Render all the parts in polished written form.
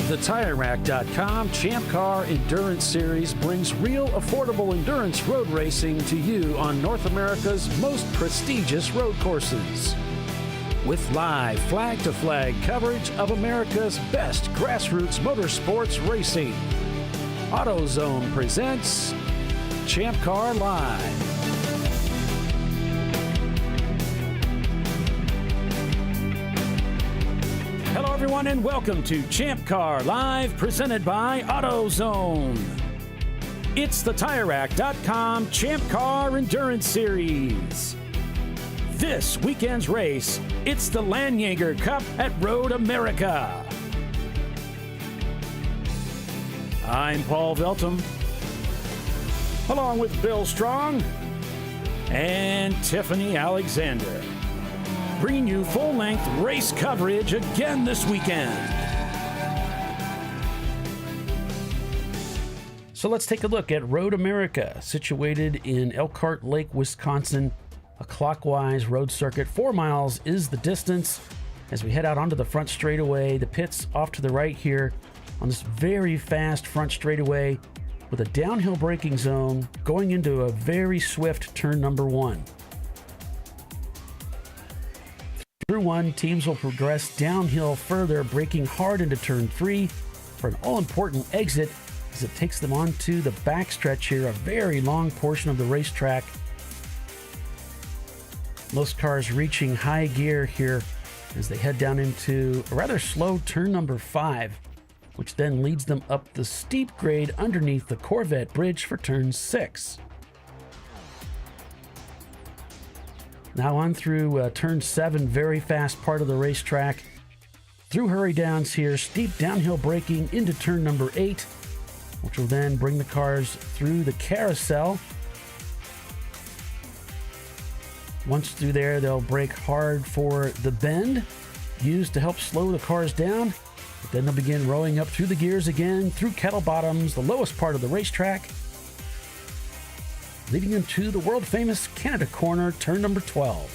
The TireRack.com Champ Car Endurance Series brings real affordable endurance road racing to you on North America's most prestigious road courses. With live flag-to-flag coverage of America's best grassroots motorsports racing, AutoZone presents ChampCar.Live. Hello, everyone, and welcome to ChampCar.Live, presented by AutoZone. It's the TireRack.com Champ Car Endurance Series. This weekend's race, it's the Landjäger Cup at Road America. I'm Paul Veltum, along with Bill Strong and Tiffany Alexander, bringing you full-length race coverage again this weekend. So let's take a look at Road America, situated in Elkhart Lake, Wisconsin, a clockwise road circuit. 4 miles is the distance as we head out onto the front straightaway. The pits off to the right here on this very fast front straightaway with a downhill braking zone going into a very swift turn number 1. Through 1, teams will progress downhill further, braking hard into turn 3 for an all-important exit as it takes them onto the backstretch here, a very long portion of the racetrack. Most cars reaching high gear here as they head down into a rather slow turn number 5, which then leads them up the steep grade underneath the Corvette Bridge for turn 6. Now on through turn 7, very fast part of the racetrack. Through hurry downs here, steep downhill braking into turn number 8, which will then bring the cars through the carousel. Once through there, they'll brake hard for the bend, used to help slow the cars down. But then they'll begin rowing up through the gears again, through kettle bottoms, the lowest part of the racetrack, leading them to the world-famous Canada Corner, turn number 12.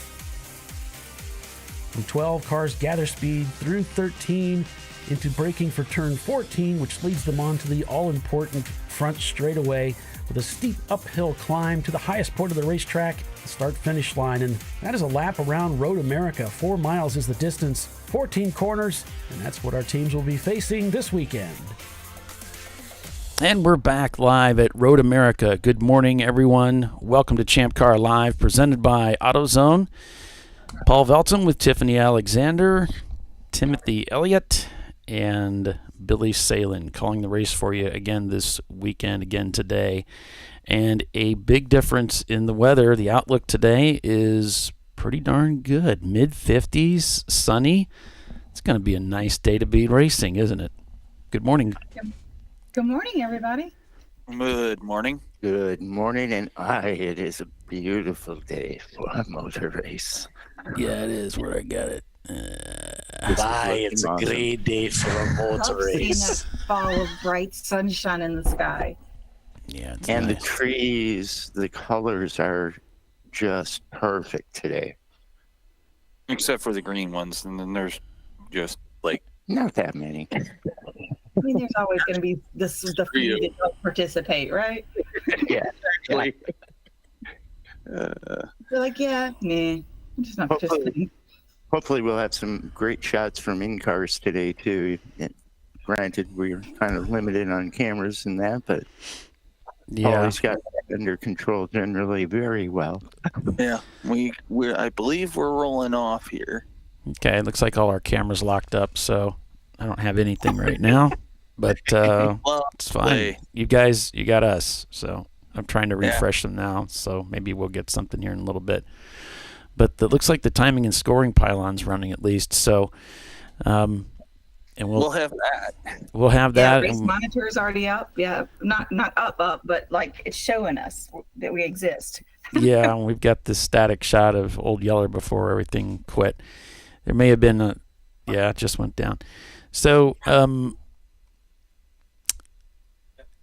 From 12, cars gather speed through 13 into braking for turn 14, which leads them on to the all-important front straightaway with a steep uphill climb to the highest point of the racetrack, the start-finish line. And that is a lap around Road America. 4 miles is the distance, 14 corners, and that's what our teams will be facing this weekend. And we're back live at Road America. Good morning, everyone. Welcome to Champ Car Live, presented by AutoZone. Paul Veltum with Tiffany Alexander, Timothy Elliott, and Billy Salin calling the race for you again this weekend, again today. And a big difference in the weather. The outlook today is pretty darn good. Mid-50s, sunny. It's going to be a nice day to be racing, isn't it? Good morning. Good morning, everybody. Good morning. Good morning, and it is a beautiful day for a motor race. Yeah, it is where I got it. It's a great day for a motor race. That fall of bright sunshine in the sky. Yeah, and nice. The trees, the colors are just perfect today. Except for the green ones, and then there's just like not that many. I mean, there's always going to be the few that don't participate, right? Yeah. They're like, nah, I'm just not participating. Hopefully we'll have some great shots from in-cars today, too. Granted, we're kind of limited on cameras and that, but always got that under control generally very well. Yeah, I believe we're rolling off here. Okay, it looks like all our cameras locked up, so I don't have anything right now, but it's fine. You guys, you got us, so I'm trying to refresh them now, so maybe we'll get something here in a little bit. But it looks like the timing and scoring pylon's running at least, so and we'll have that. We'll have that. Race monitor is already up. Yeah, not up, but like it's showing us that we exist. Yeah, we've got this static shot of Old Yeller before everything quit. There may have been it just went down. So,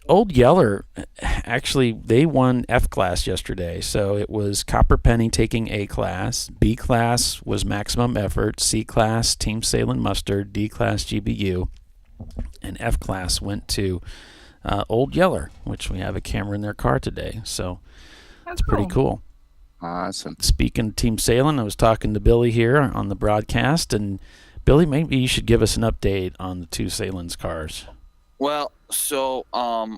Old Yeller, actually, they won F class yesterday. So it was Copper Penny taking A class. B class was Maximum Effort. C class, Team Salem Mustard. D class, GBU. And F class went to Old Yeller, which we have a camera in their car today. So That's it's pretty cool. Awesome. Speaking of Team Salem, I was talking to Billy here on the broadcast, and Billy, maybe you should give us an update on the two Salem's cars. Well, so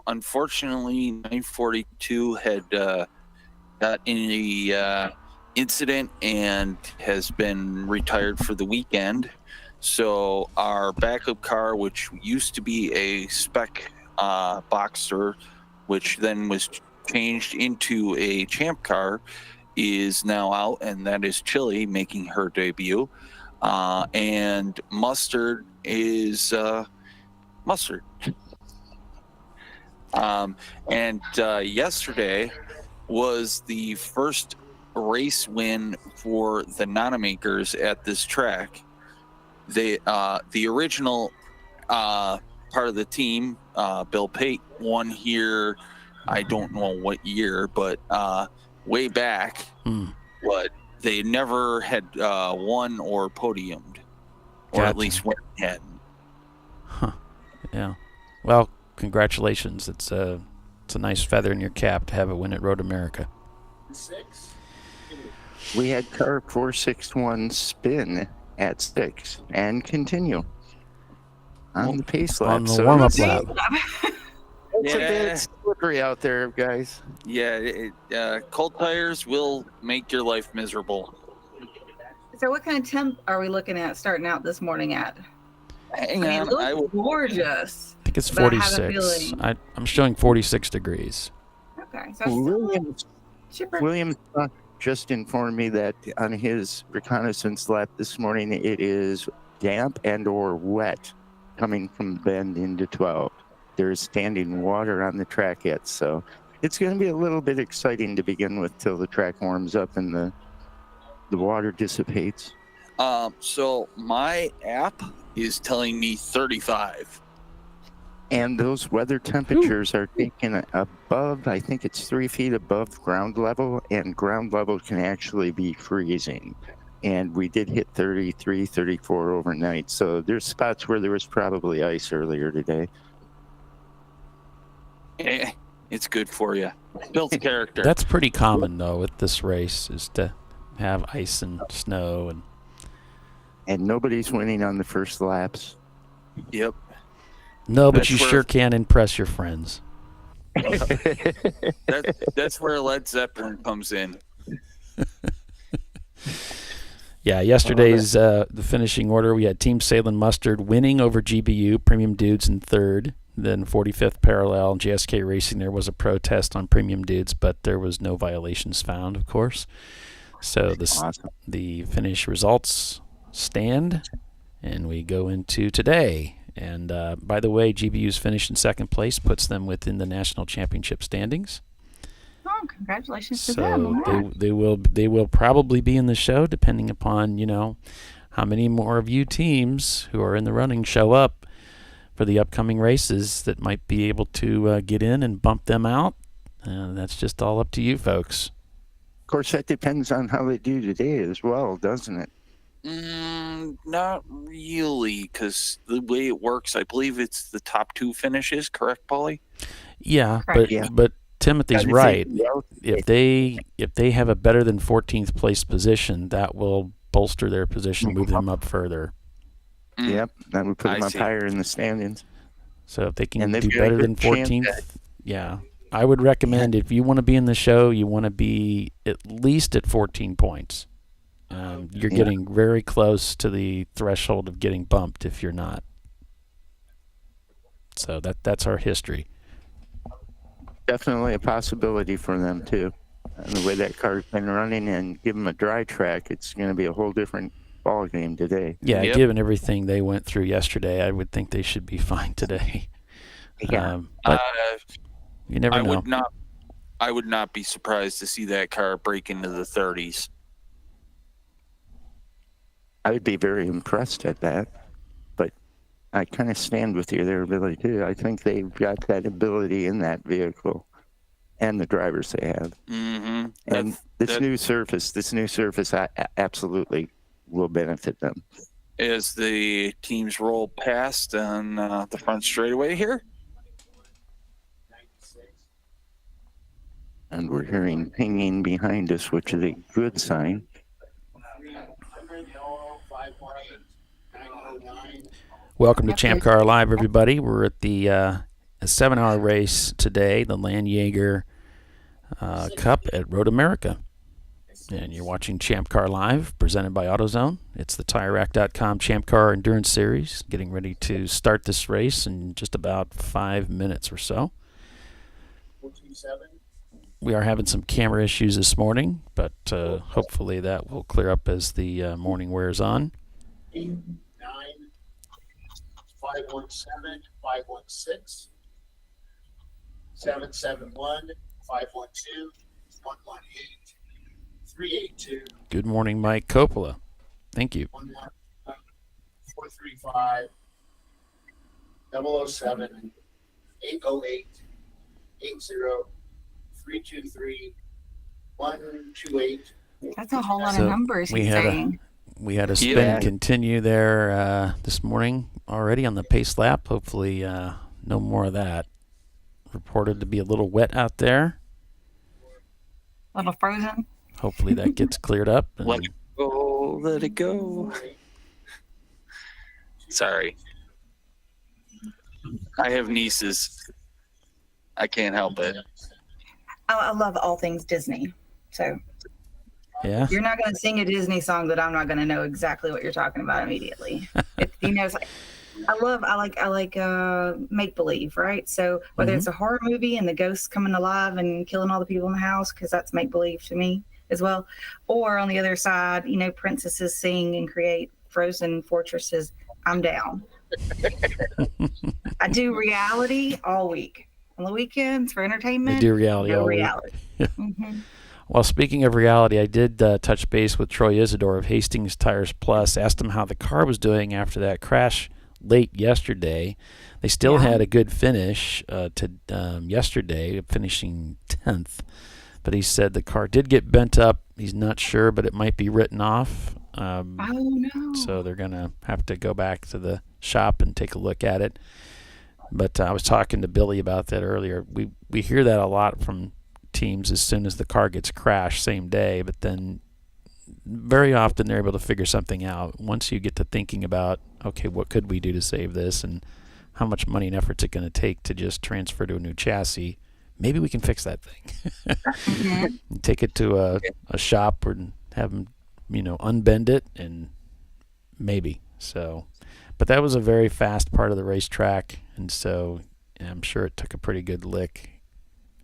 unfortunately, 942 had got in a incident and has been retired for the weekend. So our backup car, which used to be a spec Boxster, which then was changed into a Champ car, is now out, and that is Chili making her debut. And Mustard is Mustard. And yesterday was the first race win for the Nanamakers at this track. They the original part of the team, Bill Pate, won here. I don't know what year, but way back. But they never had won or podiumed, or at least went ahead. Huh. Yeah. Well, congratulations. It's a nice feather in your cap to have a win at Road America. We had car 461 spin at 6 and continue on the pace lap. On the warm-up it's- lap. It's a bit slippery out there, guys. Yeah, cold tires will make your life miserable. So what kind of temp are we looking at starting out this morning at? Hang I mean, on, it looks gorgeous. I think it's But I have a 46. feeling- I'm showing 46 degrees. Okay, so it's chipper. Williams just informed me that on his reconnaissance lap this morning, it is damp and or wet coming from the bend into 12. There's standing water on the track yet, so it's going to be a little bit exciting to begin with till the track warms up and the water dissipates. So my app is telling me 35. And those weather temperatures are taken above, I think it's 3 feet above ground level, and ground level can actually be freezing. And we did hit 33, 34 overnight, so there's spots where there was probably ice earlier today. It's good for you. Builds character. That's pretty common, though, with this race, is to have ice and snow. And nobody's winning on the first laps. Yep. No, but That's you where- sure can impress your friends. That's where Led Zeppelin comes in. Yeah, yesterday's the finishing order, we had Team Salem Mustard winning over GBU, Premium Dudes in third. Then 45th Parallel, GSK Racing, there was a protest on Premium Dudes, but there was no violations found, of course. So the finish results stand, and we go into today. And by the way, GBU's finish in second place puts them within the national championship standings. Oh, congratulations to them. So they will probably be in the show, depending upon how many more of you teams who are in the running show up for the upcoming races that might be able to get in and bump them out. That's just all up to you folks. Of course, that depends on how they do today as well, doesn't it? Not really, because the way it works, I believe it's the top two finishes, correct, Paulie? Yeah, Correct. but Timothy's right. Well, If they have a better than 14th place position, that will bolster their position, move them up further. Yep, that would put I them up see. higher in the standings. So if they can And they've do got a better than good chance 14th, yeah. I would recommend if you want to be in the show, you want to be at least at 14 points. You're getting very close to the threshold of getting bumped if you're not. So that's our history. Definitely a possibility for them, too. And the way that car's been running and give them a dry track, it's going to be a whole different ball game today. Yeah, Yep. given everything they went through yesterday, I would think they should be fine today. Yeah. But you never I know. I would not be surprised to see that car break into the 30s. I would be very impressed at that. But I kind of stand with you there, Billy, too. I think they've got that ability in that vehicle and the drivers they have. Mm-hmm. And this new surface absolutely will benefit them. as the teams roll past on the front straightaway here. And we're hearing pinging behind us, which is a good sign. Welcome to ChampCar.Live, everybody. We're at the a 7-hour race today, the Landjäger Cup at Road America. And you're watching ChampCar.Live, presented by AutoZone. It's the TireRack.com Champ Car Endurance Series, getting ready to start this race in just about 5 minutes or so. We are having some camera issues this morning, but hopefully that will clear up as the morning wears on. 9, 517, 516, 771, 512, 118, 382. Good morning, Mike Coppola. Thank you. 435, 007, 808, 80, 323, 128. That's a whole lot So of numbers we he's had saying. We had a spin Yeah. continue there this morning already on the pace lap. Hopefully no more of that. Reported to be a little wet out there. A little frozen. Hopefully that gets cleared up. and- Let it go, let it go. Sorry. I have nieces. I can't help it. I love all things Disney. So Yeah. you're not going to sing a Disney song that I'm not going to know exactly what you're talking about immediately. It's like I like make believe, right? So whether it's a horror movie and the ghosts coming alive and killing all the people in the house, because that's make believe to me as well, or on the other side, princesses sing and create frozen fortresses, I'm down. I do reality all week. On the weekends for entertainment, They do reality no all week. reality. Mm-hmm. Well, speaking of reality, I did touch base with Troy Isidore of Hastings Tires Plus. Asked him how the car was doing after that crash late yesterday. They still had a good finish yesterday, finishing 10th. But he said the car did get bent up. He's not sure, but it might be written off. Oh, no. So they're going to have to go back to the shop and take a look at it. But I was talking to Billy about that earlier. We hear that a lot from teams as soon as the car gets crashed, same day. But then very often they're able to figure something out. Once you get to thinking about, okay, what could we do to save this, and how much money and effort is it going to take to just transfer to a new chassis, maybe we can fix that thing. Take it to a shop and have them, unbend it, and maybe. So, but that was a very fast part of the racetrack, and so I'm sure it took a pretty good lick.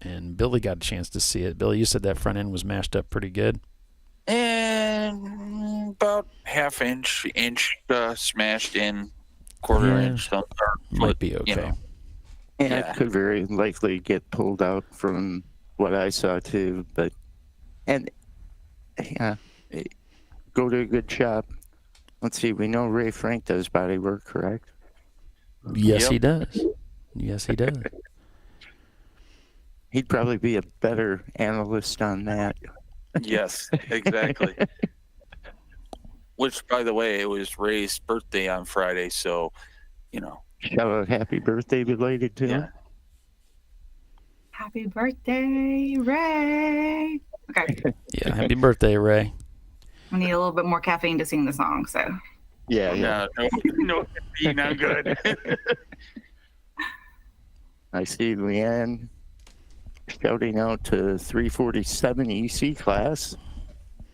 And Billy got a chance to see it. Billy, you said that front end was mashed up pretty good. And about half-inch smashed in, quarter-inch. Might be okay. It could very likely get pulled out from what I saw too. But go to a good shop. Let's see. We know Ray Frank does body work, correct? Yes, Yep. he does. Yes, he does. He'd probably be a better analyst on that. Yes, exactly. Which, by the way, it was Ray's birthday on Friday, so, Shout out happy birthday belated to him. Happy birthday, Ray. Okay. Yeah, happy birthday, Ray. I need a little bit more caffeine to sing the song, so. Yeah. No, not good. I see Leanne shouting out to 347 EC class.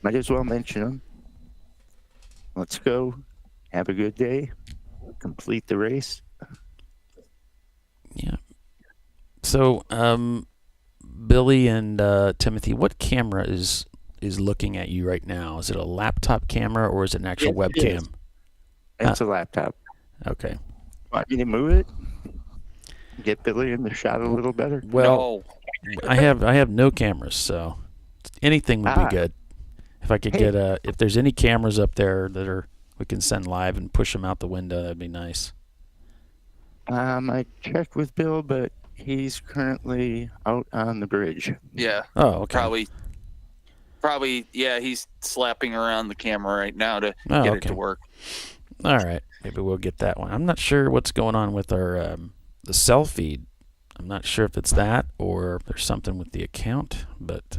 Might as well mention them. Let's go. Have a good day. Complete the race. Yeah. So, Billy and Timothy, what camera is looking at you right now? Is it a laptop camera or is it an actual webcam? It's a laptop. Okay. Want me to move it? Get Billy in the shot a little better? Well, I have no cameras, so anything would be good. If I could get if there's any cameras up there that we can send live and push them out the window, that'd be nice. I checked with Bill, but he's currently out on the bridge. Yeah. Oh, okay. Probably, yeah, he's slapping around the camera right now to get it to work. All right, maybe we'll get that one. I'm not sure what's going on with our the cell feed. I'm not sure if it's that or if there's something with the account, but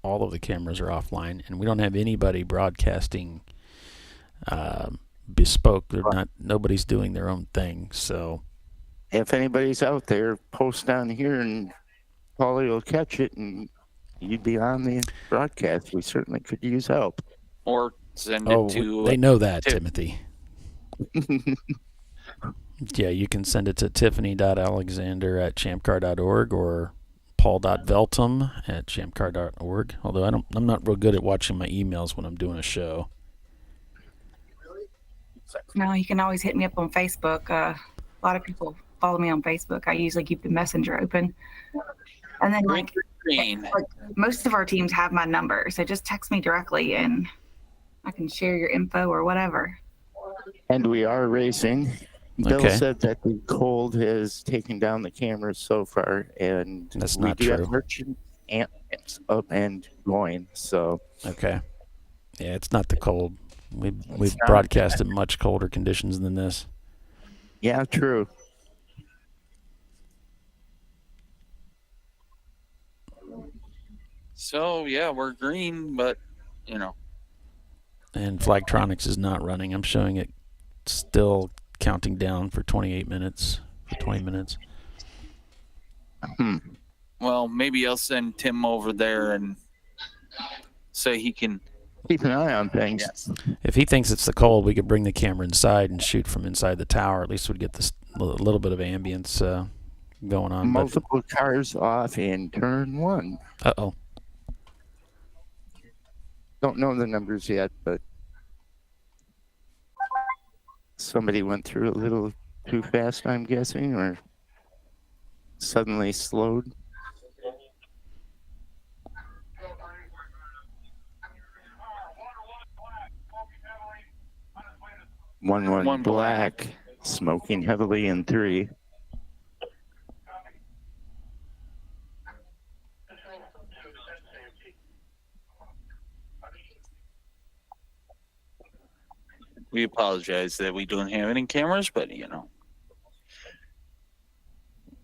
all of the cameras are offline, and we don't have anybody broadcasting bespoke. They're not. Nobody's doing their own thing. So if anybody's out there, post down here, and Paulie will catch it, and you'd be on the broadcast. We certainly could use help. Or send it to. They know that, Timothy. Yeah, you can send it to tiffany.alexander@ChampCar.org or paul.veltum@ChampCar.org. Although I'm not real good at watching my emails when I'm doing a show. No, you can always hit me up on Facebook. A lot of people follow me on Facebook. I usually keep the messenger open. And then like most of our teams have my number, so just text me directly and I can share your info or whatever. And we are racing. Bill Okay. said that the cold has taken down the cameras so far, and That's we not do true. have merchant amps up and going. So Okay. Yeah, it's not the cold. We've not. broadcasted much colder conditions than this. yeah, true. So yeah, we're green, but you know. And Flagtronics is not running. I'm showing it still counting down for 28 minutes. For 20 minutes. Well, maybe I'll send Tim over there and say he can Keep an eye on things. If he thinks it's the cold, we could bring the camera inside and shoot from inside the tower. At least we'd get this little bit of ambience going on. Multiple cars off in turn one. Uh-oh. Don't know the numbers yet, but somebody went through a little too fast, I'm guessing, or suddenly slowed. One black, smoking heavily in 3. We apologize that we don't have any cameras, but you know.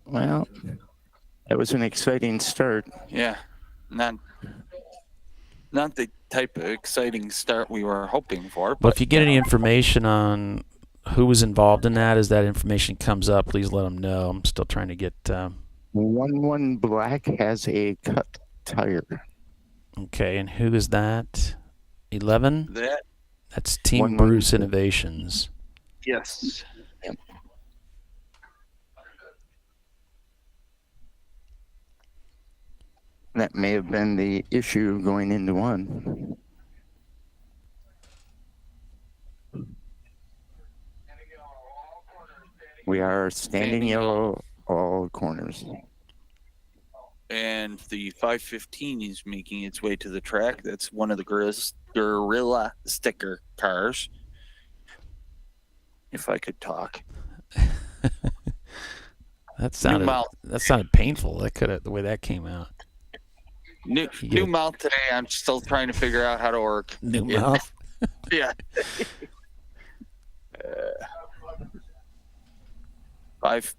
Well, that was an exciting start. Yeah, not the type of exciting start we were hoping for. But if you get any information on who was involved in that, as that information comes up, please let them know. I'm still trying to get. 1 black has a cut tire. Okay, and who is that? 11. That's Team 1 Bruce Innovations. Yes. Yep. That may have been the issue going into 1. We are standing yellow all corners. And the 515 is making its way to the track. That's one of the Gorilla sticker cars. If I could talk. That sounded painful. The way that came out. New mouth today. I'm still trying to figure out how to work. New mouth. Yeah. 5.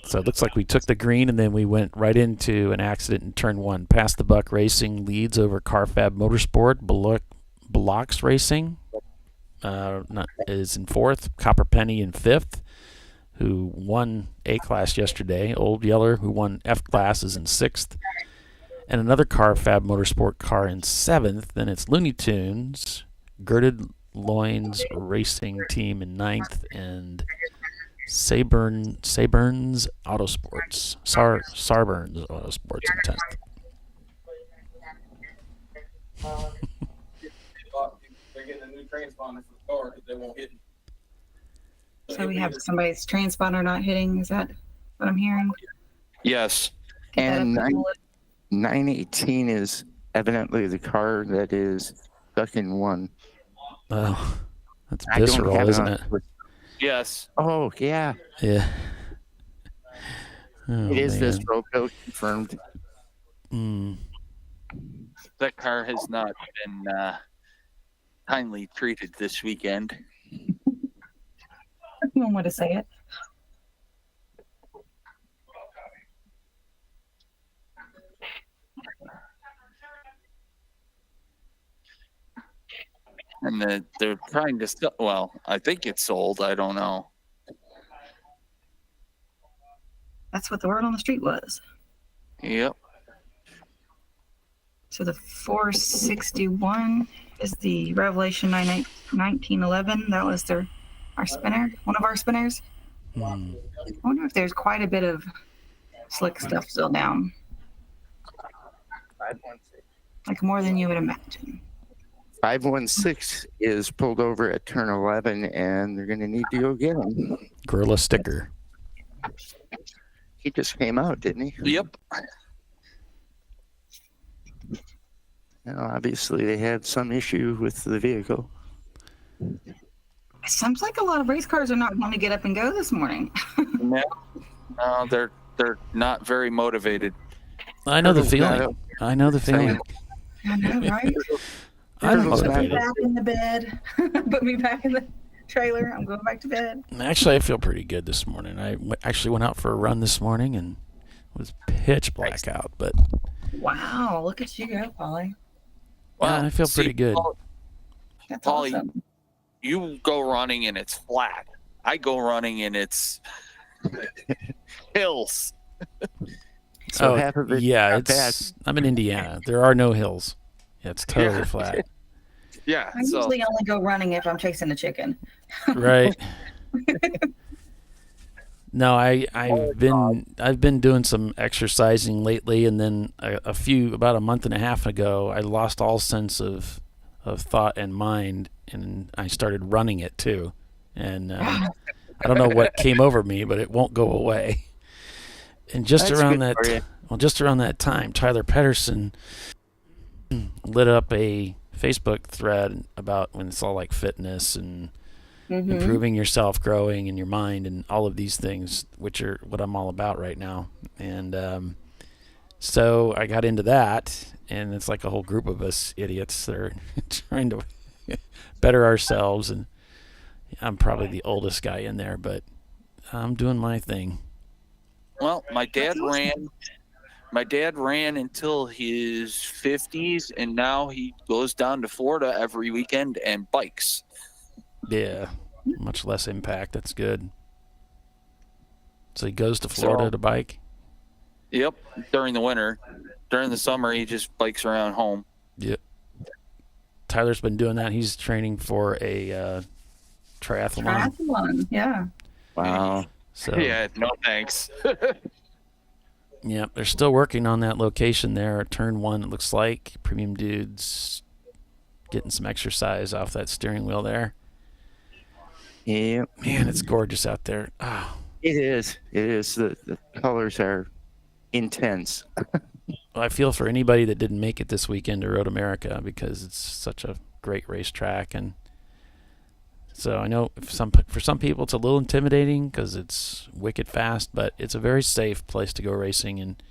So it looks like we took the green and then we went right into an accident in turn 1. Past the Buck Racing leads over Carfab Motorsport. Blocks Racing is in 4th. Copper Penny in 5th, who won A-Class yesterday. Old Yeller, who won F-Class, is in 6th. And another Carfab Motorsport car in 7th. Then it's Looney Tunes, Girded Loins Racing Team in 9th, and Saburn's Autosports. Sarburns Autosports in 10th. They're getting a new transponder for the car because they won't hit. So we have somebody's transponder not hitting. Is that what I'm hearing? Yes. And 918 is evidently the car that is stuck in 1. Oh, that's visceral, isn't it? Yes. Oh, yeah. Yeah. Oh, It is man. visceral. Bill confirmed. That car has not been kindly treated this weekend. One way to say it. And they're trying to sell. Well, I think it's sold. I don't know. That's what the word on the street was. Yep. So the 461 is the Revelation 1911. That was our spinner, one of our spinners. I wonder if there's quite a bit of slick stuff still down. 516. Like more than you would imagine. 516 is pulled over at turn 11, and they're going to need to go get him. Gorilla sticker. He just came out, didn't he? Yep. Well, obviously, they had some issue with the vehicle. It seems like a lot of race cars are not going to get up and go this morning. No, they're not very motivated. I know the feeling. I know the feeling. I know, right? I'm Put me motivated. back in the bed. Put me back in the trailer. I'm going back to bed. Actually, I feel pretty good this morning. I actually went out for a run this morning and was pitch black out, but Wow, look at you go, Polly. yeah, I feel pretty good. That's Polly, awesome. you go running and it's flat. I go running and it's hills. So half of it yeah, got I'm in Indiana. There are no hills. Yeah, it's totally flat. Yeah. I usually only go running if I'm chasing a chicken. Right. No, I've been doing some exercising lately, and then about a month and a half ago, I lost all sense of thought and mind, and I started running it too. And I don't know what came over me, but it won't go away. And just That's around good for you. just around that time, Tyler Pedersen lit up a Facebook thread about when it's all like fitness and improving yourself, growing in your mind, and all of these things, which are what I'm all about right now. And so I got into that, and it's like a whole group of us idiots that are trying to better ourselves. And I'm probably the oldest guy in there, but I'm doing my thing. Well, my dad ran until his 50s, and now he goes down to Florida every weekend and bikes. Yeah, much less impact. That's good. So he goes to Florida to bike? Yep, during the winter. During the summer, he just bikes around home. Yep. Tyler's been doing that. He's training for a triathlon. Triathlon, yeah. Wow. So Yeah, no thanks. yeah, they're still working on that location there at turn 1, it looks like. Premium Dude's getting some exercise off that steering wheel there. Yeah. Man, it's gorgeous out there. Oh. It is. It is. The colors are intense. Well, I feel for anybody that didn't make it this weekend to Road America, because it's such a great racetrack. And so I know for some people it's a little intimidating because it's wicked fast, but it's a very safe place to go racing. And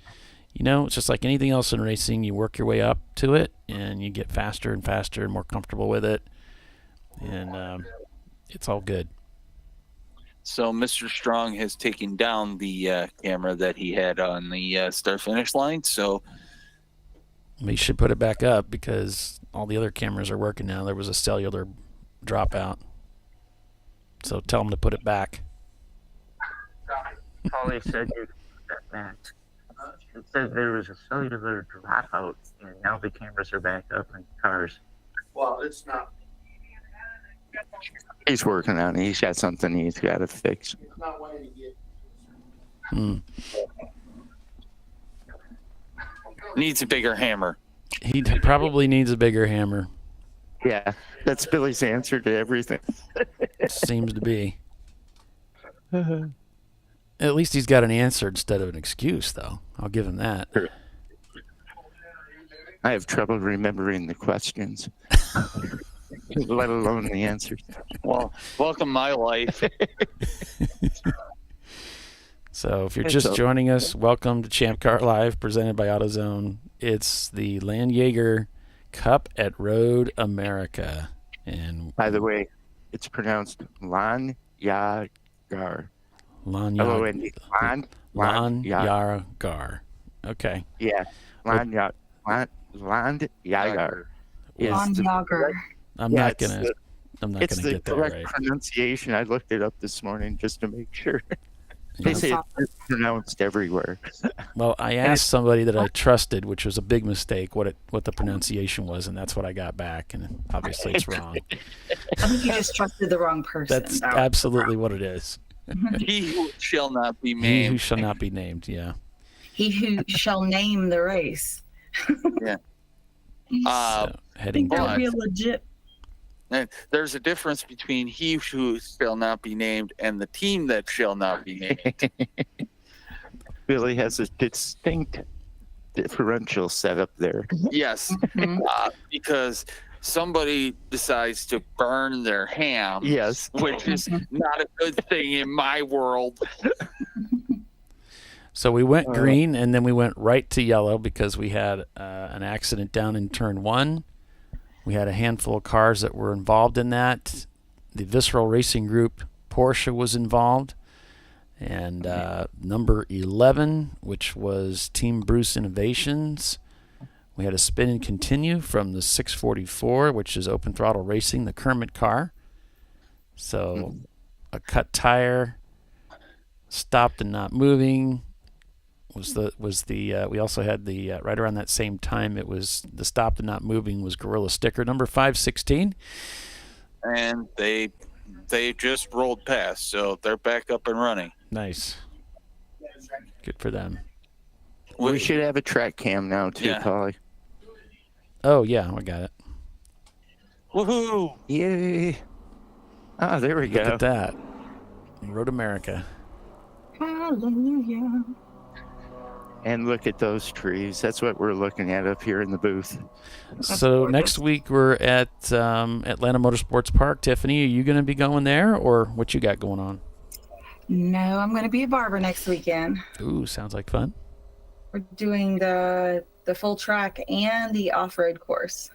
it's just like anything else in racing. You work your way up to it, and you get faster and faster and more comfortable with it, and it's all good. So Mr. Strong has taken down the camera that he had on the start-finish line. So We should put it back up because all the other cameras are working now. There was a cellular dropout. So tell them to put it back. Polly said that it said there was a cellular dropout, and now the cameras are back up in cars. Well, it's not. He's working on it. He's got something he's got to fix. It's not wanting to get. needs a bigger hammer. He probably needs a bigger hammer. Yeah, that's Billy's answer to everything. Seems to be. At least he's got an answer instead of an excuse, though. I'll give him that. I have trouble remembering the questions, let alone the answers. Well, welcome my life. So if you're just joining us, welcome to ChampCar.Live, presented by AutoZone. It's the Landjäger Cup at Road America. And By the way, it's pronounced Landjäger. L-O-N-D. Landjäger. Okay. Yeah. Landjäger. Landjäger. I'm not it's gonna the get that correct right. pronunciation. I looked it up this morning just to make sure. They say it's pronounced everywhere. Well, I asked somebody that I trusted, which was a big mistake, what the pronunciation was, and that's what I got back. And obviously, it's wrong. I think you just trusted the wrong person. That's absolutely what it is. He who shall not be He who named. shall not be named. Yeah. He who shall name the race. Yeah. So, heading That would back. be legit. And there's a difference between he who shall not be named and the team that shall not be named. Billy has a distinct differential setup there. Yes, because somebody decides to burn their ham, Yes. which is not a good thing in my world. So we went green, and then we went right to yellow because we had an accident down in turn 1. We had a handful of cars that were involved in that. The Visceral Racing Group Porsche was involved. And number 11, which was Team Bruce Innovations. We had a spin and continue from the 644, which is Open Throttle Racing, the Kermit car. So a cut tire, stopped and not moving. We also had the right around that same time, it was the stopped and not moving was Gorilla Sticker number 516. And they just rolled past, so they're back up and running. Nice. Good for them. We should have a track cam now too, Yeah. Polly. Oh yeah, I got it. Woohoo! Yay! Ah, there we Look go. at that. Road America. Hallelujah. And look at those trees. That's what we're looking at up here in the booth. So next week we're at Atlanta Motorsports Park. Tiffany, are you going to be going there, or what you got going on? No, I'm going to be a barber next weekend. Ooh, sounds like fun. We're doing the full track and the off-road course.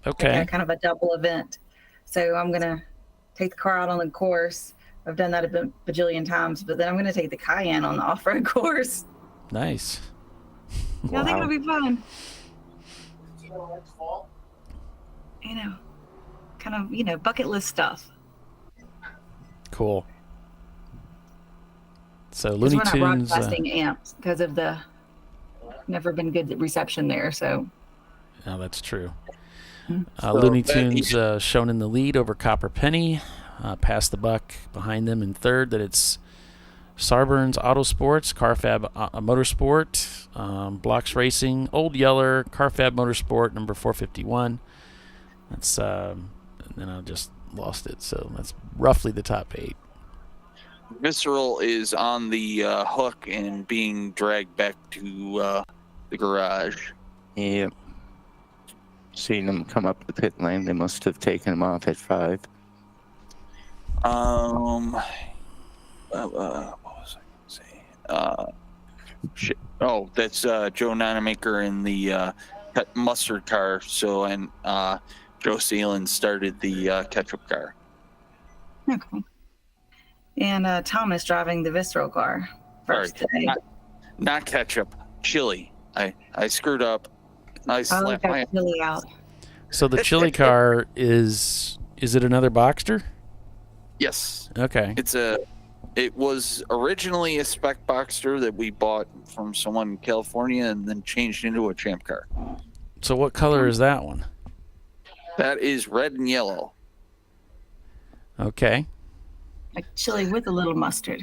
Okay. Kind of a double event. So I'm going to take the car out on the course. I've done that a bajillion times, but then I'm going to take the Cayenne on the off-road course. Nice. Yeah, I think it'll be fun. You know, kind of, bucket list stuff. Cool. So 'Cause Looney we're not Tunes. broadcasting amps because of the never been good reception there. So Oh, that's true. So Looney that Tunes shown in the lead over Copper Penny. Past the buck behind them in third. That it's Sarburns Autosports, Carfab Motorsport, Blocks Racing, Old Yeller, Carfab Motorsport, number 451. That's and then I just lost it. So that's roughly the top 8. Visceral is on the hook and being dragged back to the garage. Yep. Seeing them come up the pit lane, they must have taken them off at 5. What was I going to say? Shit. Oh, that's Joe Nonamaker in the mustard car. So, and Joe Seelan started the ketchup car. okay. And Thomas driving the Visceral car first today. Not ketchup, chili. I screwed up. I Oh, slapped my. got Billy out. So the chili car is it another Boxster? Yes, Okay. it was originally a spec Boxster that we bought from someone in California and then changed into a Champ car. So what color is that one? That is red and yellow. Okay. Like chili with a little mustard.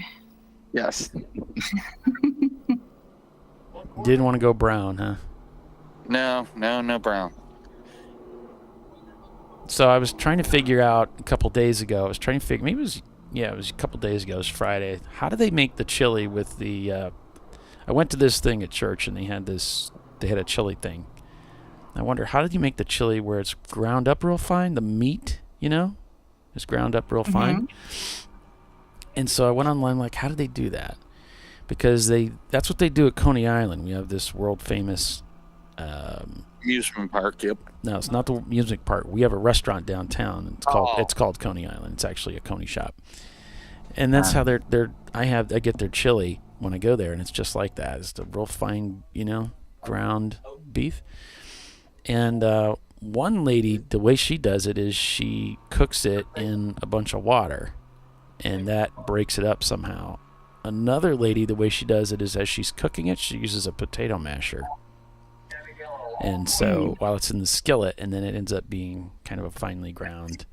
Yes. Didn't want to go brown, huh? No brown. So I was trying to figure out a couple days ago. Maybe it was a couple days ago. It was Friday. How do they make the chili with the? I went to this thing at church and they had a chili thing. I wonder, how did you make the chili where it's ground up real fine? The meat, is ground up real fine. And so I went online, like, how do they do that? Because that's what they do at Coney Island. We have this world famous Amusement park. Yep. No, it's not the music park. We have a restaurant downtown. It's called Coney Island. It's actually a Coney shop, and that's how I get their chili when I go there, and it's just like that. It's the real fine, ground beef. And one lady, the way she does it is she cooks it in a bunch of water, and that breaks it up somehow. Another lady, the way she does it is as she's cooking it, she uses a potato masher. And so while it's in the skillet, and then it ends up being kind of a finely ground.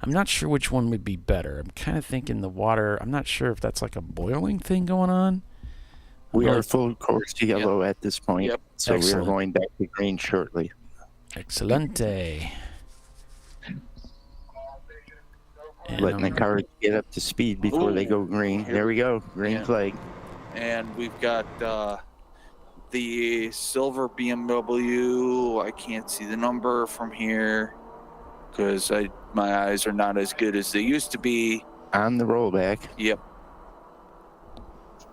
I'm not sure which one would be better. I'm kind of thinking the water. I'm not sure if that's like a boiling thing going on. We are full course yellow at this point. Yep. So Excellent. we're going back to green shortly. Excelente. And Letting the cars get up to speed before they go green. There we go. Green flag. And we've got the silver BMW. I can't see the number from here because my eyes are not as good as they used to be. On the rollback. Yep.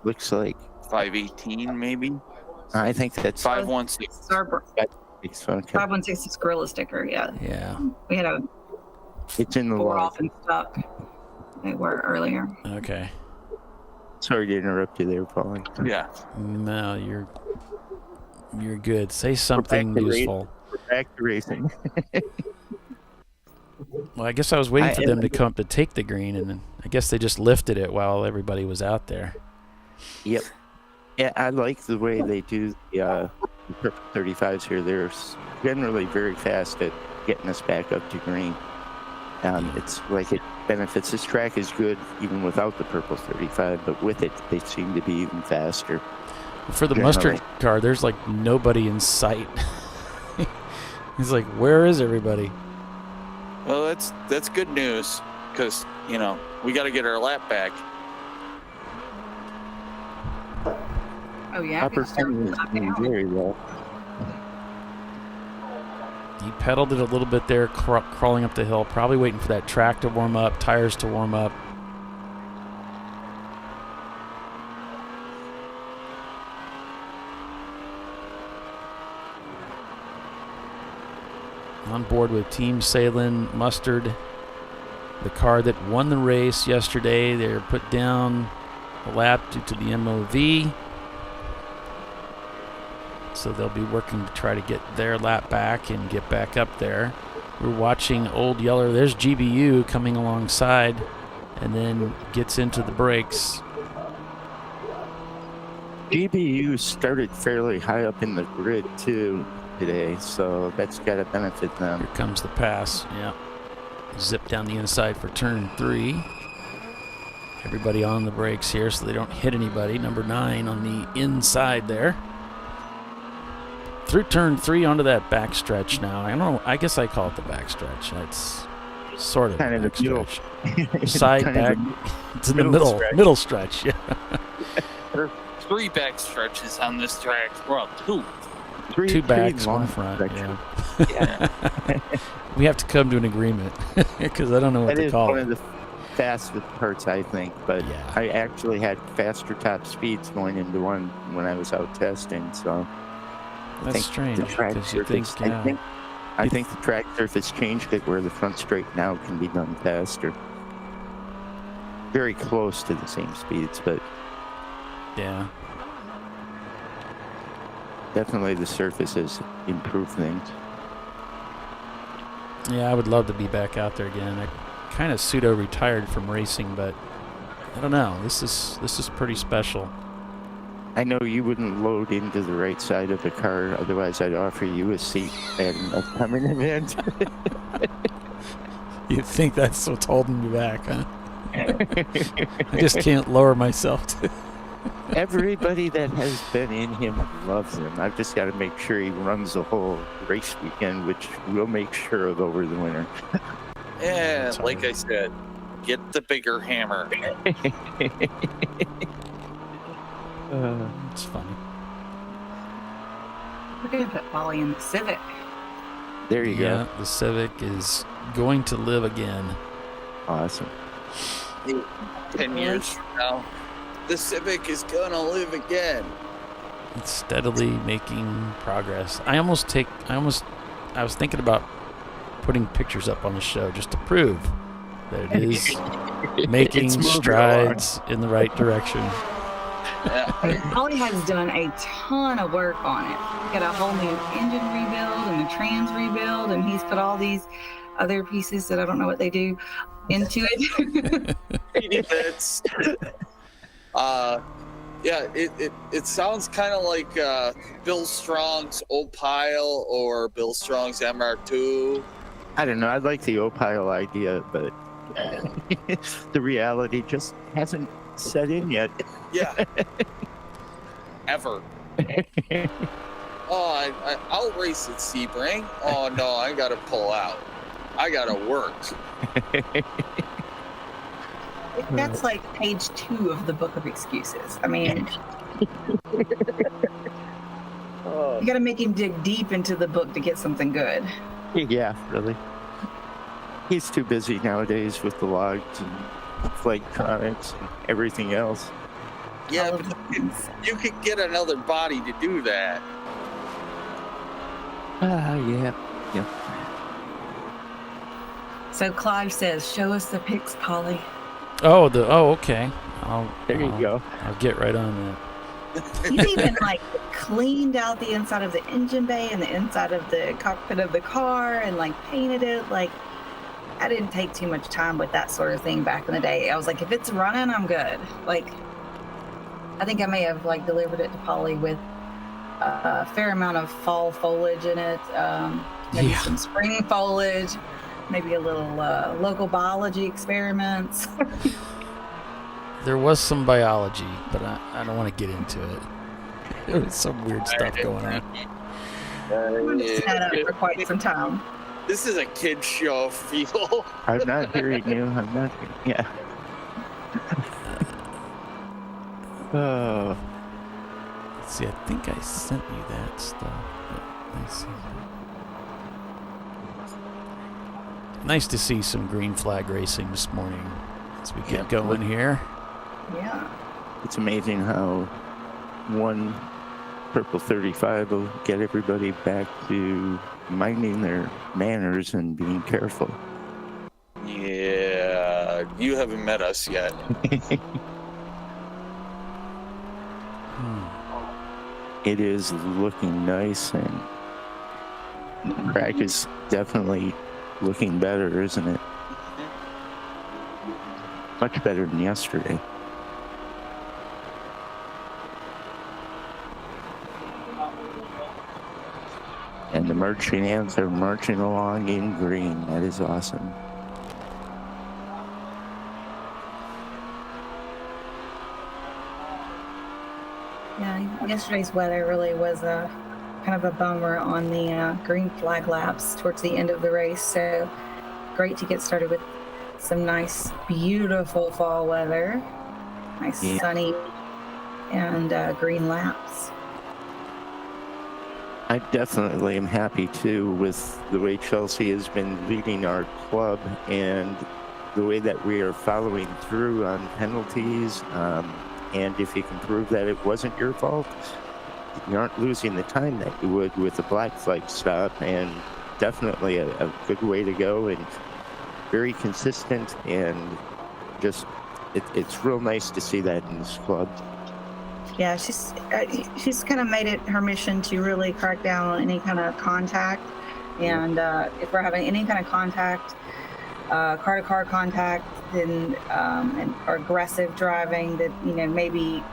Looks like 518 maybe. I think that's 516. it's okay. 516 is Gorilla sticker. Yeah. Yeah. We had a It's in the 4 log. off in stock. They were earlier. Okay. Sorry to interrupt you there, Paulie. Yeah. No, you're good. Say something back to useful. We're back to racing. Well, I guess I was waiting for them to come up to take the green, and then I guess they just lifted it while everybody was out there. Yep. Yeah, I like the way they do the purple 35s here. They're generally very fast at getting us back up to green. It's like it benefits. This track is good even without the purple 35, but with it, they seem to be even faster. For the Generally. mustard car, there's like nobody in sight. He's like, where is everybody? Well, that's good news because we got to get our lap back. Oh yeah. Opportunity is doing very well. He pedaled it a little bit there, crawling up the hill, probably waiting for that track to warm up, tires to warm up. On board with Team Salin Mustard, the car that won the race yesterday. They were put down a lap due to the MOV. So they'll be working to try to get their lap back and get back up there. We're watching Old Yeller. There's GBU coming alongside and then gets into the brakes. GBU started fairly high up in the grid too today, so that's got to benefit them. Here comes the pass. Yeah. Zip down the inside for turn 3. Everybody on the brakes here so they don't hit anybody. Number 9 on the inside there. Through turn 3 onto that backstretch now. I don't know. I guess I call it the backstretch. That's sort of Kind of the middle. backstretch. Side Kind of back. the It's in the middle middle stretch. stretch. Yeah. 3 back stretches on this track. Well, 2. Two backs, long one front. stretches. Yeah. We have to come to an agreement because I don't know what That to is call one it. of the fastest parts, I think. But Yeah. I actually had faster top speeds going into one when I was out testing. So I That's think strange the track because you think, surface. I think the track surface changed it where the front straight now can be done faster. Very close to the same speeds, but yeah. definitely the surface has improved things. Yeah, I would love to be back out there again. I kind of pseudo-retired from racing, but I don't know. This is pretty special. I know you wouldn't load into the right side of the car, otherwise I'd offer you a seat at an upcoming event. You think that's what's holding me back, huh? I just can't lower myself to. Everybody that has been in him loves him. I've just got to make sure he runs the whole race weekend, which we'll make sure of over the winter. Yeah, like I said, get the bigger hammer. It's funny. We're gonna put Polly in the Civic. There you Yeah, go. the Civic is going to live again. Awesome. 10 years from now, the Civic is gonna live again. It's steadily making progress. I was thinking about putting pictures up on the show just to prove that it is making strides in the right direction. Holly has done a ton of work on it. Got a whole new engine rebuild and a trans rebuild, and he's put all these other pieces that I don't know what they do into it. Bits. Yeah, it sounds kind of like Bill Strong's Opile or Bill Strong's MR2. I don't know. I like the Opile idea, but the reality just hasn't set in yet. Yeah. Ever. Oh, I'll race at Sebring. Oh, no, I got to pull out. I got to work. That's like page 2 of the book of excuses. I mean, you got to make him dig deep into the book to get something good. Yeah, really. He's too busy nowadays with the logs and flagtronics and everything else. Yeah, but you could get another body to do that. Yeah. So Clive says, "Show us the pics, Polly." Okay. There you go. I'll get right on that. He's even like cleaned out the inside of the engine bay and the inside of the cockpit of the car and like painted it. Like, I didn't take too much time with that sort of thing back in the day. I was like, if it's running, I'm good. Like, I think I may have like delivered it to Polly with a fair amount of fall foliage in it, maybe some spring foliage, maybe a little local biology experiments. There was some biology, but I don't want to get into it. There was some weird stuff going on. I'm going to set up for quite some time. This is a kid show, Phil. I'm not hearing you. I'm not. Yeah. Oh. Let's see, I think I sent you that stuff. Let's see. Nice to see some green flag racing this morning as we get going here. Yeah. It's amazing how one purple 35 will get everybody back to minding their manners and being careful. Yeah, you haven't met us yet. It is looking nice, and the track is definitely looking better, isn't it? Much better than yesterday. And the marching ants are marching along in green. That is awesome. Yeah, yesterday's weather really was a kind of a bummer on the green flag laps towards the end of the race. So great to get started with some nice, beautiful fall weather. Nice sunny and green laps. I definitely am happy too with the way Chelsea has been leading our club and the way that we are following through on penalties. And if you can prove that it wasn't your fault, you aren't losing the time that you would with a black flag stop. And definitely a good way to go, and very consistent, and just it's real nice to see that in this club. Yeah, she's kind of made it her mission to really crack down on any kind of contact, and if we're having any kind of contact, car-to-car contact, then or aggressive driving, that maybe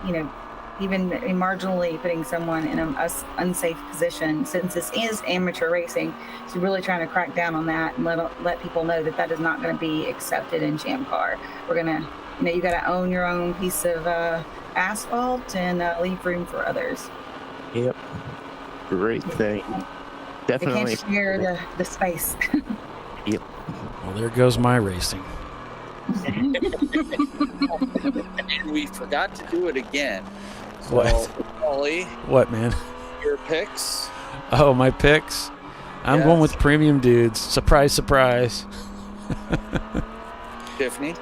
even marginally putting someone in an unsafe position. Since this is amateur racing, she's really trying to crack down on that and let people know that is not going to be accepted in ChampCar. We're gonna, you got to own your own piece of asphalt and leave room for others. Yep, great thing. Definitely. They can't share the space. Yep. Well, there goes my racing. And we forgot to do it again. So, What? Ollie, What, man? your picks? Oh, my picks? I'm going with premium dudes. Surprise, surprise. Tiffany?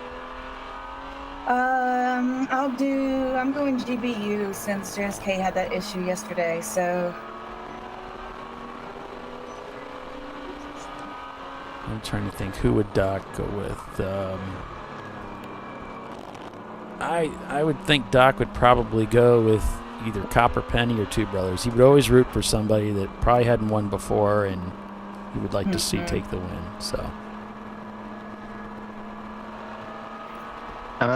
I'm going GBU since JSK had that issue yesterday, so. I'm trying to think, who would Doc go with? I would think Doc would probably go with either Copper Penny or Two Brothers. He would always root for somebody that probably hadn't won before and he would like to see take the win. So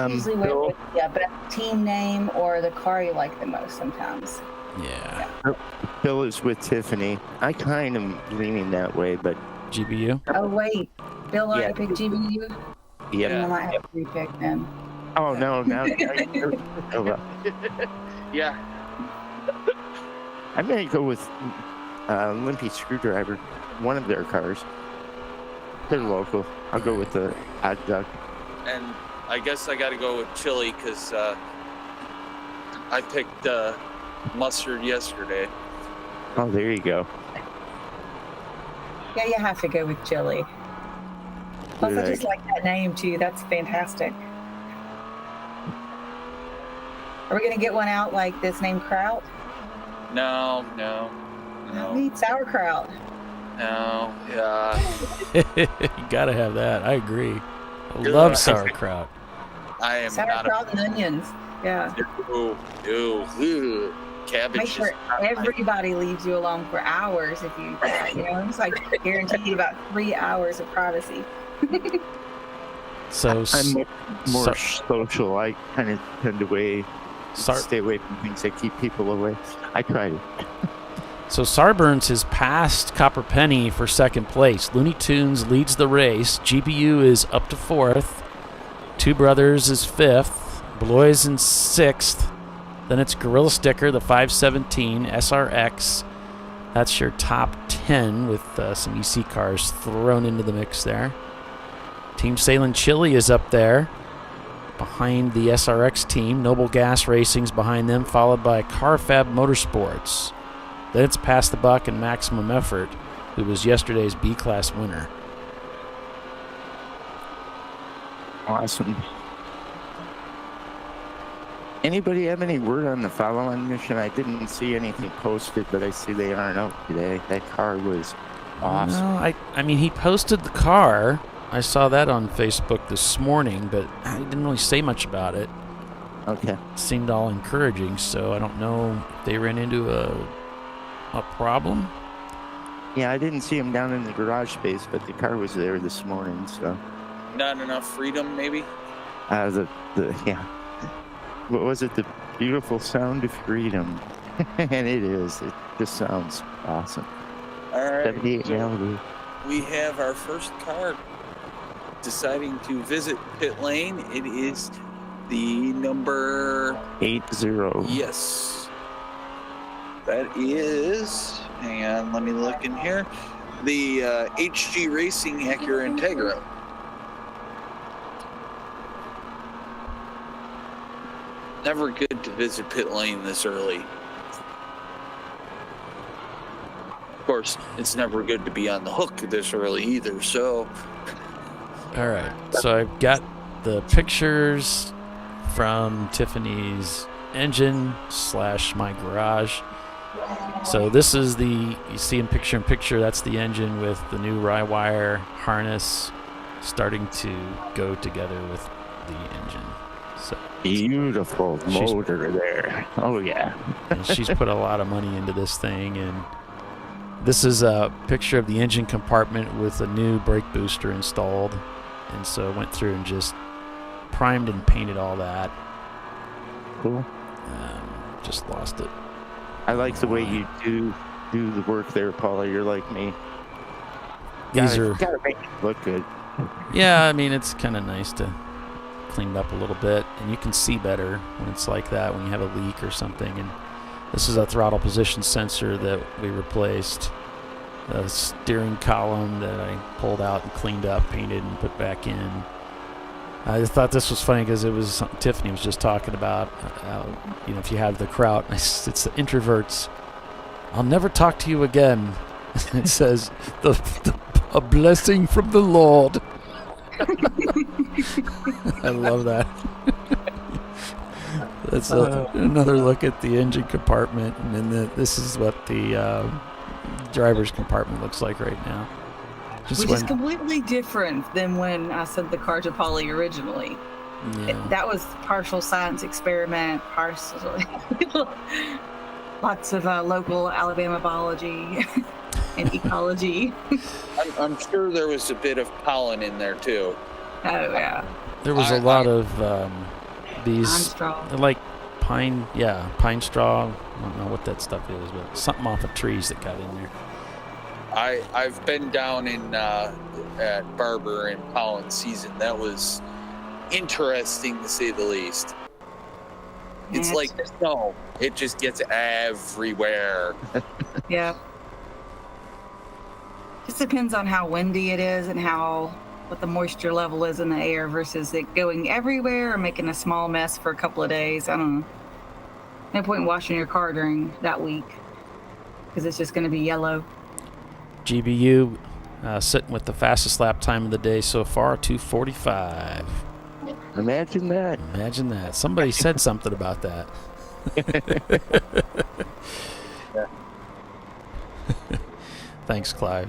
usually went with best team name or the car you like the most sometimes. yeah. Bill is with Tiffany. I kind of leaning that way, but GBU? Oh wait, Bill already picked GBU? yeah. I might have to repick then. Oh no, now Yeah. I'm gonna go with Limpy Screwdriver, one of their cars. They're local. I'll go with the Odd Duck. And I guess I got to go with chili because I picked mustard yesterday. Oh, there you go. Yeah, you have to go with Chili. Plus, I just like that name too. That's fantastic. Are we gonna get one out like this named Kraut? No. I need sauerkraut. No. Yeah. You gotta have that. I agree. I love sauerkraut. I am Sauerkraut and onions. Yeah. Ew. Cabbage. Make sure everybody leaves you alone for hours if you, it's like guaranteed about 3 hours of privacy. So I'm more social. I kind of tend to stay away from things that keep people away. I try to. So Sarburns has passed Copper Penny for second place. Looney Tunes leads the race. GBU is up to fourth. Two Brothers is fifth. Blois in sixth. Then it's Gorilla Sticker, the 517 SRX. That's your top 10 with some EC cars thrown into the mix there. Team Salem Chili is up there behind the SRX team. Noble Gas Racing's behind them, followed by Carfab Motorsports. Then it's Pass the Buck and Maximum Effort, who was yesterday's B-Class winner. Awesome. Anybody have any word on the follow-on mission? I didn't see anything posted, but I see they aren't out today. That car was awesome. No, I mean, he posted the car. I saw that on Facebook this morning, but he didn't really say much about it. Okay. It seemed all encouraging, so I don't know if they ran into a problem. Yeah, I didn't see him down in the garage space, but the car was there this morning, so. Not enough freedom, maybe? Yeah. What was it? The beautiful sound of freedom. And it is. It just sounds awesome. All right. 78 Malibu. We have our first car deciding to visit pit lane. It is the number 80. Yes. That is, hang on, let me look in here. The HG Racing Acura Integra. Never good to visit pit lane this early. Of course, it's never good to be on the hook this early either, so. All right, so I've got the pictures from Tiffany's engine / my garage. So this is you see in picture, that's the engine with the new Rye-Wire harness starting to go together with the engine. So beautiful motor there. Oh, yeah. And she's put a lot of money into this thing, and this is a picture of the engine compartment with a new brake booster installed. And so I went through and just primed and painted all that. Cool. Just lost it. I like the way you do the work there, Paula. You're like me. Gotta make it look good. Yeah, I mean, it's kind of nice to clean it up a little bit, and you can see better when it's like that, when you have a leak or something. And this is a throttle position sensor that we replaced. A steering column that I pulled out and cleaned up, painted, and put back in. I just thought this was funny because it was Tiffany was just talking about, if you have the Kraut, it's the introverts. I'll never talk to you again. It says a blessing from the Lord. I love that. That's another look at the engine compartment, and then this is what the driver's compartment looks like right now. Which is completely different than when I sent the car to Polly originally. Yeah. That was partial science experiment, lots of local Alabama biology and ecology. I'm sure there was a bit of pollen in there too. Oh yeah. There was a lot of these, Pine straw. like pine straw. I don't know what that stuff is, but something off of trees that got in there. I've been down in at Barber in pollen season. That was interesting to say the least. It's like snow. It just gets everywhere. Yeah. Just depends on how windy it is and what the moisture level is in the air versus it going everywhere or making a small mess for a couple of days. I don't know. No point in washing your car during that week because it's just going to be yellow. GBU sitting with the fastest lap time of the day so far, 2:45. Imagine that. Imagine that. Somebody said something about that. Thanks, Clive.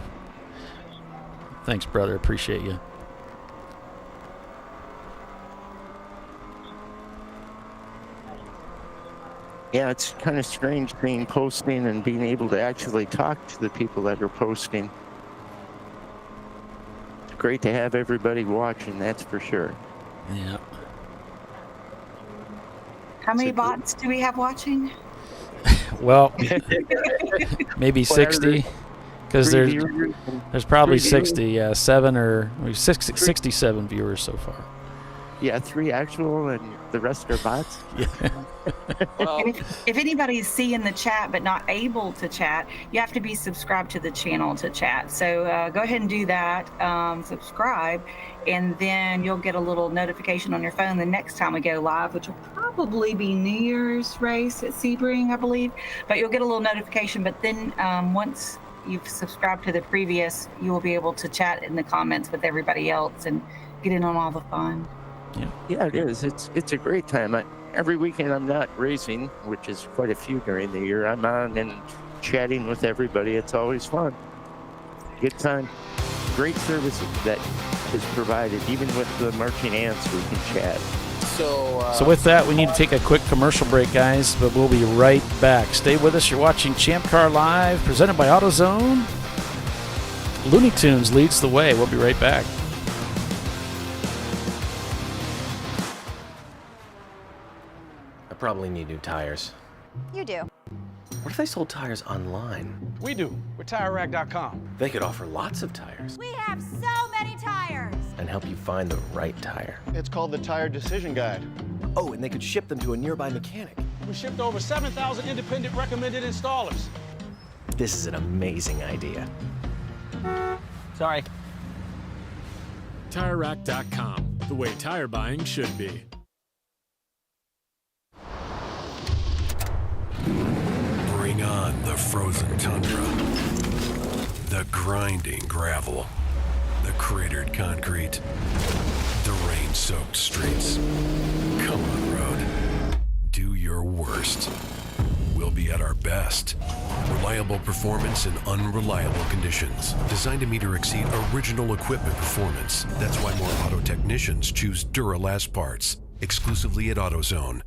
Thanks, brother. Appreciate you. Yeah, it's kind of strange being posting and being able to actually talk to the people that are posting. It's great to have everybody watching, that's for sure. Yeah. How many bots do we have watching? Well, maybe 60, because there's probably 60. Yeah, 67 viewers so far. Yeah, 3 actual and the rest are bots. Yeah. Well, If anybody's seeing the chat but not able to chat, you have to be subscribed to the channel to chat. So go ahead and do that. Subscribe, and then you'll get a little notification on your phone the next time we go live, which will probably be New Year's race at Sebring, I believe. But you'll get a little notification. But then once you've subscribed to the previous, you will be able to chat in the comments with everybody else and get in on all the fun. Yeah, it is. It's a great time. Every weekend I'm not racing, which is quite a few during the year. I'm on and chatting with everybody. It's always fun. Good time. Great service that is provided. Even with the marching ants, we can chat. so with that, we need to take a quick commercial break, guys, but we'll be right back. Stay with us. You're watching ChampCar.Live, presented by AutoZone. Looney Tunes leads the way. We'll be right back. Probably need new tires. You do. What if they sold tires online? We do. We're TireRack.com. They could offer lots of tires. We have so many tires. And help you find the right tire. It's called the Tire Decision Guide. Oh, and they could ship them to a nearby mechanic. We shipped to over 7,000 independent recommended installers. This is an amazing idea. Sorry. TireRack.com, the way tire buying should be. Bring on the frozen tundra, the grinding gravel, the cratered concrete, the rain-soaked streets. Come on, road. Do your worst. We'll be at our best. Reliable performance in unreliable conditions. Designed to meet or exceed original equipment performance. That's why more auto technicians choose Duralast parts. Exclusively at AutoZone.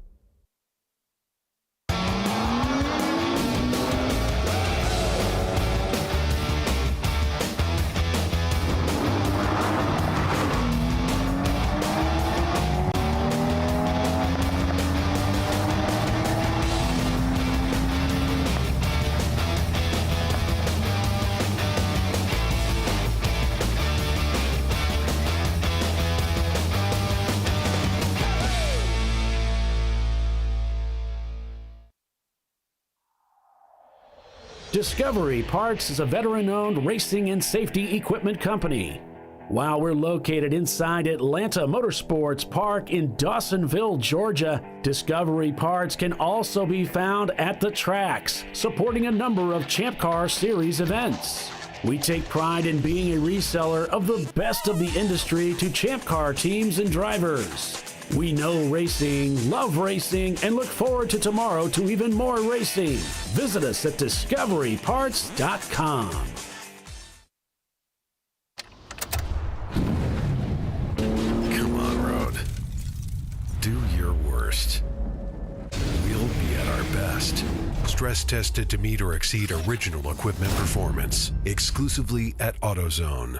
Discovery Parts is a veteran-owned racing and safety equipment company. While we're located inside Atlanta Motorsports Park in Dawsonville, Georgia, Discovery Parts can also be found at the tracks, supporting a number of Champ Car Series events. We take pride in being a reseller of the best of the industry to Champ Car teams and drivers. We know racing, love racing, and look forward to tomorrow to even more racing. Visit us at discoveryparts.com. Come on, Road. Do your worst. We'll be at our best. Stress tested to meet or exceed original equipment performance. Exclusively at AutoZone.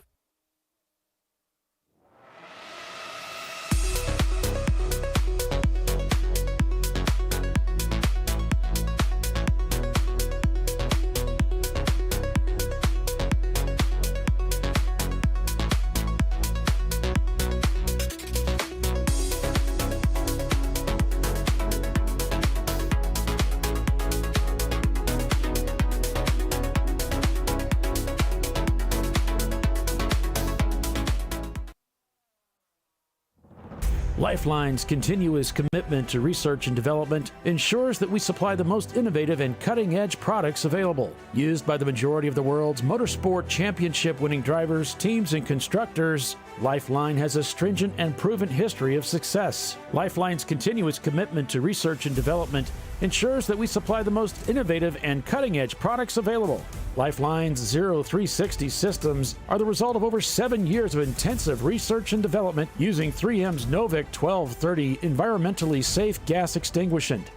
Lifeline's continuous commitment to research and development ensures that we supply the most innovative and cutting-edge products available. Used by the majority of the world's motorsport championship-winning drivers, teams, and constructors, Lifeline has a stringent and proven history of success. Lifeline's continuous commitment to research and development ensures that we supply the most innovative and cutting-edge products available. Lifeline's 0360 systems are the result of over 7 years of intensive research and development using 3M's Novik 1230 environmentally safe gas extinguishant.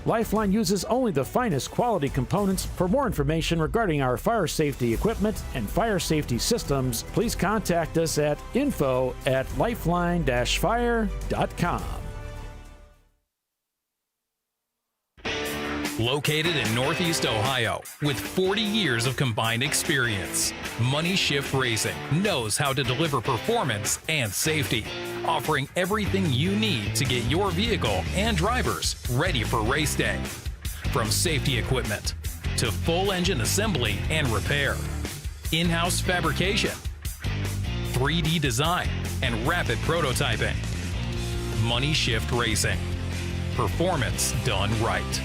Lifeline uses only the finest quality components. For more information regarding our fire safety equipment and fire safety systems, please contact us at info@lifeline-fire.com. Located in Northeast Ohio with 40 years of combined experience, Money Shift Racing knows how to deliver performance and safety, offering everything you need to get your vehicle and drivers ready for race day. From safety equipment to full engine assembly and repair, in-house fabrication, 3D design, and rapid prototyping. Money Shift Racing. Performance done right.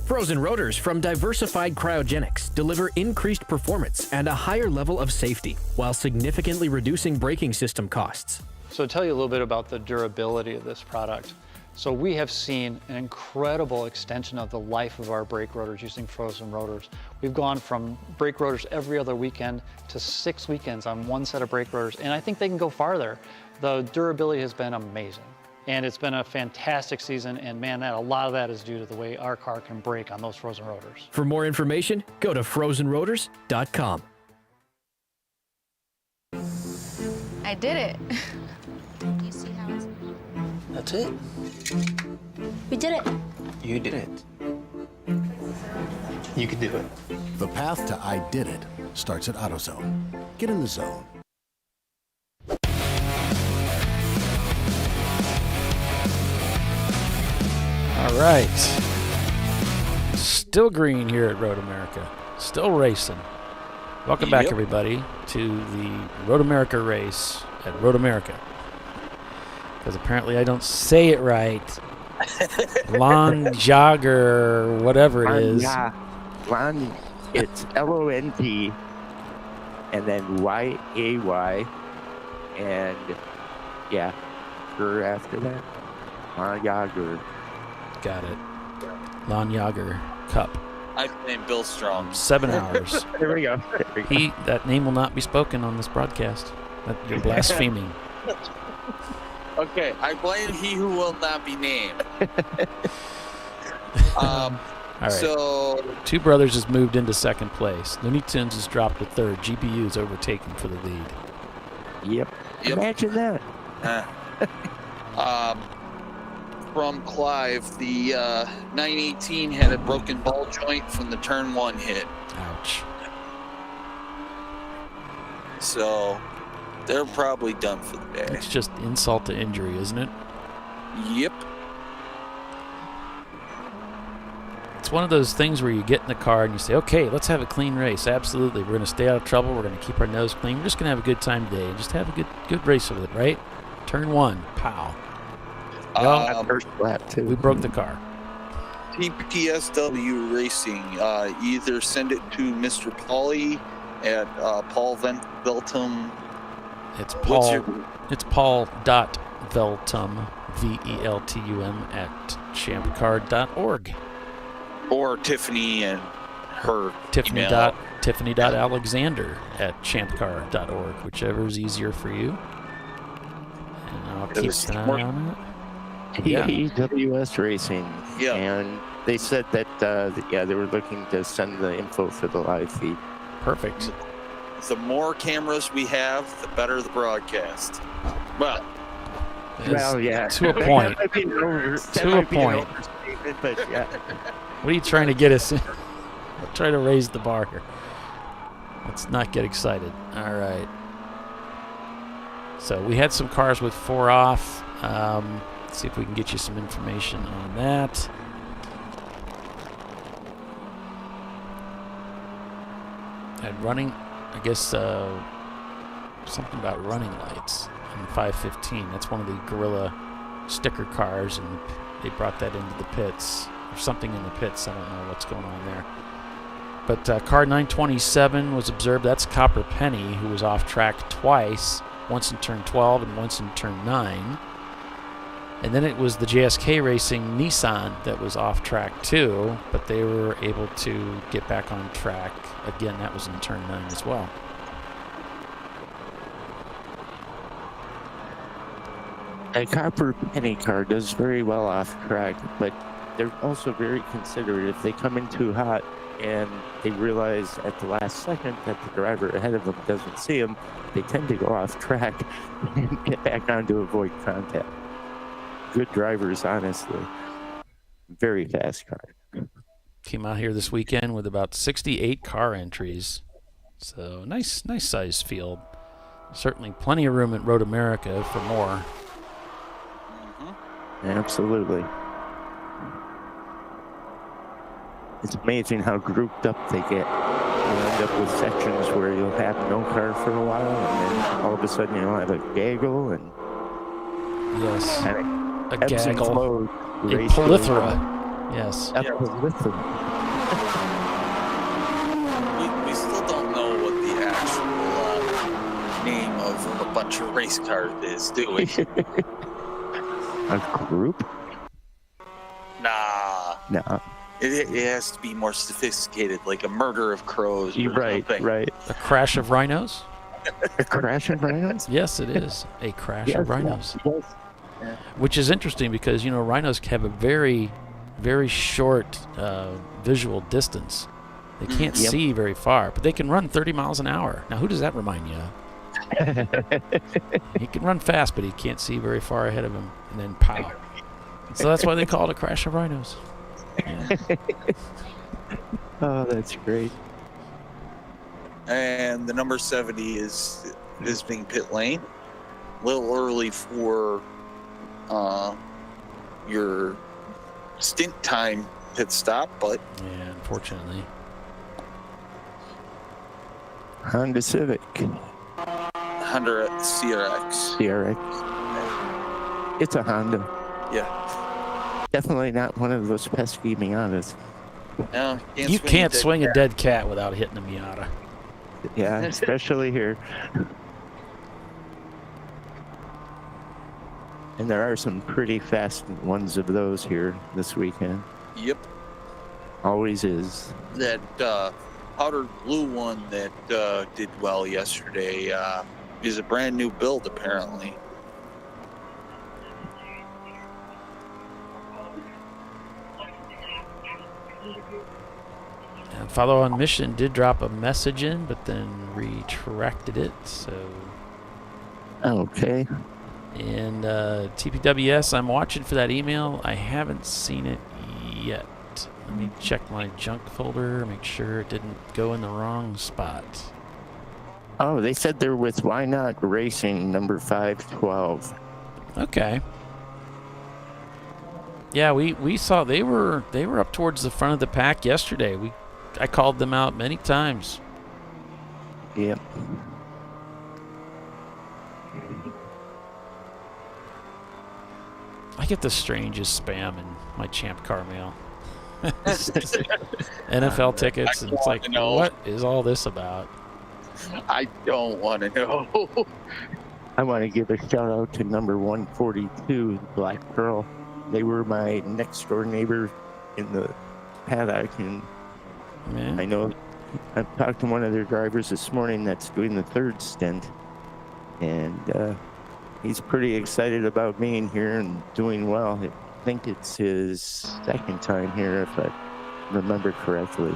Frozen rotors from Diversified Cryogenics deliver increased performance and a higher level of safety, while significantly reducing braking system costs. So to tell you a little bit about the durability of this product. So we have seen an incredible extension of the life of our brake rotors using frozen rotors. We've gone from brake rotors every other weekend to 6 weekends on one set of brake rotors, and I think they can go farther. The durability has been amazing. And it's been a fantastic season, and man, a lot of that is due to the way our car can brake on those frozen rotors. For more information, go to frozenrotors.com. I did it. You see how it's... That's it. We did it. You did it. You can do it. The path to I did it starts at AutoZone. Get in the zone. All right. Still green here at Road America. Still racing. Welcome back, everybody, to the Road America race at Road America. Because apparently I don't say it right. Landjäger, whatever it is. It's L-O-N-T and then Y-A-Y. And, yeah, for after that, Landjäger. Got it. Landjäger Cup. I'm named Bill Strong. 7 hours. There we go. That name will not be spoken on this broadcast. You're blaspheming. Okay, I blame he who will not be named. All right. So Two Brothers has moved into second place. Looney Tunes has dropped to third. GPU is overtaken for the lead. Yep. Imagine that. From Clive, the 918 had a broken ball joint from the turn 1 hit. Ouch. So they're probably done for the day. It's just insult to injury, isn't it? Yep. It's one of those things where you get in the car and you say, okay, let's have a clean race. Absolutely. We're going to stay out of trouble. We're going to keep our nose clean. We're just going to have a good time today and just have a good race with it, right? Turn 1. Pow. First lap, too. We broke the car. Team PSW Racing, either send it to Mr. Pauly at Paul Veltum It's Paul. It's Paul.Veltum, VELTUM at ChampCar.org. Or Tiffany and her email. Tiffany.Alexander at ChampCar.org, whichever is easier for you. And I'll keep an eye on it. TEWS Racing. Yeah. And they said that, they were looking to send the info for the live feed. Perfect. The more cameras we have, the better the broadcast. Well, yeah. To a point. To a point. But yeah. What are you trying to get us in? I'll try to raise the bar here. Let's not get excited. All right. So we had some cars with 4 off. Let's see if we can get you some information on that. And running, I guess, something about running lights in 515. That's one of the Gorilla sticker cars, and they brought that into the pits. There's something in the pits. I don't know what's going on there. But car 927 was observed. That's Copper Penny, who was off track twice, once in turn 12 and once in turn 9. And then it was the JSK Racing Nissan that was off track too, but they were able to get back on track. Again, that was in turn 9 as well. A Copper Penny car does very well off track, but they're also very considerate. If they come in too hot and they realize at the last second that the driver ahead of them doesn't see them, they tend to go off track and get back on to avoid contact. Good drivers, honestly. Very fast car. Came out here this weekend with about 68 car entries. So nice sized field. Certainly plenty of room at Road America for more. Absolutely. It's amazing how grouped up they get. You'll end up with sections where you'll have no car for a while, and then all of a sudden you'll have a gaggle and yes, and a gaggle, a plethora. Yes, a plethora. We still don't know what the actual name of a bunch of race cars is, do we? A group? Nah. It has to be more sophisticated, like a murder of crows. Or something. Right. A crash of rhinos? A crash of rhinos? Yes, it is. A crash of rhinos. Yes. Which is interesting because, rhinos have a very, very short visual distance. They can't see very far, but they can run 30 miles an hour. Now, who does that remind you of? He can run fast, but he can't see very far ahead of him, and then pow. So that's why they call it a crash of rhinos. Yeah. Oh, that's great. And the number 70 is visiting pit lane. A little early for your stint time pit stop, but yeah, unfortunately. Honda Civic. Honda CRX. It's a Honda. Yeah. Definitely not one of those pesky Miatas. No, you can't swing a dead cat without hitting a Miata. Yeah, especially here. And there are some pretty fast ones of those here this weekend. Yep. Always is. That powder blue one that did well yesterday is a brand new build, apparently. And Follow on Mission did drop a message in, but then retracted it, so... Okay. And TPWS, I'm watching for that email. I haven't seen it yet. Let me check my junk folder, make sure it didn't go in the wrong spot. Oh, they said they're with Why Not Racing, number 512. Okay. Yeah, we saw they were up towards the front of the pack yesterday. I called them out many times. Yep. I get the strangest spam in my Champ Car mail. NFL tickets, and it's like, what is all this about? I don't want to know. I want to give a shout out to number 142, Black Pearl. They were my next door neighbor in the paddock, and I know I've talked to one of their drivers this morning that's doing the third stint, and he's pretty excited about being here and doing well. I think it's his second time here, if I remember correctly.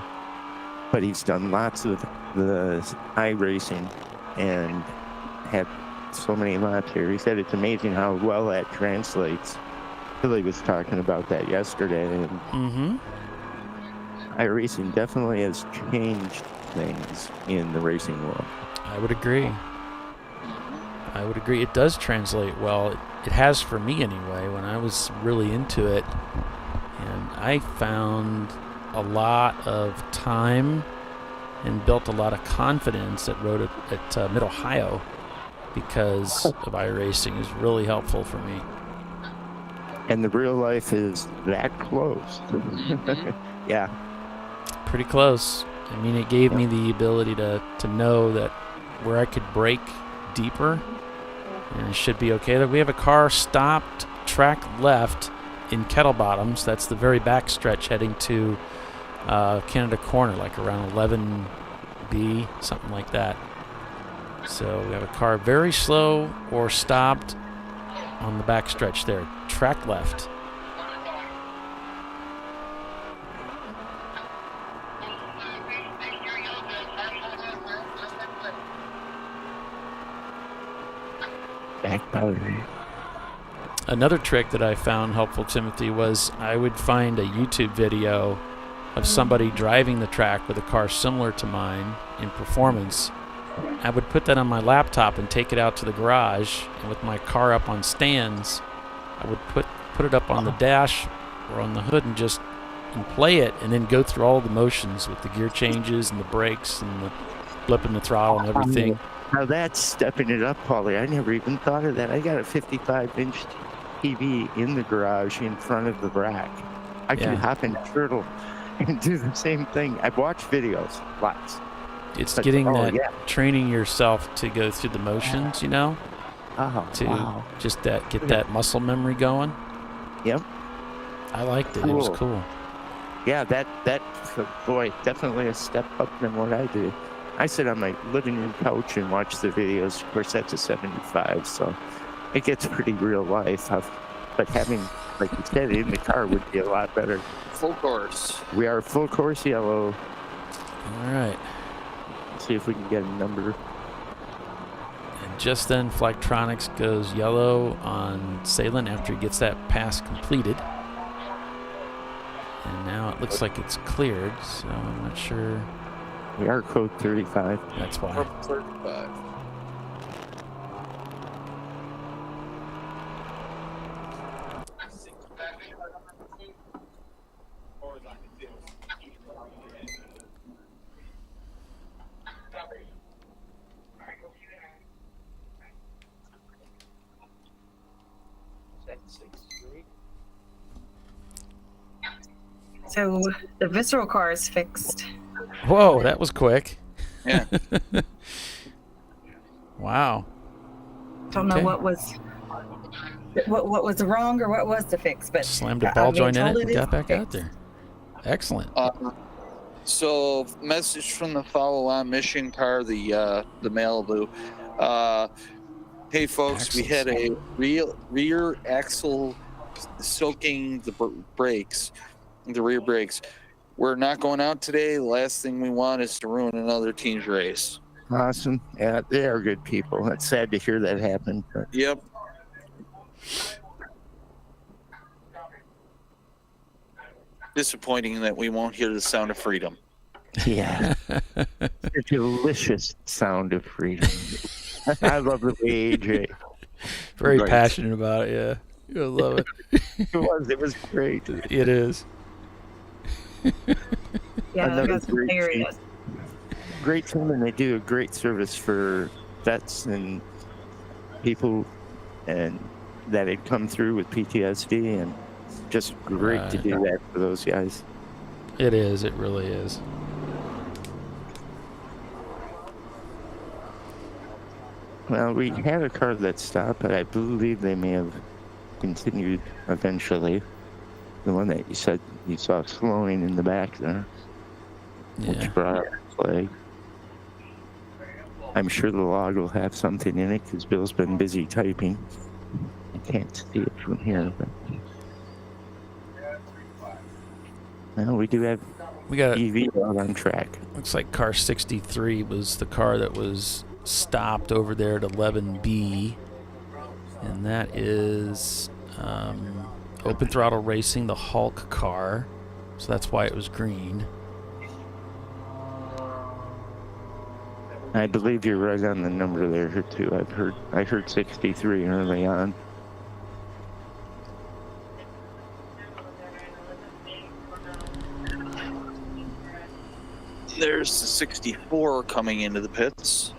But he's done lots of the iRacing and had so many laps here. He said it's amazing how well that translates. Billy was talking about that yesterday. And iRacing definitely has changed things in the racing world. I would agree. It does translate well. It has for me anyway, when I was really into it. And I found a lot of time and built a lot of confidence at Mid-Ohio because of iRacing is really helpful for me. And the real life is that close. Yeah. Pretty close. I mean, it gave me the ability to know that where I could brake deeper, and it should be okay. We have a car stopped track left in Kettle Bottoms. That's the very back stretch heading to Canada Corner, like around 11B, something like that. So we have a car very slow or stopped on the back stretch there. Track left. Back power. Another trick that I found helpful, Timothy, was I would find a YouTube video of somebody driving the track with a car similar to mine in performance. I would put that on my laptop and take it out to the garage, and with my car up on stands, I would put it up on the dash or on the hood and just play it, and then go through all the motions with the gear changes and the brakes and the flipping the throttle and everything. Now that's stepping it up, Paulie. I never even thought of that. I got a 55-inch TV in the garage in front of the rack. I could hop in turtle and do the same thing. I've watched videos, lots. It's getting training yourself to go through the motions, you know? Just get that muscle memory going. Yep. I liked it. Cool. It was cool. Yeah, that boy, definitely a step up than what I do. I sit on my living room couch and watch the videos. Of course, that's a 75, so it gets pretty real life. But having, like you said, in the car would be a lot better. Full course. We are full course yellow. All right. Let's see if we can get a number. And just then, Flagtronics goes yellow on Salem after he gets that pass completed. And now it looks like it's cleared, so I'm not sure. We are code 35. That's why. 35. So the visceral car is fixed. Whoa, that was quick. Yeah. Wow. Don't know what was wrong or what was to fix, but slammed a ball joint in it and got back out there. Excellent. So, message from the follow-on mission car, the Malibu. Hey, folks, we had a rear axle soaking the brakes, the rear brakes. We're not going out today. The last thing we want is to ruin another team's race. Awesome. Yeah, they are good people. It's sad to hear that happen. But. Yep. Disappointing that we won't hear the sound of freedom. Yeah. A delicious sound of freedom. I love the way AJ. Very passionate about it, yeah. I love it. It was great. It is. Yeah, that's hilarious. Great team, and they do a great service for vets and people and that had come through with PTSD, and just great to do that for those guys. It is. It really is. Well, we had a car that stopped, but I believe they may have continued eventually. The one that you said you saw slowing in the back there, which brought up the flag. I'm sure the log will have something in it because Bill's been busy typing. I can't see it from here, but well, we do have EV out on track. Looks like car 63 was the car that was stopped over there at 11B, and that is Open Throttle Racing, the Hulk car, so that's why it was green. I believe you're right on the number there too. I heard 63 early on. There's the 64 coming into the pits.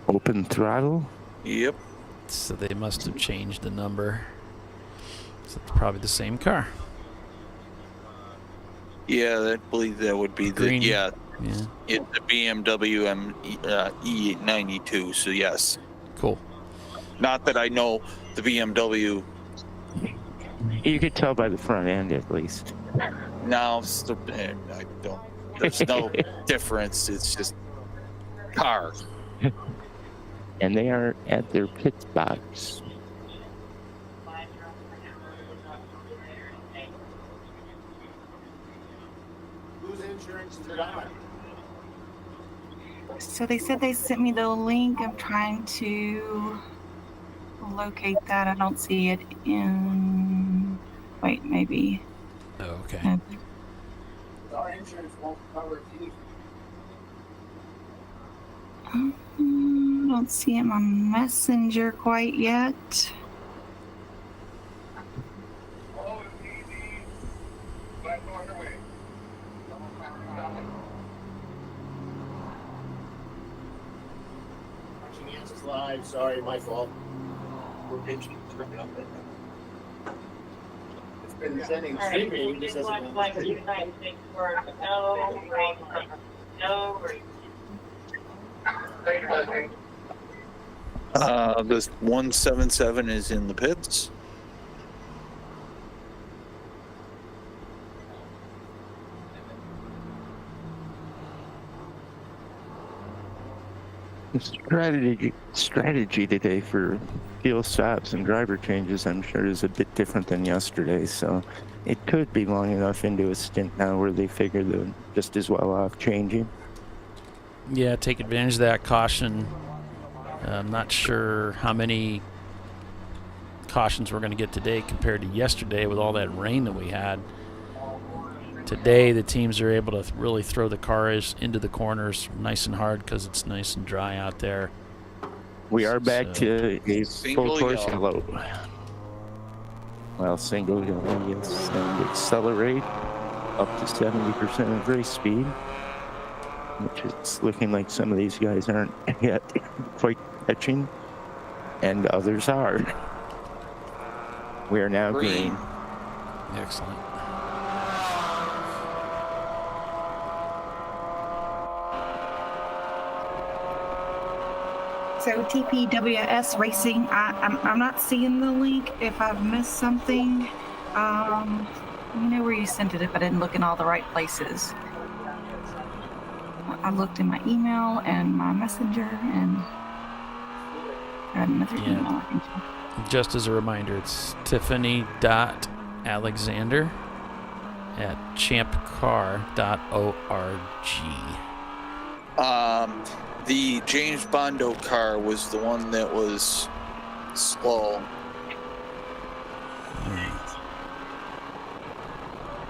Open Throttle? Yep. So they must have changed the number. So it's probably the same car. Yeah, I believe that would be Green. It's the BMW E92, so yes. Cool. Not that I know the BMW. You could tell by the front end at least. No, I don't. There's no difference. It's just car. And they are at their pit box. Whose insurance is it on? So they said they sent me the link. I'm trying to locate that. I don't see it in. Wait, maybe. Oh, okay. Our insurance won't cover it either. Don't see it in my messenger quite yet. Watching Answers Live. Sorry, my fault. We're pinching. It's been sending streaming. It just doesn't want to. This 177 is in the pits. Strategy today for fuel stops and driver changes, I'm sure, is a bit different than yesterday. So it could be long enough into a stint now where they figure they're just as well off changing. Yeah, take advantage of that caution. I'm not sure how many cautions we're going to get today compared to yesterday with all that rain that we had. Today, the teams are able to really throw the cars into the corners nice and hard because it's nice and dry out there. We are back to a full course yellow. Well, single yellow, yes, and accelerate up to 70% of race speed, which is looking like some of these guys aren't yet quite catching, and others are. We are now green. Excellent. So TPWS Racing, I'm not seeing the link. If I've missed something, you know where you sent it if I didn't look in all the right places. I looked in my email and my messenger and I had another email I can check. Just as a reminder, it's Tiffany.Alexander at ChampCar.Org. The James Bondo car was the one that was slow.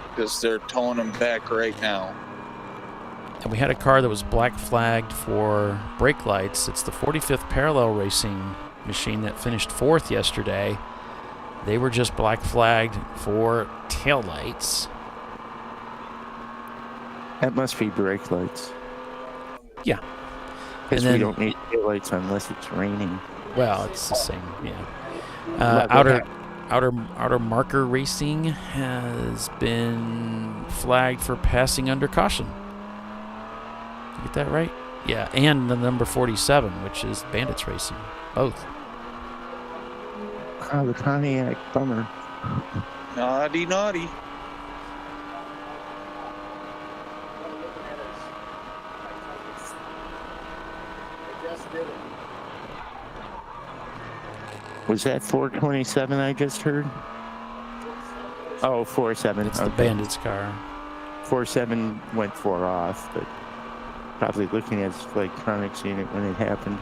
Because they're towing them back right now. And we had a car that was black flagged for brake lights. It's the 45th Parallel Racing machine that finished 4th yesterday. They were just black flagged for tail lights. That must be brake lights. Yeah. Because we don't need tail lights unless it's raining. Well, it's the same, yeah. Outer Marker Racing has been flagged for passing under caution. Did you get that right? Yeah, and the number 47, which is Bandits Racing. Both. Oh, the Pontiac, bummer. Naughty, naughty. Was that 427 I just heard? Oh, 47. It's the Bandits car. 47 went 4 off, but probably looking at his electronics unit when it happened.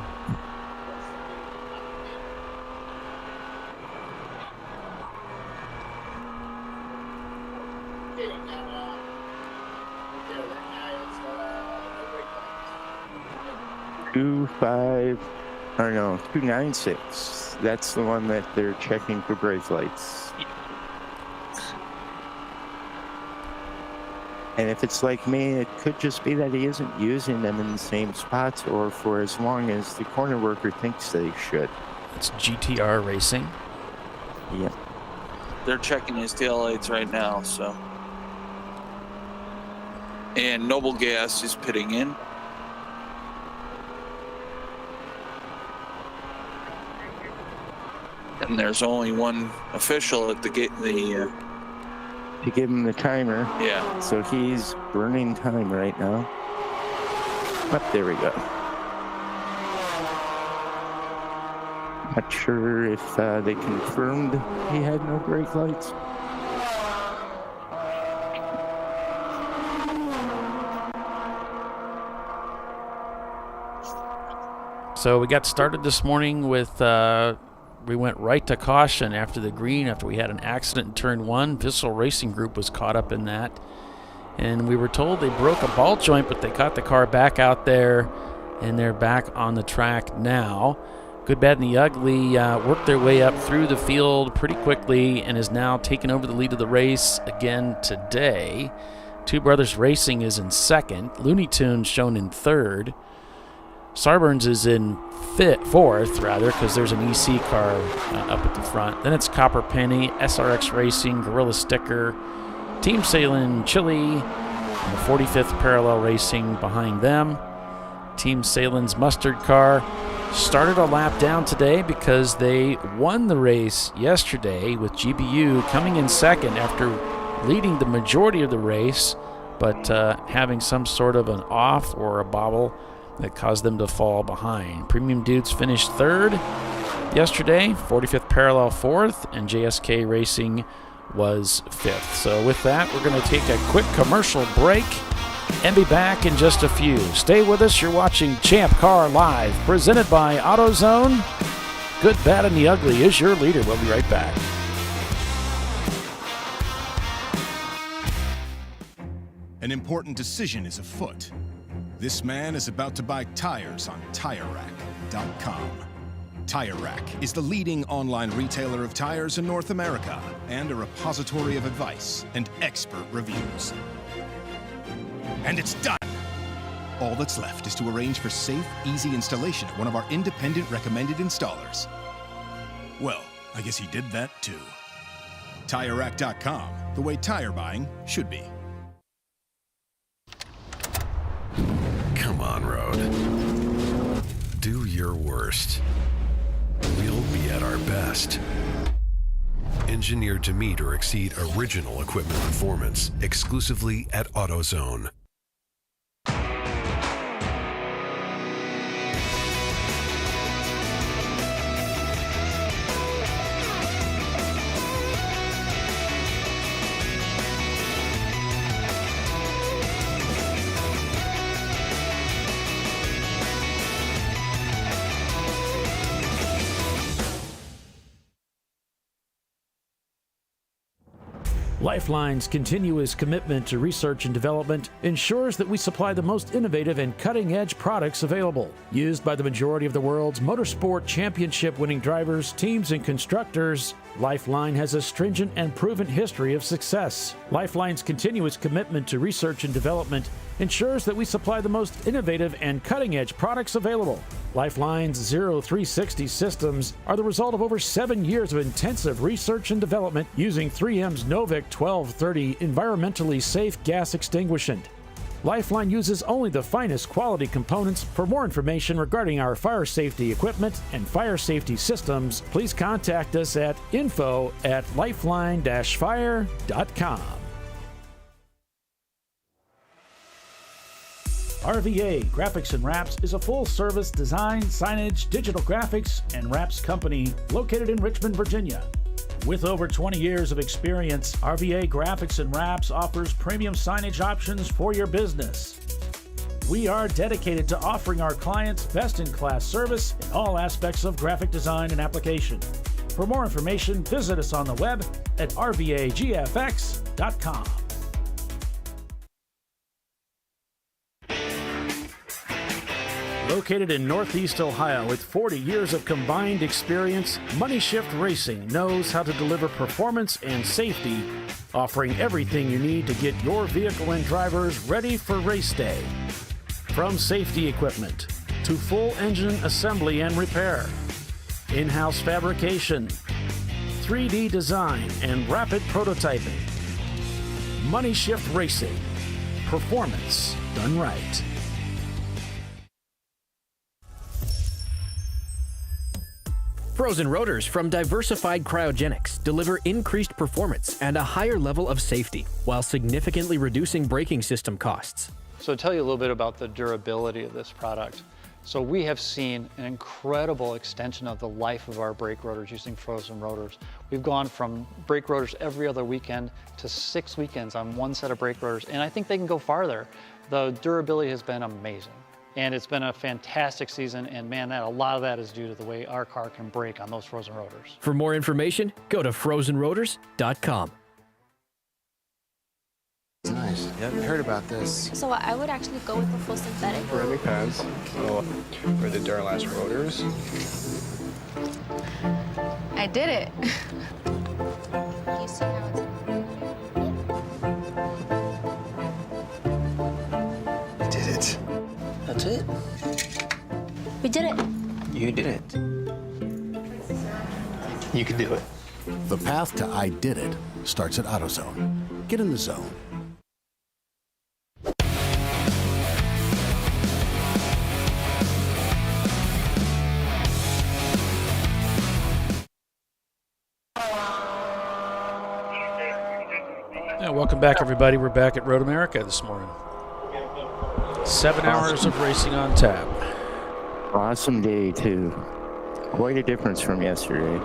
Two 296. That's the one that they're checking for brake lights. And if it's like me, it could just be that he isn't using them in the same spots or for as long as the corner worker thinks they should. It's GTR Racing. Yeah. They're checking his taillights right now, so. And Noble Gas is pitting in. And there's only one official at the gate. To give him the timer. Yeah. So he's burning time right now. Up there we go. Not sure if they confirmed he had no brake lights. So we got started this morning with, we went right to caution after the green, after we had an accident in turn 1. Vissel Racing Group was caught up in that. And we were told they broke a ball joint, but they got the car back out there, and they're back on the track now. Good, Bad, and the Ugly worked their way up through the field pretty quickly and is now taking over the lead of the race again today. Two Brothers Racing is in second. Looney Tunes shown in third. Sarburns is in fourth, because there's an EC car up at the front. Then it's Copper Penny, SRX Racing, Gorilla Sticker, Team Salem Chili, and the 45th Parallel Racing behind them. Team Salem's Mustard car started a lap down today because they won the race yesterday, with GBU coming in second after leading the majority of the race, but having some sort of an off or a bobble that caused them to fall behind. Premium Dudes finished third yesterday, 45th Parallel fourth, and JSK Racing was fifth. So with that, we're going to take a quick commercial break and be back in just a few. Stay with us. You're watching ChampCar.Live, presented by AutoZone. Good, Bad, and the Ugly is your leader. We'll be right back. An important decision is afoot. This man is about to buy tires on TireRack.com. Tire Rack is the leading online retailer of tires in North America and a repository of advice and expert reviews. And it's done! All that's left is to arrange for safe, easy installation at one of our independent recommended installers. Well, I guess he did that too. TireRack.com, the way tire buying should be. Come on, Road. Do your worst. We'll be at our best. Engineered to meet or exceed original equipment performance, exclusively at AutoZone. Lifeline's continuous commitment to research and development ensures that we supply the most innovative and cutting-edge products available. Used by the majority of the world's motorsport championship-winning drivers, teams, and constructors, Lifeline has a stringent and proven history of success. Lifeline's continuous commitment to research and development ensures that we supply the most innovative and cutting-edge products available. Lifeline's 0360 systems are the result of over 7 years of intensive research and development using 3M's Novik 1230 environmentally safe gas extinguishant. Lifeline uses only the finest quality components. For more information regarding our fire safety equipment and fire safety systems, please contact us at info@lifeline-fire.com. RVA Graphics and Wraps is a full-service design, signage, digital graphics, and wraps company located in Richmond, Virginia. With over 20 years of experience, RVA Graphics and Wraps offers premium signage options for your business. We are dedicated to offering our clients best-in-class service in all aspects of graphic design and application. For more information, visit us on the web at rvagfx.com. Located in Northeast Ohio with 40 years of combined experience, Money Shift Racing knows how to deliver performance and safety, offering everything you need to get your vehicle and drivers ready for race day. From safety equipment to full engine assembly and repair, in-house fabrication, 3D design, and rapid prototyping. Money Shift Racing. Performance done right. Frozen rotors from Diversified Cryogenics deliver increased performance and a higher level of safety while significantly reducing braking system costs. So to tell you a little bit about the durability of this product. So we have seen an incredible extension of the life of our brake rotors using frozen rotors. We've gone from brake rotors every other weekend to 6 weekends on one set of brake rotors, and I think they can go farther. The durability has been amazing. And it's been a fantastic season, and man, a lot of that is due to the way our car can brake on those frozen rotors. For more information, go to frozenrotors.com. Nice. You haven't heard about this. So I would actually go with the full synthetic. Ceramic pads, so for the Duralast rotors. I did it. You see how it's... You did it. That's it. We did it. You did it. You can do it. The path to I did it starts at AutoZone. Get in the zone. Yeah, welcome back, everybody. We're back at Road America this morning. 7 hours of racing on tap. Awesome day, too. Quite a difference from yesterday.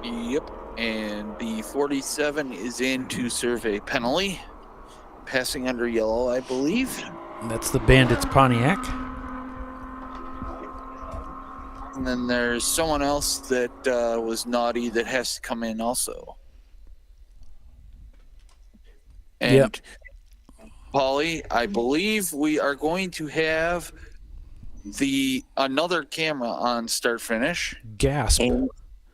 Yep, and the 47 is in to serve a penalty, passing under yellow, I believe. And that's the Bandits Pontiac. And then there's someone else that was naughty that has to come in also. And yep. Paulie, I believe we are going to have another camera on start finish. Gasp.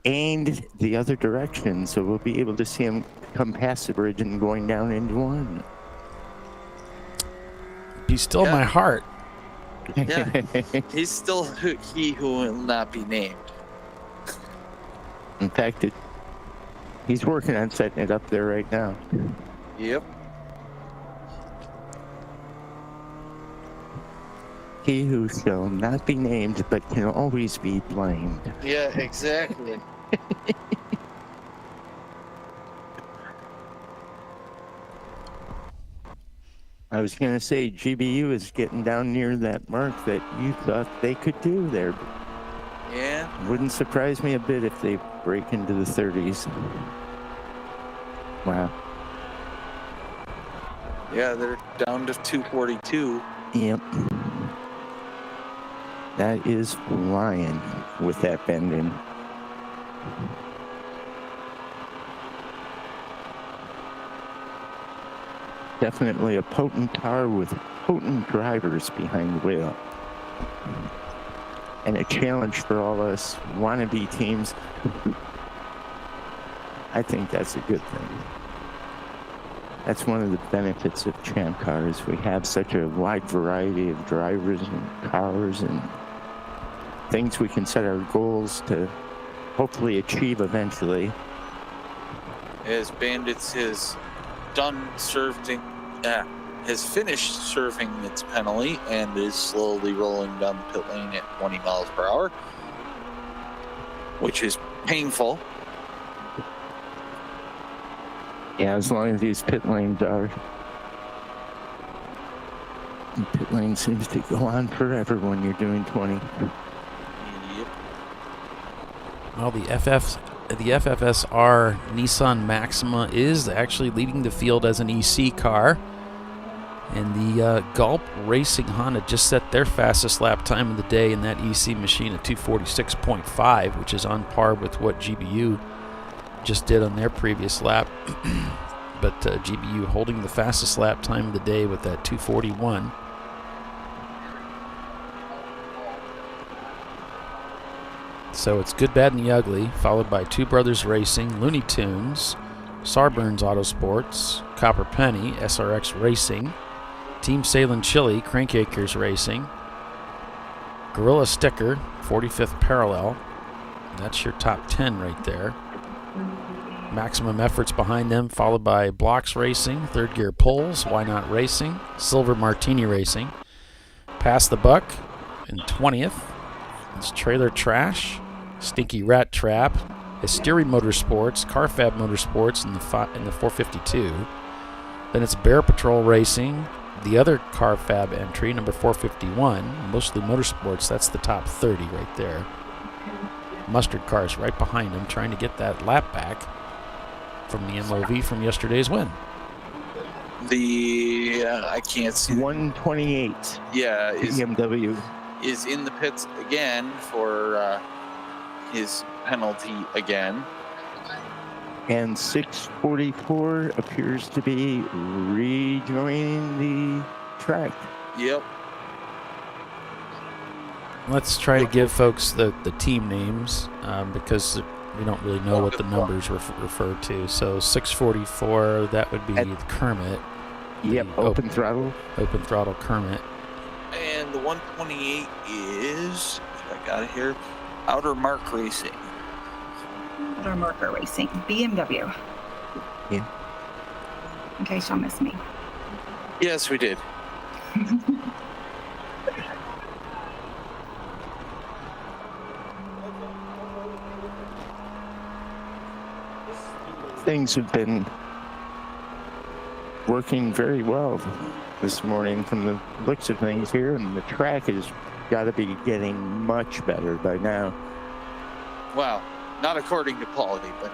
And the other direction, so we'll be able to see him come past the bridge and going down into one. Be still my heart. Yeah, he's still he who will not be named. In fact, he's working on setting it up there right now. Yep. He who shall not be named, but can always be blamed. Yeah, exactly. I was going to say, GBU is getting down near that mark that you thought they could do there. Yeah. Wouldn't surprise me a bit if they break into the 30s. Wow. Yeah, they're down to 242. Yep. That is flying with that bend in. Definitely a potent car with potent drivers behind the wheel. And a challenge for all us wannabe teams. I think that's a good thing. That's one of the benefits of Champ Cars. We have such a wide variety of drivers and cars and things we can set our goals to hopefully achieve eventually. As Bandits has has finished serving its penalty and is slowly rolling down the pit lane at 20 miles per hour, which is painful. Yeah, as long as these pit lanes are. The pit lane seems to go on forever when you're doing 20. Yep. Well, the FFSR Nissan Maxima is actually leading the field as an EC car. And the Gulp Racing Honda just set their fastest lap time of the day in that EC machine at 246.5, which is on par with what GBU just did on their previous lap. But GBU holding the fastest lap time of the day with that 241. So it's Good, Bad, and the Ugly, followed by Two Brothers Racing, Looney Tunes, Sarburns Autosports, Copper Penny, SRX Racing, Team Salem Chili, Crankacres Racing, Gorilla Sticker, 45th Parallel. That's your top 10 right there. Maximum Efforts behind them, followed by Blocks Racing, Third Gear Pulls, Why Not Racing, Silver Martini Racing. Pass the Buck in 20th. It's Trailer Trash, Stinky Rat Trap, Hysteria Motorsports, Carfab Motorsports in the 452. Then it's Bear Patrol Racing, the other Carfab entry, number 451, mostly Motorsports. That's the top 30 right there. Mustard Cars right behind them, trying to get that lap back from the MOV from yesterday's win. I can't see. 128. Yeah, BMW is in the pits again for his penalty again. And 644 appears to be rejoining the track. Yep. Let's try to give folks the team names because we don't really know what the numbers refer to. So 644, that would be the Kermit. Yep, open throttle. Open throttle Kermit. And the 128 is, I got it here, Outer Mark Racing. Outer Marker Racing, BMW. Yeah. In case y'all missed me. Yes, we did. Things have been working very well this morning from the looks of things here, and the track has got to be getting much better by now. Well, not according to Paulie, but...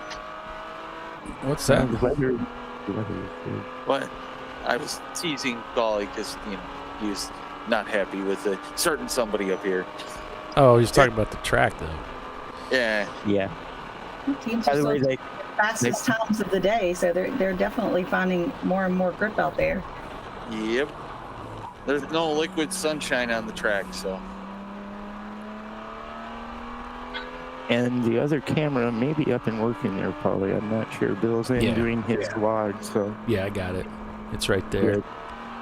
What's that? The weather is good. What? I was teasing Paulie because, he was not happy with starting somebody up here. Oh, he's talking about the track, though. Yeah. Yeah. Teams By are the way, the fastest times of the day, so they're definitely finding more and more grip out there. Yep. There's no liquid sunshine on the track, so... And the other camera may be up and working there, probably. I'm not sure. Bill's doing his vlog, so... Yeah, I got it. It's right there. Good.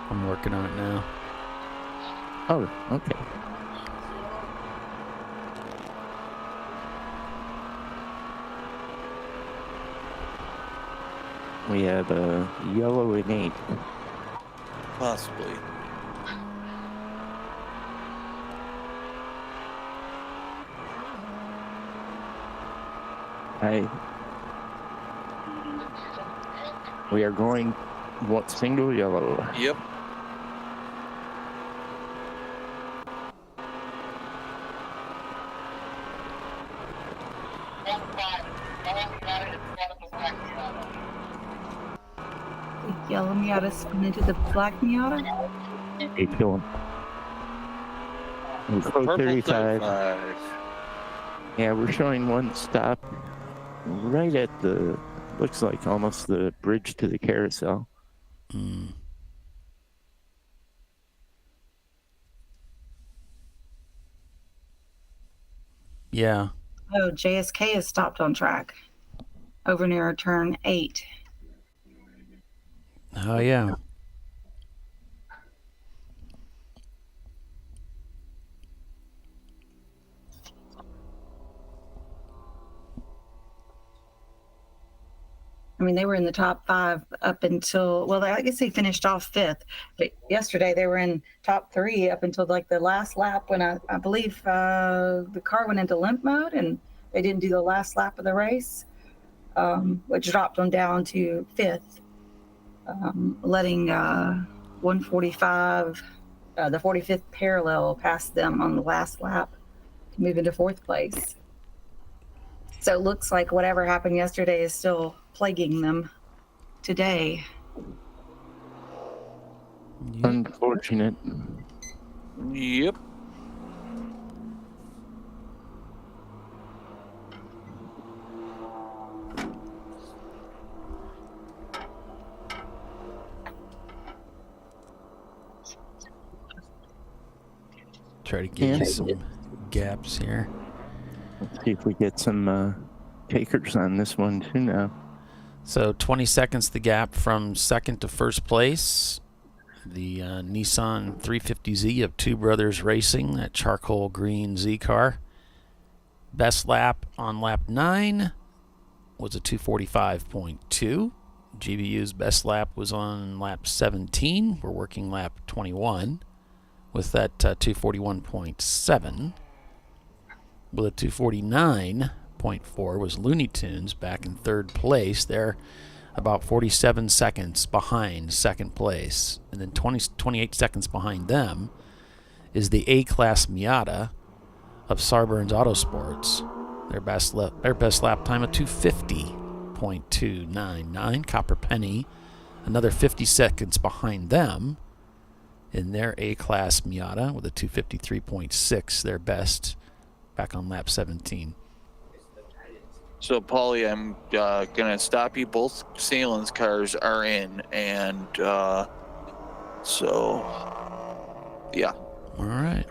I'm working on it now. Oh, okay. We have a yellow and 8. Possibly. We are going single yellow. Yep. The yellow Miata spun into the black Miata. Hey, kill him. Code 35. Yeah, we're showing one stop right at the, looks like almost the bridge to the carousel. Yeah. Oh, JSK is stopped on track over near turn 8. Oh, yeah. I mean, they were in the top 5 up until, well, I guess they finished off 5th. But yesterday they were in top 3 up until like the last lap when I believe the car went into limp mode and they didn't do the last lap of the race, which dropped them down to 5th, letting 145, the 45th parallel, pass them on the last lap to move into 4th place. So it looks like whatever happened yesterday is still plaguing them today. Unfortunate. Yep. Try to give you some gaps here. Let's see if we get some takers on this one too now. So 20 seconds the gap from second to first place. The Nissan 350Z of Two Brothers Racing, that charcoal green Z car. Best lap on lap 9 was a 2:45.2. GBU's best lap was on lap 17. We're working lap 21 with that 2:41.7. With a 2:49.4 was Looney Tunes back in third place. They're about 47 seconds behind second place. And then 28 seconds behind them is the A-Class Miata of Sarburns Autosports. Their best lap time of 2:50.299. Copper Penny, another 50 seconds behind them in their A-Class Miata with a 2:53.6, their best, back on lap 17. So, Paulie, I'm going to stop you. Both Salen's cars are in, and so, yeah. All right.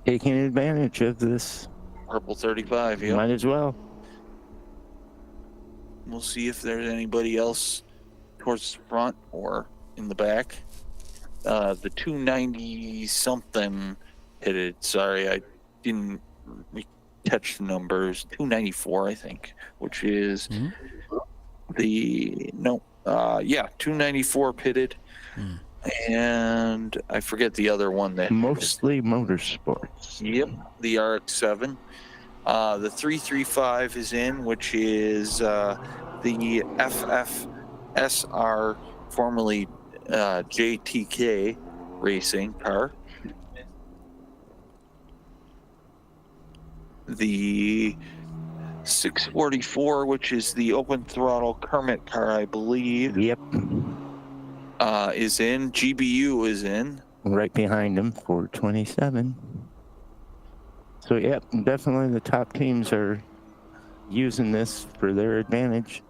Taking advantage of this. Purple 35, yeah. Might as well. We'll see if there's anybody else towards the front or in the back. The 290-something headed. Sorry, I didn't catch the numbers. 294, I think, which is 294 pitted. And I forget the other one that mostly motorsports. Yep, the RX-7. The 335 is in, which is the FFSR, formerly JTK racing car. The 644, which is the open throttle Kermit car, I believe. Yep. Is in. GBU is in. Right behind him, 427. So, yep, definitely the top teams are using this for their advantage.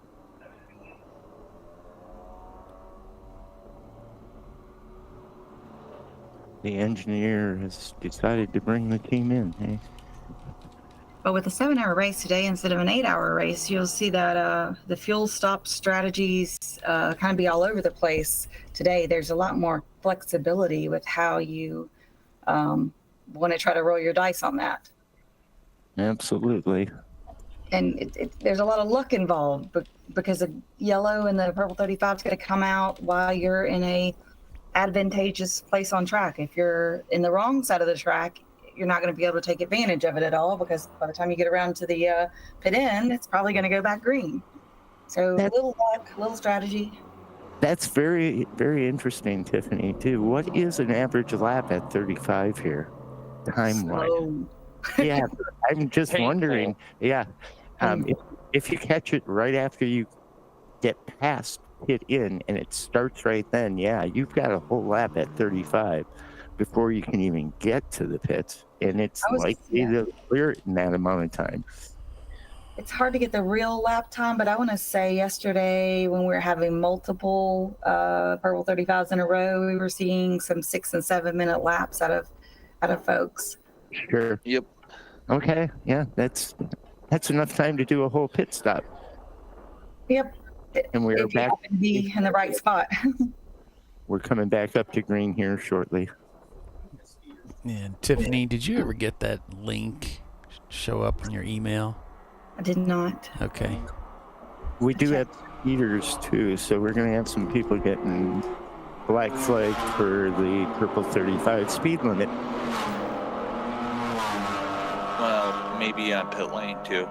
The engineer has decided to bring the team in, hey? But with a 7-hour race today instead of an 8-hour race, you'll see that the fuel stop strategies kind of be all over the place today. There's a lot more flexibility with how you want to try to roll your dice on that. Absolutely. And there's a lot of luck involved because the yellow and the purple 35 is going to come out while you're in a advantageous place on track. If you're in the wrong side of the track, you're not going to be able to take advantage of it at all, because by the time you get around to the pit end, it's probably going to go back green. So a little luck, a little strategy. That's very, very interesting, Tiffany, too. What is an average lap at 35 here, time-wise? Yeah, I'm just wondering. Yeah, if you catch it right after you get past pit in and it starts right then, yeah, you've got a whole lap at 35 before you can even get to the pits, and it's likely to clear it in that amount of time. It's hard to get the real lap time, but I want to say yesterday when we were having multiple purple 35s in a row, we were seeing some 6 and 7 minute laps out of folks. Sure. Yep. Okay. Yeah, that's enough time to do a whole pit stop. Yep. And we are back to be in the right spot. We're coming back up to green here shortly. And Tiffany, did you ever get that link show up in your email? I did not. Okay. We do have speeders too, so we're going to have some people getting black flag for the purple 35 speed limit. Well, maybe on pit lane too.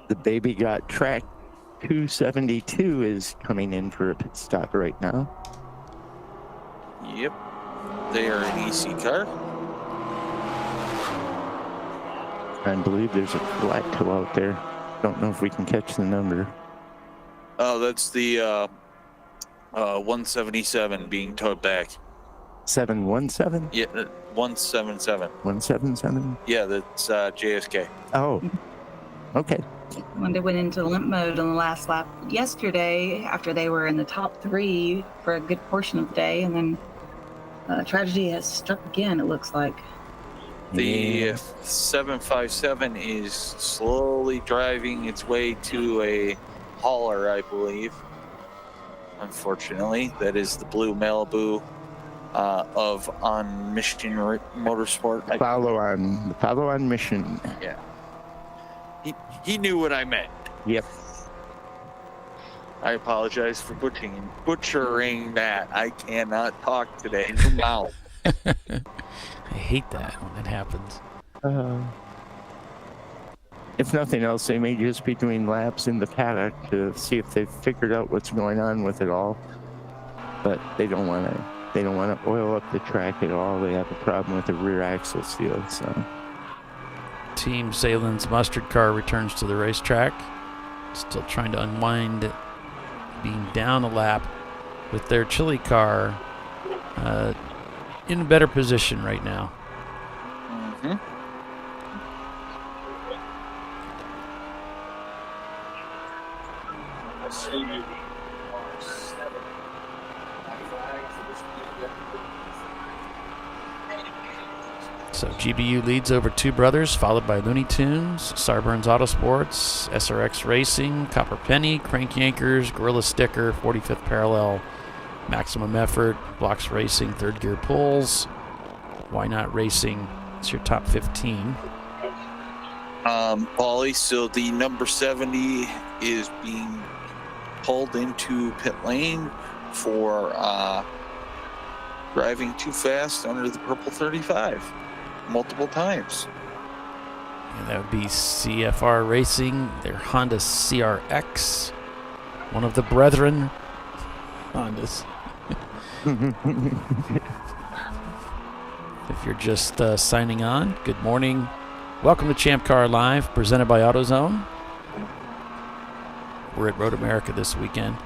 The baby got track 272 is coming in for a pit stop right now. Yep. They are an EC car. I believe there's a plateau out there. Don't know if we can catch the number. Oh, that's the 177 being towed back. 717? Yeah, 177. 177? Yeah, that's JSK. Oh, okay. When they went into limp mode on the last lap yesterday, after they were in the top 3 for a good portion of the day, and then tragedy has struck again, it looks like. The 757 is slowly driving its way to a hauler, I believe. Unfortunately, that is the blue Malibu of On Mission Motorsport. The follow on mission. Yeah. He knew what I meant. Yep. I apologize for butchering that. I cannot talk today. Wow. I hate that when it happens. If nothing else, they may just be doing laps in the paddock to see if they've figured out what's going on with it all. But they don't want to oil up the track at all. They have a problem with the rear axle seal. So, Team Salen's mustard car returns to the racetrack. Still trying to unwind being down a lap with their chili car in a better position right now. Mm-hmm. So GBU leads over Two Brothers, followed by Looney Tunes, Sarburns Autosports, SRX Racing, Copper Penny, Crank Yankers, Gorilla Sticker, 45th Parallel, Maximum Effort, Blocks Racing, Third Gear Pulls, Why Not Racing. It's your top 15. Paulie, so the number 70 is being pulled into pit lane for driving too fast under the purple 35 multiple times. And that would be CFR Racing, their Honda CRX, one of the brethren Hondas. If you're just signing on, good morning. Welcome to Champ Car Live, presented by AutoZone. We're at Road America this weekend.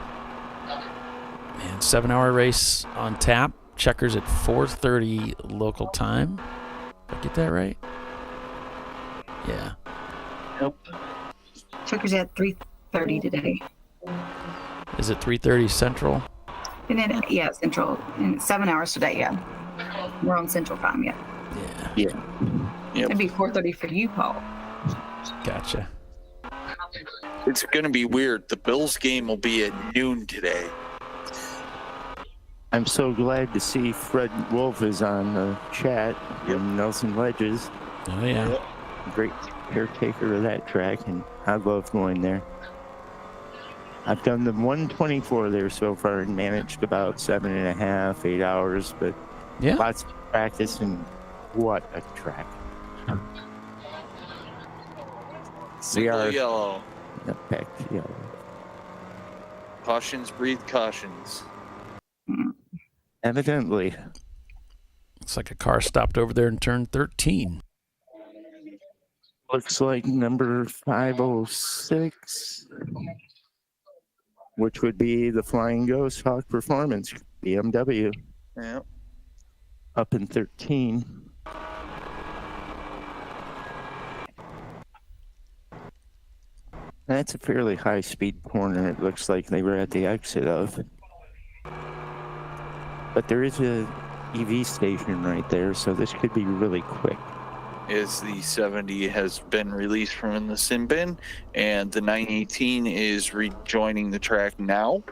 And 7-hour race on tap. Checkers at 4:30 local time. Did I get that right? Yeah. Nope. Checkers at 3:30 today. Is it 3:30 Central? And then, yeah, Central. And 7 hours today, yeah. We're on Central time, yeah. Yeah. Yep. It'd be 4:30 for you, Paul. Gotcha. It's going to be weird. The Bills game will be at noon today. I'm so glad to see Fred Wolf is on the chat and Nelson Ledges. Oh, yeah. Great caretaker of that track, and I love going there. I've done the 124 there so far and managed about 7.5, 8 hours, but yeah, lots of practice, and what a track. Single yellow. Back yellow. Cautions breed cautions. Evidently. It's like a car stopped over there in turn 13. Looks like number 506, which would be the Flying Ghost Hawk Performance, BMW. Yeah. Up in 13. That's a fairly high-speed corner. It looks like they were at the exit of. But there is a EV station right there, so this could be really quick. As the 70 has been released from the sin bin, and the 918 is rejoining the track now.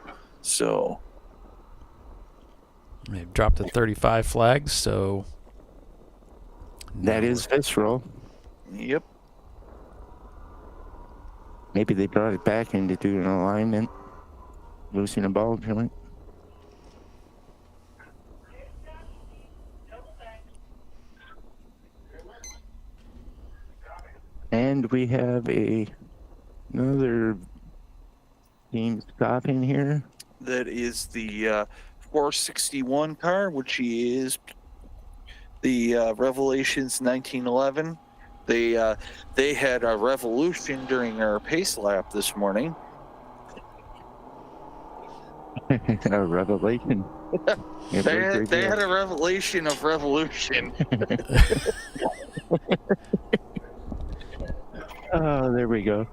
So they've dropped the 35 flags, so That is visceral. Yep. Maybe they brought it back in to do an alignment, loosen a ball joint. And we have another team stop in here. That is the 461 car, which is the Revelations 1911. They had a revolution during our pace lap this morning. A revelation. They had a revelation of revolution. Oh, there we go.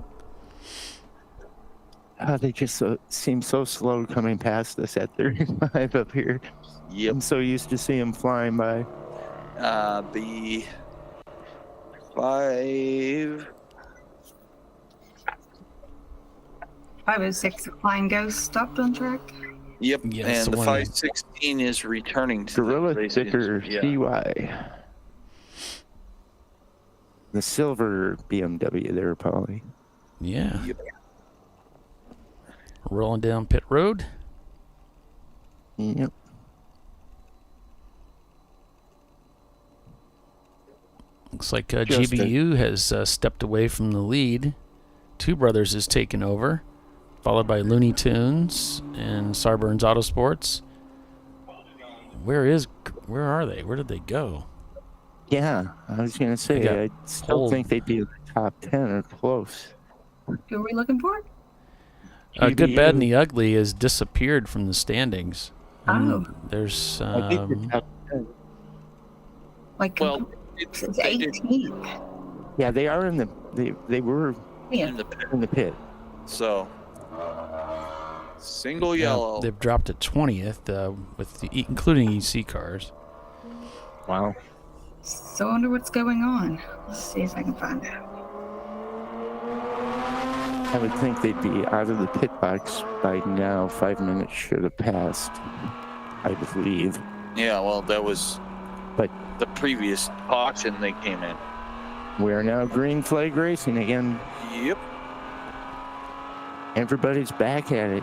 They just seem so slow coming past us at 35 up here. Yep. I'm so used to seeing them flying by. The 506 Flying Ghost stopped on track. Yep. Yes, and the one. 516 is returning to Gorilla the sticker yeah. CY. The silver BMW there, Polly. Yeah. Yep. Rolling down pit road. Yep. Looks like GBU has stepped away from the lead. Two Brothers is taken over, followed by Looney Tunes and Sarburns Autosports. Where are they? Where did they go? Yeah, I was going to say, I still think they'd be in the top 10 or close. Who are we looking for? Good, Bad, and the Ugly has disappeared from the standings. Oh. There's like well, it's 18th. Yeah, they are in the they were in the pit. So single yellow. They've dropped to 20th with including EC cars. Wow. So I wonder what's going on. Let's see if I can find out. I would think they'd be out of the pit box by now. 5 minutes should have passed, I believe. Yeah, well, that was the previous auction they came in. We are now green flag racing again. Yep. Everybody's back at it.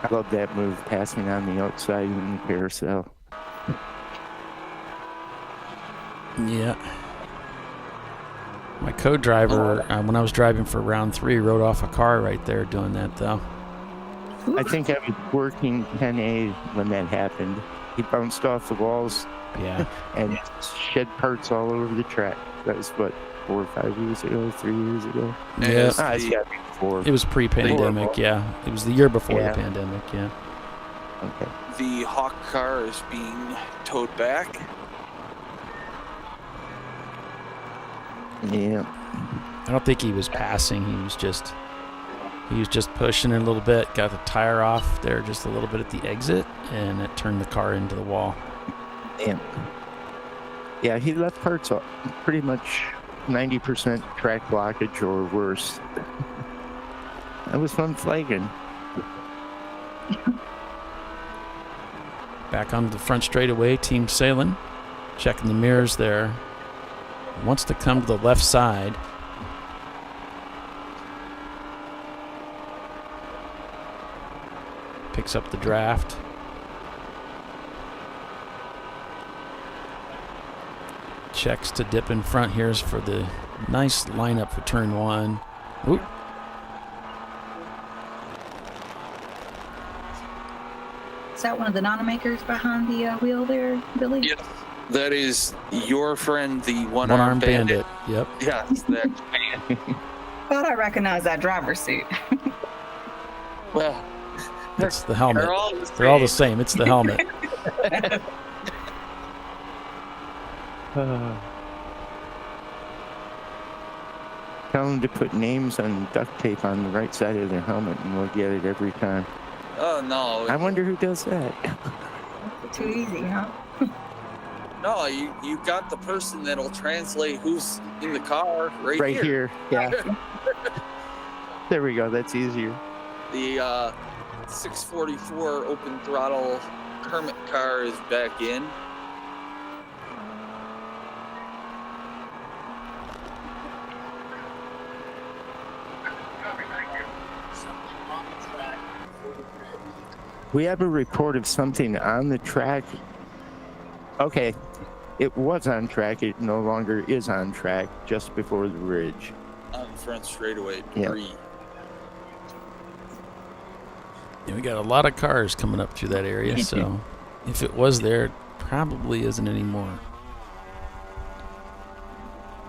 I love that move, passing on the outside in the carousel. Yeah. My co-driver, when I was driving for round 3, rode off a car right there doing that, though. I think I was working 10A when that happened. He bounced off the walls. Yeah. And shed parts all over the track. That was, 4 or 5 years ago, 3 years ago? Yeah. It's got to be 4. It was pre-pandemic, yeah. It was the year before the pandemic, yeah. Okay. The Hawk car is being towed back. Yeah. I don't think he was passing. He was just pushing it a little bit. Got the tire off there just a little bit at the exit, and it turned the car into the wall. Damn. Yeah, he left parts up. Pretty much 90% track blockage or worse. That was fun flagging. Back onto the front straightaway, Team Salem. Checking the mirrors there. Wants to come to the left side. Picks up the draft. Checks to dip in front. Here's for the nice lineup for turn 1. Oop. Is that one of the non-makers behind the wheel there, Billy? Yes. That is your friend, the One-Armed Bandit. Yep. Yes, that man. Thought I recognized that driver's suit. Well, it's the helmet. They're all the same. It's the helmet. Tell them to put names on duct tape on the right side of their helmet, and we'll get it every time. Oh, no. I wonder who does that. Too easy, huh? No, you got the person that'll translate who's in the car Right here. Yeah. There we go. That's easier. The 644 open throttle Kermit car is back in. We have a report of something on the track. Okay, it was on track. It no longer is on track just before the ridge. On front straightaway, Yeah. 3. Yeah, we got a lot of cars coming up through that area, so if it was there, it probably isn't anymore.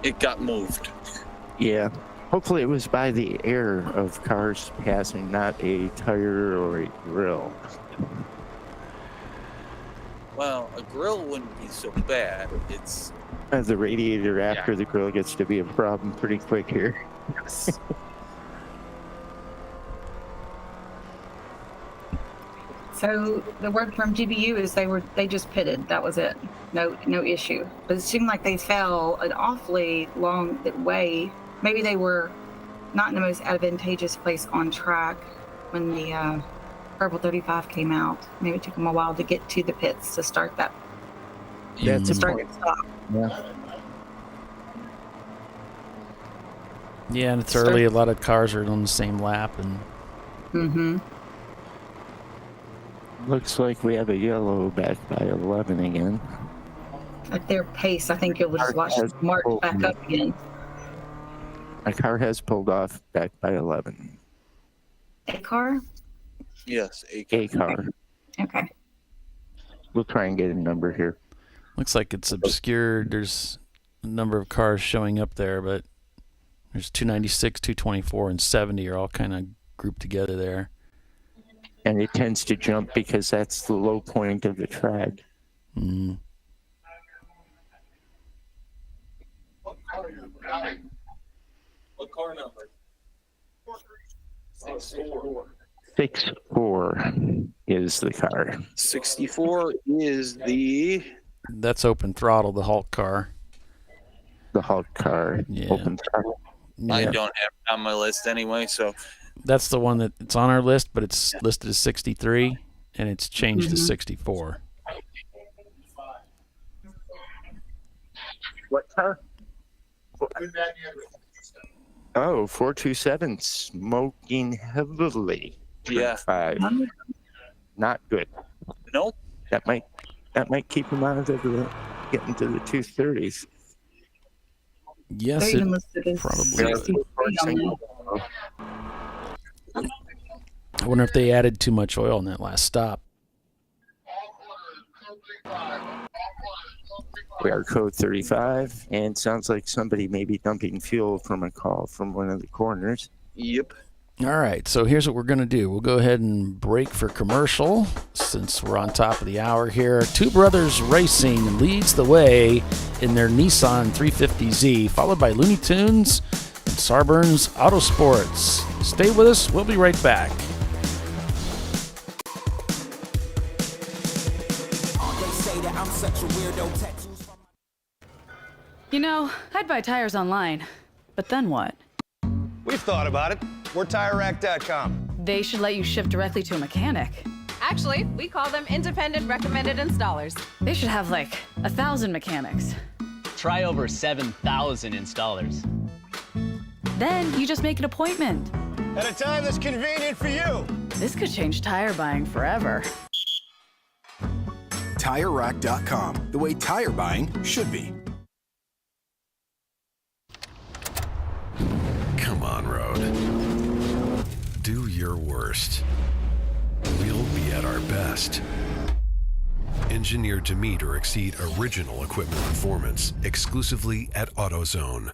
It got moved. Yeah. Hopefully it was by the air of cars passing, not a tire or a grill. Well, a grill wouldn't be so bad. It's The radiator after the grill gets to be a problem pretty quick here. So the word from GBU is they just pitted. That was it. No issue. But it seemed like they fell an awfully long way. Maybe they were not in the most advantageous place on track when the Purple 35 came out. Maybe it took them a while to get to the pits to start that. That's to a start point. and stop. Yeah. Yeah, and it's early. A lot of cars are on the same lap, and Mm-hmm. Looks like we have a yellow back by 11 again. At their pace, I think you'll just watch it march back up again. A car has pulled off back by 11. A car? Yes, A car. Okay. We'll try and get a number here. looks like it's obscured. There's a number of cars showing up there, but there's 296, 224, and 70 are all kind of grouped together there. And it tends to jump because that's the low point of the track. Mm. What car number? 64. 64 is the car. 64 is the... That's open throttle, the Hulk car. The Hulk car. Yeah. Open throttle. I Yeah. don't have it on my list anyway, so... That's the one that it's on our list, but it's listed as 63, and it's changed to Mhm. 64. What car? Oh, 427 smoking heavily. Yeah. 5. Not good. Nope. That might keep him out of the getting to the 230s. Yes, They it even listed as probably 63 on there. I wonder if they added too much oil in that last stop. We are code 35, and sounds like somebody may be dumping fuel from a call from one of the corners. Yep. All right, so here's what we're going to do. We'll go ahead and break for commercial since we're on top of the hour here. Two Brothers Racing leads the way in their Nissan 350Z, followed by Looney Tunes and Sarburn's Autosports. Stay with us. We'll be right back. You know, I'd buy tires online, but then what? We've thought about it. We're TireRack.com. They should let you ship directly to a mechanic. Actually, we call them independent recommended installers. They should have like 1,000 mechanics. Try over 7,000 installers. Then you just make an appointment. At a time that's convenient for you. This could change tire buying forever. TireRack.com, the way tire buying should be. Come on, Road. Do your worst. We'll be at our best. Engineered to meet or exceed original equipment performance exclusively at AutoZone.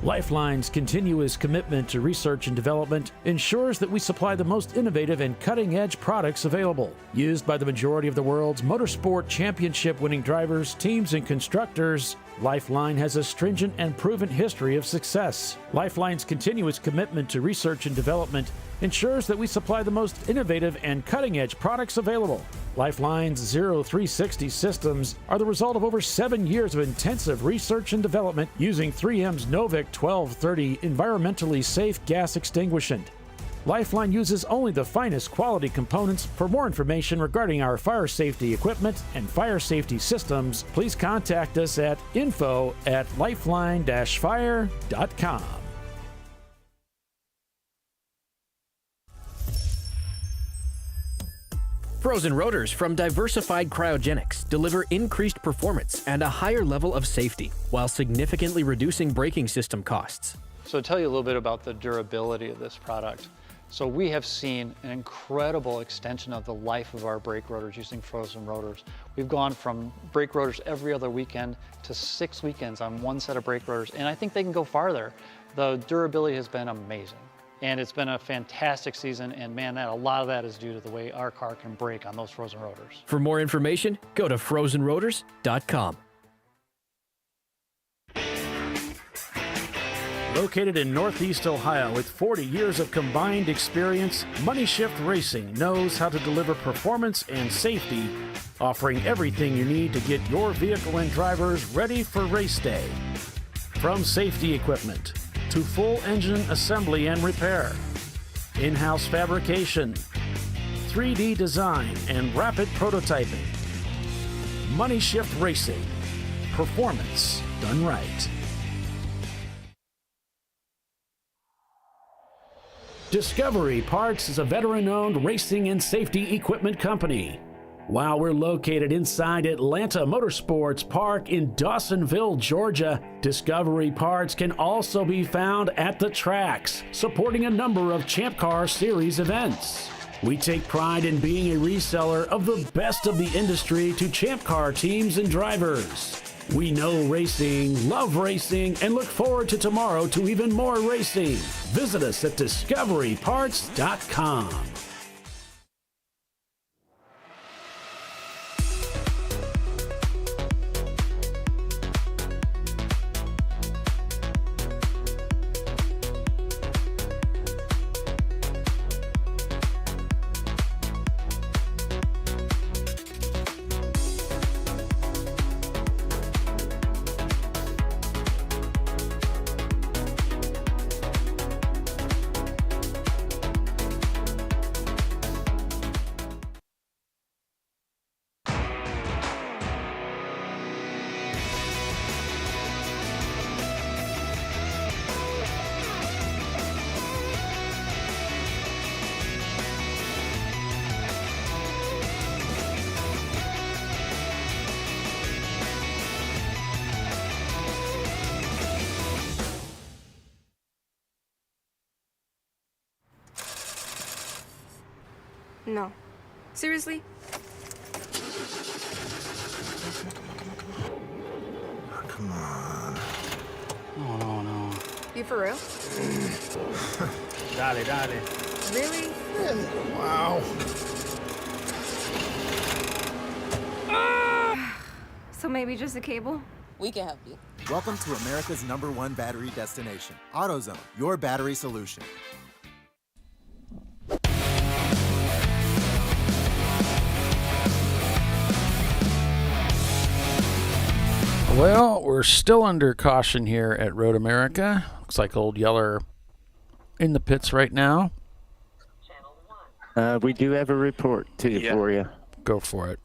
Lifeline's continuous commitment to research and development ensures that we supply the most innovative and cutting-edge products available. Used by the majority of the world's motorsport championship-winning drivers, teams, and constructors, Lifeline has a stringent and proven history of success. Lifeline's continuous commitment to research and development ensures that we supply the most innovative and cutting-edge products available. Lifeline's 0360 systems are the result of over 7 years of intensive research and development using 3M's Novik 1230 environmentally safe gas extinguishant. Lifeline uses only the finest quality components. For more information regarding our fire safety equipment and fire safety systems, please contact us at info@lifeline-fire.com. Frozen rotors from Diversified Cryogenics deliver increased performance and a higher level of safety while significantly reducing braking system costs. So to tell you a little bit about the durability of this product. So we have seen an incredible extension of the life of our brake rotors using frozen rotors. We've gone from brake rotors every other weekend to 6 weekends on one set of brake rotors, and I think they can go farther. The durability has been amazing. And it's been a fantastic season, and man, a lot of that is due to the way our car can brake on those frozen rotors. For more information, go to frozenrotors.com. Located in Northeast Ohio with 40 years of combined experience, Money Shift Racing knows how to deliver performance and safety, offering everything you need to get your vehicle and drivers ready for race day. From safety equipment to full engine assembly and repair, in-house fabrication, 3D design, and rapid prototyping. Money Shift Racing. Performance done right. Discovery Parts is a veteran-owned racing and safety equipment company. While we're located inside Atlanta Motorsports Park in Dawsonville, Georgia, Discovery Parts can also be found at the tracks, supporting a number of Champ Car Series events. We take pride in being a reseller of the best of the industry to Champ Car teams and drivers. We know racing, love racing, and look forward to tomorrow to even more racing. Visit us at discoveryparts.com. No. Seriously? Come on. No. You for real? Dale. Really? Wow. So maybe just a cable? We can help you. Welcome to America's #1 battery destination, AutoZone, your battery solution. Well, we're still under caution here at Road America. Looks like Old Yeller in the pits right now. We do have a report for you. Go for it.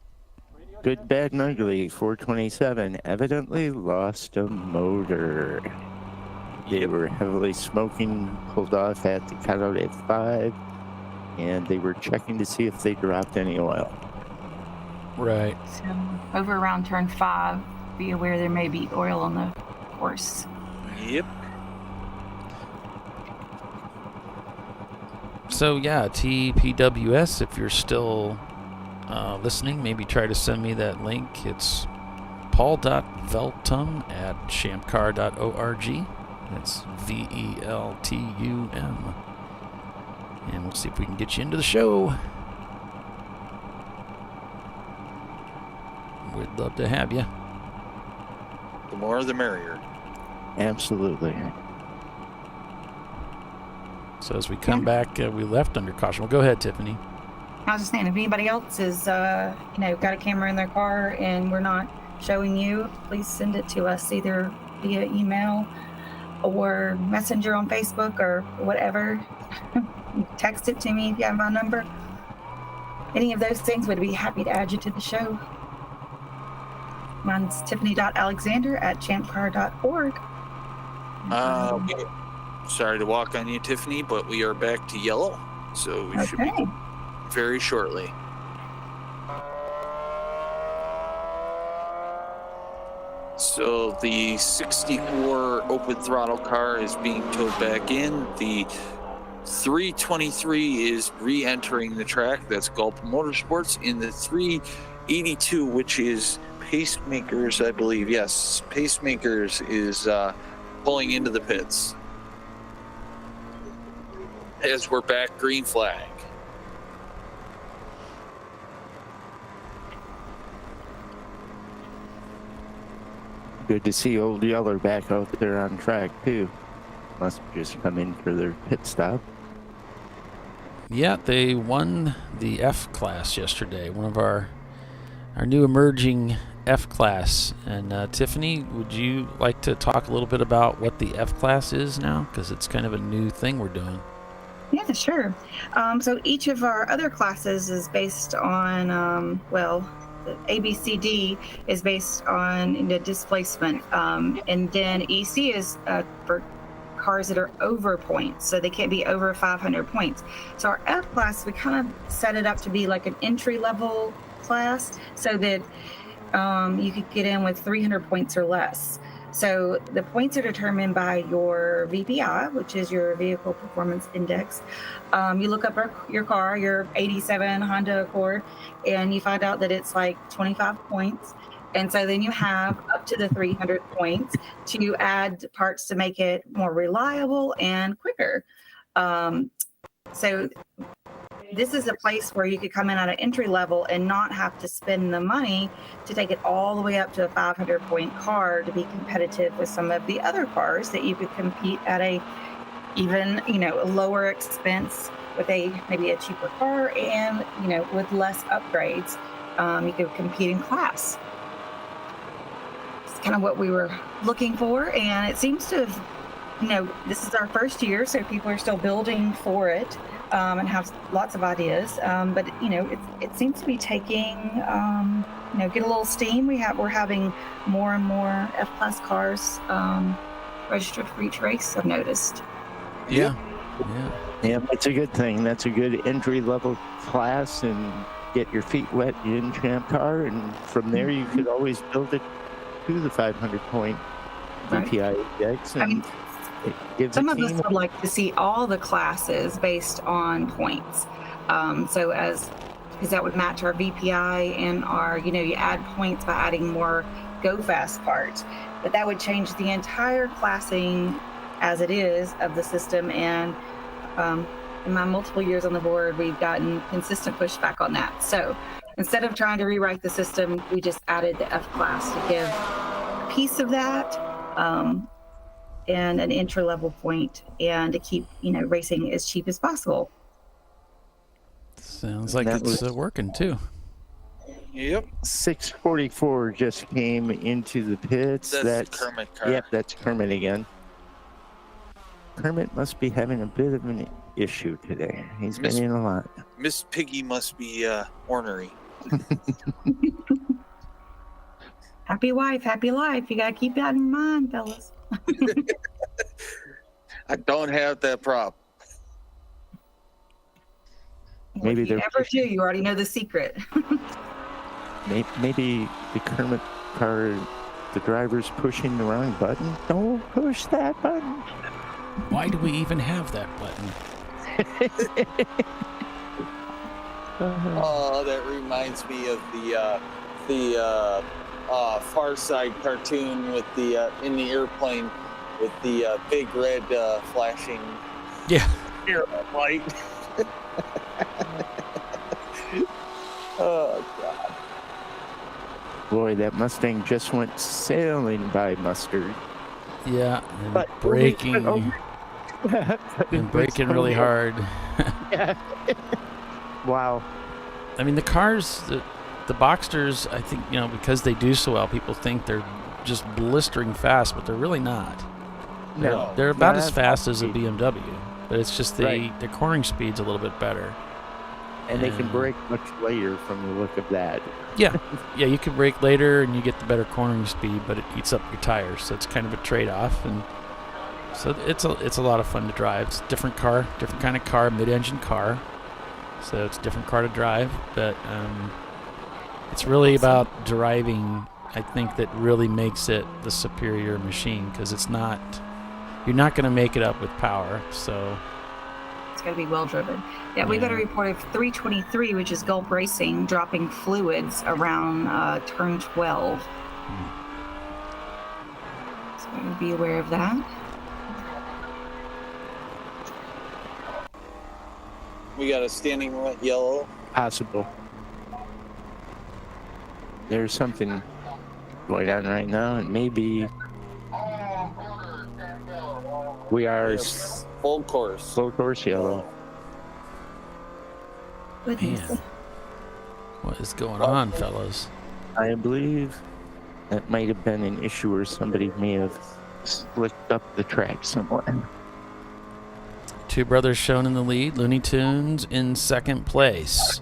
Good, Bad, and Ugly, 427, evidently lost a motor. They were heavily smoking, pulled off at the cutout at 5, and they were checking to see if they dropped any oil. Right. So over around turn 5, be aware there may be oil on the course. Yep. So yeah, TPWS, if you're still listening, maybe try to send me that link. It's paul.veltum at ChampCar.org. That's VELTUM. And we'll see if we can get you into the show. We'd love to have you. The more the merrier. Absolutely. So as we come back, we left under caution. Well, go ahead, Tiffany. I was just saying, if anybody else is, got a camera in their car and we're not showing you, please send it to us either via email or messenger on Facebook or whatever. text it to me if you have my number. Any of those things, would be happy to add you to the show. Mine's tiffany.alexander@ChampCar.org. Sorry to walk on you, Tiffany, but we are back to yellow, so we should be very shortly. So the 64 open throttle car is being towed back in. The 323 is re-entering the track. That's Gulp Motorsports. In the 382, which is Pacemakers, I believe. Yes, Pacemakers is pulling into the pits. As we're back, green flag. Good to see Old Yeller back out there on track, too. Must just come in for their pit stop. Yeah, they won the F class yesterday. One of our new emerging F class. And Tiffany, would you like to talk a little bit about what the F class is now? Because it's kind of a new thing we're doing. Yeah, sure. So each of our other classes is based on, the ABCD is based on the displacement. And then EC is for cars that are over points, so they can't be over 500 points. So our F class, we kind of set it up to be like an entry level class, so that you could get in with 300 points or less. So the points are determined by your VPI, which is your Vehicle Performance Index. You look up your car, your 87 Honda Accord, and you find out that it's like 25 points. And so then you have up to the 300 points to add parts to make it more reliable and quicker. So this is a place where you could come in at an entry level and not have to spend the money to take it all the way up to a 500 point car to be competitive with some of the other cars that you could compete at a even, a lower expense with maybe a cheaper car and, with less upgrades. You could compete in class. It's kind of what we were looking for, and it seems to have, this is our first year, so people are still building for it. And have lots of ideas, but it seems to be taking get a little steam. We're having more and more F-Class cars registered for each race, I've noticed. Yeah, that's a good thing. That's a good entry level class, and get your feet wet in Champ Car, and from there you could always build it to the 500 point DPI index. And some of us would like to see all the classes based on points. Because that would match our VPI and our, you add points by adding more go fast parts. But that would change the entire classing as it is of the system. And in my multiple years on the board, we've gotten consistent pushback on that. So instead of trying to rewrite the system, we just added the F class to give a piece of that. And an entry-level point, and to keep racing as cheap as possible. Sounds like it's working too. Yep. 644 just came into the pits. That's Kermit car. Yep, that's Kermit again. Kermit must be having a bit of an issue today. He's been in a lot. Miss Piggy must be ornery. Happy wife, happy life. You gotta keep that in mind, fellas. I don't have that problem. Maybe if you ever do, you already know the secret. Maybe the Kermit car, the driver's pushing the wrong button. Don't push that button. Why do we even have that button? Oh, that reminds me of the Far Side cartoon with the in the airplane with the big red flashing light. Oh God! Boy, that Mustang just went sailing by Mustard. Yeah, and braking really hard. Yeah. Wow. I mean, the cars, the Boxsters, I think, because they do so well, people think they're just blistering fast, but they're really not. No. They're about as fast as a BMW. but it's just the cornering speed's a little bit better. And they can brake much later from the look of that. Yeah, you can brake later and you get the better cornering speed, but it eats up your tires, so it's kind of a trade-off. And so it's a lot of fun to drive. It's a different car, different kind of car, mid-engine car. So it's a different car to drive, but it's really about driving. I think that really makes it the superior machine, because you're not going to make it up with power. So it's got to be well driven. Yeah, we got a report of 323, which is Gulp Racing, dropping fluids around turn 12. So be aware of that. We got a standing red yellow. Possible. There's something going on right now, and maybe we are full course. Full course yellow. Man, what is going on, fellas? I believe that might have been an issue where somebody may have slicked up the track somewhat. Two brothers shown in the lead. Looney Tunes in second place.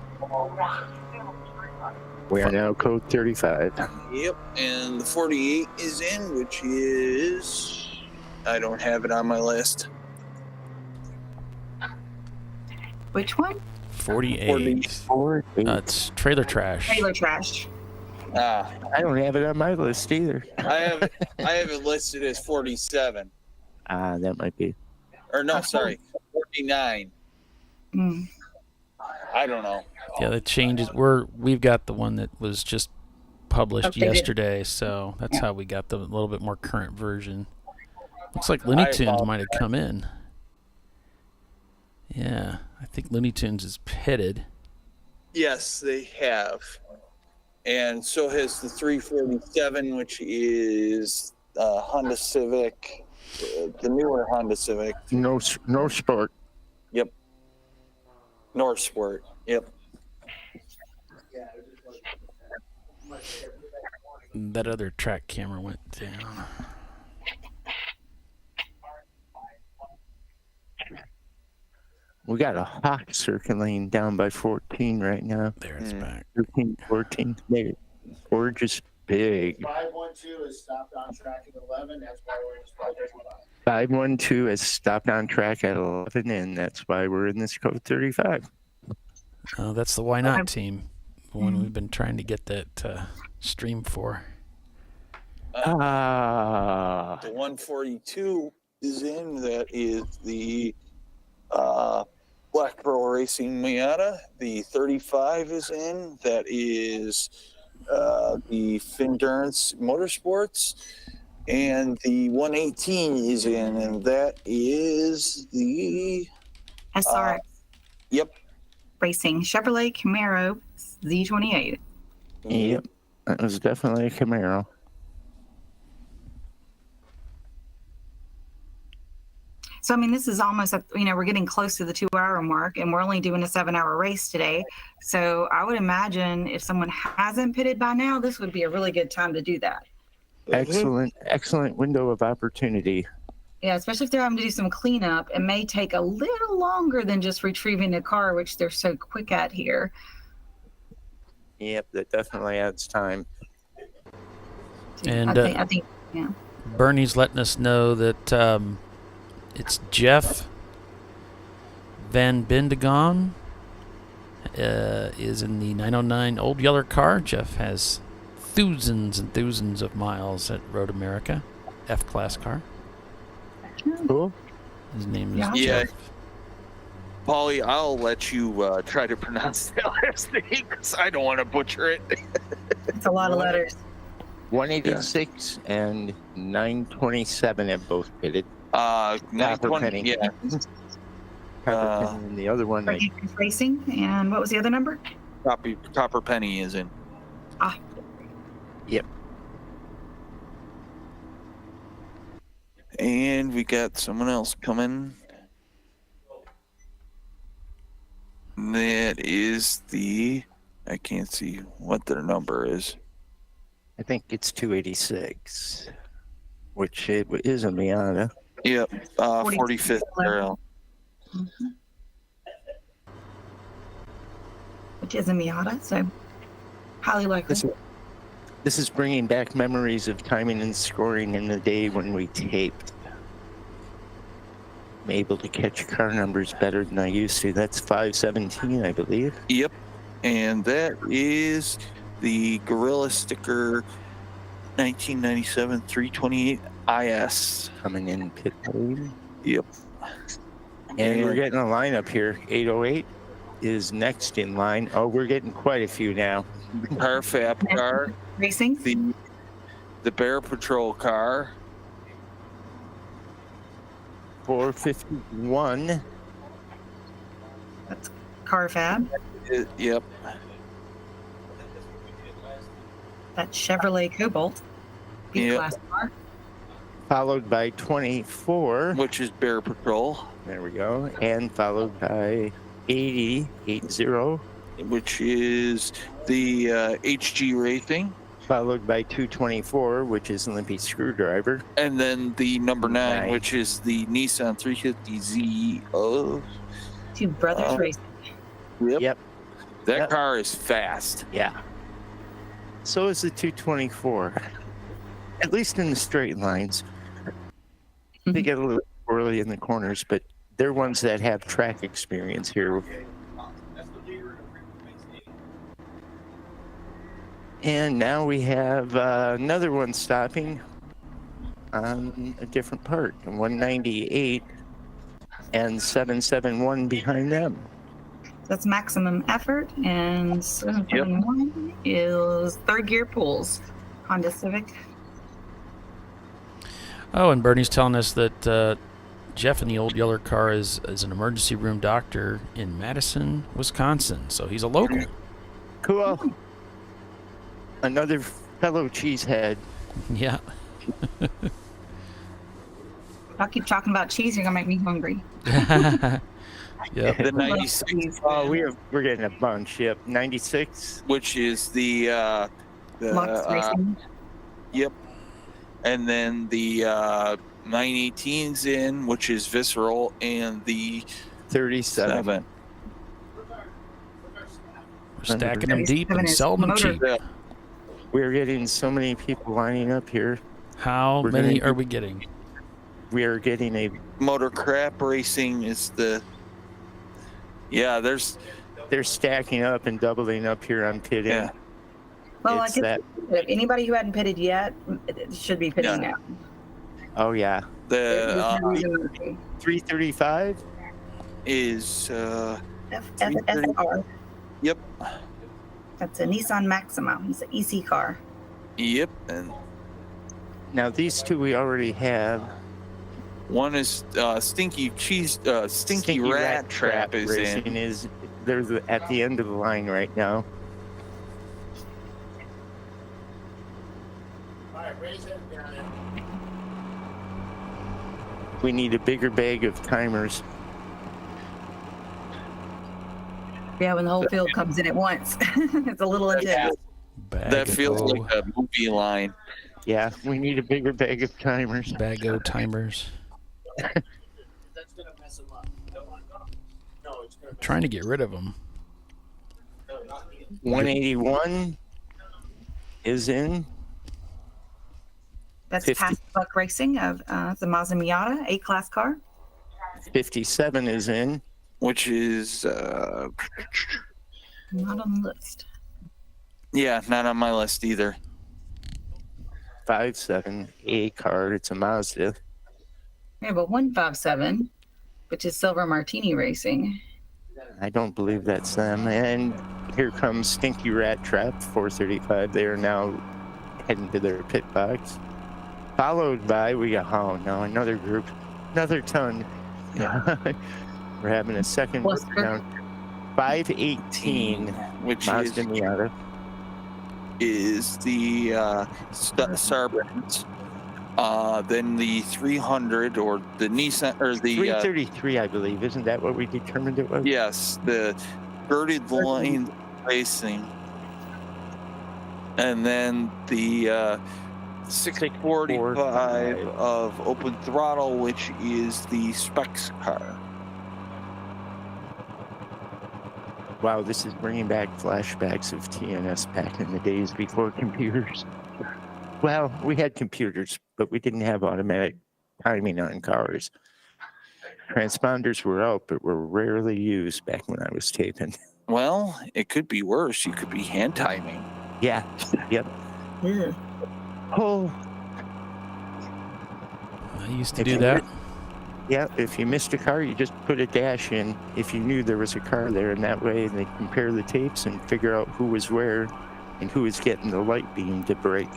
We are now code 35. Yep, and the 48 is in, which is... I don't have it on my list. Which one? 48. It's Trailer Trash. Trailer Trash. I don't have it on my list either. I have it listed as 47. That might be. Or no, sorry, 49. I don't know. Yeah, the changes. We've got the one that was just published yesterday, so that's how we got the little bit more current version. Looks like Looney Tunes might have come in. Yeah, I think Looney Tunes is pitted. Yes, they have. And so has the 347, which is Honda Civic, the newer Honda Civic. No Sport. Yep. North Sport. Yep. That other track camera went down. We got a hawk circulating down by 14 right now. There it's back. 13, 14. We're just big. 512 is stopped on track at 11. That's why we're in this project. 512 has stopped on track at 11, and that's why we're in this code 35. That's the Why Not team. The one we've been trying to get that stream for. The 142 is in. That is the Black Pearl Racing Miata. The 35 is in. That is the Findurance Motorsports. And the 118 is in, and that is the SRX. Yep. Racing Chevrolet Camaro Z28. Yep, that was definitely a Camaro. So, I mean, this is almost, we're getting close to the 2-hour mark, and we're only doing a 7-hour race today. So I would imagine if someone hasn't pitted by now, this would be a really good time to do that. Excellent window of opportunity. Yeah, especially if they're having to do some cleanup. It may take a little longer than just retrieving the car, which they're so quick at here. Yep, that definitely adds time. And I think, yeah. Bernie's letting us know that it's Jeff Van Bendegon is in the 909 Old Yeller car. Jeff has thousands and thousands of miles at Road America, F-Class car. Cool. His name is Yeah. Jeff. Paulie, I'll let you try to pronounce that last name because I don't want to butcher it. It's a lot of letters. 186 and 927 have both pitted. 920, yeah. And the other one, Racing, and what was the other number? Copper Penny is in. Yep. And we got someone else coming. That is I can't see what their number is. I think it's 286, which it is a Miata. Yep, 45th barrel. Which is a Miata, so highly likely. This is bringing back memories of timing and scoring in the day when we taped. I'm able to catch car numbers better than I used to. That's 517, I believe. Yep. And that is the Gorilla Sticker 1997 328 IS. Coming in pit lane. Yep. And we're getting a lineup here. 808 is next in line. Oh, we're getting quite a few now. Car Fab car. Racing. The Bear Patrol car. 451. That's Car Fab. Yep. That's Chevrolet Cobalt. B-class car. Followed by 24. Which is Bear Patrol. There we go. And followed by 80. Which is the HG Racing. Followed by 224, which is Limpy Screwdriver. And then the number 9, which is the Nissan 350Z of Two Brothers Racing. Yep. That car is fast. Yeah. So is the 224. At least in the straight lines. They get a little early in the corners, but they're ones that have track experience here. And now we have another one stopping on a different part, 198 and 771 behind them. That's Maximum Effort, and 771 is Third Gear Pools, Honda Civic. Oh, and Bernie's telling us that Jeff in the old yellow car is an emergency room doctor in Madison, Wisconsin. So he's a local. Cool. Another fellow cheesehead. Yeah. I'll keep talking about cheese. You're gonna make me hungry. Yep. The 96. Oh, we're getting a bunch. Yep. 96. Which is the Lux Racing. Yep. And then the 918's in, which is Visceral, and the 37. We're stacking them deep and selling them cheap. We're getting so many people lining up here. How many are we getting? We are getting a Motor Crap Racing is the. Yeah, they're stacking up and doubling up here on pitting. Yeah. Well, I guess anybody who hadn't pitted yet should be pitting now. Oh yeah. The 335 is FSR. Yep. That's a Nissan Maxima. It's an EC car. Yep. And now these two we already have. One is Stinky Rat Trap is Racing in. They're at the end of the line right now. We need a bigger bag of timers. Yeah, when the whole field comes in at once. It's a little intense. That feels like a movie line. Yeah, we need a bigger bag of timers. Bag-o timers. Trying to get rid of them. 181 is in. That's Past Buck Racing of the Mazda Miata, A-class car. 57 is in. Which is not on the list. Yeah, not on my list either. 57 A car. It's a Mazda. We have a 157, which is Silver Martini Racing. I don't believe that's them. And here comes Stinky Rat Trap 435. They are now heading to their pit box. Followed by another group, another ton. We're having a second round. 518, which Mazda Miata. Is the Sargent. Then the 300 or the Nissan or the 333, I believe. Isn't that what we determined it was? Yes, the Girded Line Racing. And then the 645 of Open Throttle, which is the Specs car. Wow, this is bringing back flashbacks of TNS back in the days before computers. Well, we had computers, but we didn't have automatic timing on cars. Transponders were out, but were rarely used back when I was taping. Well, it could be worse. You could be hand timing. Yeah. Yep. Yeah. Oh. I used to do that. Yeah, if you missed a car, you just put a dash in if you knew there was a car there, and that way they compare the tapes and figure out who was where and who was getting the light beam to break.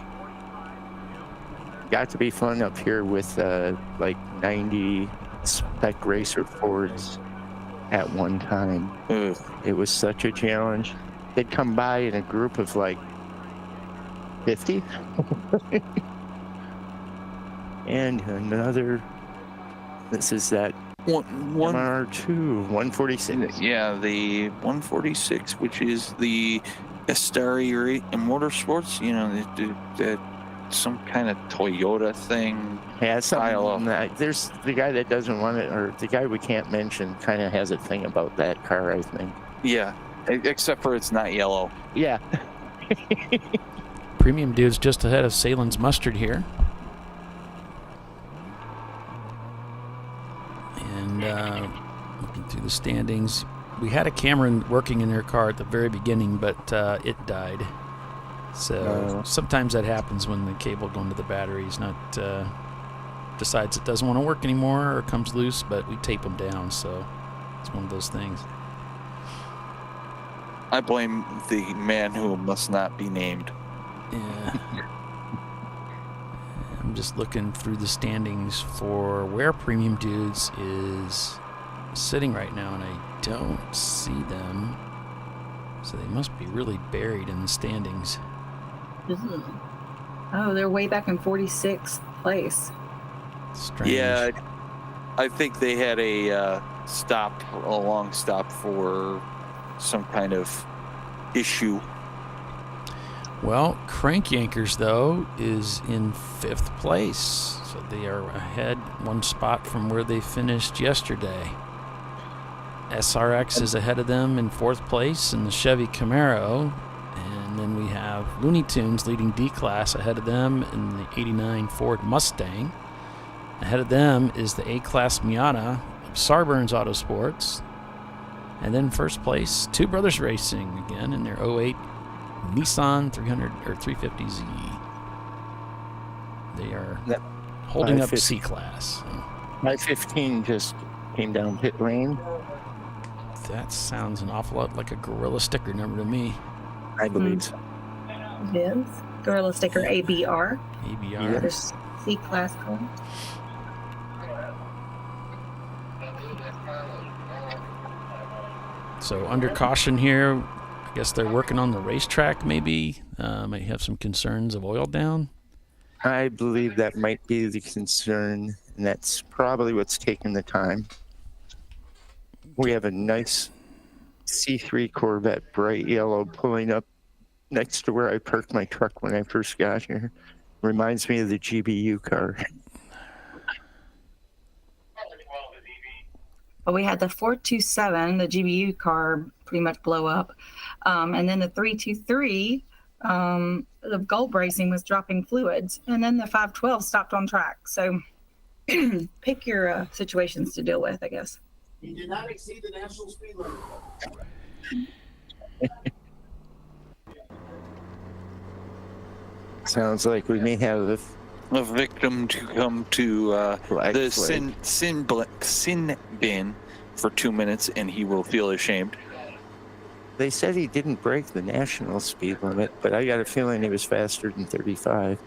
Got to be fun up here with like 90 spec racer Fords at one time. It was such a challenge. They'd come by in a group of like 50. And another. This is that MR2 146. Yeah, the 146, which is the Astari Motorsports. You know, the some kind of Toyota thing. Yeah, there's the guy that doesn't want it, or the guy we can't mention, kind of has a thing about that car, I think. Yeah, except for it's not yellow. Yeah. Premium Dude's just ahead of Salen's Mustard here. And looking through the standings, we had a camera working in their car at the very beginning, but it died. So sometimes that happens when the cable going to the battery is not decides it doesn't want to work anymore or comes loose, but we tape them down, so it's one of those things. I blame the man who must not be named. Yeah. I'm just looking through the standings for where Premium Dudes is sitting right now, and I don't see them. So they must be really buried in the standings. Oh, they're way back in 46th place. Strange. Yeah, I think they had a long stop for some kind of issue. Well, Crank Yankers, though, is in 5th place. So they are ahead one spot from where they finished yesterday. SRX is ahead of them in 4th place in the Chevy Camaro. And then we have Looney Tunes leading D-Class ahead of them in the 89 Ford Mustang. Ahead of them is the A-Class Miata of Sarburns Autosports. And then first place, Two Brothers Racing again in their 08 Nissan 300 or 350Z. They are holding up C-Class. My 15 just came down pit lane. That sounds an awful lot like a Gorilla sticker number to me. I believe so. It is. Gorilla sticker ABR. ABR. There's C-Class car. So under caution here, I guess they're working on the racetrack maybe. Might have some concerns of oil down. I believe that might be the concern, and that's probably what's taking the time. We have a nice C3 Corvette, bright yellow, pulling up next to where I parked my truck when I first got here. Reminds me of the GBU car. Well, we had the 427, the GBU car, pretty much blow up. And then the 323, the Gulf Racing was dropping fluids. And then the 512 stopped on track. So pick your situations to deal with, I guess. He did not exceed the national speed limit. Sounds like we may have a victim to come to the sin bin for 2 minutes, and he will feel ashamed. They said he didn't break the national speed limit, but I got a feeling he was faster than 35.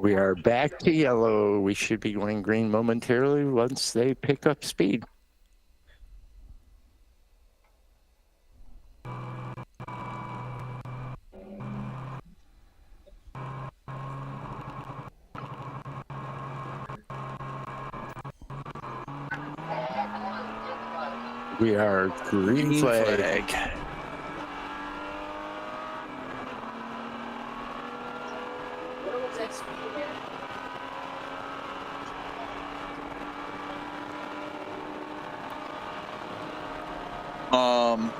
We are back to yellow. We should be going green momentarily once they pick up speed. We are green flag.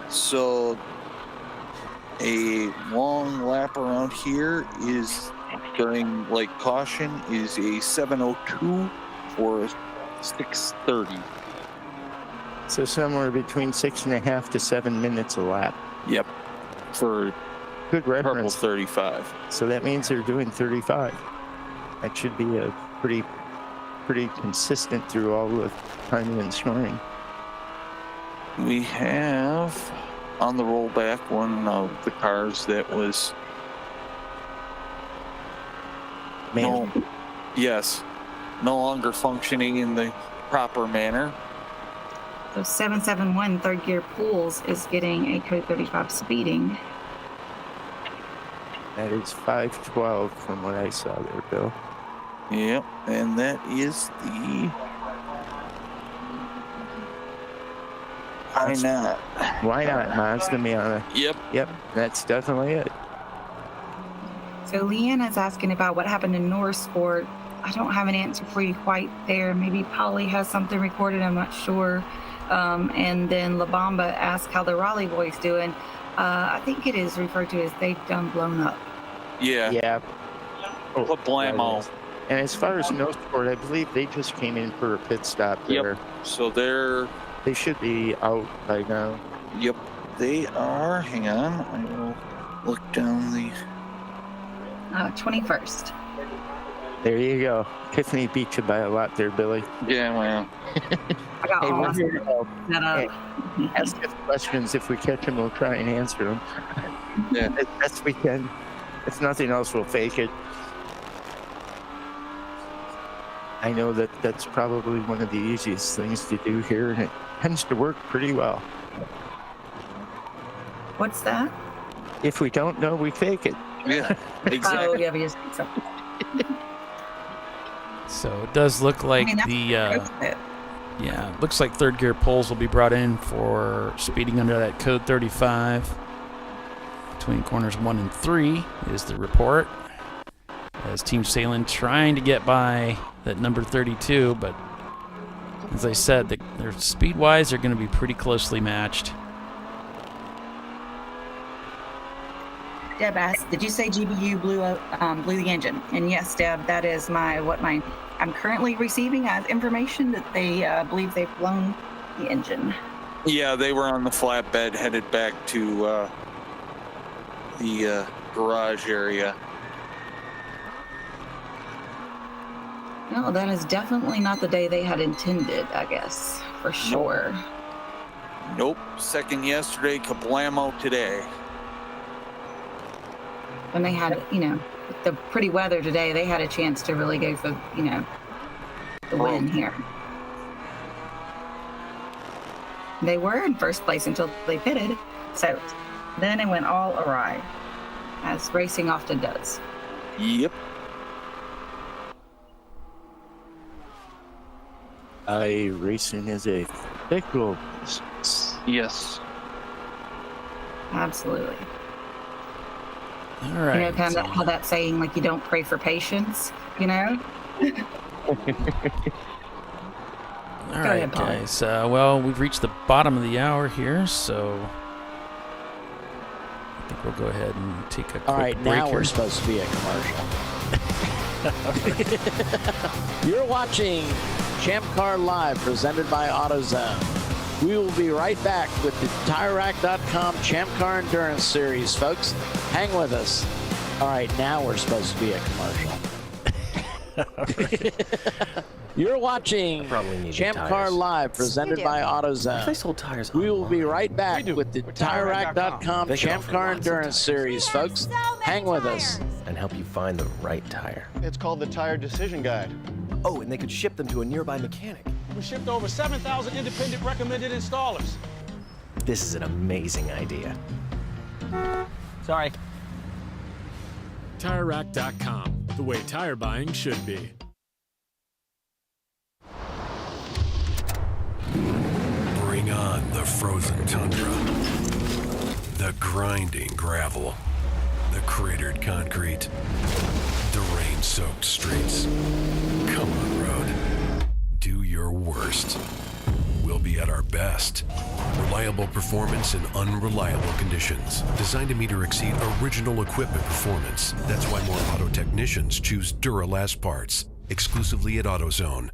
So a long lap around here is during like caution is a 7:02 or 6:30. So somewhere between 6.5 to 7 minutes a lap. Yep. For good reference. Purple 35. So that means they're doing 35. That should be a pretty consistent through all the timing and scoring. We have on the rollback one of the cars that was no longer functioning in the proper manner. So 771 third gear pools is getting a code 35 speeding. That is 512 from what I saw there, Bill. Yep, and that is the Why not? Why not, Mazda Miata? Yep, that's definitely it. So Leanna's asking about what happened in Norrisport. I don't have an answer for you quite there. Maybe Polly has something recorded, I'm not sure. And then La Bamba asked how the Raleigh boys doing. I think it is referred to as they've done blown up. Yeah. Oh, blammo. And as far as No Sport, I believe they just came in for a pit stop there. Yep. So they should be out by now. Yep, they are. Hang on, I will look down the 21st. There you go. Tiffany beat you by a lot there, Billy. Yeah, well. I got Hey, all we're here to help. that up. Ask us questions. If we catch them, we'll try and answer them. Yeah. As best we can. If nothing else, we'll fake it. I know that that's probably one of the easiest things to do here, and it tends to work pretty well. What's that? If we don't know, we fake it. Yeah, exactly. Oh, yeah, we just think so. So it does look like it looks like third gear poles will be brought in for speeding under that code 35. Between corners 1 and 3 is the report. As Team Salem trying to get by that number 32, but as I said, their speed-wise are going to be pretty closely matched. Deb asked, did you say GBU blew the engine? And yes, Deb, that is I'm currently receiving as information that they believe they've blown the engine. Yeah, they were on the flatbed headed back to the garage area. No, that is definitely not the day they had intended, I guess, for sure. Nope. Second yesterday, kablamo today. When they had, the pretty weather today, they had a chance to really go for, the win here. They were in first place until they pitted. So then it went all awry, as racing often does. Yep. Racing is a fickle. Yes. Absolutely. All right. Kind of how that saying, like, you don't pray for patience, All right, ahead, Paul. guys. Well, we've reached the bottom of the hour here, so I think we'll go ahead and take a quick All right, break now here. we're supposed to be a commercial. You're watching ChampCar.Live, presented by AutoZone. We will be right back with the TireRack.com Champ Car Endurance Series, folks. Hang with us. All right, now we're supposed to be a commercial. You're watching ChampCar.Live, presented by AutoZone. They sold tires we will be right back with the TireRack.com Champ Car Endurance Series, folks. Hang with us. And help you find the right tire. It's called the Tire Decision Guide. Oh, and they could ship them to a nearby mechanic. We shipped over 7,000 independent recommended installers. This is an amazing idea. Sorry. TireRack.com, the way tire buying should be. Bring on the frozen tundra, the grinding gravel, the cratered concrete, the rain-soaked streets. Come on, road. Do your worst. We'll be at our best. Reliable performance in unreliable conditions. Designed to meet or exceed original equipment performance. That's why more auto technicians choose Duralast parts. Exclusively at AutoZone.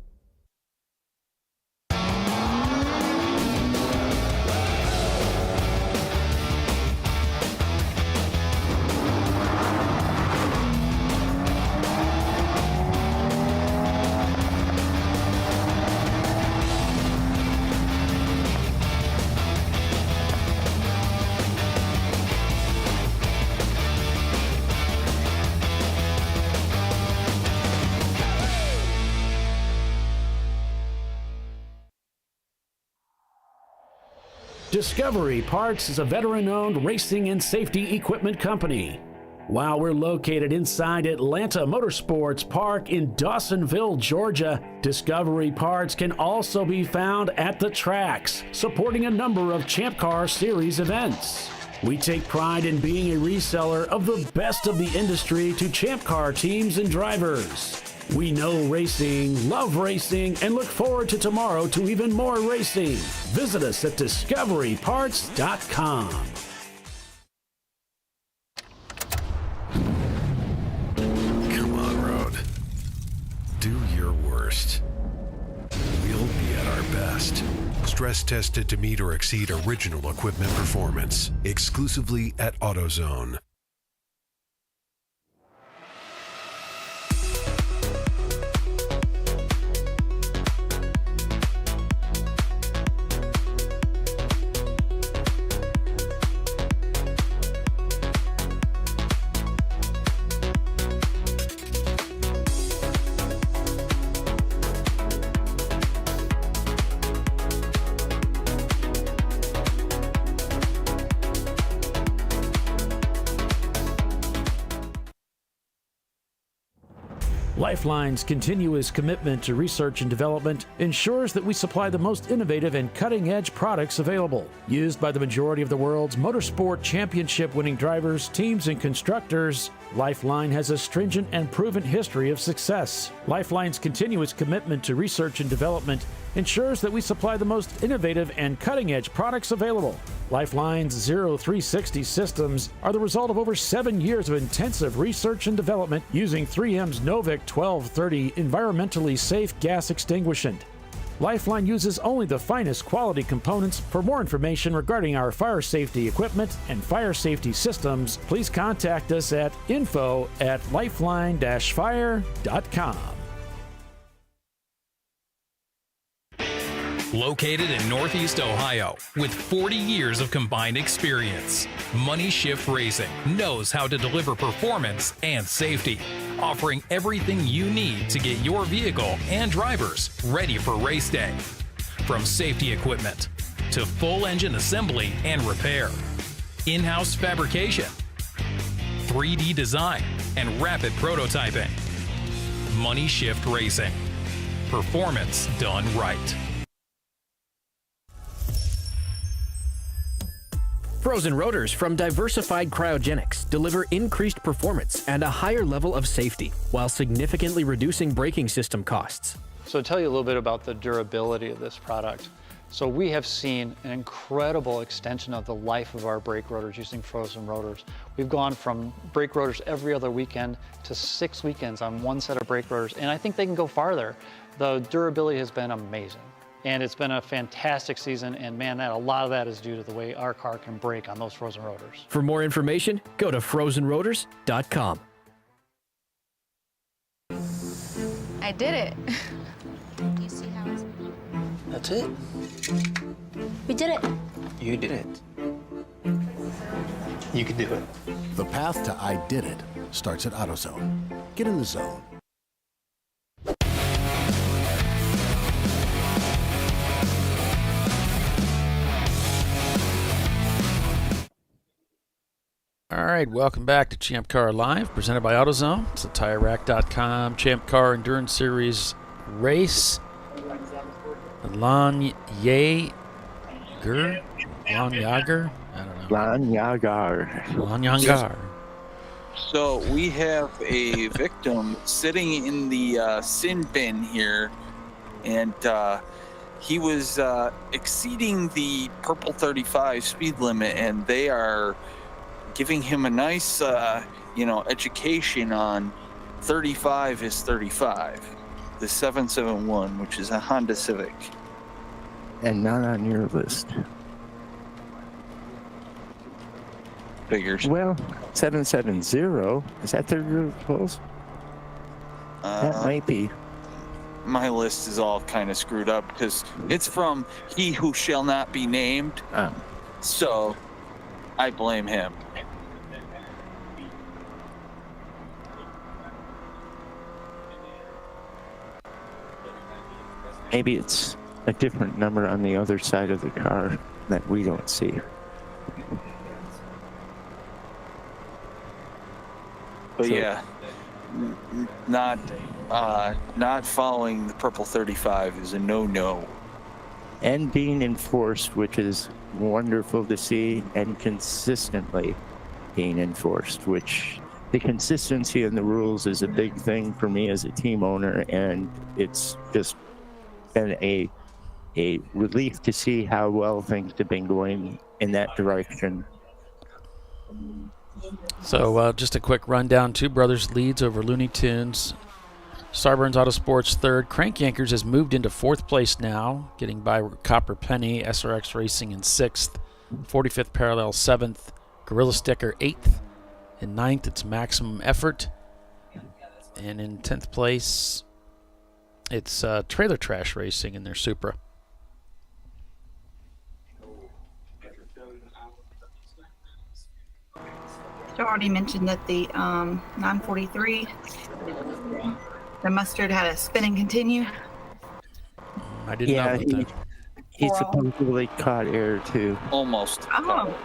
Discovery Parts is a veteran-owned racing and safety equipment company. While we're located inside Atlanta Motorsports Park in Dawsonville, Georgia, Discovery Parts can also be found at the tracks, supporting a number of Champ Car Series events. We take pride in being a reseller of the best of the industry to Champ Car teams and drivers. We know racing, love racing, and look forward to tomorrow to even more racing. Visit us at discoveryparts.com. Come on, road. Do your worst. We'll be at our best. Stress tested to meet or exceed original equipment performance. Exclusively at AutoZone. Lifeline's continuous commitment to research and development ensures that we supply the most innovative and cutting-edge products available. Used by the majority of the world's motorsport championship-winning drivers, teams, and constructors, Lifeline has a stringent and proven history of success. Lifeline's continuous commitment to research and development ensures that we supply the most innovative and cutting-edge products available. Lifeline's 0360 systems are the result of over 7 years of intensive research and development using 3M's Novik 1230 environmentally safe gas extinguishant. Lifeline uses only the finest quality components. For more information regarding our fire safety equipment and fire safety systems, please contact us at info@lifeline-fire.com. Located in Northeast Ohio with 40 years of combined experience, Money Shift Racing knows how to deliver performance and safety, offering everything you need to get your vehicle and drivers ready for race day. From safety equipment to full engine assembly and repair, in-house fabrication, 3D design, and rapid prototyping. Money Shift Racing. Performance done right. Frozen rotors from Diversified Cryogenics deliver increased performance and a higher level of safety while significantly reducing braking system costs. So to tell you a little bit about the durability of this product. So we have seen an incredible extension of the life of our brake rotors using frozen rotors. We've gone from brake rotors every other weekend to 6 weekends on one set of brake rotors, and I think they can go farther. The durability has been amazing. And it's been a fantastic season, and man, a lot of that is due to the way our car can brake on those frozen rotors. For more information, go to frozenrotors.com. I did it. You see how it's... That's it. We did it. You did it. You can do it. The path to I did it starts at AutoZone. Get in the zone. All right, welcome back to Champ Car Live, presented by AutoZone. It's the TireRack.com Champ Car Endurance Series race. The Landjäger Landjäger? Landjäger? I don't know. Landjäger. So we have a victim sitting in the sin bin here, and he was exceeding the purple 35 speed limit, and they are giving him a nice, education on 35 is 35. The 771, which is a Honda Civic. And not on your list. Figures. Well, 770, is that their rules? That might be. My list is all kind of screwed up because it's from He Who Shall Not Be Named. So I blame him. Maybe it's a different number on the other side of the car that we don't see. But yeah, not following the purple 35 is a no-no. And being enforced, which is wonderful to see, and consistently being enforced, which the consistency in the rules is a big thing for me as a team owner, and it's just been a relief to see how well things have been going in that direction. So just a quick rundown. Two Brothers leads over Looney Tunes. Starburns Autosports third. Crank Yankers has moved into fourth place now, getting by Copper Penny. SRX Racing in sixth. 45th Parallel seventh. Gorilla Sticker eighth. In ninth, it's Maximum Effort. And in 10th place, it's Trailer Trash Racing in their Supra. I already mentioned that the 943, the Mustard had a spin and continue. I didn't know about that. He supposedly caught air too. Almost. Oh.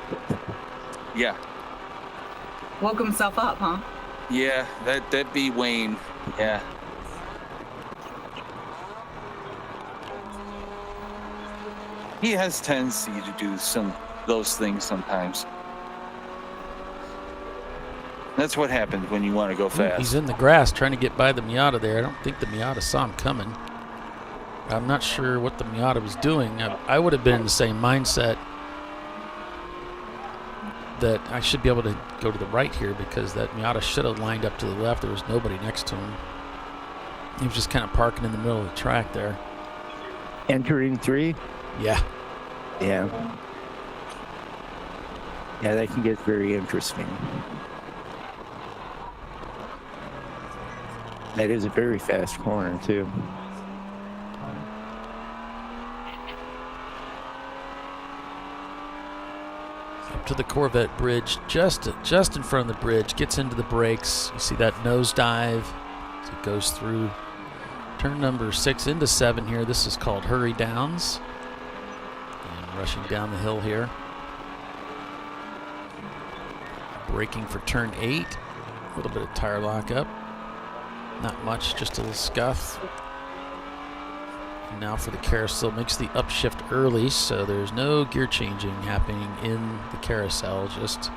Yeah. Woke himself up, huh? Yeah, that'd be Wayne. Yeah. He has tendency to do those things sometimes. That's what happens when you want to go fast. He's in the grass trying to get by the Miata there. I don't think the Miata saw him coming. I'm not sure what the Miata was doing. I would have been in the same mindset that I should be able to go to the right here because that Miata should have lined up to the left. There was nobody next to him. He was just kind of parking in the middle of the track there. Entering 3? Yeah. Yeah. Yeah, that can get very interesting. That is a very fast corner, too. Up to the Corvette bridge, just in front of the bridge, gets into the brakes. You see that nosedive as it goes through turn number 6 into 7 here. This is called Hurry Downs. And rushing down the hill here. Braking for turn 8. A little bit of tire lockup. Not much, just a little scuff. And now for the carousel, makes the upshift early, so there's no gear changing happening in the carousel. Just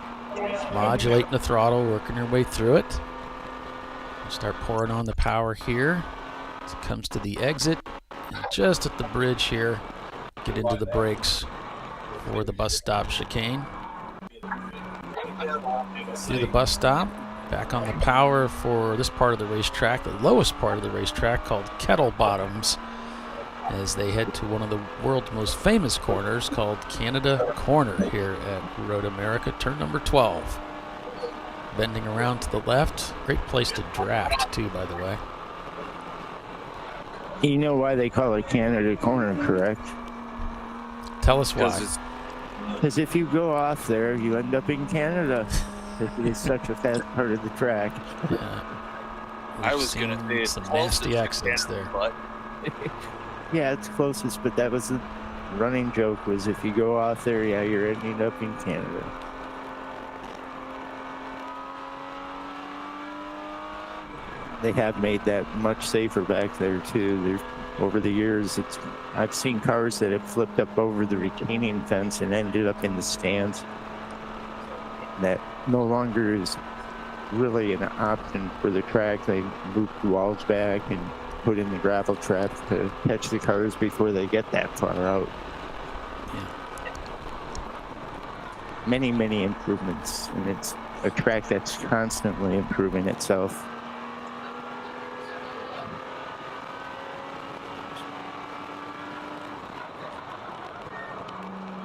modulating the throttle, working your way through it. Start pouring on the power here as it comes to the exit. And just at the bridge here, get into the brakes for the bus stop chicane. Through the bus stop. Back on the power for this part of the racetrack, the lowest part of the racetrack called Kettle Bottoms, as they head to one of the world's most famous corners called Canada Corner here at Road America, turn number 12. Bending around to the left, great place to draft too, by the way. You know why they call it Canada Corner, correct? Tell us why. Because if you go off there, you end up in Canada. It is such a fast part of the track. I was going to say it's some nasty accents there. But yeah, it's closest, but that was the running joke was if you go off there, yeah, you're ending up in Canada. they have made that much safer back there too. Over the years, I've seen cars that have flipped up over the retaining fence and ended up in the stands. That no longer is really an option for the track. They move the walls back and put in the gravel trap to catch the cars before they get that far out. Yeah. Many, many improvements, and it's a track that's constantly improving itself.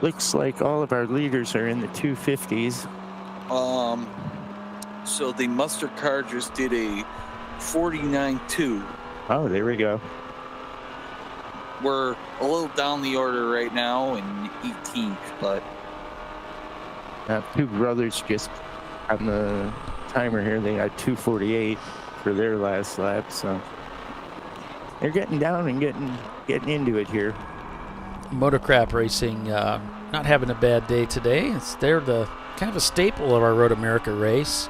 Looks like all of our leaders are in the 250s. So the mustard car just did a 49.2. Oh, there we go. We're a little down the order right now in 18th, but two brothers just on the timer here. They got 2:48 for their last lap, so they're getting down and getting into it here. Motorcraft racing not having a bad day today. They're the kind of a staple of our Road America race.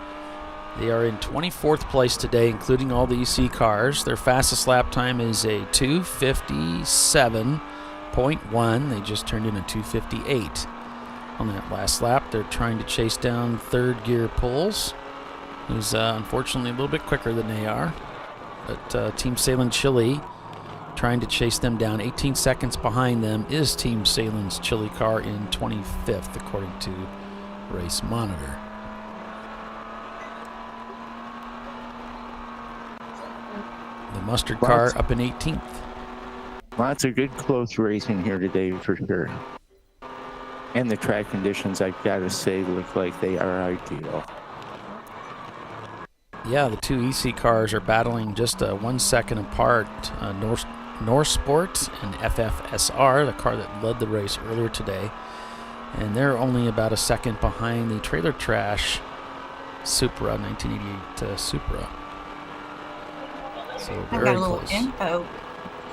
They are in 24th place today, including all the EC cars. Their fastest lap time is a 2:57.1. They just turned in a 2:58 on that last lap. They're trying to chase down third gear Pulls, who's unfortunately a little bit quicker than they are. But Team Salem Chili trying to chase them down. 18 seconds behind them is Team Salem's Chili car in 25th, according to Race Monitor. The mustard car up in 18th. Lots of good close racing here today for sure. And the track conditions, I've got to say, look like they are ideal. Yeah, the two EC cars are battling just 1 second apart. North Sport and FFSR, the car that led the race earlier today. And they're only about a second behind the Trailer Trash Supra, 1988 Supra. So I've very got a little close. info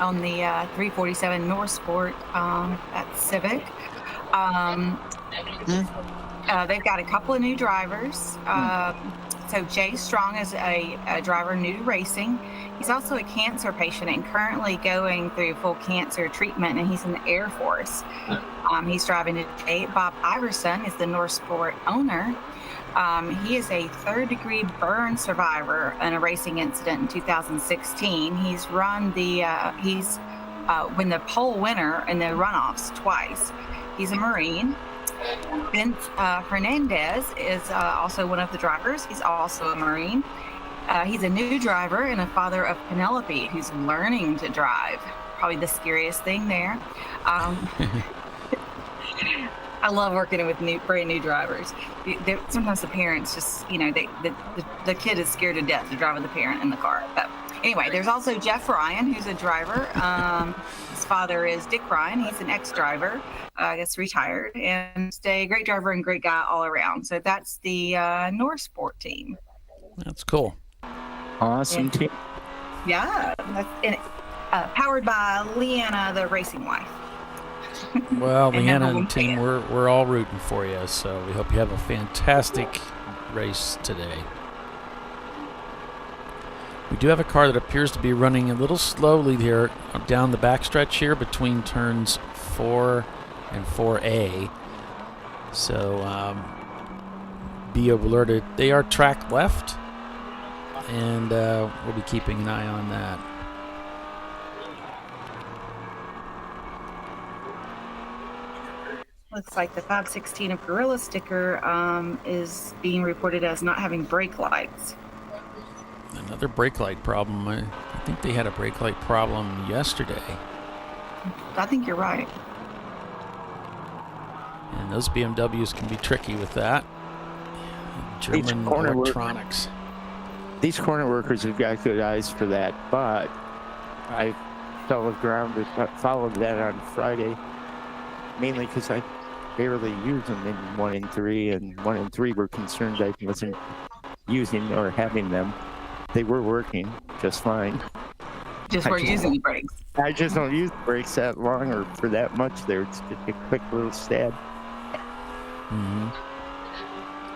on the 347 North Sport at Civic. They've got a couple of new drivers. So Jay Strong is a driver new to racing. He's also a cancer patient and currently going through full cancer treatment, and he's in the Air Force. He's driving today. Bob Iverson is the North Sport owner. He is a third-degree burn survivor in a racing incident in 2016. He's run he's been the pole winner in the runoffs twice. He's a Marine. Vince Hernandez is also one of the drivers. He's also a Marine. He's a new driver and a father of Penelope, who's learning to drive. Probably the scariest thing there. I love working with brand new drivers. Sometimes the parents just, the kid is scared to death to drive with the parent in the car. But anyway, there's also Jeff Ryan, who's a driver. His father is Dick Ryan. He's an ex-driver, I guess retired, and a great driver and great guy all around. So that's the North Sport team. That's cool. Awesome team. Yeah, powered by Leanna, the racing wife. Well, Leanna and team, we're all rooting for you, so we hope you have a fantastic race today. We do have a car that appears to be running a little slowly here down the backstretch here between turns 4 and 4A. So be alerted. They are track left, and we'll be keeping an eye on that. Looks like the 516 of Gorilla sticker is being reported as not having brake lights. Another brake light problem. I think they had a brake light problem yesterday. I think you're right. And those BMWs can be tricky with that. German electronics. These corner workers have got good eyes for that, but I followed that on Friday, mainly because I barely used them in 1 and 3, and 1 and 3 were concerned I wasn't using or having them. They were working just fine. Just weren't using the brakes. I just don't use the brakes that long or for that much there. It's just a quick little stab. Mm-hmm.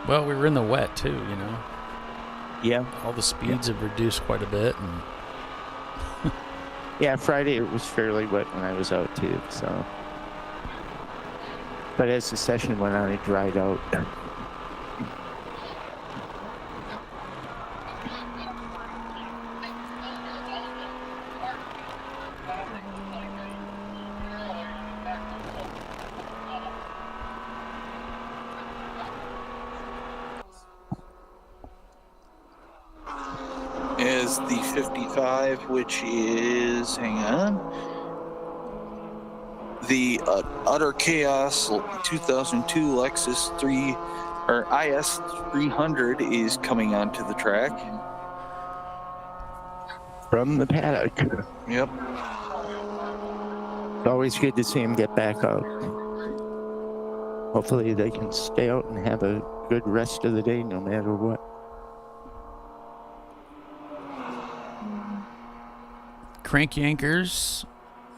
Well, we were in the wet too, Yeah. All the speeds have reduced quite a bit. And yeah, Friday it was fairly wet when I was out too, so. But as the session went on, it dried out. Is the 55, which is, hang on, the Utter Chaos 2002 Lexus IS 300 is coming onto the track. From the paddock. Yep. It's always good to see him get back out. Hopefully they can stay out and have a good rest of the day no matter what. Crank Yankers,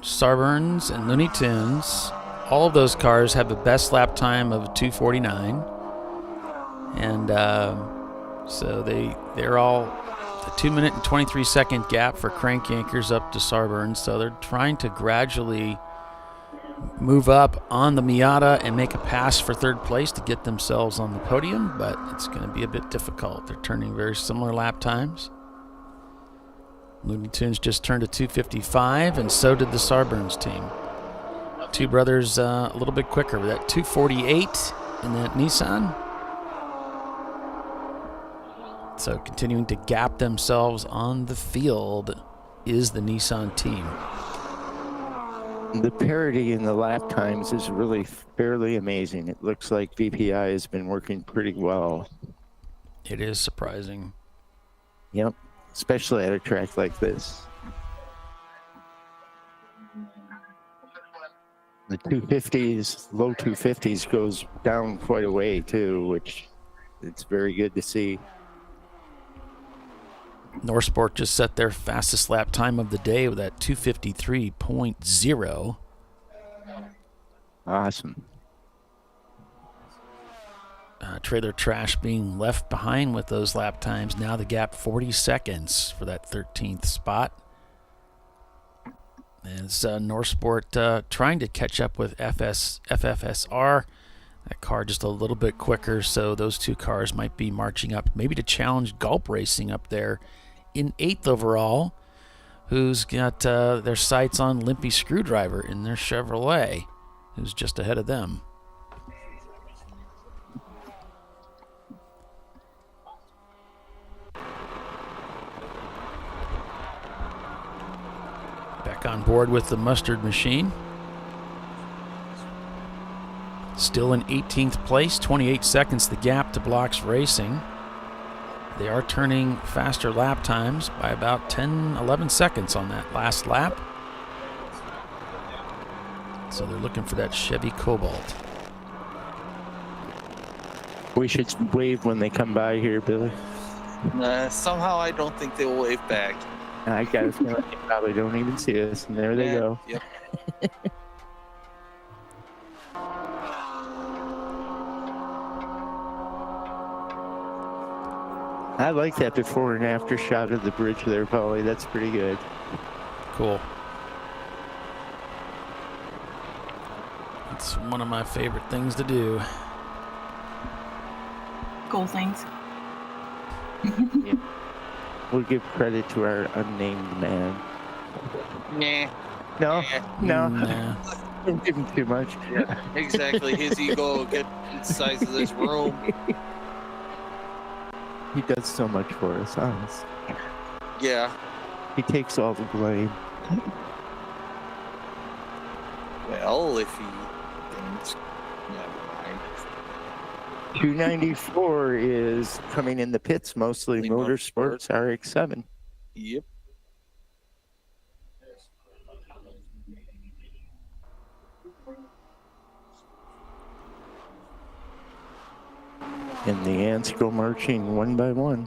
Starburns, and Looney Tunes, all of those cars have a best lap time of 2:49. And so they're all a 2-minute and 23-second gap for Crank Yankers up to Starburns. So they're trying to gradually move up on the Miata and make a pass for third place to get themselves on the podium, but it's going to be a bit difficult. They're turning very similar lap times. Looney Tunes just turned a 2:55, and so did the Starburns team. Two brothers a little bit quicker with that 2:48 in that Nissan. So continuing to gap themselves on the field is the Nissan team. The parity in the lap times is really fairly amazing. It looks like VPI has been working pretty well. It is surprising. Yep, especially at a track like this. The 250s, low 250s goes down quite a way too, which it's very good to see. Norsport just set their fastest lap time of the day with that 2:53.0. Awesome. Trailer Trash being left behind with those lap times. Now the gap 40 seconds for that 13th spot. As Norsport trying to catch up with FFSR. That car just a little bit quicker, so those two cars might be marching up, maybe to challenge Gulp Racing up there in 8th overall, who's got their sights on Limpy Screwdriver in their Chevrolet, who's just ahead of them. Back on board with the mustard machine. Still in 18th place, 28 seconds the gap to Blocks Racing. They are turning faster lap times by about 10, 11 seconds on that last lap. So they're looking for that Chevy Cobalt. We should wave when they come by here, Billy. Somehow I don't think they will wave back. I got a feeling they probably don't even see us, and there they go. Yep. I like that before and after shot of the bridge there, Paulie. That's pretty good. Cool. It's one of my favorite things to do. Cool things. Yeah. We'll give credit to our unnamed man. Nah. No? No. Nah. Don't give him too much. Yeah, exactly. His ego will get the size of this room. He does so much for us, honest. Yeah. He takes all the blame. Well, if he thinks, never mind. 294 is coming in the pits, mostly Motorsports RX-7. Yep. And the ants go marching one by one.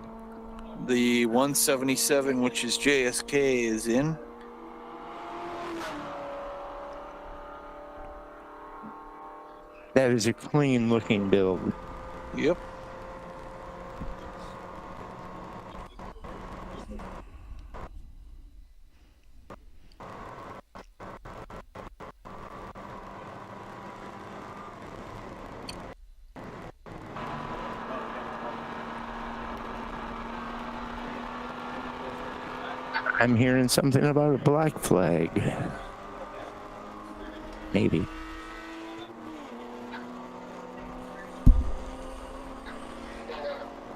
The 177, which is JSK, is in. That is a clean looking build. Yep. I'm hearing something about a black flag. Maybe.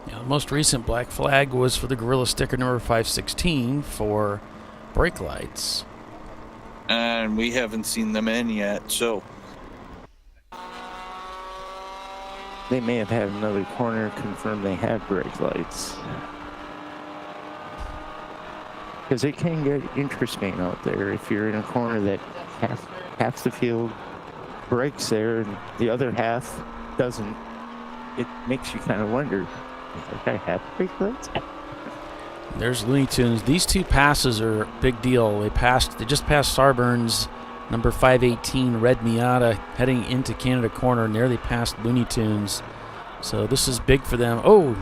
Yeah, the most recent black flag was for the Gorilla sticker number 516 for brake lights. And we haven't seen them in yet, so. They may have had another corner confirm they had brake lights. Because it can get interesting out there if you're in a corner that half the field brakes there and the other half doesn't. It makes you kind of wonder, does I have brake lights? There's Looney Tunes. These two passes are a big deal. They just passed Sarburns, number 518, Red Miata, heading into Canada Corner, and there they passed Looney Tunes. So this is big for them. Oh,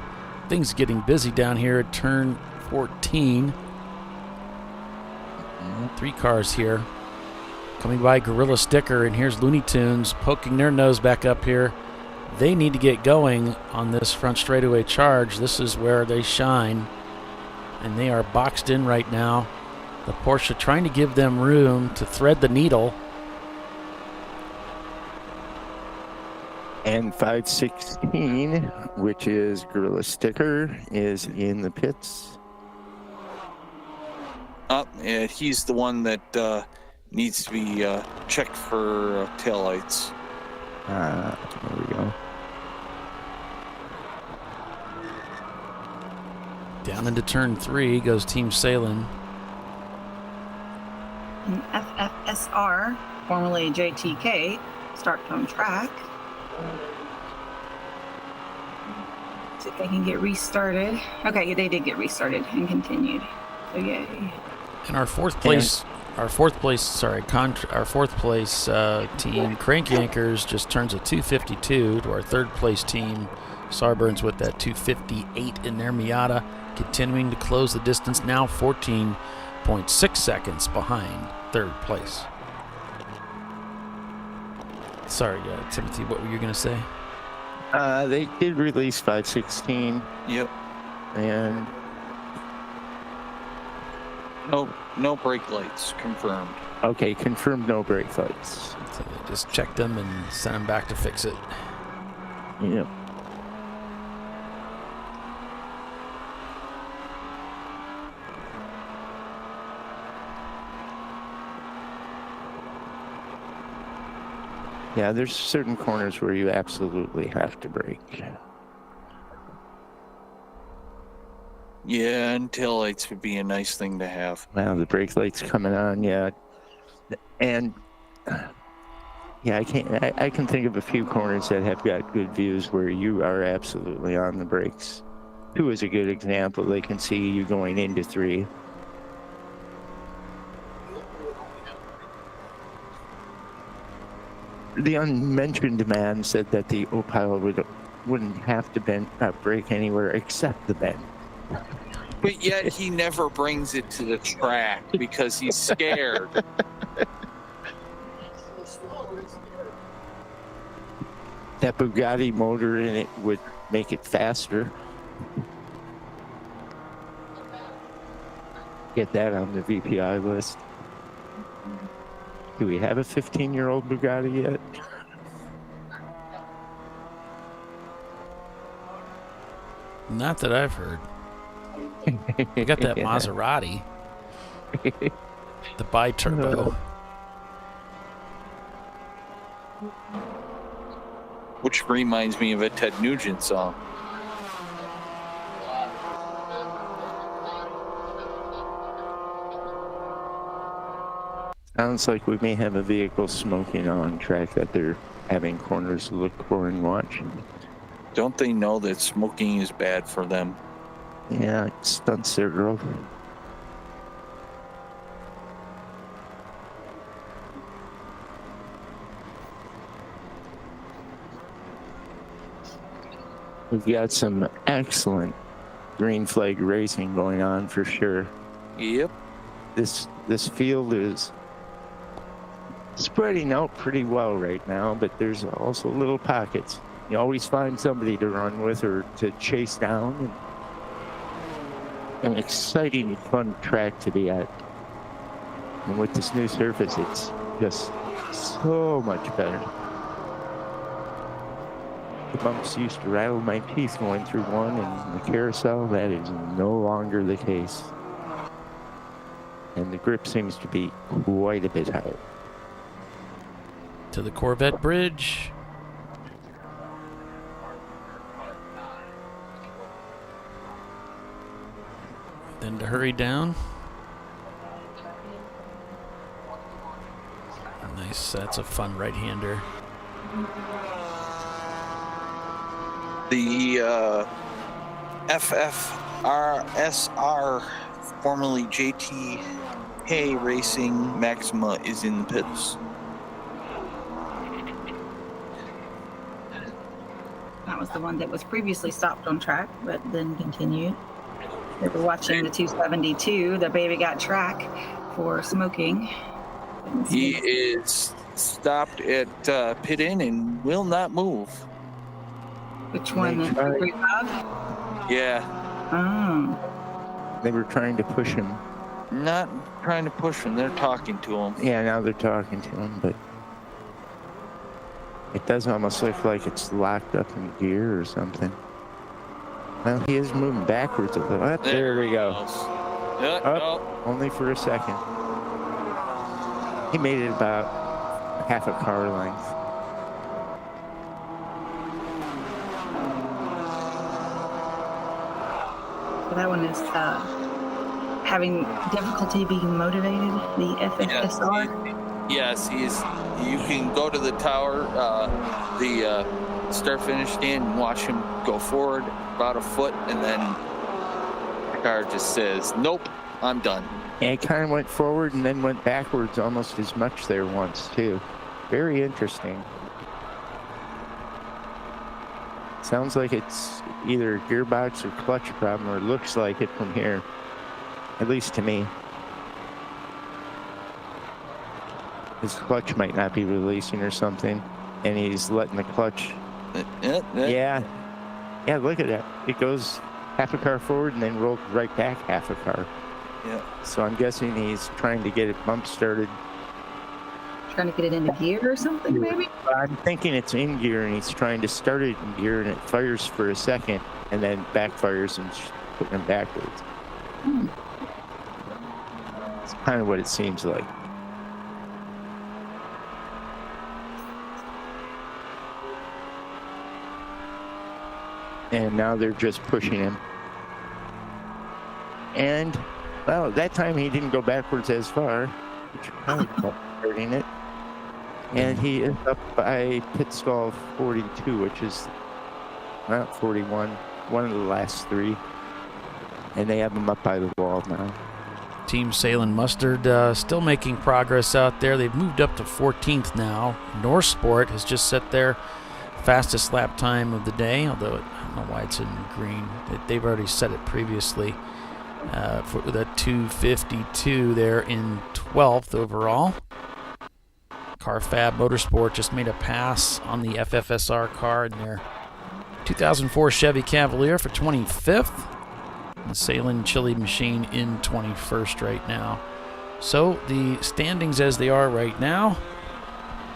things getting busy down here at turn 14. 3 cars here. Coming by Gorilla Sticker, and here's Looney Tunes poking their nose back up here. They need to get going on this front straightaway charge. This is where they shine. And they are boxed in right now. The Porsche trying to give them room to thread the needle. And 516, which is Gorilla Sticker, is in the pits. Yeah, he's the one that needs to be checked for taillights. There we go. Down into turn 3 goes Team Salem. And FFSR, formerly JTK, start from track. See if they can get restarted. Okay, they did get restarted and continued. So yay. And our fourth place team, Crank Yankers, just turns a 252 to our third place team, Sarburns, with that 258 in their Miata, continuing to close the distance, now 14.6 seconds behind third place. Sorry, Timothy, what were you going to say? They did release 516. Yep. And no brake lights confirmed. Okay, confirmed no brake lights. So they just checked them and sent them back to fix it. Yep. Yeah, there's certain corners where you absolutely have to brake. Yeah, and taillights would be a nice thing to have. Wow, the brake lights coming on, yeah. And yeah, I can think of a few corners that have got good views where you are absolutely on the brakes. 2 is a good example. They can see you going into 3. The unmentioned man said that the Opal wouldn't have to brake anywhere except the bend. But yet he never brings it to the track because he's scared. That Bugatti motor in it would make it faster. Get that on the VPI list. Do we have a 15-year-old Bugatti yet? Not that I've heard. You got that Maserati. The bi-turbo. Which reminds me of a Ted Nugent song. Sounds like we may have a vehicle smoking on track that they're having corners to look for and watch. Don't they know that smoking is bad for them? Yeah, it stunts their growth. We've got some excellent green flag racing going on for sure. Yep. This field is spreading out pretty well right now, but there's also little pockets. You always find somebody to run with or to chase down. an exciting, fun track to be at. And with this new surface, it's just so much better. The bumps used to rattle my teeth going through one, and the carousel, that is no longer the case. And the grip seems to be quite a bit higher. To the Corvette Bridge. Then to hurry down. Nice, that's a fun right-hander. The FFRSR, formerly JTK Racing Maxima, is in the pits. That was the one that was previously stopped on track, but then continued. They were watching the 272. The baby got track for smoking. He is stopped at pit in and will not move. Which one? The 335? Yeah. Oh. They were trying to push him. Not trying to push him. They're talking to him. Yeah, now they're talking to him, but it does almost look like it's locked up in gear or something. Well, he is moving backwards a little. Oh, there we go. Only for a second. He made it about half a car length. So that one is having difficulty being motivated, the FFSR. Yes, you can go to the tower, the start-finish stand, and watch him go forward about a foot, and then the car just says, "Nope, I'm done." And it kind of went forward and then went backwards almost as much there once, too. Very interesting. Sounds like it's either a gearbox or clutch problem, or it looks like it from here. At least to me. His clutch might not be releasing or something, and he's letting the clutch... Yeah, look at that. It goes half a car forward and then rolls right back half a car. Yeah. So I'm guessing he's trying to get it bump started. Trying to get it into gear or something, maybe? I'm thinking it's in gear, and he's trying to start it in gear, and it fires for a second, and then backfires and putting him backwards. It's kind of what it seems like. And now they're just pushing him. And, well, that time he didn't go backwards as far, which probably hurting it. And he is up by pit stall 42, which is not 41, one of the last three. And they have him up by the wall now. Team Salem Mustard still making progress out there. They've moved up to 14th now. Northsport has just set their fastest lap time of the day, although I don't know why it's in green. They've already set it previously with a 2:52 there in 12th overall. CarFab Motorsport just made a pass on the FFSR car in their 2004 Chevy Cavalier for 25th. The Salem Chili Machine in 21st right now. So the standings as they are right now,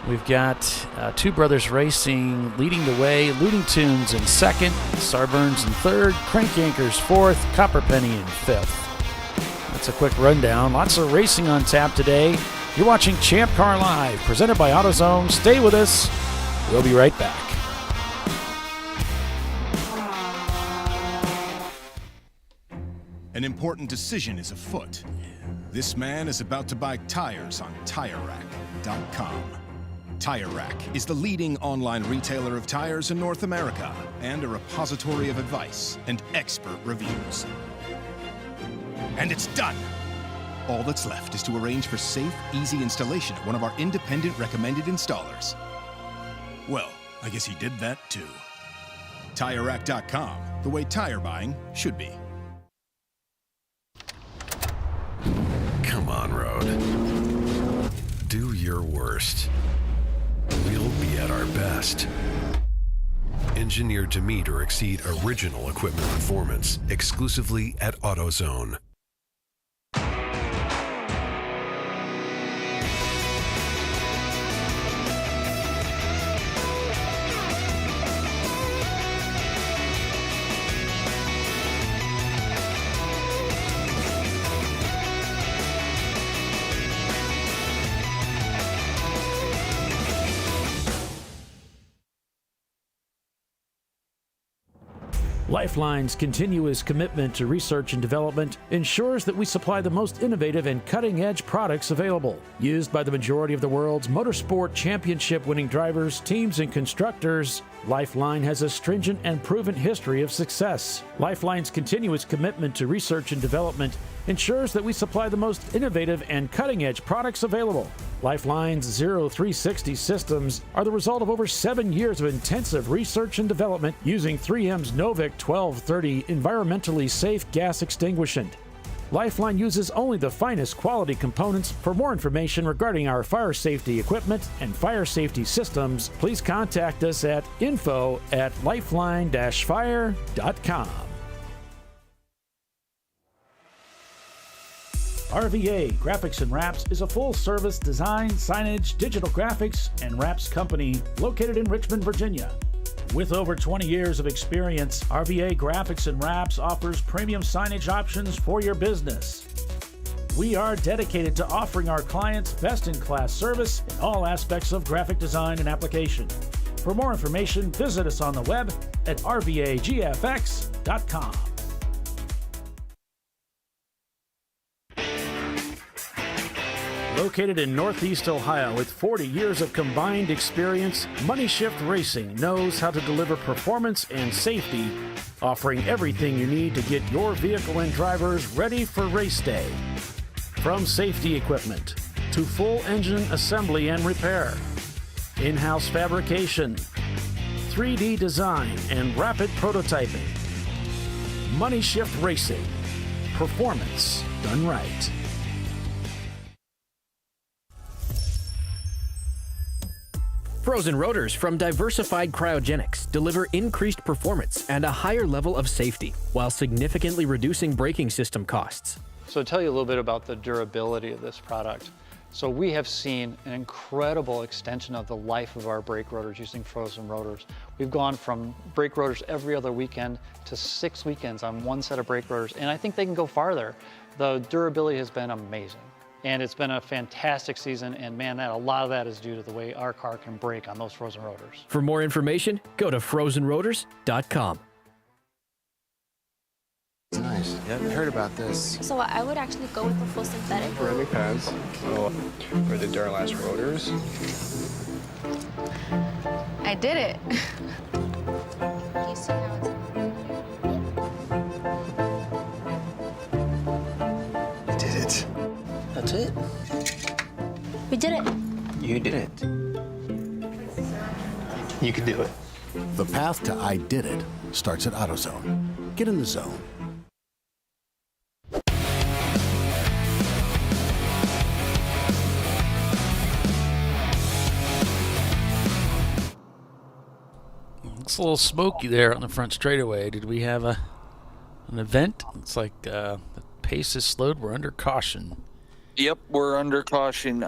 we've got Two Brothers Racing leading the way, Looting Tunes in second, Sarburns in third, Crank Anchors fourth, Copper Penny in fifth. That's a quick rundown. Lots of racing on tap today. You're watching Champ Car Live, presented by AutoZone. Stay with us. We'll be right back. An important decision is afoot. This man is about to buy tires on TireRack.com. Tire Rack is the leading online retailer of tires in North America and a repository of advice and expert reviews. And it's done! All that's left is to arrange for safe, easy installation at one of our independent recommended installers. Well, I guess he did that too. TireRack.com, the way tire buying should be. Come on, Road. Do your worst. We'll be at our best. engineered to meet or exceed original equipment performance, exclusively at AutoZone. Lifeline's continuous commitment to research and development ensures that we supply the most innovative and cutting-edge products available. Used by the majority of the world's motorsport championship-winning drivers, teams, and constructors, Lifeline has a stringent and proven history of success. Lifeline's continuous commitment to research and development ensures that we supply the most innovative and cutting-edge products available. Lifeline's 0360 systems are the result of over 7 years of intensive research and development using 3M's Novik 1230 environmentally safe gas extinguishant. Lifeline uses only the finest quality components. For more information regarding our fire safety equipment and fire safety systems, please contact us at info@lifeline-fire.com. RVA Graphics and Wraps is a full-service design, signage, digital graphics, and wraps company located in Richmond, Virginia. With over 20 years of experience, RVA Graphics and Wraps offers premium signage options for your business. We are dedicated to offering our clients best-in-class service in all aspects of graphic design and application. For more information, visit us on the web at rvagfx.com. Located in Northeast Ohio with 40 years of combined experience, Money Shift Racing knows how to deliver performance and safety, offering everything you need to get your vehicle and drivers ready for race day. From safety equipment to full engine assembly and repair, in-house fabrication, 3D design, and rapid prototyping. Money Shift Racing. Performance done right. Frozen rotors from Diversified Cryogenics deliver increased performance and a higher level of safety while significantly reducing braking system costs. So to tell you a little bit about the durability of this product. So we have seen an incredible extension of the life of our brake rotors using frozen rotors. We've gone from brake rotors every other weekend to 6 weekends on one set of brake rotors, and I think they can go farther. The durability has been amazing. And it's been a fantastic season, and man, a lot of that is due to the way our car can brake on those frozen rotors. For more information, go to frozenrotors.com. Nice. Yeah, I heard about this. So I would actually go with the full synthetic. Brake pads for the Duralast rotors. I did it. You see how it's... You did it. That's it. We did it. You did it. You can do it. The path to I did it starts at AutoZone. Get in the zone. It's a little smoky there on the front straightaway. Did we have an event? It's like the pace is slowed. We're under caution. Yep, we're under caution.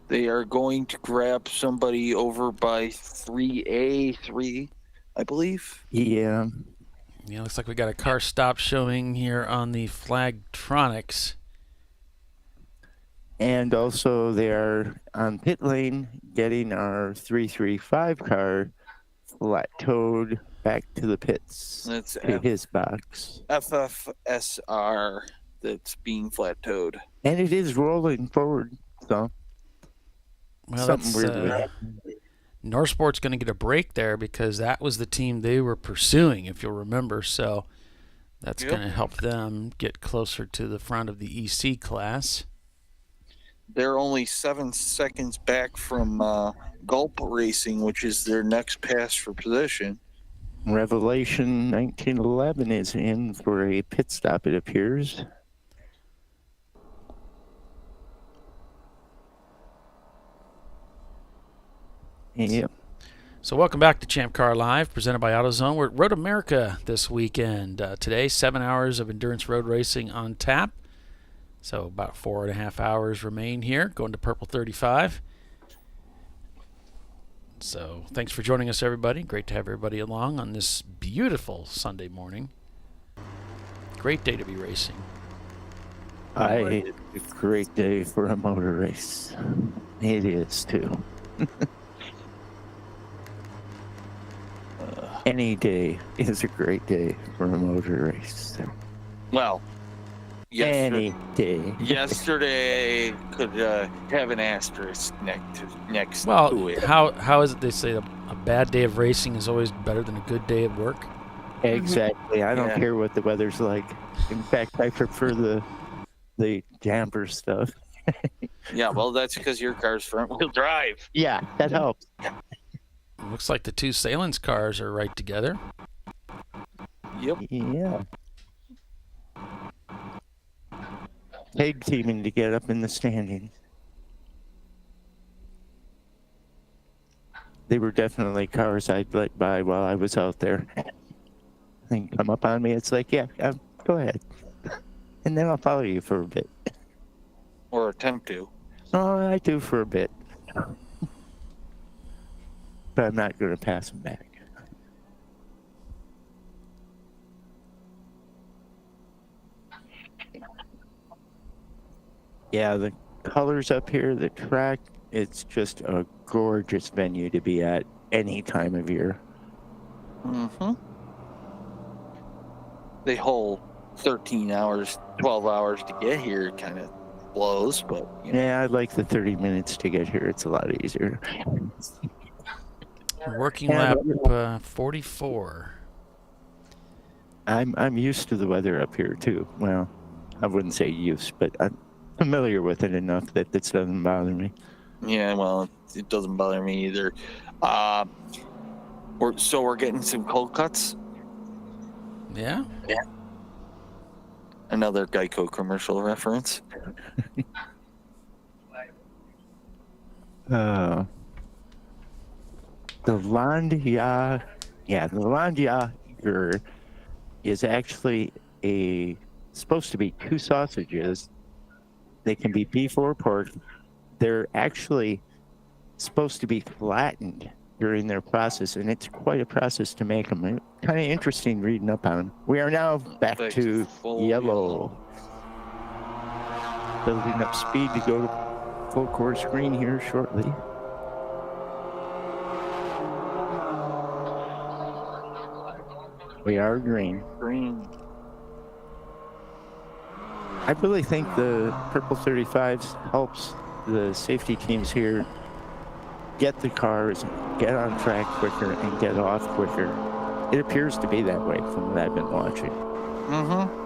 They are going to grab somebody over by 3A3, I believe. Yeah. Yeah, looks like we got a car stop showing here on the Flagtronics. And also they are on pit lane getting our 335 car flat towed back to the pits. That's to his box. FFSR that's being flat towed. And it is rolling forward, so well, something weird with it. Northsport's going to get a break there because that was the team they were pursuing, if you'll remember. So that's going to help them get closer to the front of the EC class. They're only 7 seconds back from Gulp Racing, which is their next pass for position. Revelation 1911 is in for a pit stop, it appears. Yep. So So welcome back to Champ Car Live, presented by AutoZone. We're at Road America this weekend. Today, 7 hours of endurance road racing on tap. So about 4.5 hours remain here, going to Purple 35. So thanks for joining us, everybody. Great to have everybody along on this beautiful Sunday morning. Great day to be racing. It's a great day for a motor race. It is, too. Any day is a great day for a motor race. Well, any day. Yesterday could have an asterisk next to it. Well, how is it they say a bad day of racing is always better than a good day at work? Exactly. I don't care what the weather's like. In fact, I prefer the damper stuff. Yeah, well, that's because your car's front-wheel drive. Yeah, that helps. Looks like the two Salins cars are right together. Yep. Yeah. Tag teaming to get up in the standings. They were definitely cars I'd let by while I was out there. They come up on me, it's like, yeah, go ahead. And then I'll follow you for a bit. Or attempt to. Oh, I do for a bit. But I'm not going to pass them back. Yeah, the colors up here, the track, it's just a gorgeous venue to be at any time of year. Mm-hmm. The whole 13 hours, 12 hours to get here kind of blows, but... Yeah, I like the 30 minutes to get here. It's a lot easier. Working lap 44. I'm used to the weather up here too. Well, I wouldn't say used, but I'm familiar with it enough that this doesn't bother me. Yeah, well, it doesn't bother me either. We're getting some cold cuts. Yeah. Yeah. Another Geico commercial reference. The Landjäger is actually supposed to be two sausages. They can be beef or pork. They're actually supposed to be flattened during their process, and it's quite a process to make them. Kind of interesting reading up on them. We are now back to yellow. Building up speed to go to full course green here shortly. We are green. Green. I really think the Purple 35s helps the safety teams here get the cars, get on track quicker, and get off quicker. It appears to be that way from what I've been watching. Mm-hmm.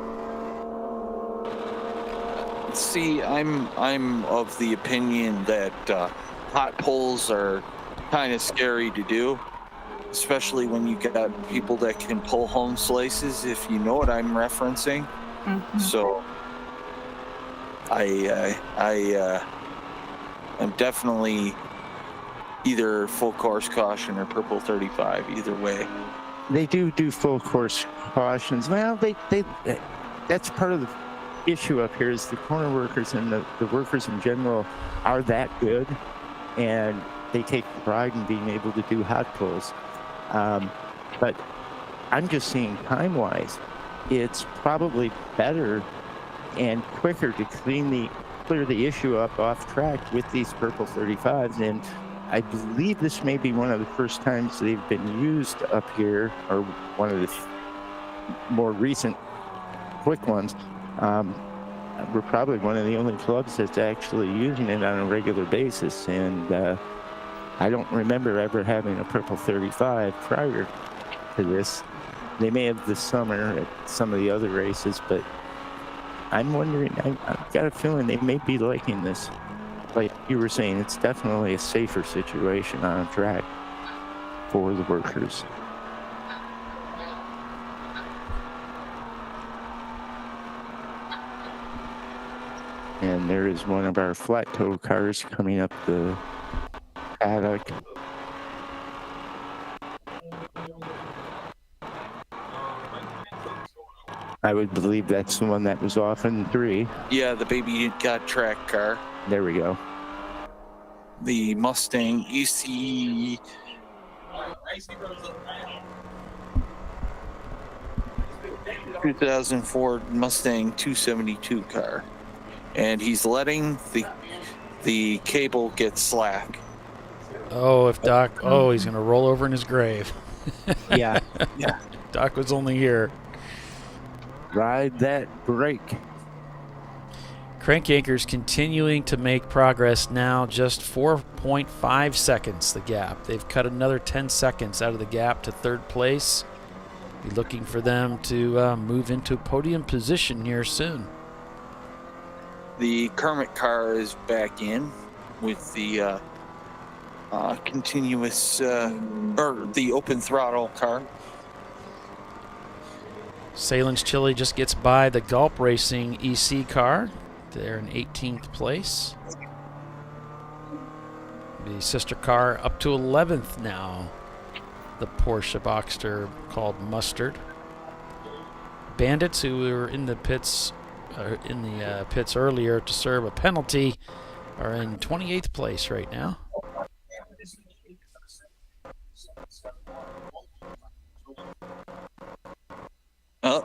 See, I'm of the opinion that hot poles are kind of scary to do, especially when you got people that can pull home slices, if you know what I'm referencing. Mm-hmm. So I'm definitely either full course caution or Purple 35, either way. They do full course cautions. Well, that's part of the issue up here is the corner workers and the workers in general are that good, and they take pride in being able to do hot pulls. But I'm just seeing time-wise, it's probably better and quicker to clear the issue up off track with these Purple 35s, and I believe this may be one of the first times they've been used up here, or one of the more recent quick ones. We're probably one of the only clubs that's actually using it on a regular basis, and I don't remember ever having a Purple 35 prior to this. They may have this summer at some of the other races, but I'm wondering, I've got a feeling they may be liking this. Like you were saying, it's definitely a safer situation on a track for the workers. And there is one of our flat tow cars coming up the paddock. I would believe that's the one that was off in 3. Yeah, the baby got track car. There we go. The Mustang EC 2004 Mustang 272 car, and he's letting the cable get slack. Oh, if Doc, he's gonna roll over in his grave. Yeah. Doc was only here. Ride that brake. Crank Anchor's continuing to make progress now, just 4.5 seconds the gap. They've cut another 10 seconds out of the gap to third place. Be looking for them to move into podium position here soon. The Kermit car is back in with the continuous, or the open throttle car. Salen's Chili just gets by the Gulp Racing EC car. They're in 18th place. The sister car up to 11th now. The Porsche Boxster called Mustard. Bandits, who were in the pits earlier to serve a penalty, are in 28th place right now. Oh,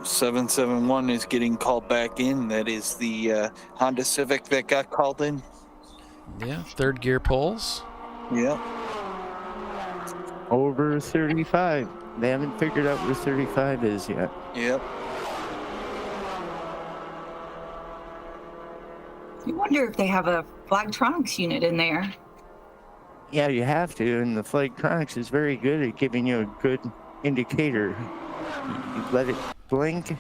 771 is getting called back in. That is the Honda Civic that got called in. Yeah, third gear pulls. Yep. Over 35. They haven't figured out where 35 is yet. Yep. You wonder if they have a Flagtronics unit in there. Yeah, you have to, and the Flagtronics is very good at giving you a good indicator. You let it blink,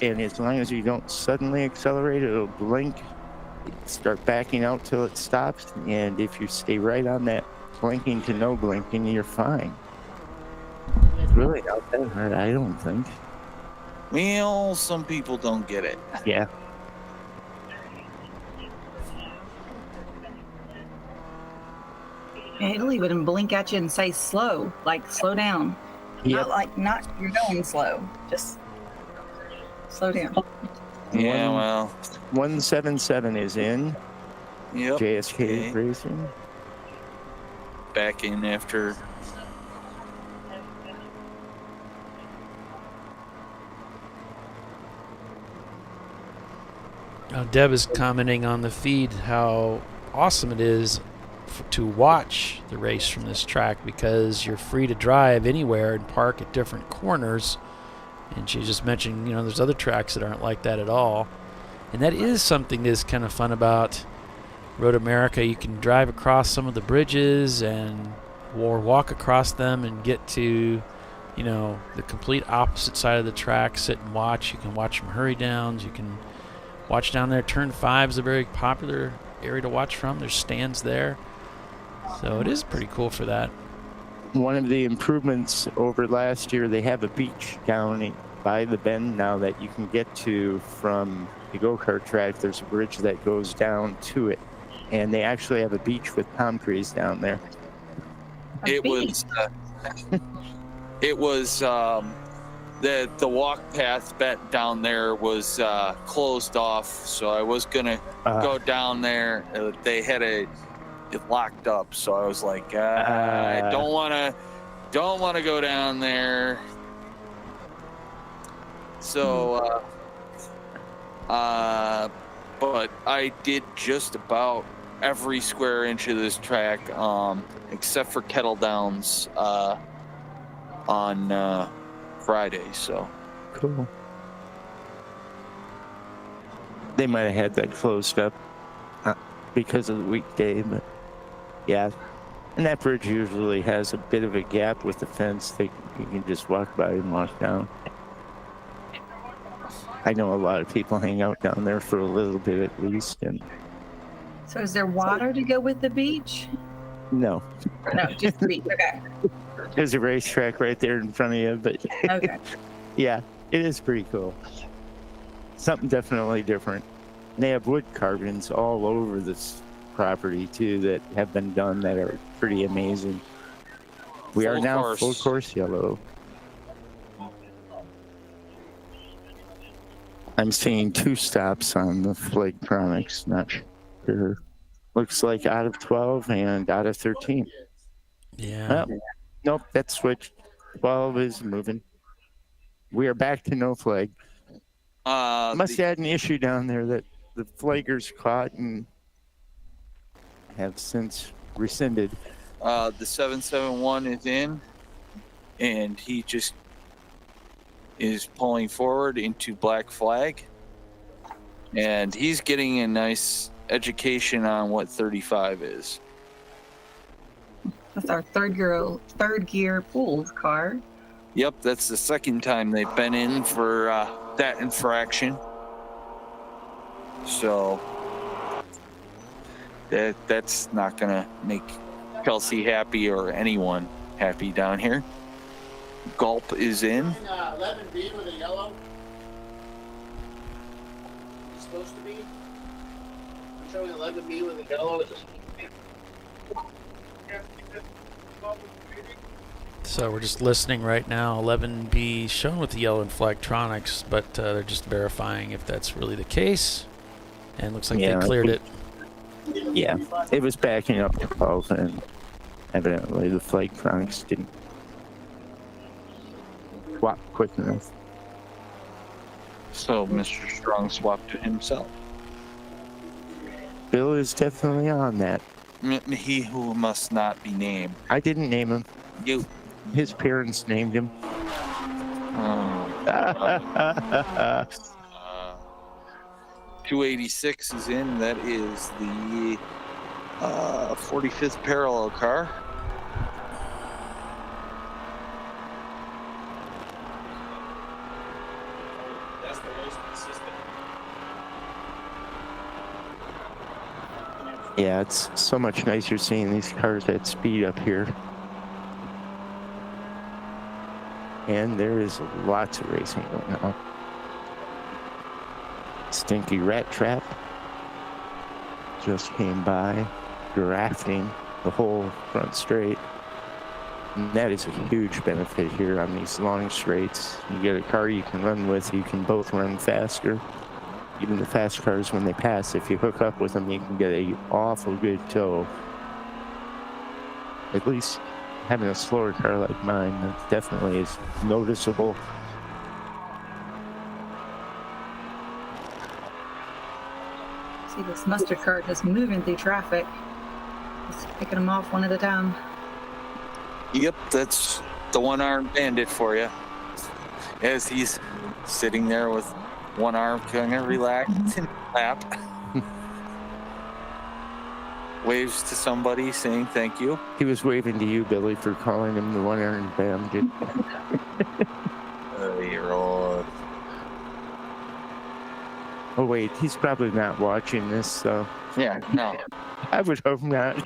and as long as you don't suddenly accelerate, it'll blink. Start backing out till it stops, and if you stay right on that blinking to no blinking, you're fine. It's really not that hard, I don't think. Well, some people don't get it. Yeah. It'll even blink at you and say slow, like slow down. Yep. Not you're going slow, just slow down. Yeah, well. 177 is in. Yep. JSK Racing. Back in after. Deb is commenting on the feed how awesome it is to watch the race from this track because you're free to drive anywhere and park at different corners. And she just mentioned, there's other tracks that aren't like that at all. And that is something that's kind of fun about Road America. You can drive across some of the bridges or walk across them and get to, the complete opposite side of the track, sit and watch. You can watch from hurry downs. You can watch down there. Turn 5 is a very popular area to watch from. There's stands there. So it is pretty cool for that. One of the improvements over last year, they have a beach down by the bend now that you can get to from the go-kart track. There's a bridge that goes down to it. And they actually have a beach with palm trees down there. It was the walk path down there was closed off, so I was gonna go down there. They had it locked up, so I was like, I don't want to go down there. So, but I did just about every square inch of this track, except for Kettle Downs on Friday. So cool. They might have had that closed up because of the weekday, but yeah. And that bridge usually has a bit of a gap with the fence that you can just walk by and walk down. I know a lot of people hang out down there for a little bit at least. And so is there water to go with the beach? No. No, just the beach. Okay. There's a racetrack right there in front of you, but okay. Yeah, it is pretty cool. Something definitely different. They have wood carvings all over this property too that have been done that are pretty amazing. We are now full course yellow. I'm seeing 2 stops on the Flagtronics. Not sure. Looks like out of 12 and out of 13. Yeah. Nope, that switched. 12 is moving. We are back to no flag. Must have had an issue down there that the flaggers caught and have since rescinded. The 771 is in, and he just is pulling forward into black flag. And he's getting a nice education on what 35 is. That's our third gear pooled car. Yep, that's the second time they've been in for that infraction. So that's not gonna make Kelsey happy or anyone happy down here. Gulp is in. 11B with a yellow. It's supposed to be. I'm showing 11B with a yellow. So we're just listening right now. 11B shown with the yellow and Flagtronics, but they're just verifying if that's really the case. And looks like they cleared it. Yeah, it was backing up to 12, and evidently the Flagtronics didn't swap quick enough. So Mr. Strong swapped to himself. Bill is definitely on that. He who must not be named. I didn't name him. You. His parents named him. 286 is in. That is the 45th parallel car. That's the most consistent. Yeah, it's so much nicer seeing these cars at speed up here. And there is lots of racing going on. Stinky Rat Trap just came by, drafting the whole front straight. And that is a huge benefit here on these long straights. You get a car you can run with, you can both run faster. Even the fast cars, when they pass, if you hook up with them, you can get an awful good tow. At least having a slower car like mine, that definitely is noticeable. See this mustard cart just moving through traffic. Just picking them off one at a time. Yep, that's the one-armed bandit for you. As he's sitting there with one arm kind of relaxed in lap. Waves to somebody saying thank you. He was waving to you, Billy, for calling him the one-armed bandit. You're old. Oh, wait, he's probably not watching this, so... Yeah, no. I would hope not.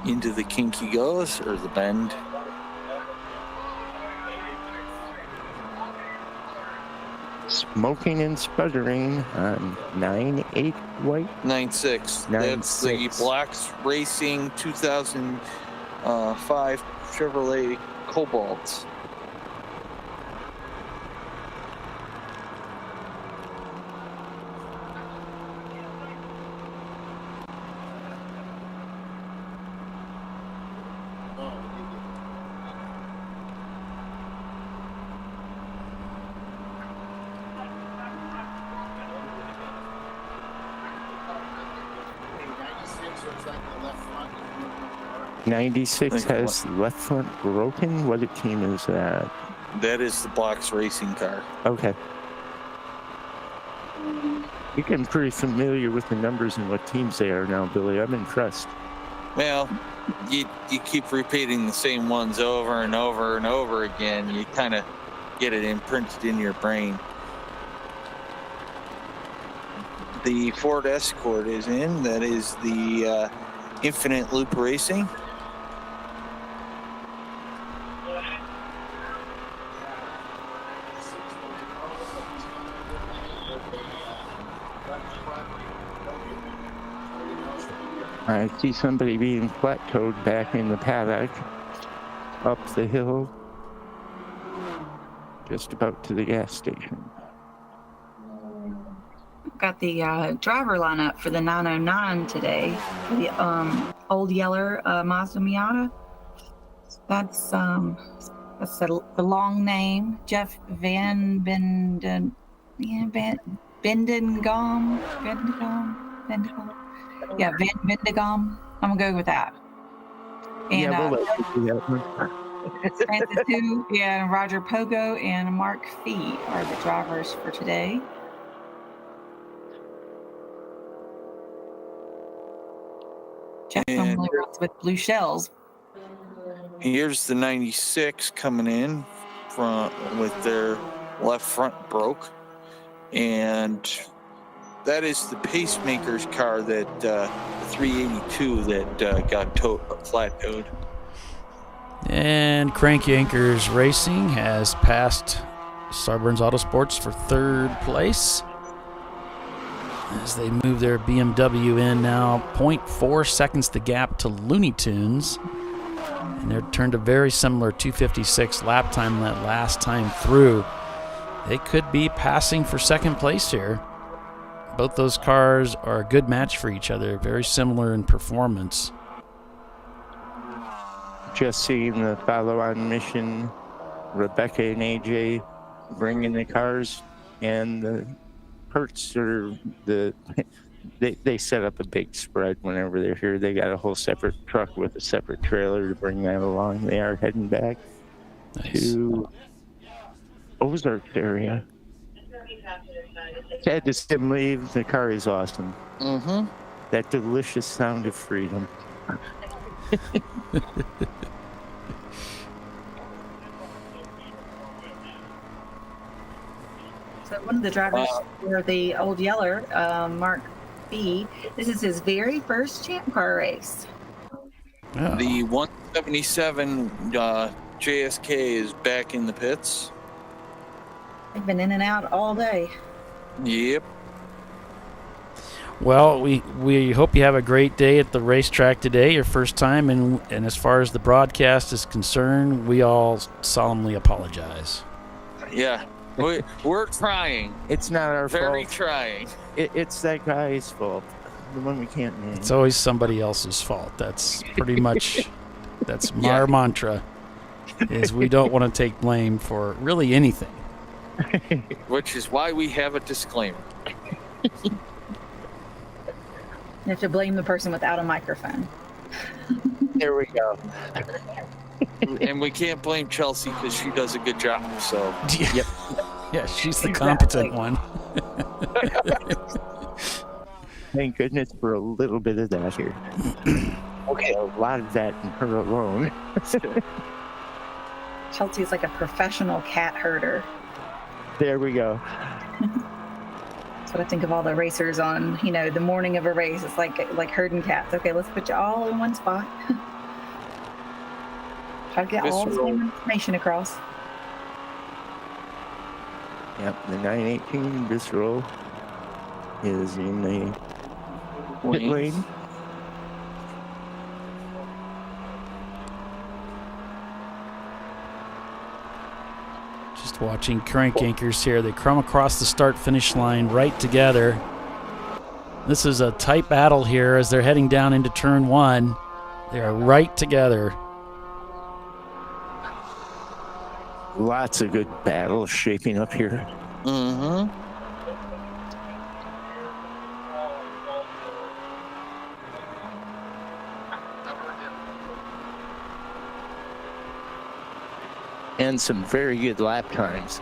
Into the kinky goes, or the bend. Smoking and sputtering on 9.8 white. 9.6. That's the Blacks Racing 2005 Chevrolet Cobalt. Looks like the left front. 96 has left front broken. What team is that? That is the Blacks Racing car. Okay. You're getting pretty familiar with the numbers and what teams they are now, Billy. I'm impressed. Well, you keep repeating the same ones over and over and over again. You kind of get it imprinted in your brain. The Ford Escort is in. That is the Infinite Loop Racing. I see somebody being flat-toed back in the paddock. up the hill, just about to the gas station. Got the driver lineup for the 909 today. The Old Yeller Mazda Miata. That's the long name. Jeff Van Bendengom. Yeah, Van Bendegom. I'm gonna go with that. And Yeah, we'll let you do that one. Francis Hu and Roger Pogo and Mark Fee are the drivers for today. Jeff normally runs with Blue Shells. Here's the 96 coming in with their left front broke. And that is the Pacemaker's car, that the 382 that got flat-towed. And Crank Yankers Racing has passed Starburns Autosports for third place as they move their BMW in now. 0.4 seconds the gap to Looney Tunes. And they're turned a very similar 2:56 lap time that last time through. They could be passing for second place here. Both those cars are a good match for each other, very similar in performance. Just seeing the follow-on mission, Rebecca and AJ bringing the cars, and the Hertz are they set up a big spread whenever they're here. They got a whole separate truck with a separate trailer to bring that along. They are heading back to Ozark area. Sad to see him leave. The car is awesome. Mm-hmm. That delicious sound of freedom. So one of the drivers for the Old Yeller, Mark B, this is his very first Champ Car race. Oh. The 177 JSK is back in the pits. They've been in and out all day. Yep. Well, we hope you have a great day at the racetrack today, your first time, and as far as the broadcast is concerned, we all solemnly apologize. Yeah, we're trying. It's not our fault. Very trying. It's that guy's fault, the one we can't name. It's always somebody else's fault. That's pretty much that's our mantra, is we don't want to take blame for really anything. Which is why we have a disclaimer. You have to blame the person without a microphone. There we go. And we can't blame Chelsea because she does a good job. So, yep. Yeah, she's the competent one. Thank goodness for a little bit of that here. Okay, a lot of that in her alone. Chelsea's like a professional cat herder. There we go. That's what I think of all the racers on, the morning of a race. It's like herding cats. Okay, let's put you all in one spot. Try to get all the same information across. Yep, the 918 Visceral is in the pit lane. Just watching Crank Yankers here. They come across the start-finish line right together. This is a tight battle here as they're heading down into turn one. They are right together. Lots of good battles shaping up here. Mm-hmm. And some very good lap times.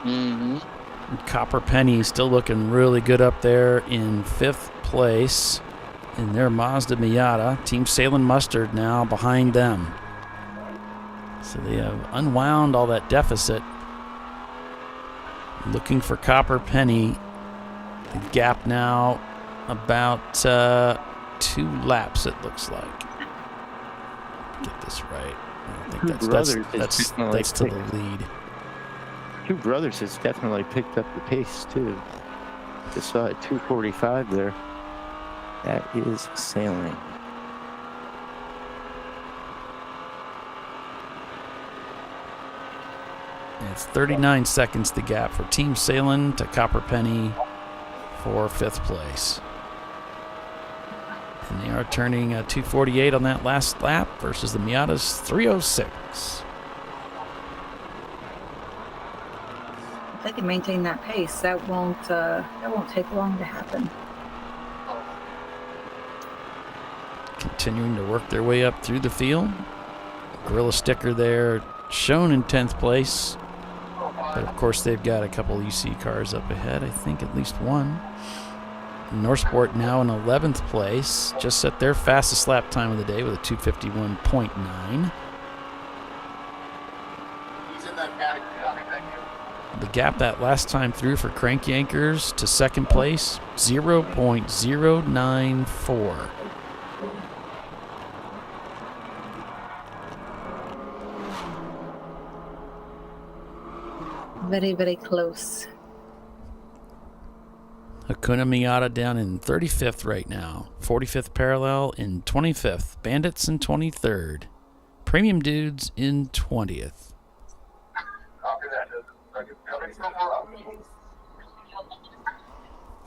Mm-hmm. Copper Penny still looking really good up there in 5th place in their Mazda Miata. Team Salem Mustard now behind them. So they have unwound all that deficit. Looking for Copper Penny. The gap now about 2 laps, it looks like. Get this right. I think that's to the lead. Two Brothers has definitely picked up the pace too. Just saw at 2:45 there. That is sailing. It's 39 seconds the gap for Team Salem to Copper Penny for 5th place. And they are turning 2:48 on that last lap versus the Miata's 3:06. If they can maintain that pace, that won't take long to happen. Continuing to work their way up through the field. Gorilla Sticker there, shown in 10th place. But of course they've got a couple EC cars up ahead, I think at least one. Northport now in 11th place, just set their fastest lap time of the day with a 2:51.9. The gap that last time through for Crank Yankers to 2nd place, 0.094. Very, very close. Hakuna Miata down in 35th right now. 45th Parallel in 25th. Bandits in 23rd. Premium Dudes in 20th.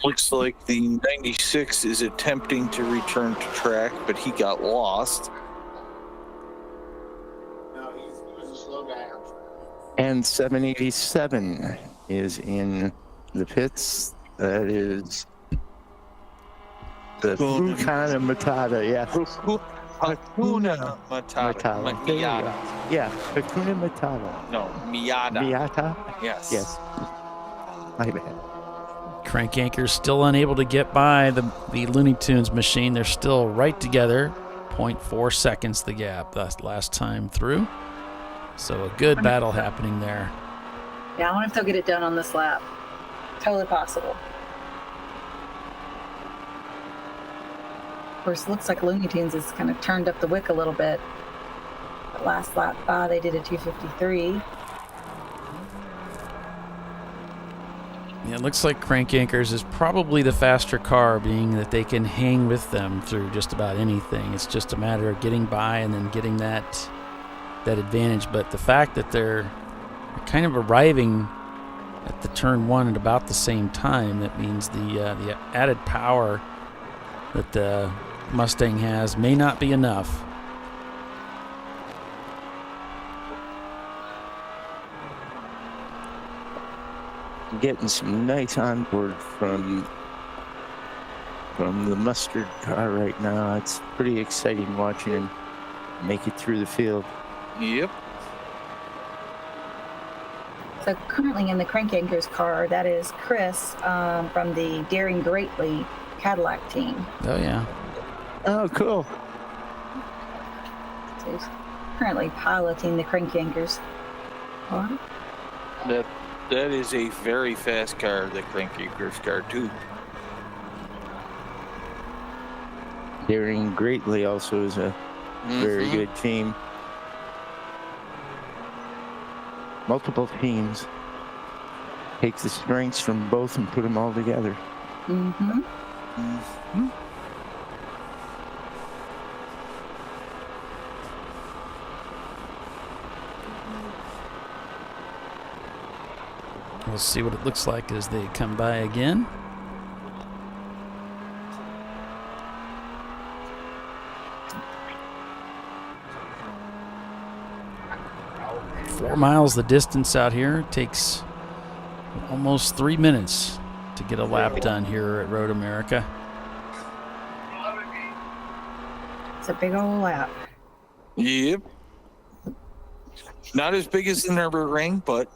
Looks like the 96 is attempting to return to track, but he got lost. No, he was a slow guy. And 787 is in the pits. That is the Hakuna Matata, yeah. Hakuna Matata. Miata. Yeah, Hakuna Matata. No, Miata. Miata? Yes. Yes. My bad. Crank Yankers still unable to get by the Looney Tunes machine. They're still right together. 0.4 seconds the gap. That's last time through. So a good battle happening there. Yeah, I wonder if they'll get it done on this lap. Totally possible. Of course, it looks like Looney Tunes has kind of turned up the wick a little bit. But last lap, they did a 2:53. Yeah, it looks like Crank Yankers is probably the faster car, being that they can hang with them through just about anything. It's just a matter of getting by and then getting that advantage. But the fact that they're kind of arriving at the turn one at about the same time, that means the added power that the Mustang has may not be enough. Getting some nice onboard from the mustard car right now. It's pretty exciting watching him make it through the field. Yep. So currently in the Crank Yankers car, that is Chris from the Daring Greatly Cadillac team. Oh, yeah. Oh, cool. So he's currently piloting the Crank Yankers car. That is a very fast car, the Crank Yankers car, too. Daring Greatly also is a very good team. Multiple teams. Take the strengths from both and put them all together. Mm-hmm. Mm-hmm. We'll see what it looks like as they come by again. Four miles the distance out here. It takes almost 3 minutes to get a lap done here at Road America. It's a big old lap. Yep. Not as big as the Nürburgring, but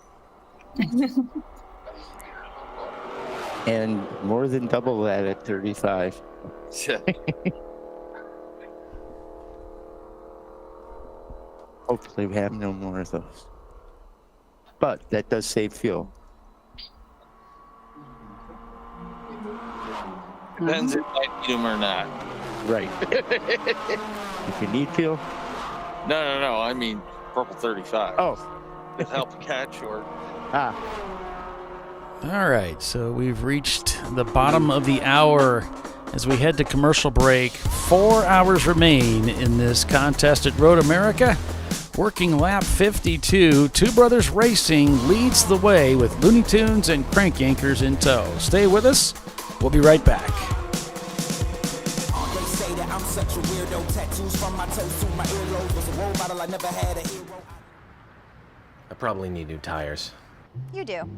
and more than double that at 35. Hopefully we have no more of those. But that does save fuel. Depends if I need them or not. Right. If you need fuel? No. I mean, Purple 35. Oh. To help catch or... All right, so we've reached the bottom of the hour as we head to commercial break. 4 hours remain in this contest at Road America. Working lap 52, Two Brothers Racing leads the way with Looney Tunes and crank anchors in tow. Stay with us. We'll be right back. They say that I'm such a weirdo. Tattoos from my toes to my earlobes. Was a role model, I never had a hero. I probably need new tires. You do.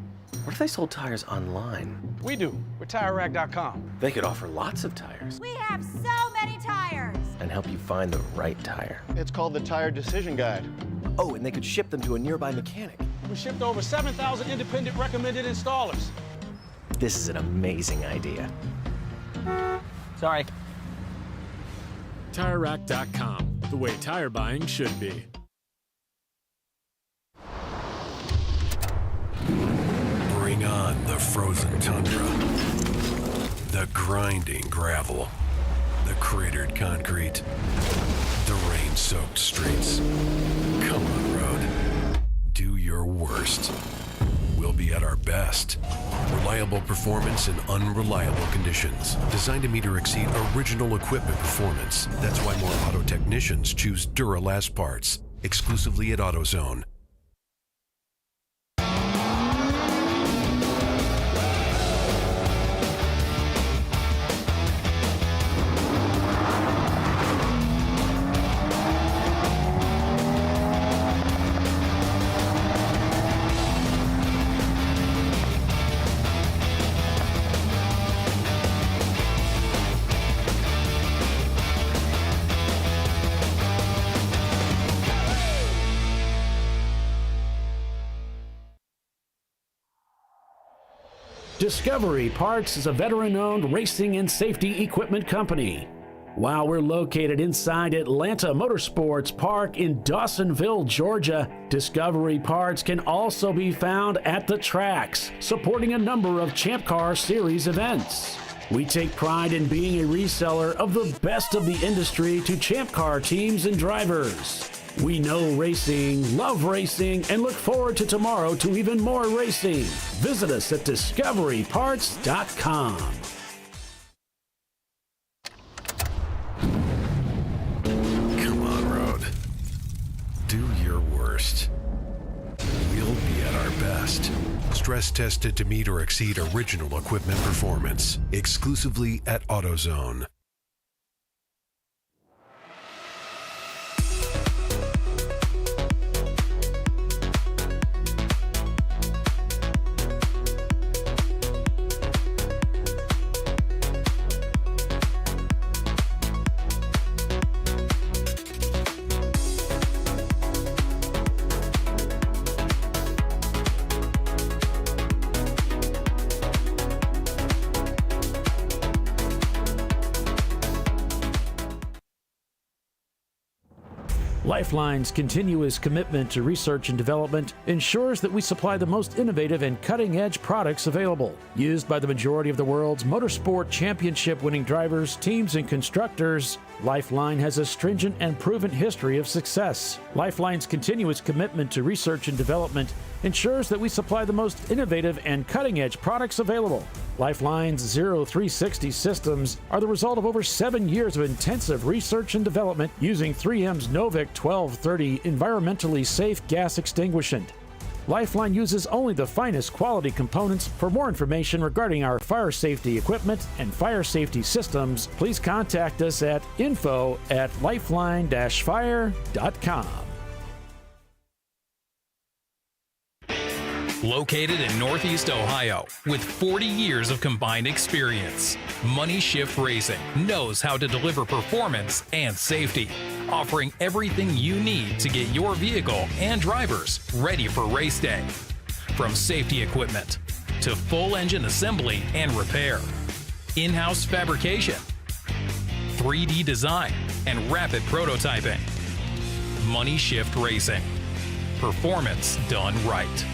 What if they sold tires online? We do. We're TireRack.com. They could offer lots of tires We have so many tires. and help you find the right tire. It's called the Tire Decision Guide. Oh, and they could ship them to a nearby mechanic. We shipped over 7,000 independent recommended installers. This is an amazing idea. Sorry. TireRack.com, the way tire buying should be. Bring on the frozen tundra, the grinding gravel, the cratered concrete, the rain-soaked streets. Come on, road. Do your worst. We'll be at our best. Reliable performance in unreliable conditions. Designed to meet or exceed original equipment performance. That's why more auto technicians choose Duralast parts. Exclusively at AutoZone. Discovery Parts is a veteran-owned racing and safety equipment company. While we're located inside Atlanta Motorsports Park in Dawsonville, Georgia, Discovery Parts can also be found at the tracks, supporting a number of Champ Car Series events. We take pride in being a reseller of the best of the industry to Champ Car teams and drivers. We know racing, love racing, and look forward to tomorrow to even more racing. Visit us at discoveryparts.com. Come on, road. Do your worst. We'll be at our best. Stress tested to meet or exceed original equipment performance. Exclusively at AutoZone. Lifeline's continuous commitment to research and development ensures that we supply the most innovative and cutting-edge products available. Used by the majority of the world's motorsport championship-winning drivers, teams, and constructors, Lifeline has a stringent and proven history of success. Lifeline's continuous commitment to research and development ensures that we supply the most innovative and cutting-edge products available. Lifeline's 0360 systems are the result of over 7 years of intensive research and development using 3M's Novik 1230 environmentally safe gas extinguishant. Lifeline uses only the finest quality components. For more information regarding our fire safety equipment and fire safety systems, please contact us at info@lifeline-fire.com. Located in Northeast Ohio, with 40 years of combined experience, Money Shift Racing knows how to deliver performance and safety, offering everything you need to get your vehicle and drivers ready for race day. From safety equipment to full engine assembly and repair, in-house fabrication, 3D design, and rapid prototyping. Money Shift Racing. Performance done right.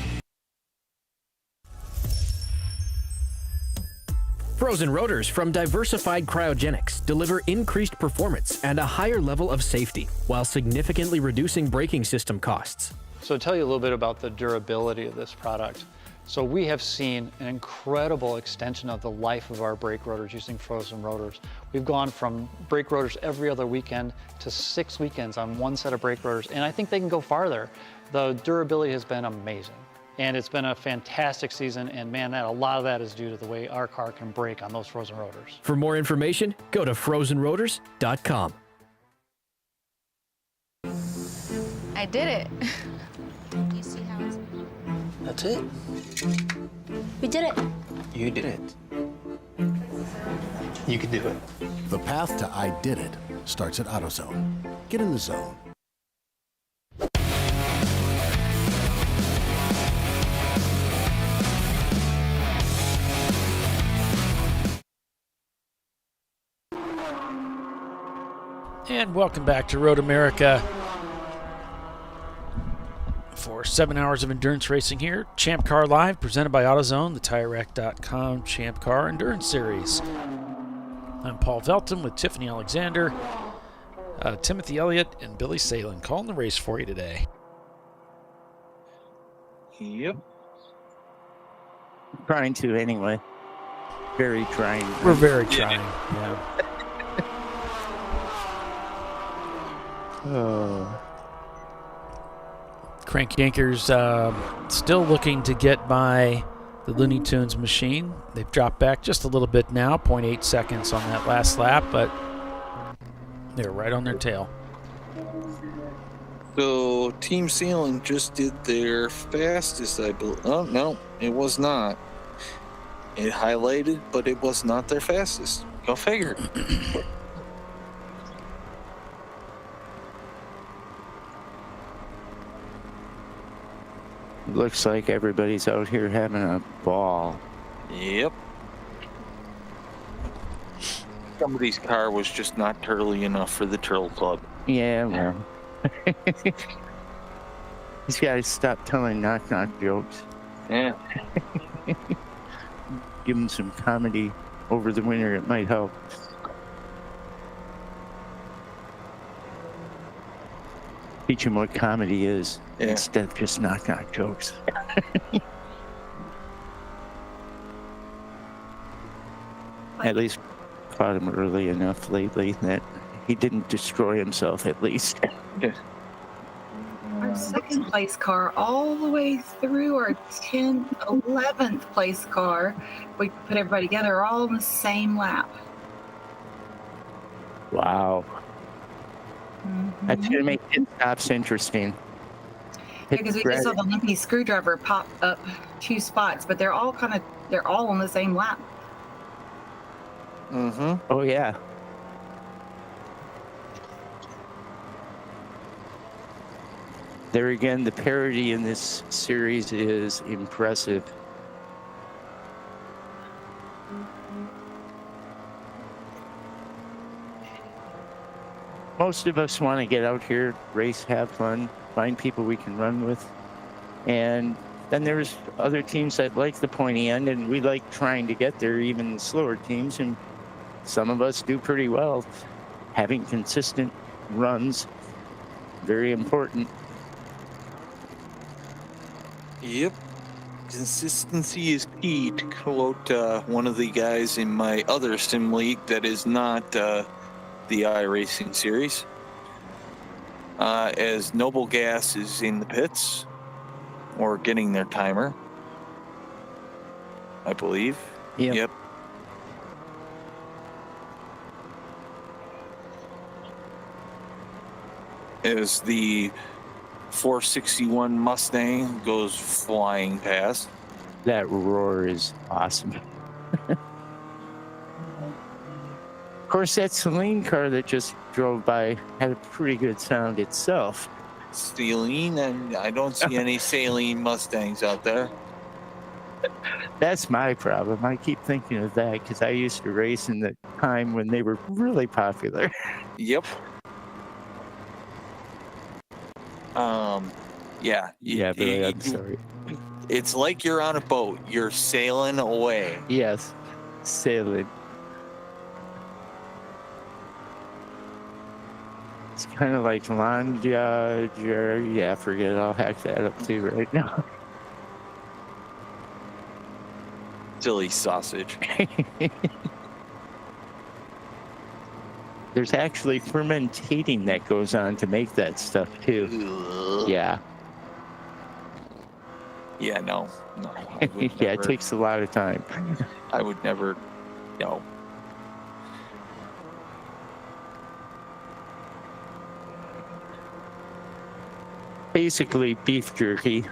Frozen rotors from Diversified Cryogenics deliver increased performance and a higher level of safety while significantly reducing braking system costs. So to tell you a little bit about the durability of this product, So we have seen an incredible extension of the life of our brake rotors using frozen rotors. We've gone from brake rotors every other weekend to 6 weekends on one set of brake rotors, and I think they can go farther. The durability has been amazing, and it's been a fantastic season, and man, a lot of that is due to the way our car can brake on those frozen rotors. For more information, go to frozenrotors.com. I did it. You see how it's... That's it. We did it. You did it. You can do it. The path to I did it starts at AutoZone. Get in the zone. And welcome back to Road America for 7 hours of endurance racing here. ChampCar.Live, presented by AutoZone, the TireRack.com Champ Car Endurance Series. I'm Paul Velton with Tiffany Alexander, Timothy Elliott, and Billy Salen calling the race for you today. Yep. Trying to anyway. Very trying. We're very trying, yeah. Oh. Crank Yankers still looking to get by the Looney Tunes machine. They've dropped back just a little bit now, 0.8 seconds on that last lap, but they're right on their tail. So Team Sailing just did their fastest, I believe. Oh, no, it was not. It highlighted, but it was not their fastest. Go figure. Looks like everybody's out here having a ball. Yep. Somebody's car was just not turtly enough for the Turtle Club. Yeah, well. He's got to stop telling knock-knock jokes. Yeah. Give him some comedy over the winter. It might help. Teach him what comedy is instead of just knock-knock jokes. At least caught him early enough lately that he didn't destroy himself, at least. Our second place car all the way through our 10th, 11th place car, we put everybody together, all on the same lap. Wow. That's going to make pit stops interesting. Because we just saw the Limpy screwdriver pop up 2 spots, but they're all on the same lap. Mm-hmm. Oh, yeah. There again, the parity in this series is impressive. Most of us want to get out here, race, have fun, find people we can run with. And then there's other teams that like the pointy end, and we like trying to get there, even slower teams, and some of us do pretty well. Having consistent runs, very important. Yep. Consistency is key, to quote one of the guys in my other sim league that is not the iRacing series. As Noble Gas is in the pits, or getting their timer, I believe. Yep. As the 461 Mustang goes flying past. That roar is awesome. Of course, that Celine car that just drove by had a pretty good sound itself. Celine, and I don't see any Saline Mustangs out there. That's my problem. I keep thinking of that because I used to race in the time when they were really popular. Yep. Yeah. Billy, I'm sorry. It's like you're on a boat. You're sailing away. Yes, sailing. It's kind of like Landjäger. Yeah, forget it. I'll hack that up too right now. Silly sausage. There's actually fermentating that goes on to make that stuff too. Ugh. Yeah. Yeah, no. Yeah, it takes a lot of time. I would never, no. Basically, beef jerky.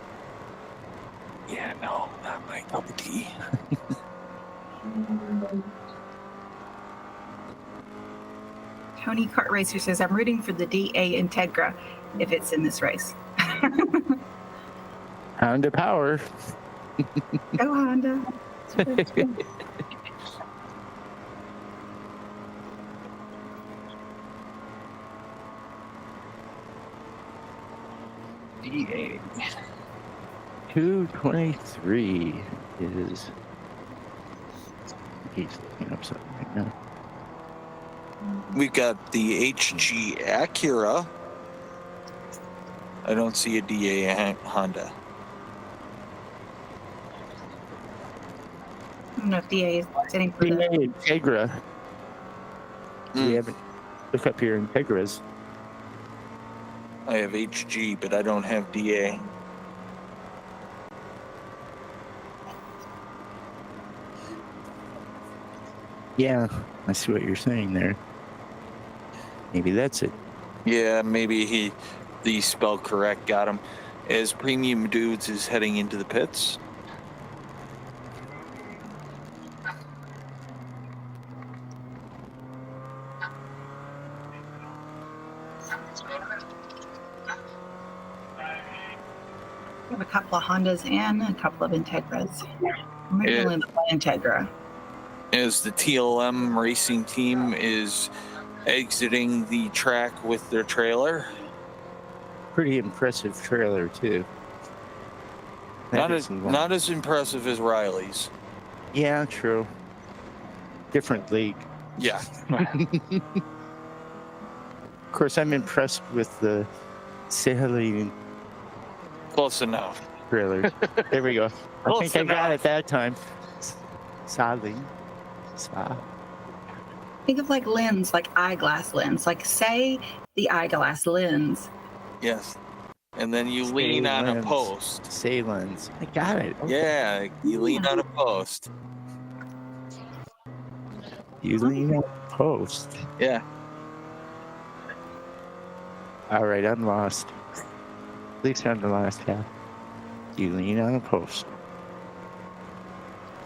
Yeah, no, not my cup of tea. Tony Kart Racer says, I'm rooting for the DA Integra if it's in this race. Honda power. Go Honda. DA 223 is. He's looking up something right now. We've got the HG Acura. I don't see a DA Honda. I don't know if DA is sitting for DA the... Integra. We haven't look up your Integras. I have HG, but I don't have DA. Yeah, I see what you're saying there. Maybe that's it. Yeah, maybe the spell correct got him. As Premium Dudes is heading into the pits. We have a couple of Hondas and a couple of Integras. I'm really the Integra. As the TLM racing team is exiting the track with their trailer. Pretty impressive trailer too. Not as impressive as Riley's. Yeah, true. Different league. Yeah. Of course, I'm impressed with the Sahaline Close enough. trailers. There we go. I Close think I got enough. it that time. Sahaline. Think of like lens, like eyeglass lens. Like say the eyeglass lens. Yes. And then you lean on a post. Say lens. I got it. Okay. Yeah, you lean on a post. You lean on a post. Yeah. All right, I'm lost. At least on the last half. You lean on a post.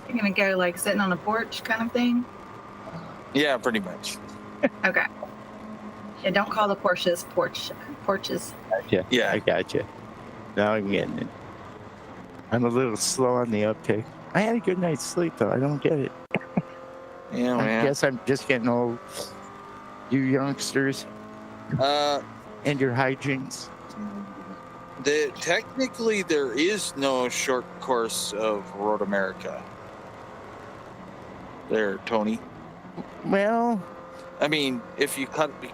You're gonna go like sitting on a porch kind of thing. Yeah, pretty much. Okay. Yeah, don't call the Porsches porches. Yeah, I got you. Now I'm getting it. I'm a little slow on the uptake. I had a good night's sleep, though. I don't get it. Yeah, I man. guess I'm just getting old. You youngsters. And your hijinks. Technically, there is no short course of Road America. There, Tony. Well, I mean, if you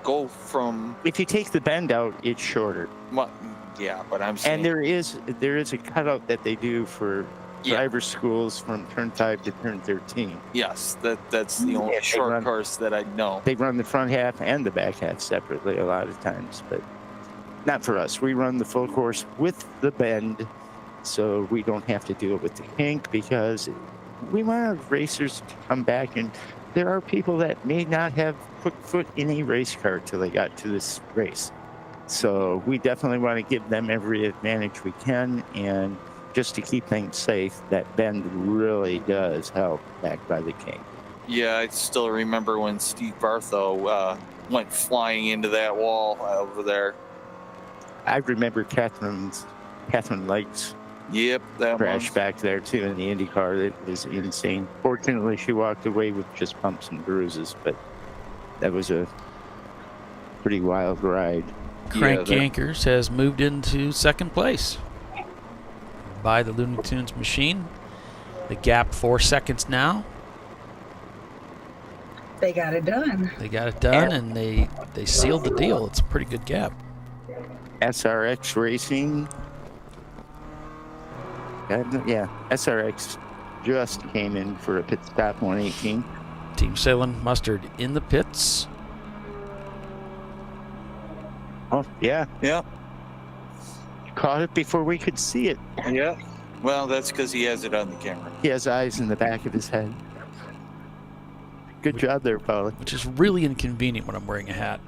go from. If you take the bend out, it's shorter. Well, yeah, but I'm saying. And there is a cutout that they do for driver schools from turn 5 to turn 13. Yes, that's the only short course that I know. They run the front half and the back half separately a lot of times, but not for us. We run the full course with the bend, so we don't have to deal with the kink because we want our racers to come back. And there are people that may not have put foot in a race car till they got to this race. So we definitely want to give them every advantage we can. And just to keep things safe, that bend really does help back by the kink. Yeah, I still remember when Steve Bartho went flying into that wall over there. I remember Catherine Lakes. Yep, that crash back there too in the Indy car. It was insane. Fortunately, she walked away with just bumps and bruises, but that was a pretty wild ride. Crank Yankers has moved into second place by the Looney Tunes machine. The gap 4 seconds now. They got it done. They got it done, and they sealed the deal. It's a pretty good gap. SRX Racing. Yeah, SRX just came in for a pit stop 118. Team Salem Mustard in the pits. Oh, yeah. Yeah. Caught it before we could see it. Yeah. Well, that's because he has it on the camera. He has eyes in the back of his head. Good job there, Paulie. Which is really inconvenient when I'm wearing a hat.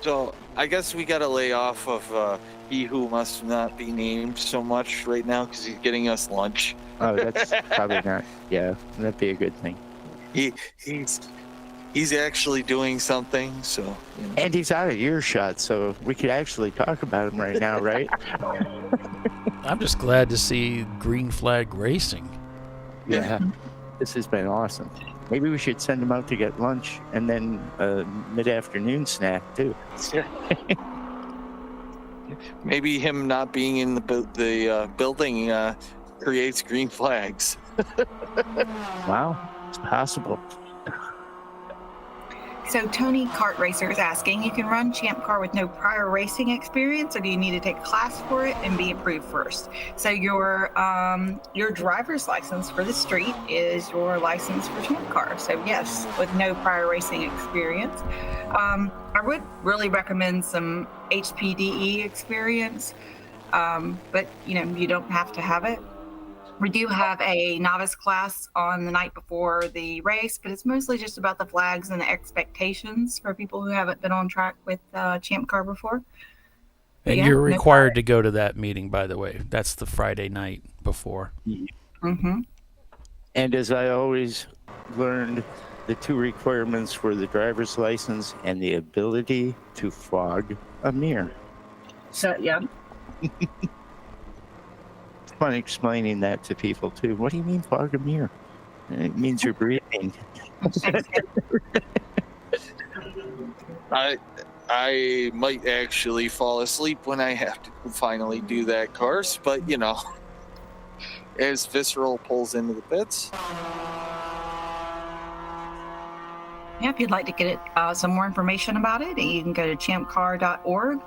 So I guess we got to lay off of he who must not be named so much right now because he's getting us lunch. Oh, that's probably not. Yeah, that'd be a good thing. He's actually doing something, so. You know. And he's out of earshot, so we could actually talk about him right now, right? I'm just glad to see Green Flag Racing. Yeah, this has been awesome. Maybe we should send him out to get lunch and then a mid-afternoon snack too. Maybe him not being in the building creates green flags. Wow, it's possible. So Tony Kart Racer is asking, you can run Champ Car with no prior racing experience, or do you need to take a class for it and be approved first? So your driver's license for the street is your license for Champ Car. So yes, with no prior racing experience. I would really recommend some HPDE experience, but you don't have to have it. We do have a novice class on the night before the race, but it's mostly just about the flags and the expectations for people who haven't been on track with Champ Car before. And you're required to go to that meeting, by the way. That's the Friday night before. Mm-hmm. And as I always learned, the two requirements were the driver's license and the ability to fog a mirror. So, yeah. Fun explaining that to people too. What do you mean fog a mirror? It means you're breathing. I might actually fall asleep when I have to finally do that course, but as Visceral pulls into the pits. Yeah, if you'd like to get some more information about it, you can go to ChampCar.Org.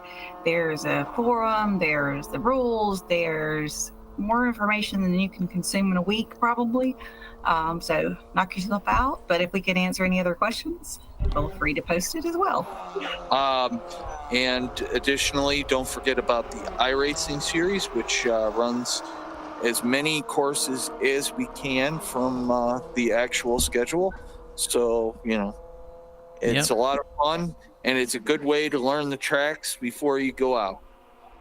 There's a forum, there's the rules, there's more information than you can consume in a week, probably. So knock yourself out. But if we can answer any other questions, feel free to post it as well. And additionally, don't forget about the iRacing series, which runs as many courses as we can from the actual schedule. So, it's a lot of fun, and it's a good way to learn the tracks before you go out.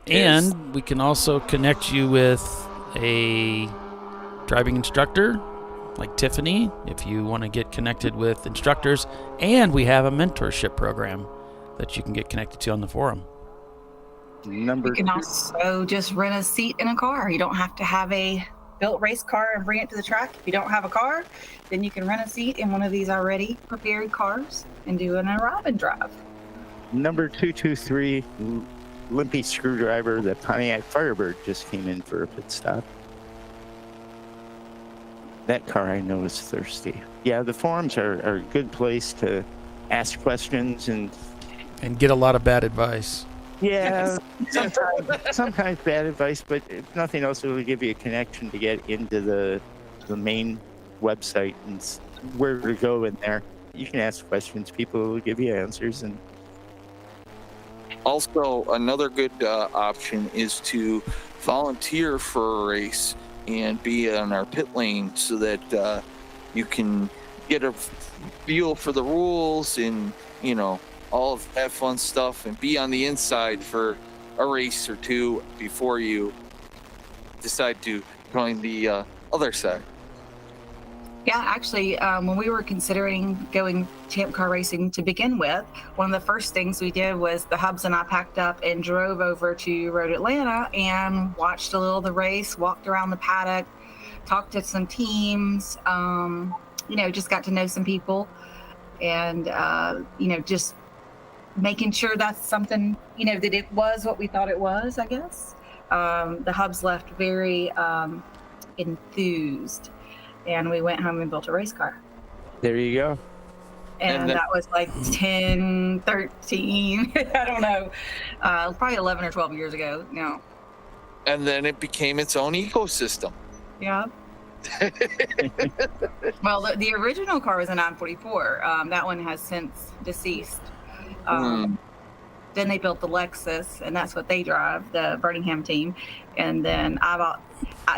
And we can also connect you with a driving instructor like Tiffany if you want to get connected with instructors. And we have a mentorship program that you can get connected to on the forum. You can also just rent a seat in a car. You don't have to have a built race car and bring it to the track. If you don't have a car, then you can rent a seat in one of these already prepared cars and do an arrive and drive. Number 223, Limpy Screwdriver, the Pontiac Firebird just came in for a pit stop. That car I know is thirsty. Yeah, the forums are a good place to ask questions and get a lot of bad advice. Yeah, sometimes bad advice, but if nothing else, it will give you a connection to get into the main website and where to go in there. You can ask questions. People will give you answers. And also, another good option is to volunteer for a race and be on our pit lane so that you can get a feel for the rules and, all of that fun stuff and be on the inside for a race or two before you decide to join the other side. Yeah, actually, when we were considering going Champ Car Racing to begin with, one of the first things we did was the hubs and I packed up and drove over to Road Atlanta and watched a little of the race, walked around the paddock, talked to some teams, just got to know some people and, just making sure that's something, that it was what we thought it was, I guess. The hubs left very enthused, and we went home and built a race car. There you go. And that was like 10, 13, I don't know, probably 11 or 12 years ago. No. And then it became its own ecosystem. Yeah. Well, the original car was a 944. That one has since deceased. Then they built the Lexus, and that's what they drive, the Birmingham team. And then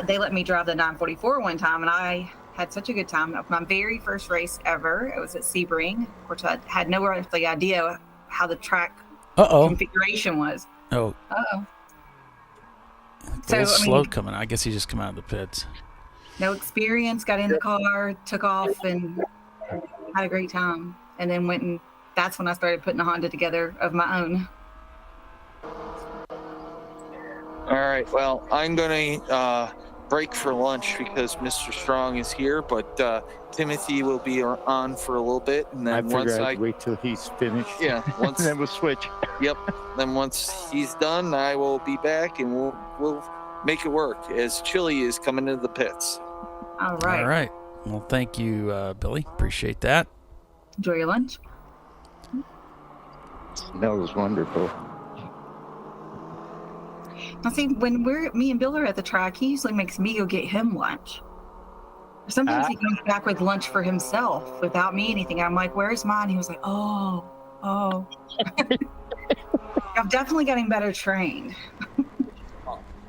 they let me drive the 944 one time, and I had such a good time. My very first race ever, it was at Sebring, which I had no earthly idea how the track configuration was. Oh. Uh-oh. So, slow coming. I guess he just come out of the pits. No experience, got in the car, took off, and had a great time. And then that's when I started putting a Honda together of my own. All right. Well, I'm going to break for lunch because Mr. Strong is here, but Timothy will be on for a little bit. And then I'd wait till he's finished. Yeah. And then we'll switch. Yep. Then once he's done, I will be back and we'll make it work as Chili is coming into the pits. All right. All right. Well, thank you, Billy. Appreciate that. Enjoy your lunch. Smells wonderful. Now, see, when me and Bill are at the track, he usually makes me go get him lunch. Sometimes he comes back with lunch for himself without me anything. I'm like, "Where's mine?" He was like, "Oh." I've definitely getting better trained.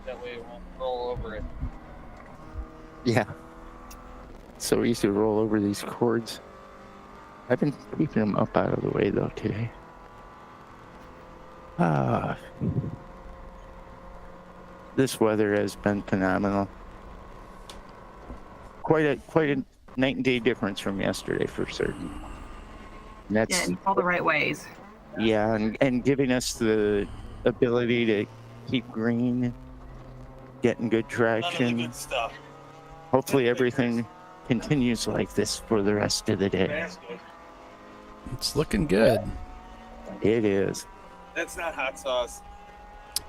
That way it won't roll over it. Yeah. So easy to roll over these cords. I've been keeping them up out of the way though today. This weather has been phenomenal. Quite a night and day difference from yesterday for certain. And that's in all the right ways. Yeah, and giving us the ability to keep green, getting good traction. Good stuff. Hopefully everything continues like this for the rest of the day. It's looking good. It is. That's not hot sauce.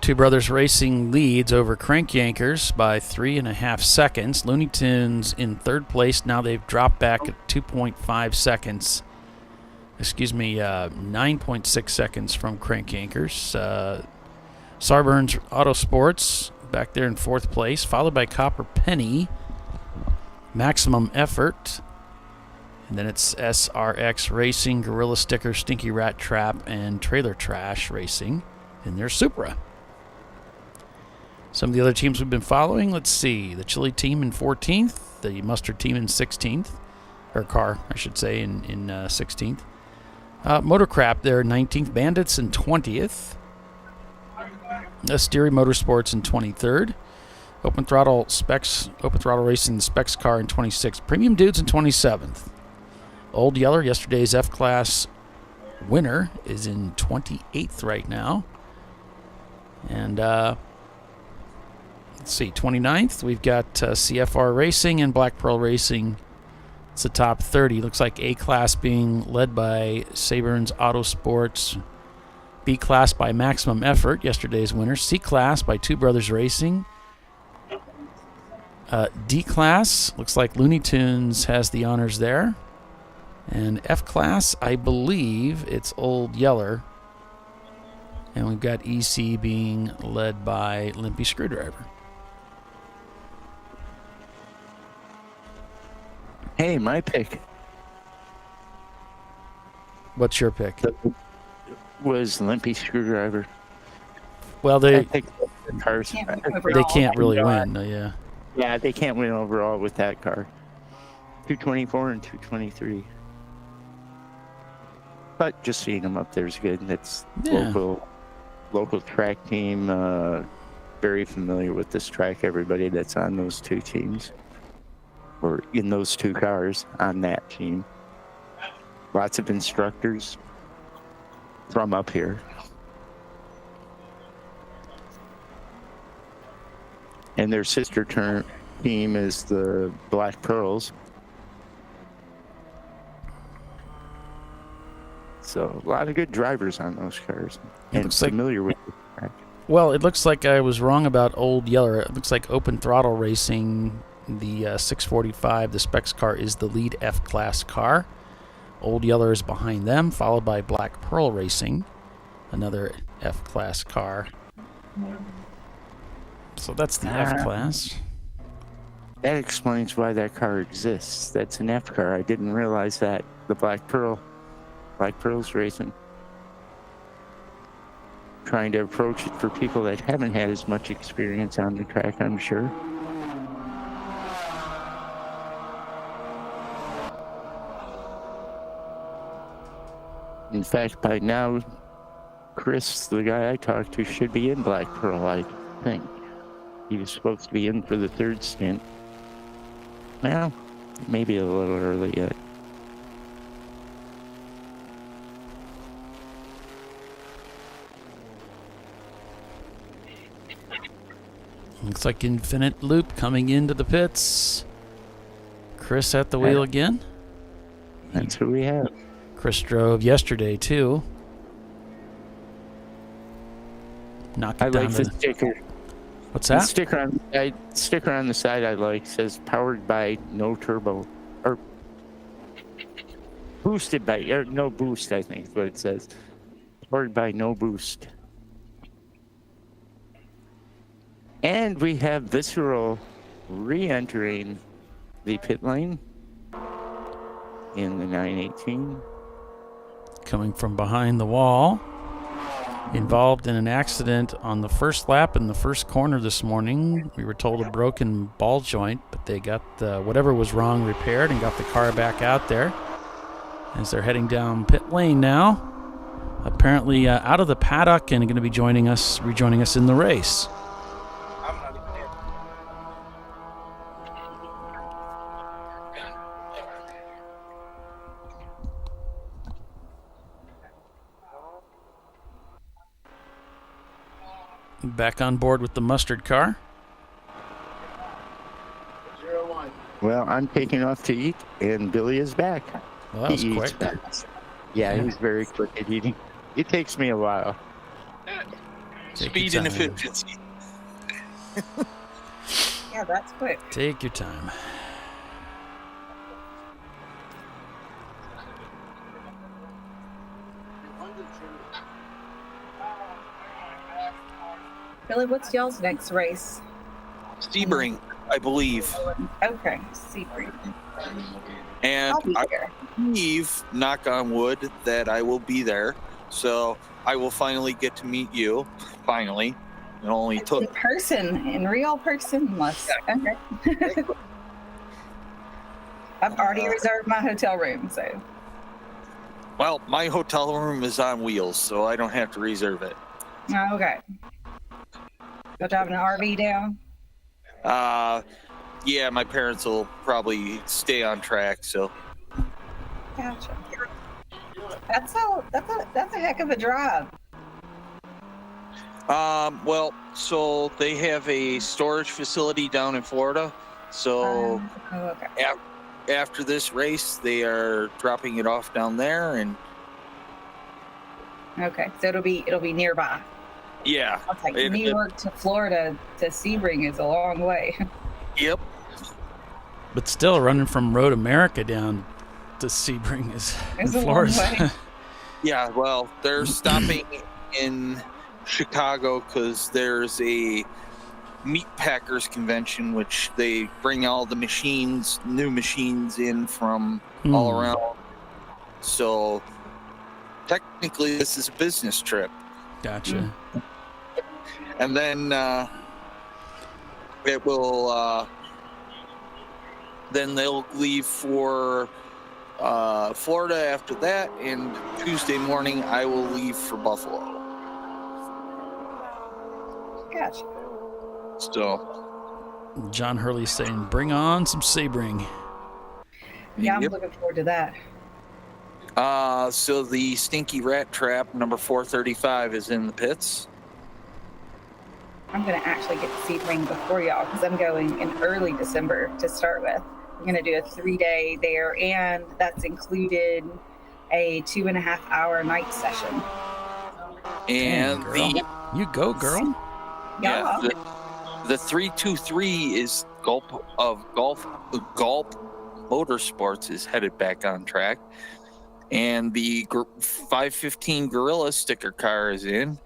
Two Brothers Racing leads over Crankyankers by 3.5 seconds. Looney Tunes in third place. Now they've dropped back at 2.5 seconds. 9.6 seconds from Crankyankers. Sarburns Autosports back there in fourth place, followed by Copper Penny, Maximum Effort, and then it's SRX Racing, Gorilla Sticker, Stinky Rat Trap, and Trailer Trash Racing in their Supra. Some of the other teams we've been following, let's see, the Chili team in 14th, the Mustard team in 16th, or car, I should say, in 16th. Motorcrap there, 19th. Bandits in 20th. Asteri Motorsports in 23rd. Open Throttle Racing, the Specs car in 26th. Premium Dudes in 27th. Old Yeller, yesterday's F-Class winner, is in 28th right now. And let's see, 29th, we've got CFR Racing and Black Pearl Racing. It's the top 30. Looks like A-Class being led by Saburn's Autosports. B-Class by Maximum Effort, yesterday's winner. C-Class by Two Brothers Racing. D-Class, looks like Looney Tunes has the honors there. And F-Class, I believe it's Old Yeller. And we've got EC being led by Limpy Screwdriver. Hey, my pick. What's your pick? Was Limpy Screwdriver. Well, they cars. They can't really win. Yeah. Yeah, they can't win overall with that car. 224 and 223. But just seeing them up there is good. It's local track team. Very familiar with this track. Everybody that's on those two teams, or in those two cars on that team. Lots of instructors from up here. And their sister team is the Black Pearls. So a lot of good drivers on those cars. And familiar with the track. Well, it looks like I was wrong about Old Yeller. It looks like Open Throttle Racing, the 645, the Specs car, is the lead F-Class car. Old Yeller is behind them, followed by Black Pearl Racing, another F-Class car. So that's the F-Class. That explains why that car exists. That's an F car. I didn't realize that. The Black Pearl's racing. Trying to approach it for people that haven't had as much experience on the track, I'm sure. In fact, by now, Chris, the guy I talked to, should be in Black Pearl, I think. He was supposed to be in for the third stint. Well, maybe a little early yet. Looks like Infinite Loop coming into the pits. Chris at the wheel again. That's who we have. Chris drove yesterday too. Knock it I down like the sticker. What's that? The sticker on the side I like says powered by no turbo, or boosted by, or no boost, I think is what it says. Powered by no boost. And we have Visceral re-entering the pit lane in the 918. Coming from behind the wall. Involved in an accident on the first lap in the first corner this morning. We were told a broken ball joint, but they got whatever was wrong repaired and got the car back out there as they're heading down pit lane now. Apparently out of the paddock and going to be rejoining us in the race. Back on board with the mustard car. 0-1. Well, I'm taking off to eat, and Billy is back. Well, that was quick. Yeah, he's very quick at eating. It takes me a while. Speed and efficiency. Yeah, that's quick. Take your time. Billy, what's y'all's next race? Sebring, I believe. Okay, Sebring. And I believe, knock on wood, that I will be there. So I will finally get to meet you. Finally. It only took... In real person. Okay. I've already reserved my hotel room, so... Well, my hotel room is on wheels, so I don't have to reserve it. Okay. You're driving an RV down? Yeah, my parents will probably stay on track, so. Gotcha. That's a heck of a drive. Well, so they have a storage facility down in Florida. So okay. After this race, they are dropping it off down there, and okay, so it'll be nearby. Yeah. It's like New York to Florida to Sebring is a long way. Yep. But still, running from Road America down to Sebring is a long way. Yeah, well, they're stopping in Chicago because there's a meat packers convention, which they bring all the new machines in from all around. So technically, this is a business trip. Gotcha. And then it will. Then they'll leave for Florida after that, and Tuesday morning I will leave for Buffalo. Gotcha. So, John Hurley's saying, "Bring on some Sebring." Yeah, I'm looking forward to that. So the Stinky Rat Trap number 435 is in the pits. I'm going to actually get to Sebring before y'all because I'm going in early December to start with. I'm going to do a 3-day there, and that's included a 2.5-hour night session. And you go, girl. Yeah, the 323 is Gulp Motorsports is headed back on track. And the 515 Gorilla sticker car is in.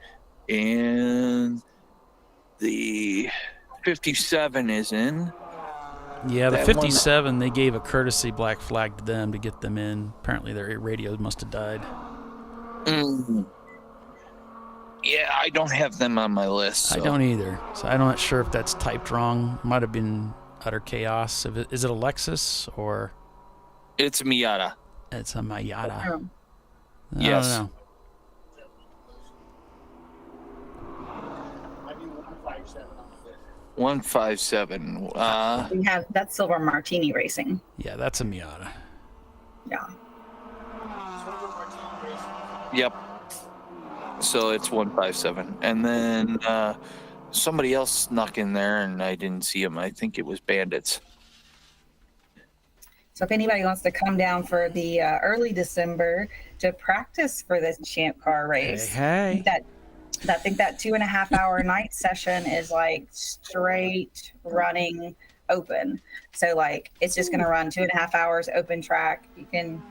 And the 57 is in. Yeah, the 57, they gave a courtesy black flag to them to get them in. Apparently their radio must have died. Yeah, I don't have them on my list. So. I don't either. So I'm not sure if that's typed wrong. Might have been utter chaos. Is it a Lexus or? It's a Miata. It's a Miata. Yes. I don't know. 157. We have that's Silver Martini Racing. Yeah, that's a Miata. Yeah. Yep. So it's 157. And then somebody else snuck in there and I didn't see him. I think it was Bandits. So if anybody wants to come down for the early December to practice for this Champ Car race, hey. I think that 2.5 hour night session is like straight running open. So like it's just going to run 2.5 hours open track. You can,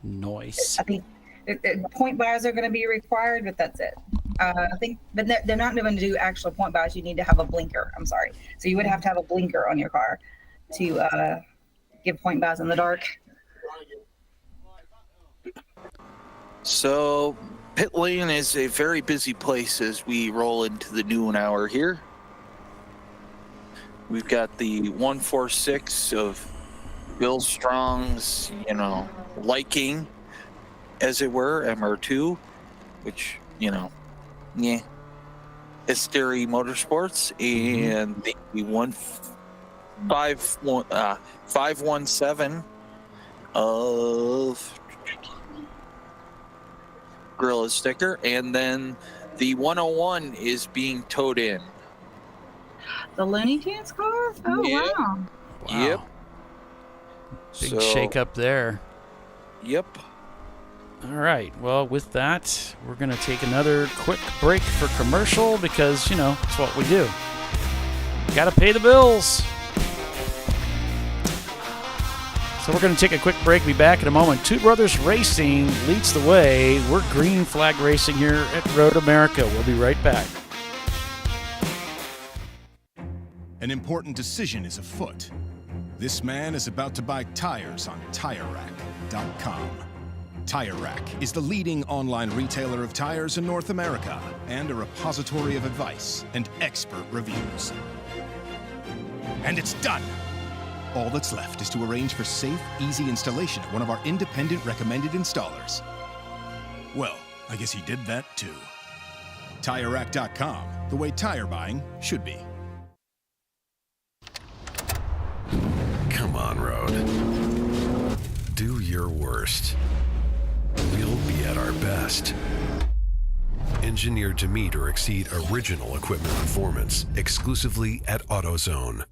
Nice. I think point buys are going to be required, but that's it. I think, but they're not going to do actual point buys. You need to have a blinker. I'm sorry. So you would have to have a blinker on your car to give point buys in the dark. So pit lane is a very busy place as we roll into the noon hour here. We've got the 146 of Bill Strong's, liking, as it were, MR2, which, Hysteria Motorsports, and the 517 of Gorilla sticker, and then the 101 is being towed in. The Looney Tunes car? Oh, Yep. wow. Yep. Big shake up there. Yep. All right. Well, with that, we're going to take another quick break for commercial because, it's what we do. Got to pay the bills. So we're going to take a quick break. Be back in a moment. Two Brothers Racing leads the way. We're green flag racing here at Road America. We'll be right back. An important decision is afoot. This man is about to buy tires on TireRack.com. Tire Rack is the leading online retailer of tires in North America and a repository of advice and expert reviews. And it's done! All that's left is to arrange for safe, easy installation at one of our independent recommended installers. Well, I guess he did that too. TireRack.com, the way tire buying should be. Come on, Road. Do your worst. We'll be at our best. Engineered to meet or exceed original equipment performance exclusively at AutoZone.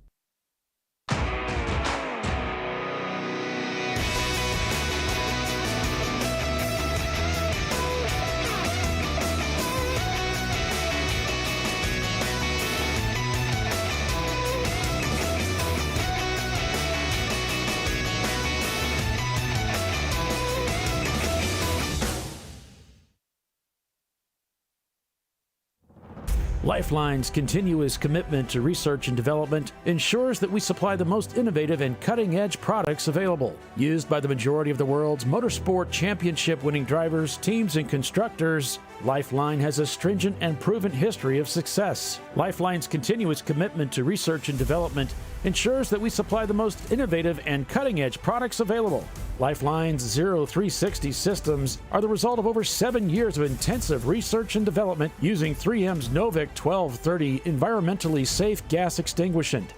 Lifeline's continuous commitment to research and development ensures that we supply the most innovative and cutting-edge products available. Used by the majority of the world's motorsport championship-winning drivers, teams, and constructors, Lifeline has a stringent and proven history of success. Lifeline's continuous commitment to research and development ensures that we supply the most innovative and cutting-edge products available. Lifeline's 0360 systems are the result of over 7 years of intensive research and development using 3M's Novik 1230 environmentally safe gas extinguishant.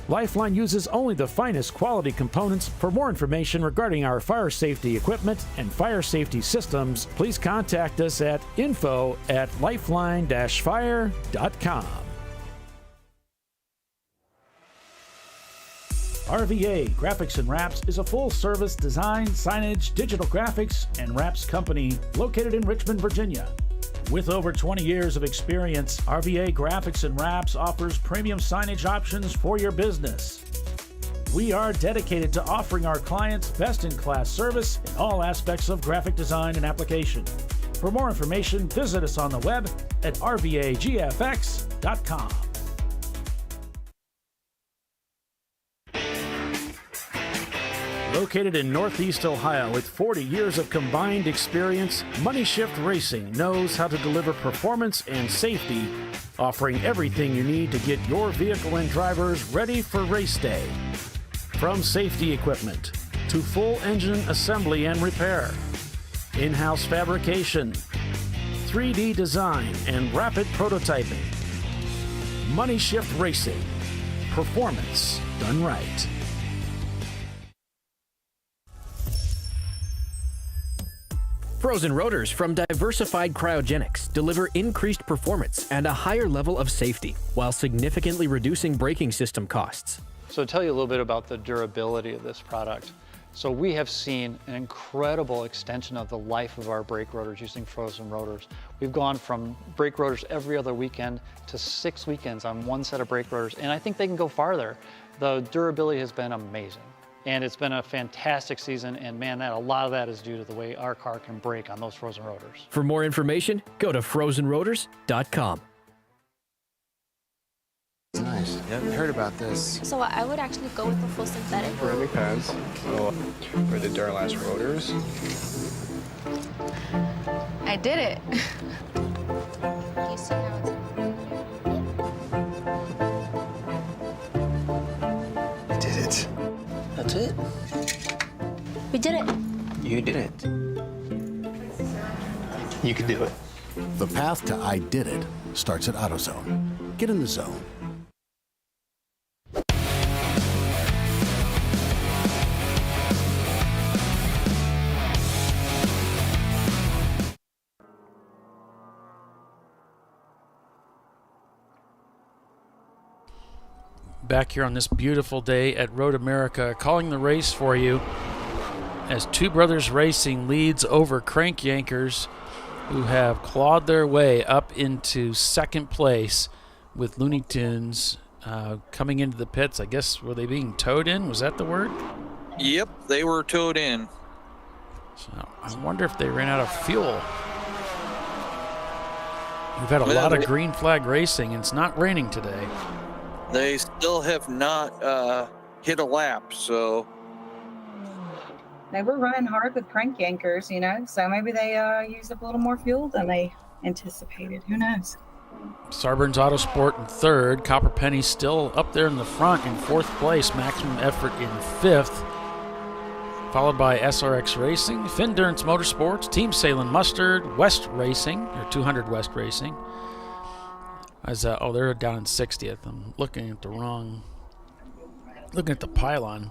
Lifeline uses only the finest quality components. For more information regarding our fire safety equipment and fire safety systems, please contact us at info@lifeline-fire.com. RVA Graphics and Wraps is a full-service design, signage, digital graphics, and wraps company located in Richmond, Virginia. With over 20 years of experience, RVA Graphics and Wraps offers premium signage options for your business. We are dedicated to offering our clients best-in-class service in all aspects of graphic design and application. For more information, visit us on the web at rvagfx.com. Located in Northeast Ohio with 40 years of combined experience, Money Shift Racing knows how to deliver performance and safety, offering everything you need to get your vehicle and drivers ready for race day. From safety equipment to full engine assembly and repair, in-house fabrication, 3D design, and rapid prototyping. Money Shift Racing. Performance done right. Frozen rotors from Diversified Cryogenics deliver increased performance and a higher level of safety, while significantly reducing braking system costs. So to tell you a little bit about the durability of this product. So we have seen an incredible extension of the life of our brake rotors using frozen rotors. We've gone from brake rotors every other weekend to 6 weekends on one set of brake rotors, and I think they can go farther. The durability has been amazing. And it's been a fantastic season, and man, a lot of that is due to the way our car can brake on those frozen rotors. For more information, go to frozenrotors.com. Nice. Yeah, I heard about this. So I would actually go with the full synthetic. Ceramic pads. So for the Duralast rotors. I did it. You see how it's That's it. We did it. You did it. You can do it. The path to I did it starts at AutoZone. Get in the zone. Back here on this beautiful day at Road America, calling the race for you as Two Brothers Racing leads over Crank Yankers, who have clawed their way up into second place with Looney Tunes coming into the pits. I guess, were they being towed in? Was that the word? Yep, they were towed in. So I wonder if they ran out of fuel. We've had a lot of green flag racing, and it's not raining today. They still have not hit a lap, so. They were running hard with crank yankers, you know, so maybe they used up a little more fuel than they anticipated. Who knows? Sarburns Autosport in third. Copper Penny still up there in the front in fourth place. Maximum Effort in fifth. Followed by SRX Racing, Findurance Motorsports, Team Salem Mustard, West Racing, or 200 West Racing. They're down in 60th. I'm looking at the pylon.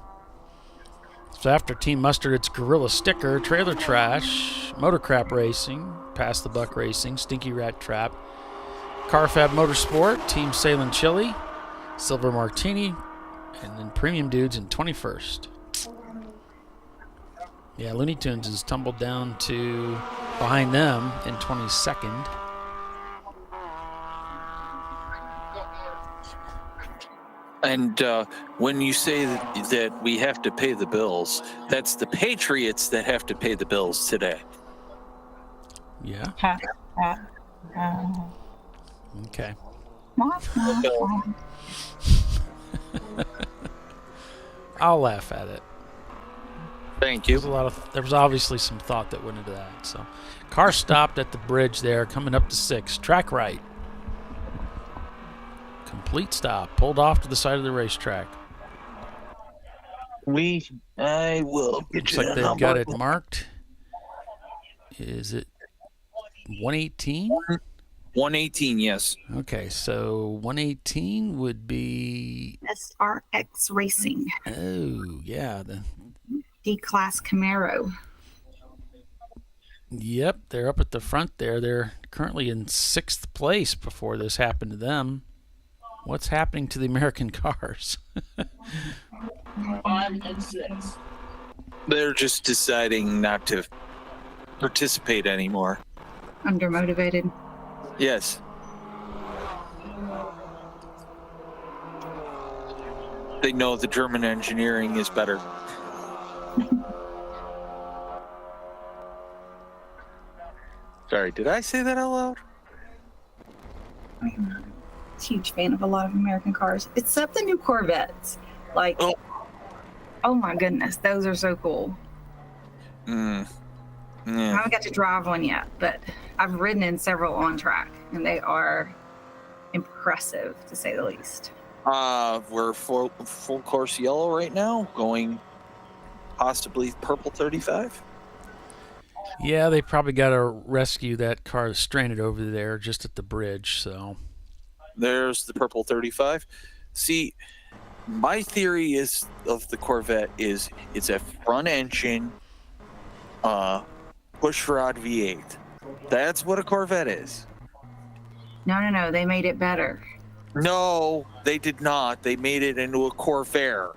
So after Team Mustard, it's Gorilla Sticker, Trailer Trash, Motorcrap Racing, Pass the Buck Racing, Stinky Rat Trap, Carfab Motorsport, Team Salem Chili, Silver Martini, and then Premium Dudes in 21st. Yeah, Looney Tunes has tumbled down to behind them in 22nd. And when you say that we have to pay the bills, that's the Patriots that have to pay the bills today. Yeah. Okay. I'll laugh at it. Thank you. There was obviously some thought that went into that. So, car stopped at the bridge there, coming up to 6. Track right. Complete stop. Pulled off to the side of the racetrack. I will get Looks you like they've got it marked. Is it 118? 118, yes. Okay, so 118 would be SRX Racing. Oh, yeah, the D-Class Camaro. Yep, they're up at the front there. They're currently in 6th place before this happened to them. What's happening to the American cars? 5 and 6. They're just deciding not to participate anymore. Undermotivated. Yes. They know the German engineering is better. Sorry, did I say that out loud? I'm a huge fan of a lot of American cars, except the new Corvettes. Like, oh my goodness, those are so cool. I haven't got to drive one yet, but I've ridden in several on track, and they are impressive, to say the least. We're full course yellow right now, going possibly purple 35. Yeah, they probably got to rescue that car that's stranded over there just at the bridge. So there's the purple 35. See, my theory is of the Corvette is it's a front engine pushrod V8. That's what a Corvette is. No, they made it better. No, they did not. They made it into a Corvair.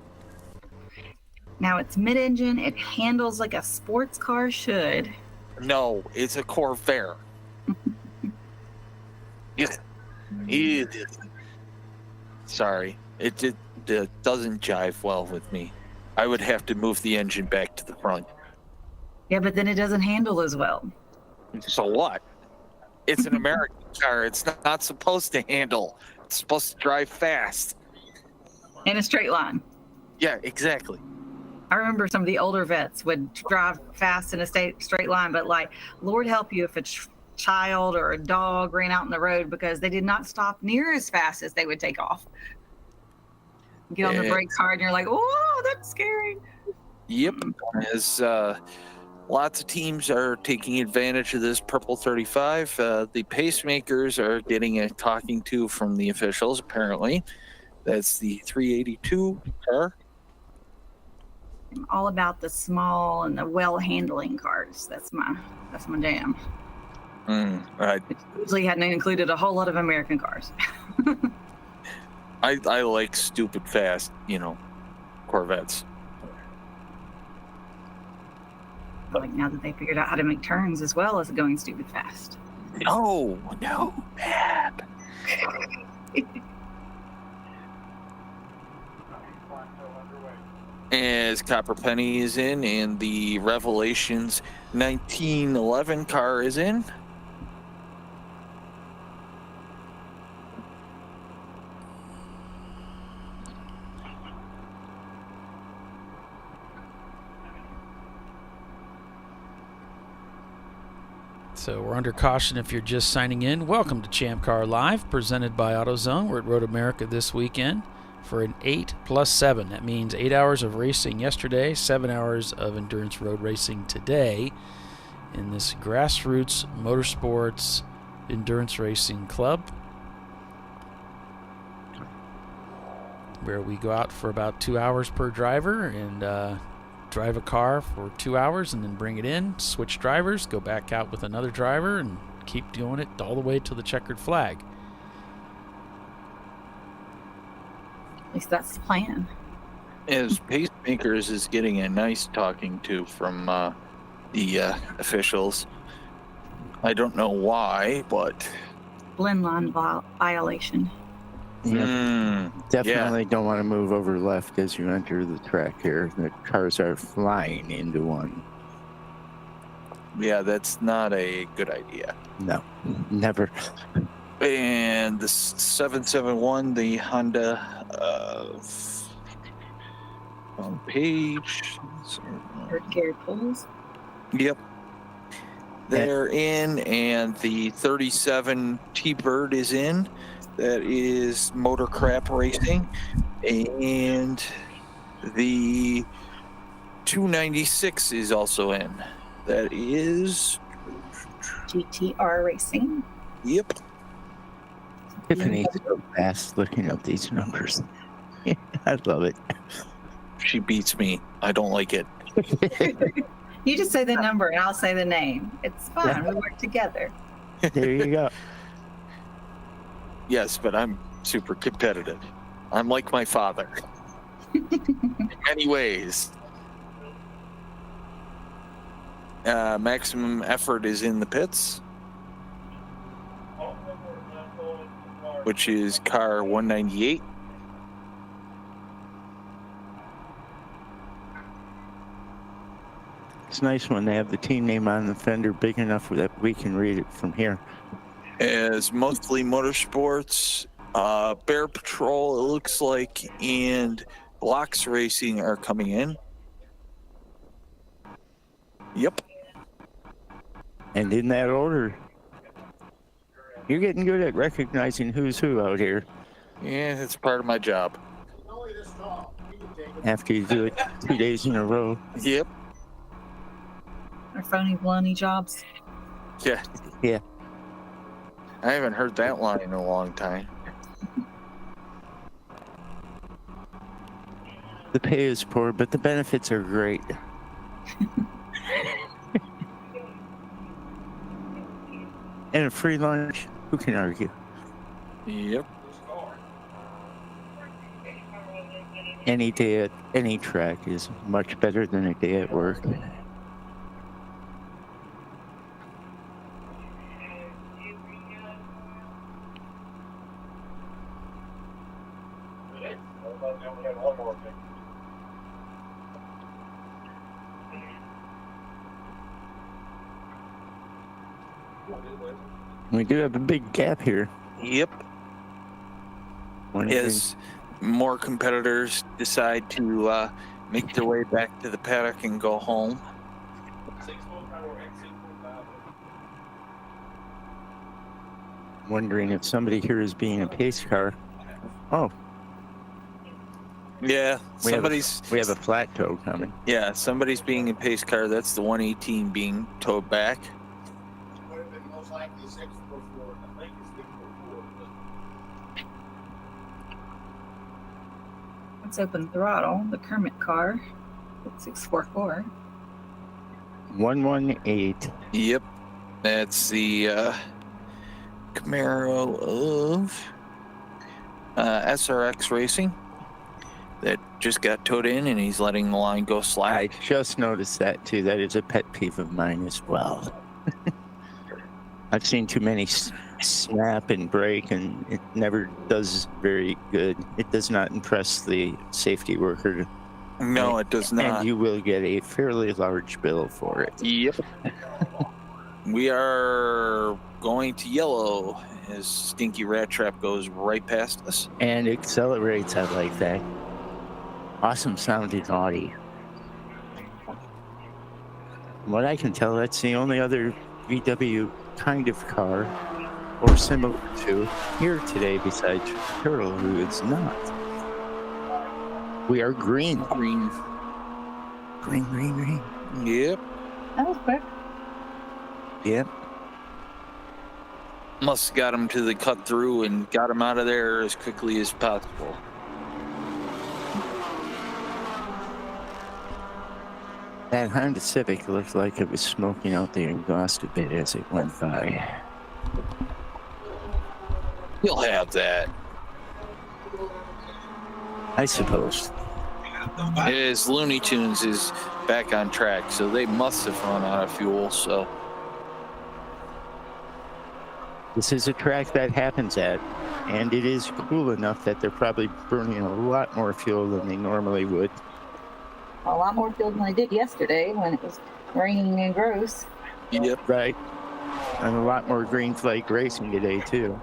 Now it's mid-engine. It handles like a sports car should. No, it's a Corvair. Sorry, it doesn't jive well with me. I would have to move the engine back to the front. Yeah, but then it doesn't handle as well. So what? It's an American car. It's not supposed to handle. It's supposed to drive fast. In a straight line. Yeah, exactly. I remember some of the older vets would drive fast in a straight line, but like, Lord help you if a child or a dog ran out in the road because they did not stop near as fast as they would take off. Get on the brakes hard, and you're like, oh, that's scary. Yep. As lots of teams are taking advantage of this purple 35. The pacemakers are getting a talking to from the officials, apparently. That's the 382 car. I'm all about the small and the well-handling cars. That's my jam. Right. It usually hadn't included a whole lot of American cars. I like stupid fast, Corvettes. Like now that they figured out how to make turns as well as going stupid fast. No, bad. As Copper Penny is in, and the Revelations 1911 car is in. So we're under caution if you're just signing in. Welcome to ChampCar.Live, presented by AutoZone. We're at Road America this weekend for an 8+7. That means 8 hours of racing yesterday, 7 hours of endurance road racing today in this grassroots motorsports endurance racing club, where we go out for about 2 hours per driver and drive a car for 2 hours and then bring it in, switch drivers, go back out with another driver, and keep doing it all the way to the checkered flag. At least that's the plan. As pacemakers is getting a nice talking to from the officials. I don't know why, but Blend line violation. Definitely don't want to move over left as you enter the track here. The cars are flying into one. Yeah, that's not a good idea. No, never. And the 771, the Honda on page. Third gear pulls. Yep. They're in, and the 37 T-Bird is in. That is Motor Crap Racing. And the 296 is also in. That is GTR Racing. Yep. Tiffany's so fast looking up these numbers. I love it. She beats me. I don't like it. You just say the number and I'll say the name. It's fun. Yeah. We work together. There you go. Yes, but I'm super competitive. I'm like my father. In many ways. Maximum Effort is in the pits, which is car 198. It's nice when they have the team name on the fender big enough that we can read it from here. As mostly motorsports, Bear Patrol, it looks like, and Blocks Racing are coming in. Yep. And in that order. You're getting good at recognizing who's who out here. Yeah, it's part of my job. After you do it 2 days in a row. Yep. Our phony blunny jobs. Yeah. Yeah. I haven't heard that line in a long time. The pay is poor, but the benefits are great. And a free lunch. Who can argue? Yep. Any day at any track is much better than a day at work. We do have a big gap here. Yep. As more competitors decide to make their way back to the paddock and go home. Wondering if somebody here is being a pace car. Oh. Yeah, we have a flat tow coming. Yeah, somebody's being a pace car. That's the 118 being towed back. Let's open throttle. The Kermit car. 644. 118. Yep. That's the Camaro of SRX Racing that just got towed in, and he's letting the line go slack. I just noticed that too. That is a pet peeve of mine as well. I've seen too many snap and break, and it never does very good. It does not impress the safety worker. No, it does not. And you will get a fairly large bill for it. Yep. We are going to yellow as Stinky Rat Trap goes right past us. And accelerates. I like that. Awesome sounding Audi. From what I can tell, that's the only other VW kind of car or similar to here today besides Turtle, who is not. We are green. Green. Yep. That was quick. Yep. Must have got him to the cut through and got him out of there as quickly as possible. That Honda Civic looked like it was smoking out the exhaust a bit as it went by. You'll have that. I suppose. His Looney Tunes is back on track, so they must have run out of fuel, so. This is a track that happens at, and it is cool enough that they're probably burning a lot more fuel than they normally would. A lot more fuel than I did yesterday when it was raining and gross. Yep. Right. And a lot more green flag racing today, too.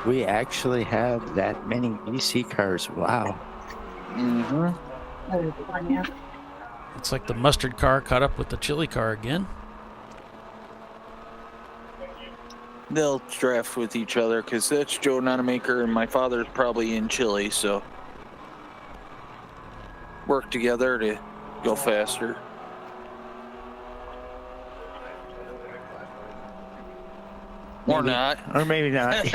We actually have that many DC cars. Wow. Mm-hmm. It's like the mustard car caught up with the chili car again. They'll draft with each other because that's Joe Nonamaker and my father's probably in Chile, so work together to go faster. Maybe. Or not. Or maybe not.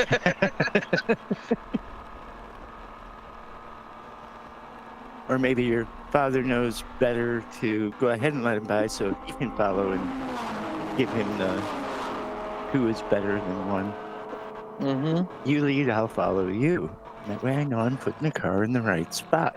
Or maybe your father knows better to go ahead and let him by so he can follow and give him the who is better than one. Mm-hmm. You lead, I'll follow you. That way I know I'm putting the car in the right spot.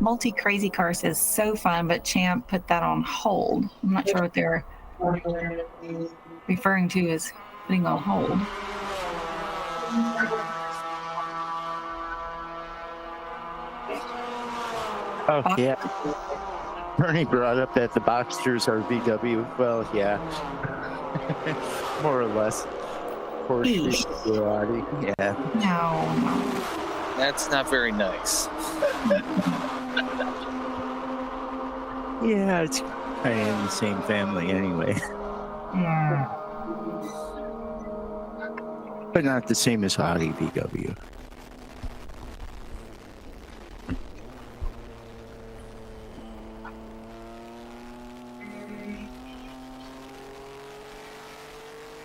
Multi Crazy Cars is so fun, but Champ put that on hold. I'm not sure what they're referring to as putting on hold. Oh, yeah. Bernie brought up that the Boxsters are VW. Well, yeah. More or less. Porsche, Audi. Yeah. No. That's not very nice. Yeah, it's kind of in the same family anyway. Yeah. But not the same as Audi VW.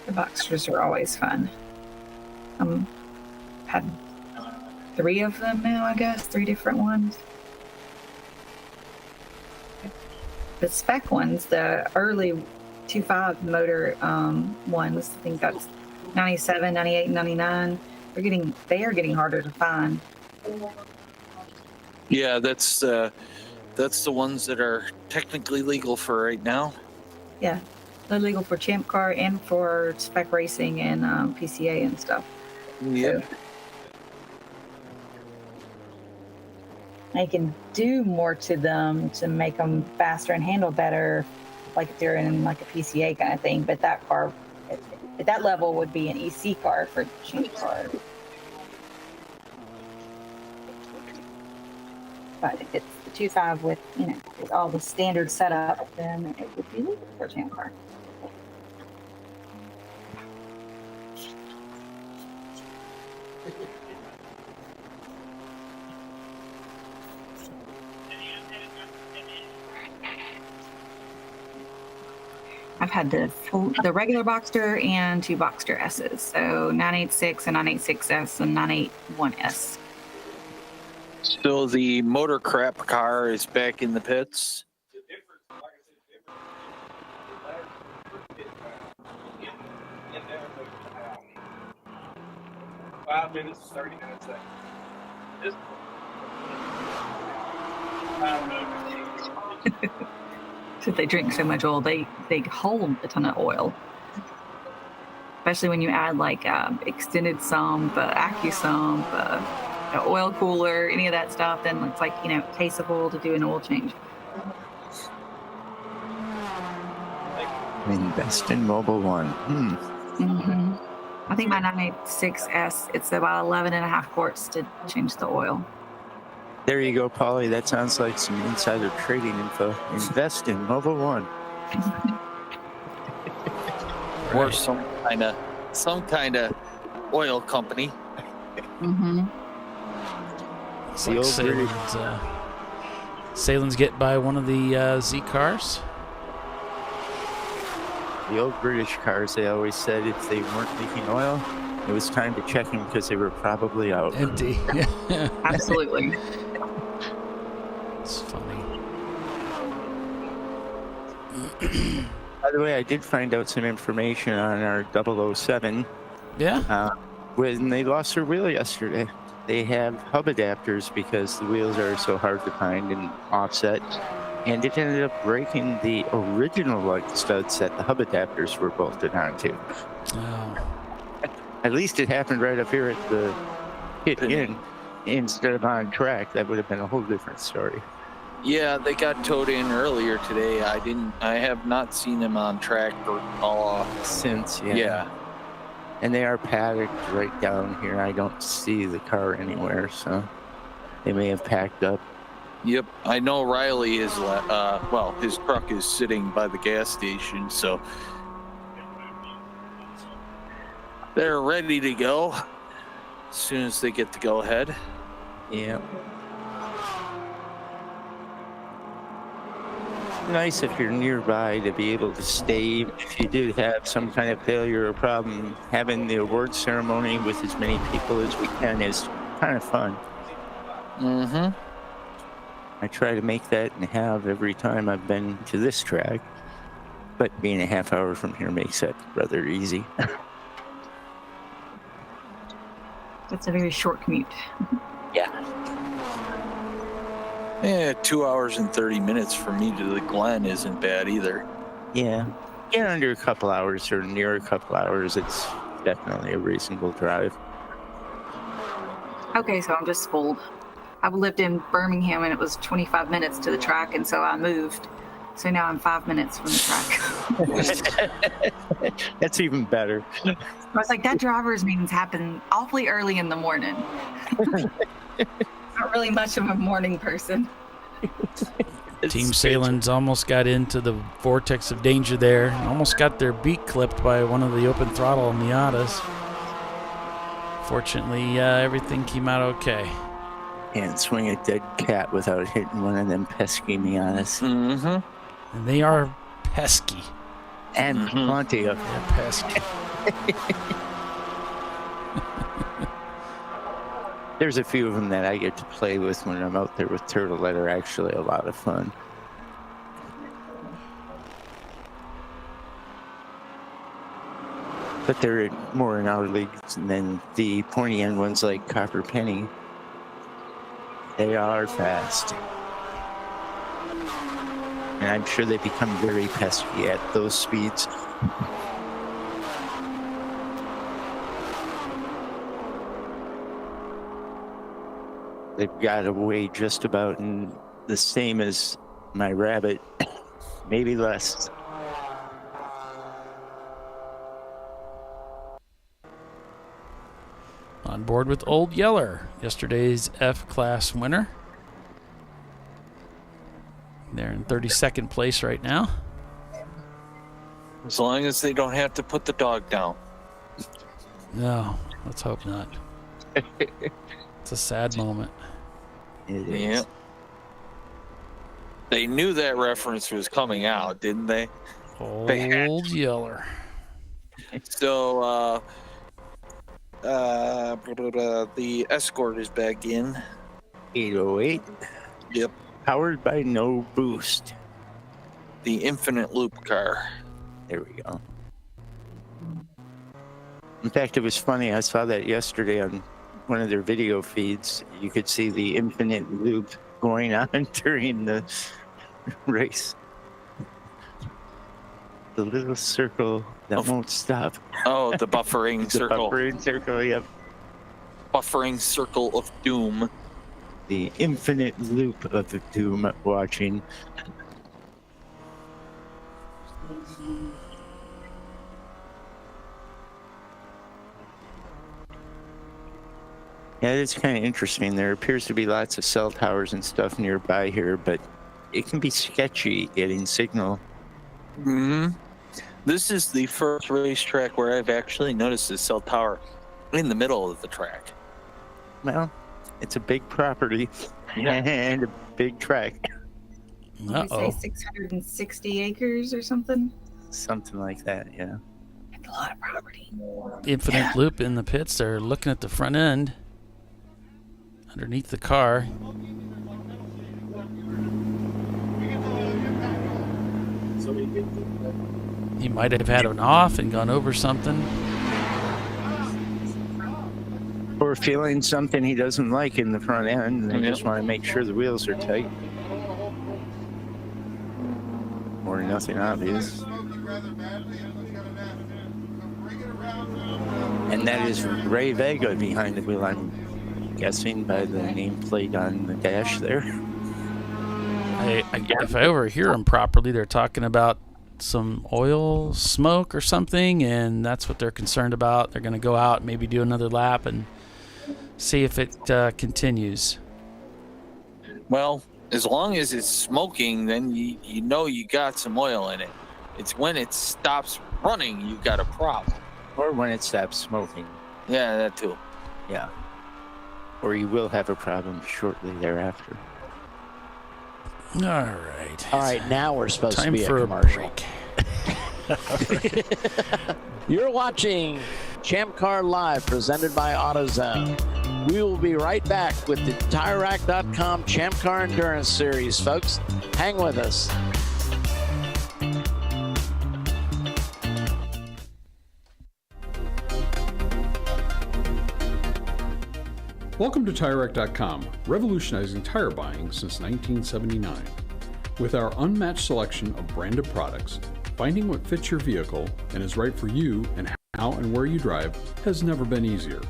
The Boxsters are always fun. Had 3 of them now, I guess. 3 different ones. The spec ones, the early 2.5 motor ones, I think that's 97, 98, and 99. They are getting harder to find. Yeah, that's the ones that are technically legal for right now. Yeah, they're legal for Champ Car and for spec racing and PCA and stuff. Yep. So they can do more to them to make them faster and handle better, like if they're in like a PCA kind of thing. But that car, at that level, would be an EC car for Champ Car. But if it's the 2.5 with, with all the standard setup, then it would be legal for Champ Car. I've had the regular Boxster and 2 Boxster S's, so 986 and 986S and 981S. So the motor crap car is back in the pits. Five minutes, 39 seconds. Since they drink so much oil, they hold a ton of oil. Especially when you add like extended sump, AccuSump, an oil cooler, any of that stuff, then it's like, caseable to do an oil change. Invest in Mobile One. Mm-hmm. I think my 986S, it's about 11.5 quarts to change the oil. There you go, Polly. That sounds like some insider trading info. Invest in Mobile One. Or some kind of oil company. Mm-hmm. It's like Salen's get by one of the Z cars. The old British cars, they always said if they weren't leaking oil, it was time to check them because they were probably out. Empty. Absolutely. It's funny. By the way, I did find out some information on our 007. Yeah? When they lost their wheel yesterday, they have hub adapters because the wheels are so hard to find and offset. And it ended up breaking the original lug studs that the hub adapters were bolted onto. Oh. At least it happened right up here at the pit in instead of on track. That would have been a whole different story. Yeah, they got towed in earlier today. I have not seen them on track or since. Yeah. And they are paddocked right down here. I don't see the car anywhere, so they may have packed up. Yep, I know Riley is. His truck is sitting by the gas station, so they're ready to go as soon as they get the go ahead. Yeah. Nice if you're nearby to be able to stay. If you do have some kind of failure or problem, having the award ceremony with as many people as we can is kind of fun. Mm-hmm. I try to make that and have every time I've been to this track, but being a half hour from here makes that rather easy. That's a very short commute. Yeah. Yeah, 2 hours and 30 minutes for me to the Glen isn't bad either. Yeah. Get under a couple hours or near a couple hours. It's definitely a reasonable drive. Okay, so I'm just fooled. I lived in Birmingham and it was 25 minutes to the track, and so I moved. So now I'm 5 minutes from the track. That's even better. I was like, that driver's meetings happen awfully early in the morning. Not really much of a morning person. Team Salen's almost got into the vortex of danger there. Almost got their beak clipped by one of the open throttle Miatas. Fortunately, everything came out okay. Can't swing a dead cat without hitting one of them pesky Miatas. Mm-hmm. And they are pesky. And plenty of them. They're pesky. There's a few of them that I get to play with when I'm out there with Turtle that are actually a lot of fun. But they're more in our leagues than the pointy end ones like Copper Penny. They are fast. And I'm sure they become very pesky at those speeds. They've got to weigh just about the same as my Rabbit, maybe less. On board with Old Yeller, yesterday's F-Class winner. They're in 32nd place right now. As long as they don't have to put the dog down. No, let's hope not. It's a sad moment. It is. Yeah. They knew that reference was coming out, didn't they? Old Yeller. So, the Escort is back in. 808. Yep. Powered by no boost. The infinite loop car. There we go. In fact, it was funny. I saw that yesterday on one of their video feeds. You could see the infinite loop going on during the race. The little circle that won't stop. Oh, the buffering circle. Buffering circle, yep. Buffering circle of doom. The infinite loop of the doom watching. Yeah, it's kind of interesting. There appears to be lots of cell towers and stuff nearby here, but it can be sketchy getting signal. Mm-hmm. This is the first racetrack where I've actually noticed a cell tower in the middle of the track. Well, it's a big property and a big track. Did you say 660 acres or something? Something like that, yeah. That's a lot of property. Infinite loop in the pits. They're looking at the front end. Underneath the car. He might have had an off and gone over something. Or feeling something he doesn't like in the front end, and they just want to make sure the wheels are tight. Or nothing obvious. And that is Ray Vega behind the wheel, I'm guessing by the nameplate on the dash there. If I overhear them properly, they're talking about some oil smoke or something, and that's what they're concerned about. They're going to go out, maybe do another lap, and see if it continues. Well, as long as it's smoking, then you know you got some oil in it. It's when it stops running you got a problem. Or when it stops smoking. Yeah, that too. Yeah. Or you will have a problem shortly thereafter. All right. All right, now we're supposed Time to be for a a commercial. You're watching ChampCar.Live presented by AutoZone. We will be right back with the TireRack.com Champ Car Endurance Series, folks. Hang with us. Welcome to TireRack.com, revolutionizing tire buying since 1979. With our unmatched selection of branded products, finding what fits your vehicle and is right for you and how and where you drive has never been easier.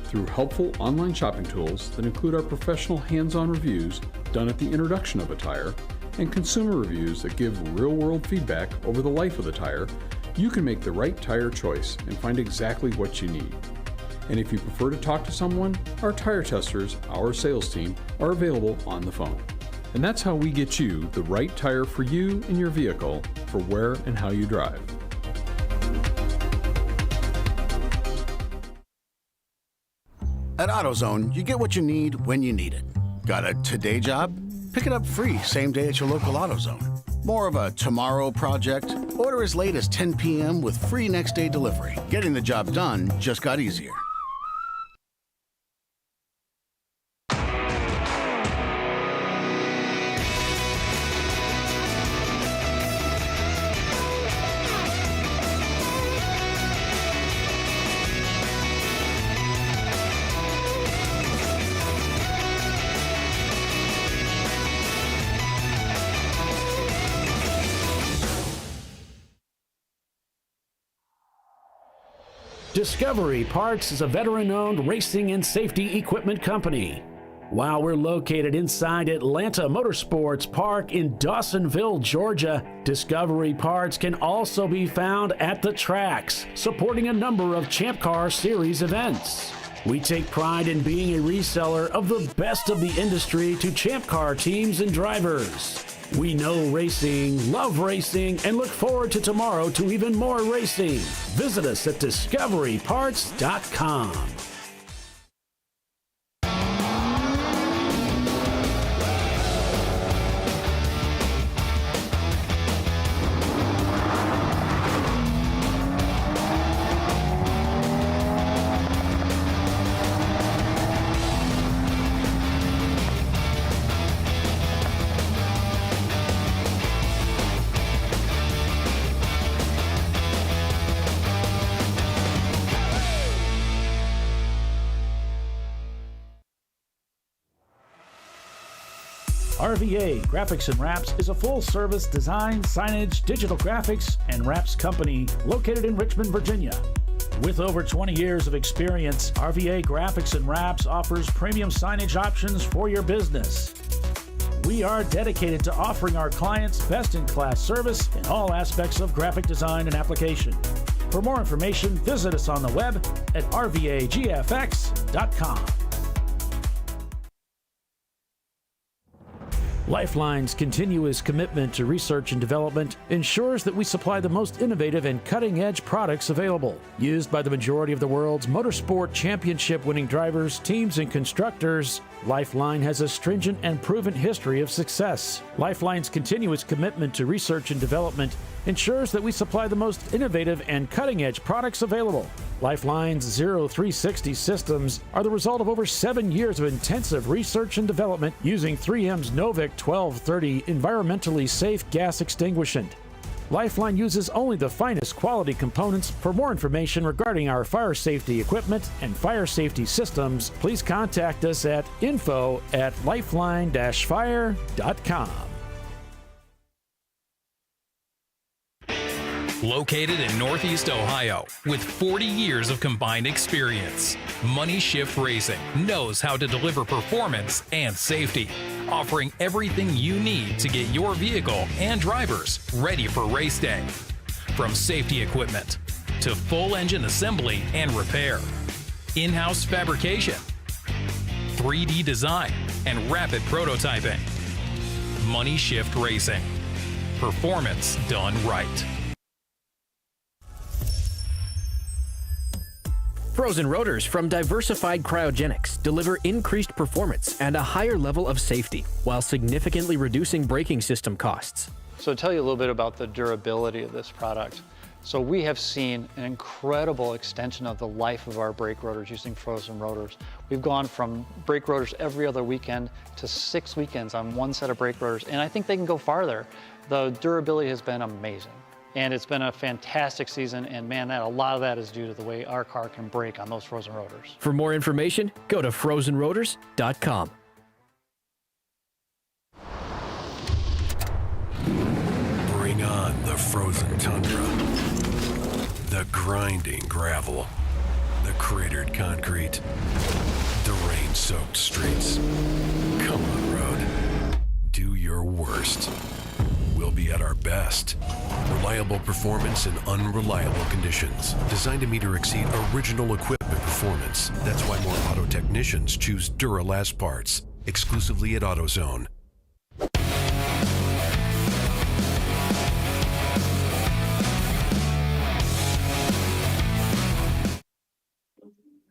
Through helpful online shopping tools that include our professional hands-on reviews done at the introduction of a tire and consumer reviews that give real-world feedback over the life of the tire, you can make the right tire choice and find exactly what you need. And if you prefer to talk to someone, our tire testers, our sales team, are available on the phone. And that's how we get you the right tire for you and your vehicle for where and how you drive. At AutoZone, you get what you need when you need it. Got a today job? Pick it up free same day at your local AutoZone. More of a tomorrow project? Order as late as 10 p.m. with free next day delivery. Getting the job done just got easier. Discovery Parts is a veteran-owned racing and safety equipment company. While we're located inside Atlanta Motorsports Park in Dawsonville, Georgia, Discovery Parts can also be found at the tracks, supporting a number of Champ Car Series events. We take pride in being a reseller of the best of the industry to Champ Car teams and drivers. We know racing, love racing, and look forward to tomorrow to even more racing. Visit us at discoveryparts.com. RVA Graphics and Wraps is a full-service design, signage, digital graphics, and wraps company located in Richmond, Virginia. With over 20 years of experience, RVA Graphics and Wraps offers premium signage options for your business. We are dedicated to offering our clients best-in-class service in all aspects of graphic design and application. For more information, visit us on the web at rvagfx.com. Lifeline's continuous commitment to research and development ensures that we supply the most innovative and cutting-edge products available, used by the majority of the world's motorsport championship-winning drivers, teams, and constructors. Lifeline has a stringent and proven history of success. Lifeline's continuous commitment to research and development ensures that we supply the most innovative and cutting-edge products available. Lifeline's 0360 systems are the result of over 7 years of intensive research and development using 3M's Novik 1230 environmentally safe gas extinguishant. Lifeline uses only the finest quality components. For more information regarding our fire safety equipment and fire safety systems, please contact us at info@lifeline-fire.com. Located in Northeast Ohio, with 40 years of combined experience, Money Shift Racing knows how to deliver performance and safety, offering everything you need to get your vehicle and drivers ready for race day. From safety equipment to full engine assembly and repair, in-house fabrication, 3D design, and rapid prototyping. Money Shift Racing. Performance done right. Frozen rotors from Diversified Cryogenics deliver increased performance and a higher level of safety, while significantly reducing braking system costs. So to tell you a little bit about the durability of this product. So we have seen an incredible extension of the life of our brake rotors using frozen rotors. We've gone from brake rotors every other weekend to 6 weekends on one set of brake rotors, and I think they can go farther. The durability has been amazing. And it's been a fantastic season, and man, a lot of that is due to the way our car can brake on those frozen rotors. For more information, go to frozenrotors.com. Bring on the frozen tundra, the grinding gravel, the cratered concrete, the rain-soaked streets. Come on, road. Do your worst. We'll be at our best. Reliable performance in unreliable conditions. Designed to meet or exceed original equipment performance. That's why more auto technicians choose Duralast parts. Exclusively at AutoZone.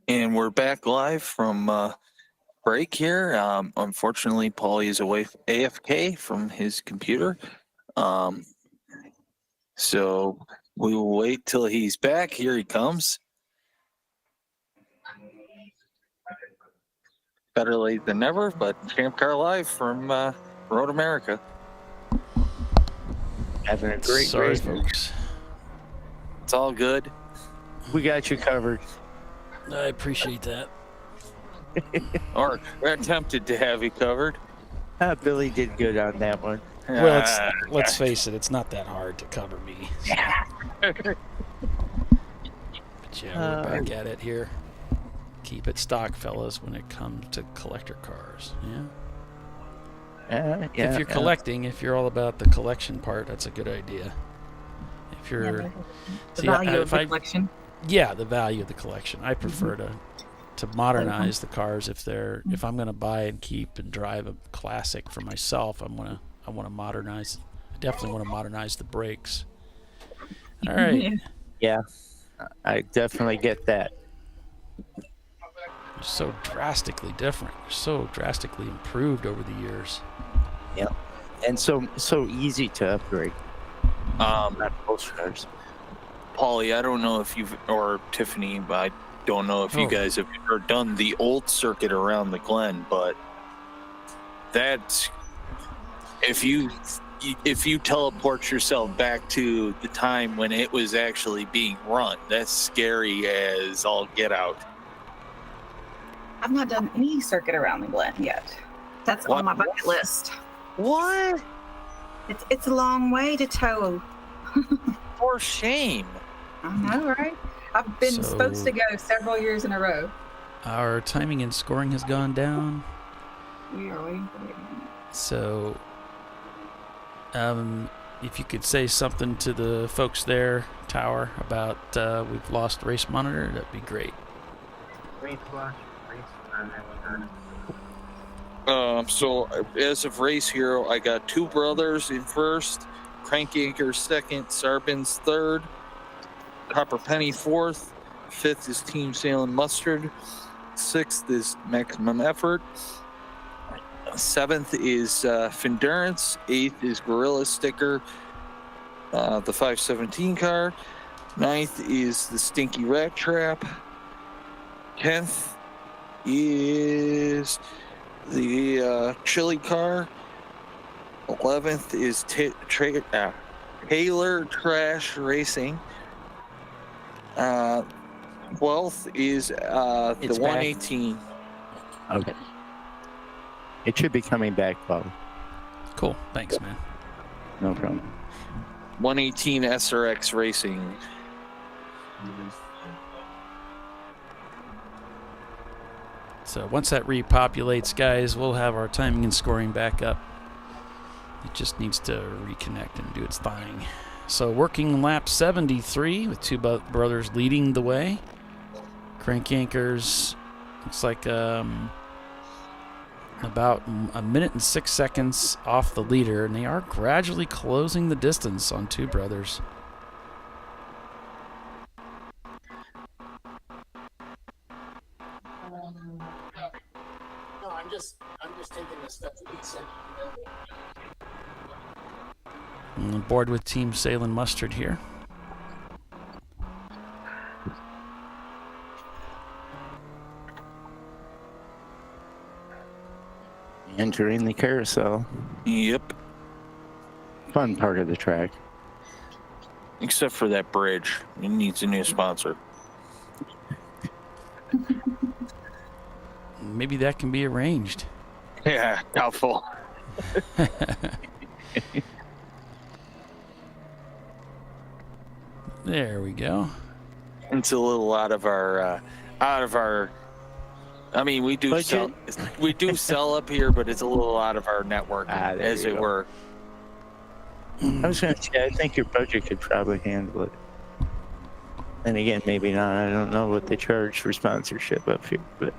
And we're back live from break here. Unfortunately, Paulie is away AFK from his computer. So we will wait till he's back. Here he comes. Better late than never, but ChampCar.Live from Road America. Having a great Sorry, race, folks. It's all good. We got you covered. I appreciate that. Or we're attempted to have you covered. Billy did good on that one. Well, let's face it, it's not that hard to cover me. But yeah, we're back at it here. Keep it stock, fellas, when it comes to collector cars. Yeah. If you're collecting, if you're all about the collection part, that's a good idea. If you're the value of the collection. Yeah, the value of the collection. I prefer to modernize the cars if I'm going to buy and keep and drive a classic for myself. I want to modernize. I definitely want to modernize the brakes. All right. Yeah, I definitely get that. They're so drastically different. They're so drastically improved over the years. Yep. And so easy to upgrade. Not most cars. Paulie, I don't know if you've, or Tiffany, I don't know if you guys have ever done the old circuit around the Glen, but that's, if you teleport yourself back to the time when it was actually being run, that's scary as all get out. I've not done any circuit around the Glen yet. That's on my bucket list. What? It's a long way to tow. For shame. I know, right? I've been supposed to go several years in a row. Our timing and scoring has gone down. We are waiting. So, if you could say something to the folks there, Tower, about we've lost race monitor, that'd be great. So as of race hero, I got Two Brothers in first, Crankyanker second, Sarbin's third, Copper Penny fourth, fifth is Team Salem Mustard, sixth is Maximum Effort, seventh is Findurance, eighth is Gorilla Sticker, the 517 car, ninth is the Stinky Rat Trap, 10th is the Chili car, 11th is Taylor Trash Racing, 12th is the 118. Okay. It should be coming back, Bob. Cool. Thanks, man. No problem. 118 SRX Racing. So once that repopulates, guys, we'll have our timing and scoring back up. It just needs to reconnect and do its thing. So working lap 73 with Two Brothers leading the way. Crankyankers looks like about a minute and 6 seconds off the leader, and they are gradually closing the distance on Two Brothers. No, I'm just taking the stuff that he said. On board with Team Salem Mustard here. Entering the carousel. Yep. Fun part of the track. Except for that bridge. It needs a new sponsor. Maybe that can be arranged. Yeah, doubtful. There we go. It's a little out of our. I mean, we do sell up here, but it's a little out of our network, as it were. I was going to say, I think your budget could probably handle it. And again, maybe not. I don't know what they charge for sponsorship up here, but.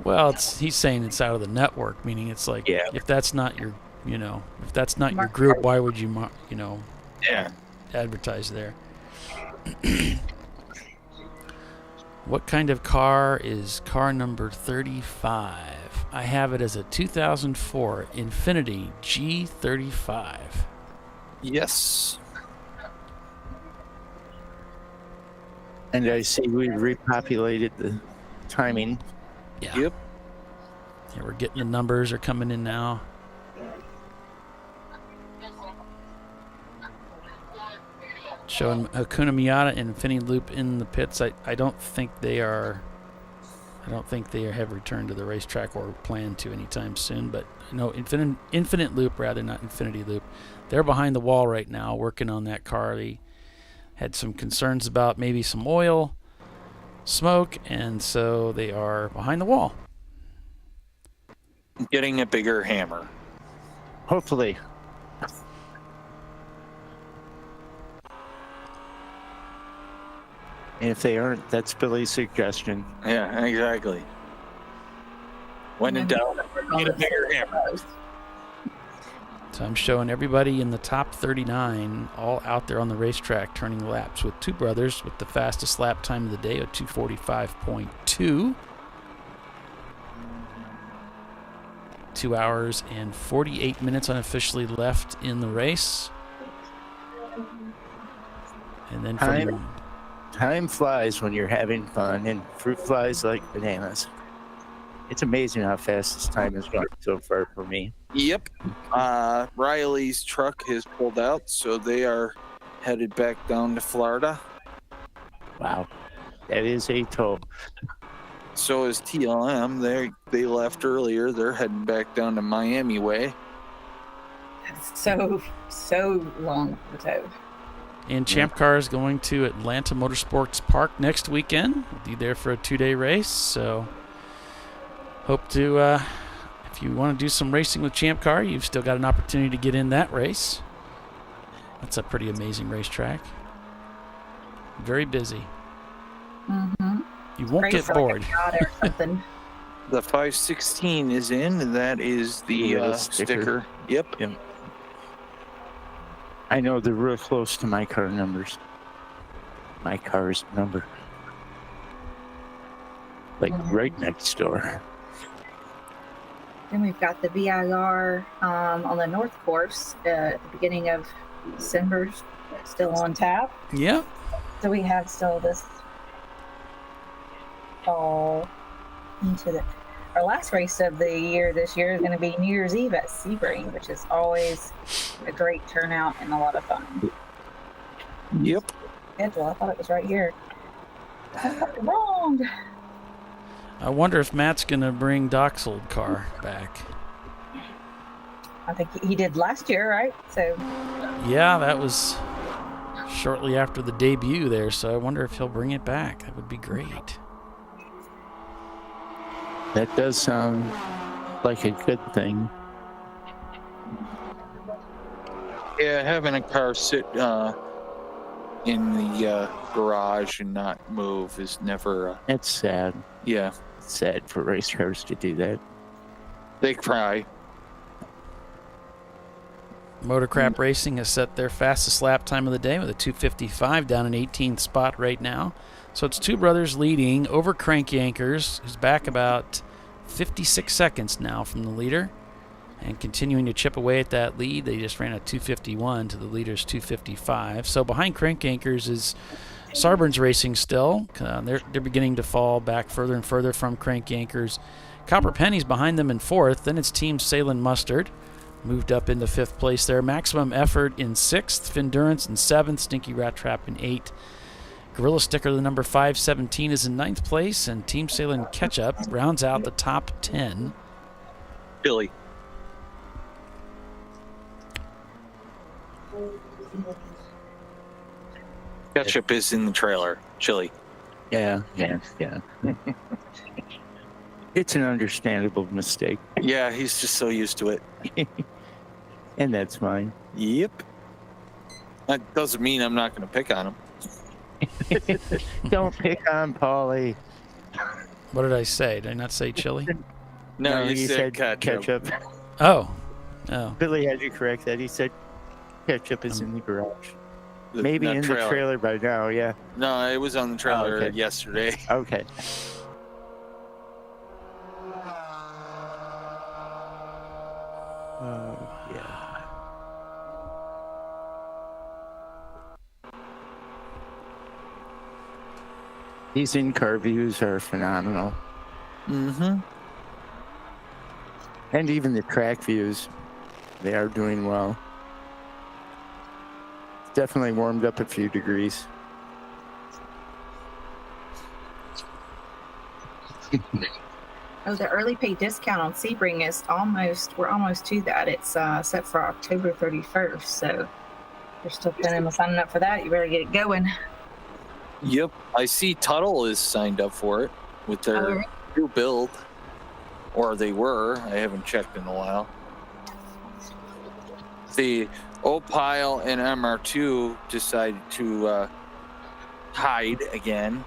Well, he's saying it's out of the network, meaning it's like, if that's not your, if that's not your group, why would you, advertise there? What kind of car is car number 35? I have it as a 2004 Infiniti G35. Yes. And I see we repopulated the timing. Yeah. Yep. Yeah, we're getting the numbers are coming in now. Showing Hakuna Miata and Infinity Loop in the pits. I don't think they are. I don't think they have returned to the racetrack or plan to anytime soon. But no, Infinite Loop, rather, not Infinity Loop. They're behind the wall right now, working on that car. They had some concerns about maybe some oil, smoke, and so they are behind the wall. Getting a bigger hammer. Hopefully. And if they aren't, that's Billy's suggestion. Yeah, exactly. When in doubt, get a bigger hammer. So I'm showing everybody in the top 39 all out there on the racetrack turning laps with two brothers with the fastest lap time of the day of 2:45.2. 2 hours and 48 minutes unofficially left in the race. And then Time flies when you're having fun, and fruit flies like bananas. It's amazing how fast this time has gone so far for me. Yep. Riley's truck has pulled out, so they are headed back down to Florida. Wow. That is a toll. So is TLM. They left earlier. They're heading back down to Miami way. So long the tow. And Champ Car is going to Atlanta Motorsports Park next weekend. We'll be there for a 2-day race. So hope to, if you want to do some racing with Champ Car, you've still got an opportunity to get in that race. That's a pretty amazing racetrack. Very busy. Mm-hmm. You won't get bored. Or something. The 516 is in, and that is the sticker. Yep. I know they're real close to my car numbers. My car's number. Like right next door. Then we've got the VIR on the North Course at the beginning of December, still on tap. Yep. So we have still this fall into our last race of the year this year is going to be New Year's Eve at Sebring, which is always a great turnout and a lot of fun. Yep. Schedule. I thought it was right here. I got it wrong. I wonder if Matt's going to bring Doc's old car back. I think he did last year, right? So. Yeah, that was shortly after the debut there, so I wonder if he'll bring it back. That would be great. That does sound like a good thing. Yeah, having a car sit in the garage and not move is never... It's sad. Yeah. It's sad for race cars to do that. They cry. Motorcrap Racing has set their fastest lap time of the day with a 2:55 down in 18th spot right now. So it's two brothers leading over Crank Yankers, who's back about 56 seconds now from the leader and continuing to chip away at that lead. They just ran a 2:51 to the leader's 2:55. So behind Crank Yankers is Sarburns Racing still. They're beginning to fall back further and further from Crank Yankers. Copper Penny's behind them in fourth. Then it's Team Salem Mustard. moved up into 5th place there. Maximum Effort in 6th. Findurance in 7th. Stinky Rat Trap in 8th. Gorilla Sticker, the number 517, is in 9th place. And Team Salem Ketchup rounds out the top 10. Billy. Ketchup is in the trailer. Chili. Yeah. It's an understandable mistake. Yeah, he's just so used to it. And that's fine. Yep. That doesn't mean I'm not going to pick on him. Don't pick on Paulie. What did I say? Did I not say chili? No, you said ketchup. Oh. Billy had you correct that. He said ketchup is in the garage. Maybe in the trailer by now, yeah. No, it was on the trailer yesterday. Okay. Yeah. These in-car views are phenomenal. Mm-hmm. And even the track views, they are doing well. It's definitely warmed up a few degrees. Oh, the early pay discount on Sebring is we're almost to that. It's set for October 31st. So if you're still planning on signing up for that, you better get it going. Yep. I see Tuttle is signed up for it with their new build. Or they were. I haven't checked in a while. The Opile and MR2 decided to hide again.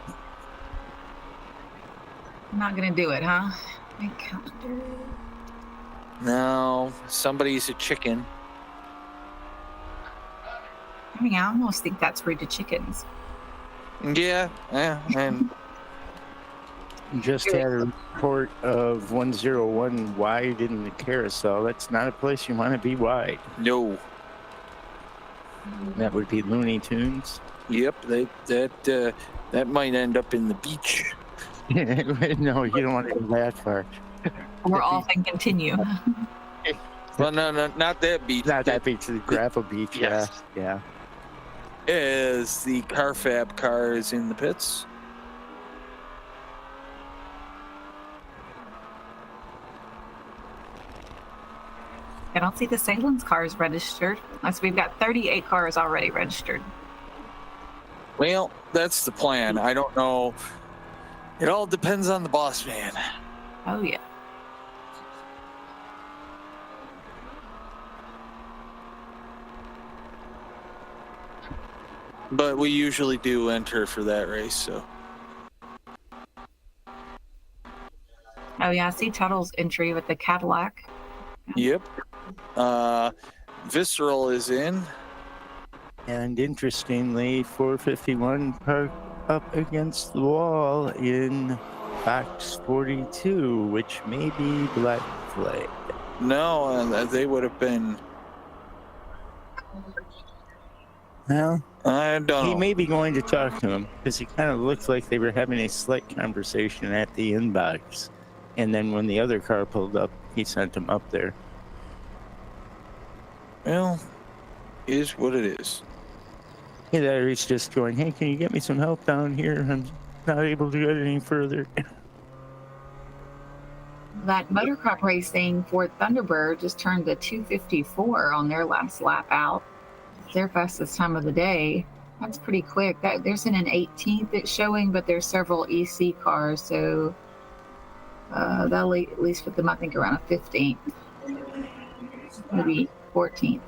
I'm not going to do it, huh? No, somebody's a chicken. I mean, I almost think that's rude to chickens. Yeah, and just had a report of 101 wide in the carousel. That's not a place you want to be wide. No. That would be Looney Tunes. Yep, that might end up in the beach. No, you don't want to go that far. We're off and continue. Well, no, not that beach. Not that beach, the gravel beach. Yes. Yeah. As the Carfab car is in the pits. I don't see the Salem's cars registered. Unless we've got 38 cars already registered. Well, that's the plan. I don't know. It all depends on the boss man. Oh, yeah. But we usually do enter for that race, so. Oh, yeah. I see Tuttle's entry with the Cadillac. Yep. Visceral is in. And interestingly, 451 parked up against the wall in box 42, which may be Black Flag. No, they would have been. Well, I don't know. He may be going to talk to him because he kind of looked like they were having a slight conversation at the inbox. And then when the other car pulled up, he sent him up there. Well, is what it is. Yeah, he's just going, hey, can you get me some help down here? I'm not able to get any further. That motocrop racing for Thunderbird just turned to 2:54 on their last lap out. It's their fastest time of the day. That's pretty quick. There's in an 18th it's showing, but there's several EC cars, so that'll at least put them, I think, around a 15th, maybe 14th.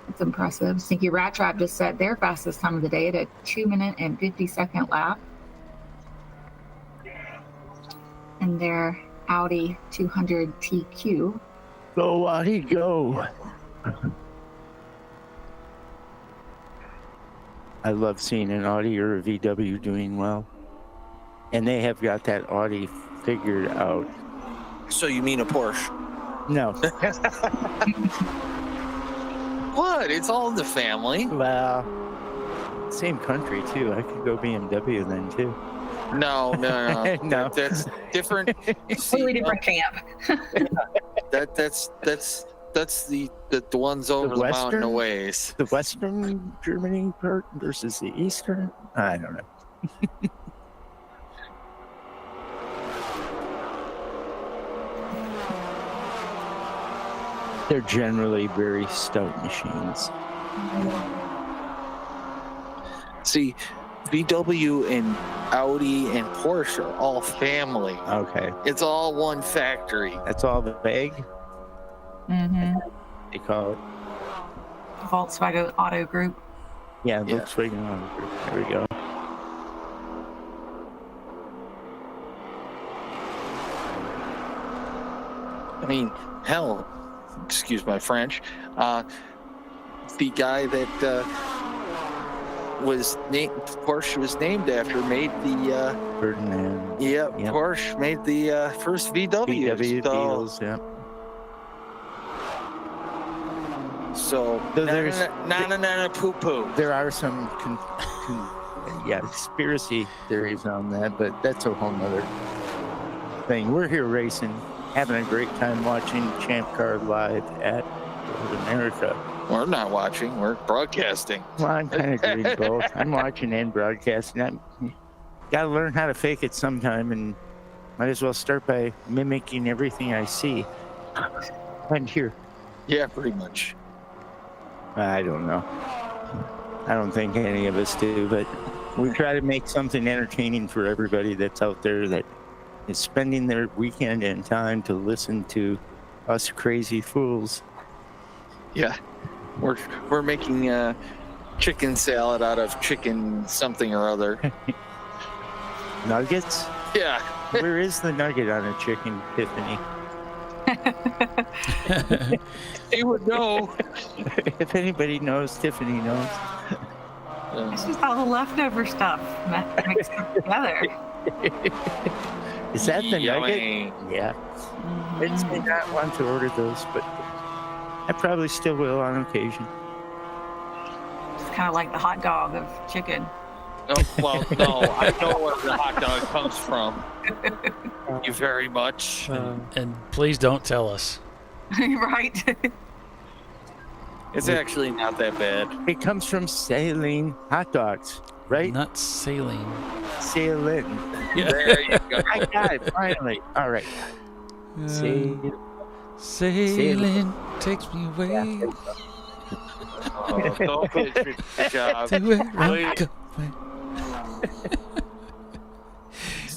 That's impressive. Stinky Rat Trap just set their fastest time of the day at a 2-minute and 50-second lap. And their Audi 200 TQ. Go, Audi, go. I love seeing an Audi or a VW doing well. And they have got that Audi figured out. So you mean a Porsche? No. What? It's all in the family. Well, same country, too. I could go BMW then, too. No. No. That's different. Completely different camp. That's the ones over the mountain a ways. The Western Germany part versus the Eastern? I don't know. They're generally very stout machines. See, VW and Audi and Porsche are all family. Okay. It's all one factory. That's all the bag? Mm-hmm. They call it. Volkswagen Auto Group. Yeah, Volkswagen Auto Group. There we go. I mean, hell, excuse my French. The guy that Porsche was named after made the Ferdinand. Yep. Porsche made the first VW. Beetles, yeah. So there's poo poo. There are some conspiracy theories on that, but that's a whole nother thing. We're here racing, having a great time watching ChampCar.Live at Road America. We're not watching, we're broadcasting. Well, I'm kind of doing both. I'm watching and broadcasting. I gotta learn how to fake it sometime, and might as well start by mimicking everything I see and hear. Yeah, pretty much. I don't know. I don't think any of us do, but we try to make something entertaining for everybody that's out there that is spending their weekend and time to listen to us crazy fools. Yeah, we're making chicken salad out of chicken something or other. Nuggets? Yeah. Where is the nugget on a chicken, Tiffany? He would know. If anybody knows, Tiffany knows. It's just all the leftover stuff mixed together. Is that the Yummy. nugget? Yeah. I did not want to order those, but I probably still will on occasion. It's kind of like the hot dog of chicken. Oh, well, no, I know where the hot dog comes from. Thank you very much. And please don't tell us. Right? It's actually not that bad. It comes from saline hot dogs, right? Not saline. Saline. Yeah. There you go. I got it, finally. All right. Sailing takes me away. Oh, don't good job. To where I'm going.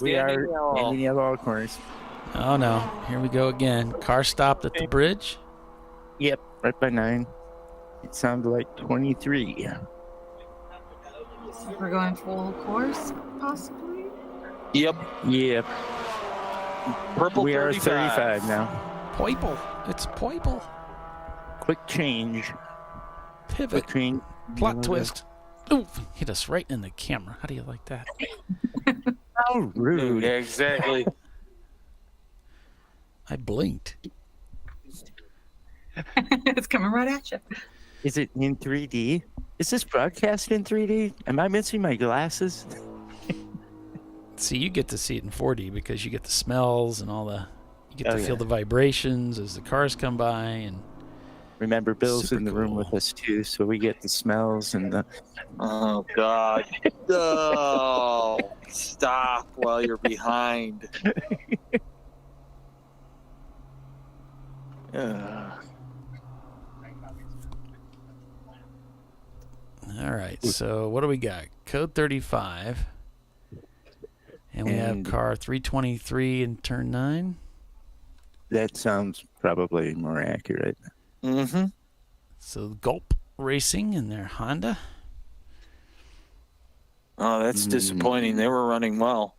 We are in yellow corners. Oh no, here we go again. Car stopped at the bridge. Yep, right by 9. It sounded like 23. We're going full course, possibly? Yep. Purple We are 35. 35 now. Poiple. It's Poiple. Quick change. Pivot. Between Plot twist. Ooh, hit us right in the camera. How do you like that? How rude. Yeah, exactly. I blinked. It's coming right at you. Is it in 3D? Is this broadcast in 3D? Am I missing my glasses? See, you get to see it in 4D because you get the smells and all the. You get to feel yeah. the vibrations as the cars come by, and Remember, Bill's Super in the room cool. with us too, so we get the smells and the. Oh, God. No. Stop while you're behind. all right. So what do we got? Code 35, and we have car 323 in turn 9. That sounds probably more accurate. Mm-hmm. So Gulp Racing in their Honda. Oh, that's disappointing. They were running well.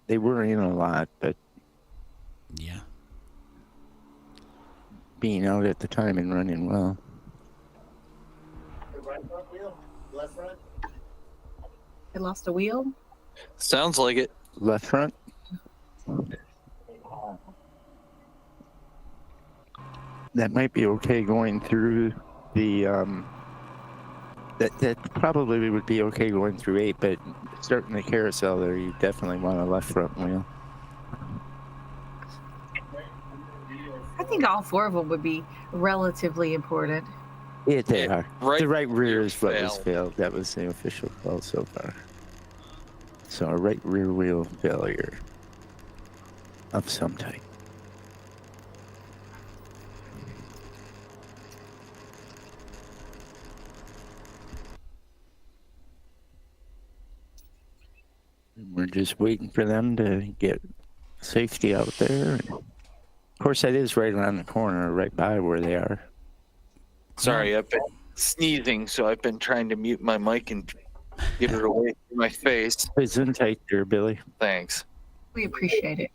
They were in a lot, but Yeah. being out at the time and running well. Right front wheel? Left front? They lost a wheel? Sounds like it. Left front. That might be okay going through the That probably would be okay going through 8, but starting the carousel there, you definitely want a left front wheel. I think all 4 of them would be relatively important. Yeah, they are. Right the right rear is what was failed. failed. That was the official call so far. So a right rear wheel failure of some type. We're just waiting for them to get safety out there. Of course, that is right around the corner, right by where they are. Sorry, I've been sneezing, so I've been trying to mute my mic and get it away from my face. It's in tight there, Billy. Thanks. We appreciate it.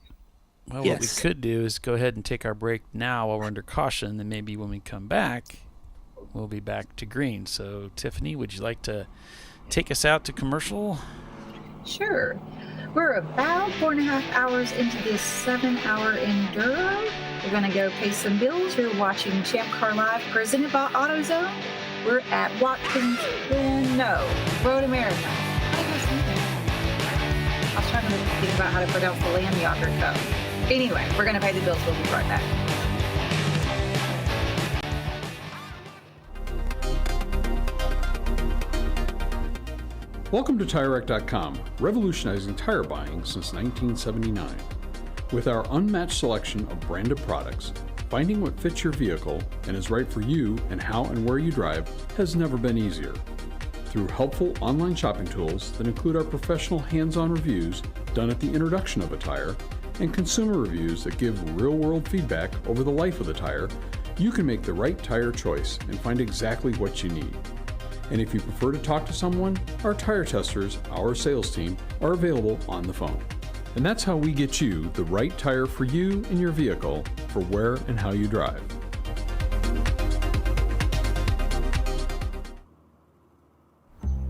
Well, what we could do is go ahead and take our break now while we're under caution. Then maybe when we come back, we'll be back to green. So, Tiffany, would you like to take us out to commercial? Sure. We're about 4.5 hours into this 7-hour enduro. We're going to go pay some bills. You're watching ChampCar.Live, presented by AutoZone. We're at Road America. I was trying to think about how to pronounce the Landjäger cup. Anyway, we're going to pay the bills. We'll be right back. Welcome to TireRack.com, revolutionizing tire buying since 1979. With our unmatched selection of branded products, finding what fits your vehicle and is right for you and how and where you drive has never been easier. Through helpful online shopping tools that include our professional hands-on reviews done at the introduction of a tire and consumer reviews that give real-world feedback over the life of the tire, you can make the right tire choice and find exactly what you need. And if you prefer to talk to someone, our tire testers, our sales team, are available on the phone. And that's how we get you the right tire for you and your vehicle for where and how you drive.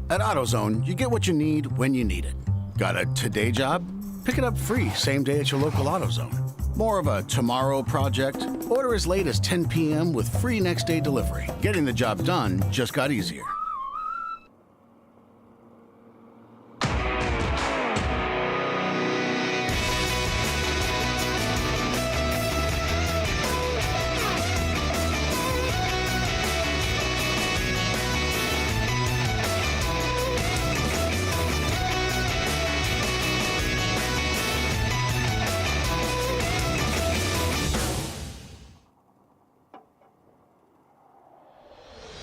At AutoZone, you get what you need when you need it. Got a today job? Pick it up free same day at your local AutoZone. More of a tomorrow project? Order as late as 10 p.m. with free next day delivery. Getting the job done just got easier.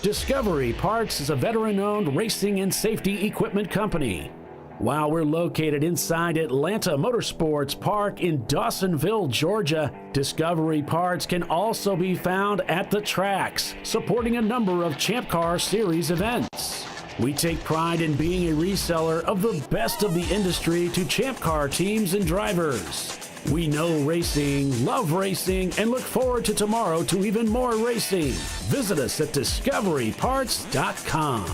Discovery Parts is a veteran-owned racing and safety equipment company. While we're located inside Atlanta Motorsports Park in Dawsonville, Georgia, Discovery Parts can also be found at the tracks, supporting a number of Champ Car Series events. We take pride in being a reseller of the best of the industry to Champ Car teams and drivers. We know racing, love racing, and look forward to tomorrow to even more racing. Visit us at discoveryparts.com.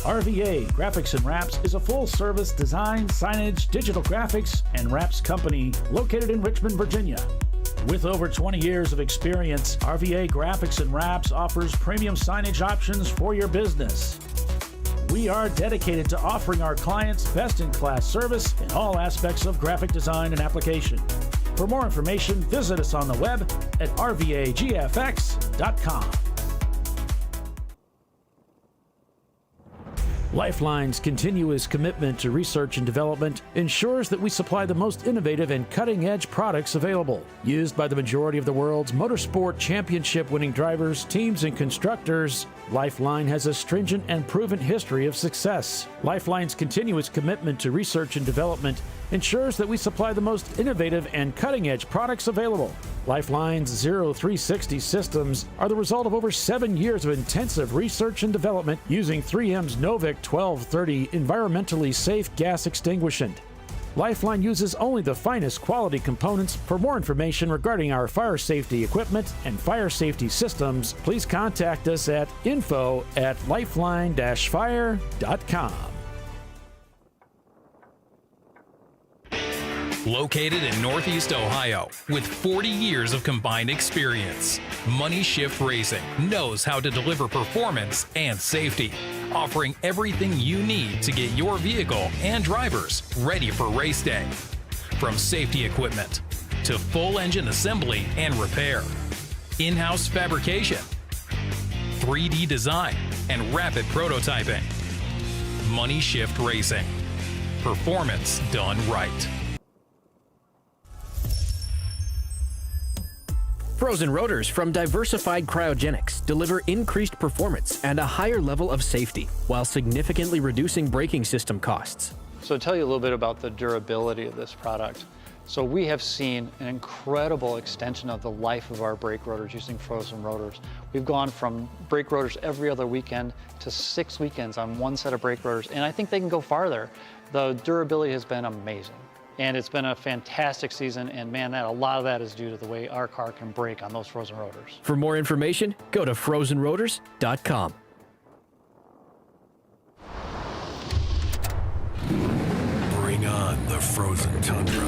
RVA Graphics and Wraps is a full-service design, signage, digital graphics, and wraps company located in Richmond, Virginia. With over 20 years of experience, RVA Graphics and Wraps offers premium signage options for your business. We are dedicated to offering our clients best-in-class service in all aspects of graphic design and application. For more information, visit us on the web at rvagfx.com. Lifeline's continuous commitment to research and development ensures that we supply the most innovative and cutting-edge products available, used by the majority of the world's motorsport championship-winning drivers, teams, and constructors. Lifeline has a stringent and proven history of success. Lifeline's continuous commitment to research and development ensures that we supply the most innovative and cutting-edge products available, Lifeline's Zero 360 systems are the result of over 7 years of intensive research and development using 3M's Novik 1230 environmentally safe gas extinguishant. Lifeline uses only the finest quality components. For more information regarding our fire safety equipment and fire safety systems, please contact us at info@lifeline-fire.com. Located in Northeast Ohio, with 40 years of combined experience, Money Shift Racing knows how to deliver performance and safety, offering everything you need to get your vehicle and drivers ready for race day. From safety equipment to full engine assembly and repair, in-house fabrication, 3D design, and rapid prototyping. Money Shift Racing. Performance done right. Frozen rotors from Diversified Cryogenics deliver increased performance and a higher level of safety while significantly reducing braking system costs. So to tell you a little bit about the durability of this product. So we have seen an incredible extension of the life of our brake rotors using frozen rotors. We've gone from brake rotors every other weekend to 6 weekends on one set of brake rotors, and I think they can go farther. The durability has been amazing. And it's been a fantastic season, and man, a lot of that is due to the way our car can brake on those frozen rotors. For more information, go to frozenrotors.com. Bring on the frozen tundra,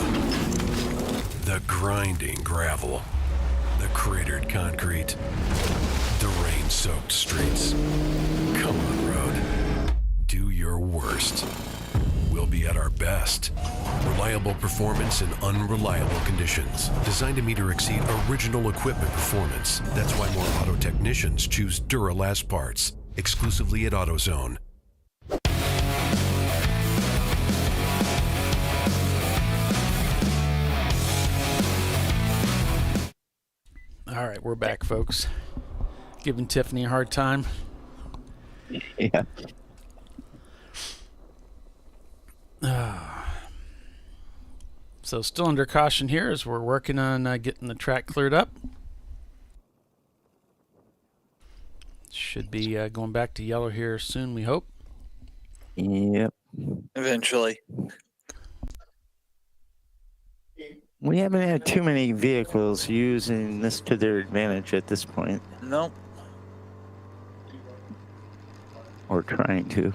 the grinding gravel, the cratered concrete, the rain-soaked streets. Come on, road. Do your worst. We'll be at our best. Reliable performance in unreliable conditions. Designed to meet or exceed original equipment performance. That's why more auto technicians choose Duralast parts. Exclusively at AutoZone. All right, we're back, folks. Giving Tiffany a hard time. Yeah. So still under caution here as we're working on getting the track cleared up. Should be going back to yellow here soon, we hope. Yep. Eventually. We haven't had too many vehicles using this to their advantage at this point. Nope. Or trying to.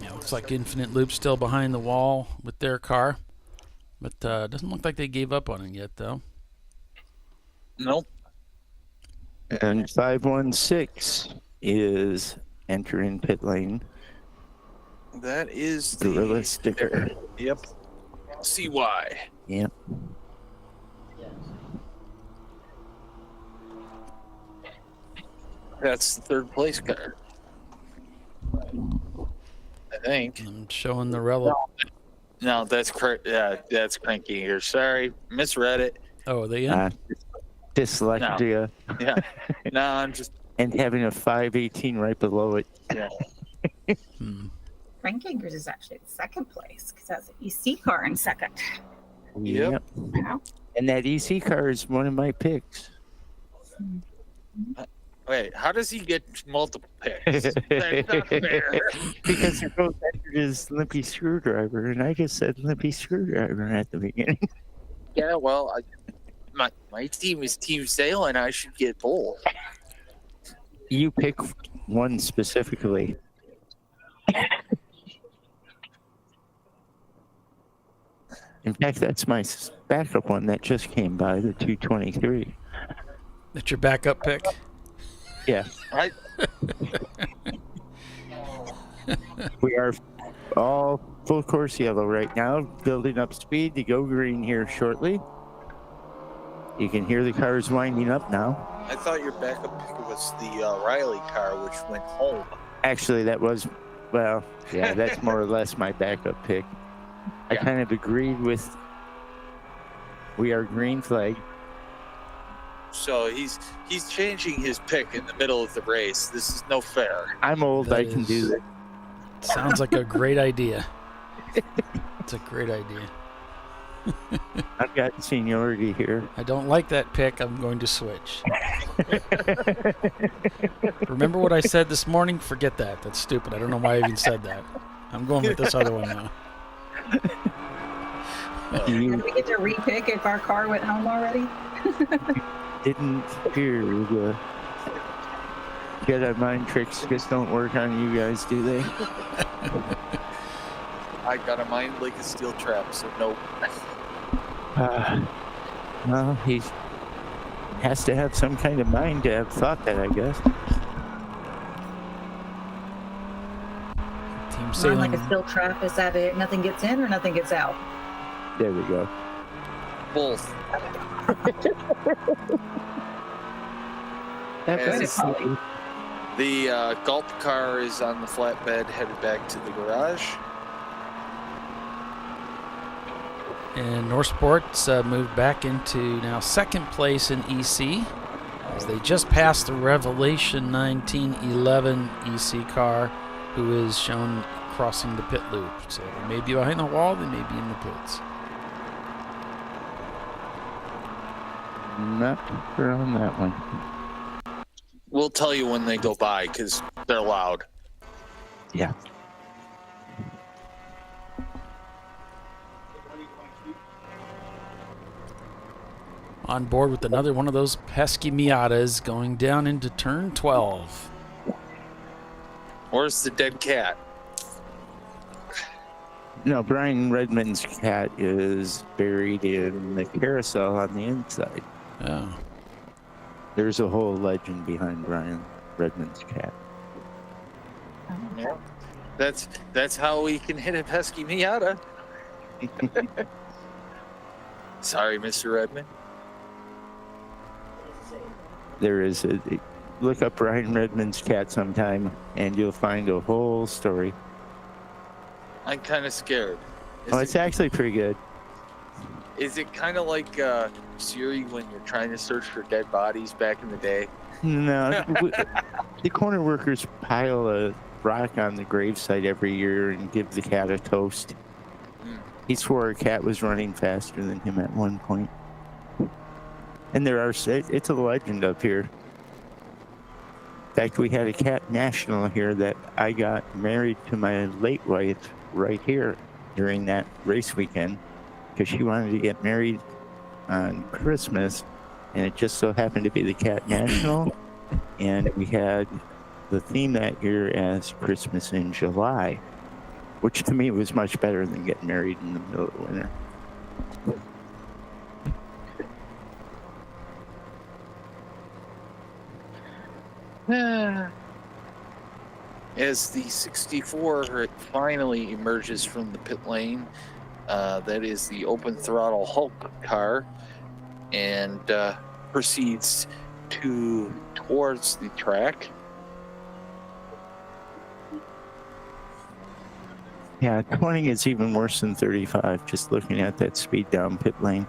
Yeah, looks like Infinite Loop's still behind the wall with their car. But doesn't look like they gave up on it yet, though. Nope. And 516 is entering pit lane. That is the Gorilla sticker. Yep. CY. Yep. That's the third place car. I think. I'm showing the relevant. No, that's that's Cranky here. Sorry, misread it. Oh, are they in? Dyslexia. No. Yeah. No, I'm just. And having a 518 right below it. Yeah. Landjäger is actually in second place because that's an EC car in second. Yep. Wow. And that EC car is one of my picks. Wait, how does he get multiple picks? That's not fair. Because it goes after his limpy screwdriver, and I just said limpy screwdriver at the beginning. Yeah, well, my team is Team Sale, and I should get both. You pick one specifically. In fact, that's my backup one that just came by, the 223. That's your backup pick? Yeah. Right. We are all full course yellow right now, building up speed to go green here shortly. You can hear the cars winding up now. I thought your backup pick was the Riley car, which went home. Actually, that was, well, yeah, that's more or less my backup pick. I Yeah. kind of agreed with We Are Green Flag. So he's changing his pick in the middle of the race. This is no fair. I'm old. That I can do that. Sounds like a great idea. It's a great idea. I've got seniority here. I don't like that pick. I'm going to switch. Remember what I said this morning? Forget that. That's stupid. I don't know why I even said that. I'm going with this other one now. Did we get to repick if our car went home already? Didn't hear the Jedi mind tricks just don't work on you guys, do they? I got a mind like a steel trap, so nope. Well, he has to have some kind of mind to have thought that, I guess. Team Mine sailing. like a steel trap. Is that it? Nothing gets in or nothing gets out? There we go. Both. The Gulp car is on the flatbed headed back to the garage. And North Sports moved back into now second place in EC as they just passed the Revelation 1911 EC car, who is shown crossing the pit loop. So they may be behind the wall, they may be in the pits. Not sure on that one. We'll tell you when they go by because they're loud. Yeah. On board with another one of those pesky Miatas going down into turn 12. Where's the dead cat? No, Brian Redmond's cat is buried in the carousel on the inside. Oh. There's a whole legend behind Brian Redmond's cat. Yeah. That's how we can hit a pesky Miata. Sorry, Mr. Redmond. There is look up Brian Redmond's cat sometime, and you'll find a whole story. I'm kind of scared. It's actually pretty good. Is it kind of like Siri when you're trying to search for dead bodies back in the day? No, the corner workers pile a rock on the gravesite every year and give the cat a toast. He swore a cat was running faster than him at one point. And it's a legend up here. In fact, we had a cat national here that I got married to my late wife right here during that race weekend because she wanted to get married on Christmas, and it just so happened to be the cat national. And we had the theme that year as Christmas in July, which to me was much better than getting married in the middle of winter. As the 64 finally emerges from the pit lane, that is the open throttle Hulk car, and proceeds towards the track. Yeah, 20 is even worse than 35, just looking at that speed down pit lane.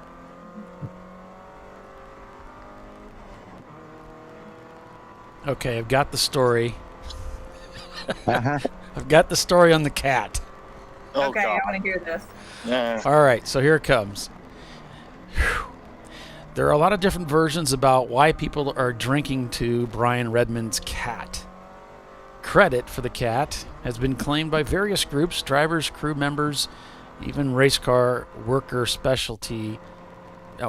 Okay, I've got the story. Uh-huh. I've got the story on the cat. Okay, I want to hear this. All right, so here it comes. Whew. There are a lot of different versions about why people are drinking to Brian Redmond's cat. Credit for the cat has been claimed by various groups, drivers, crew members, even race car worker specialty.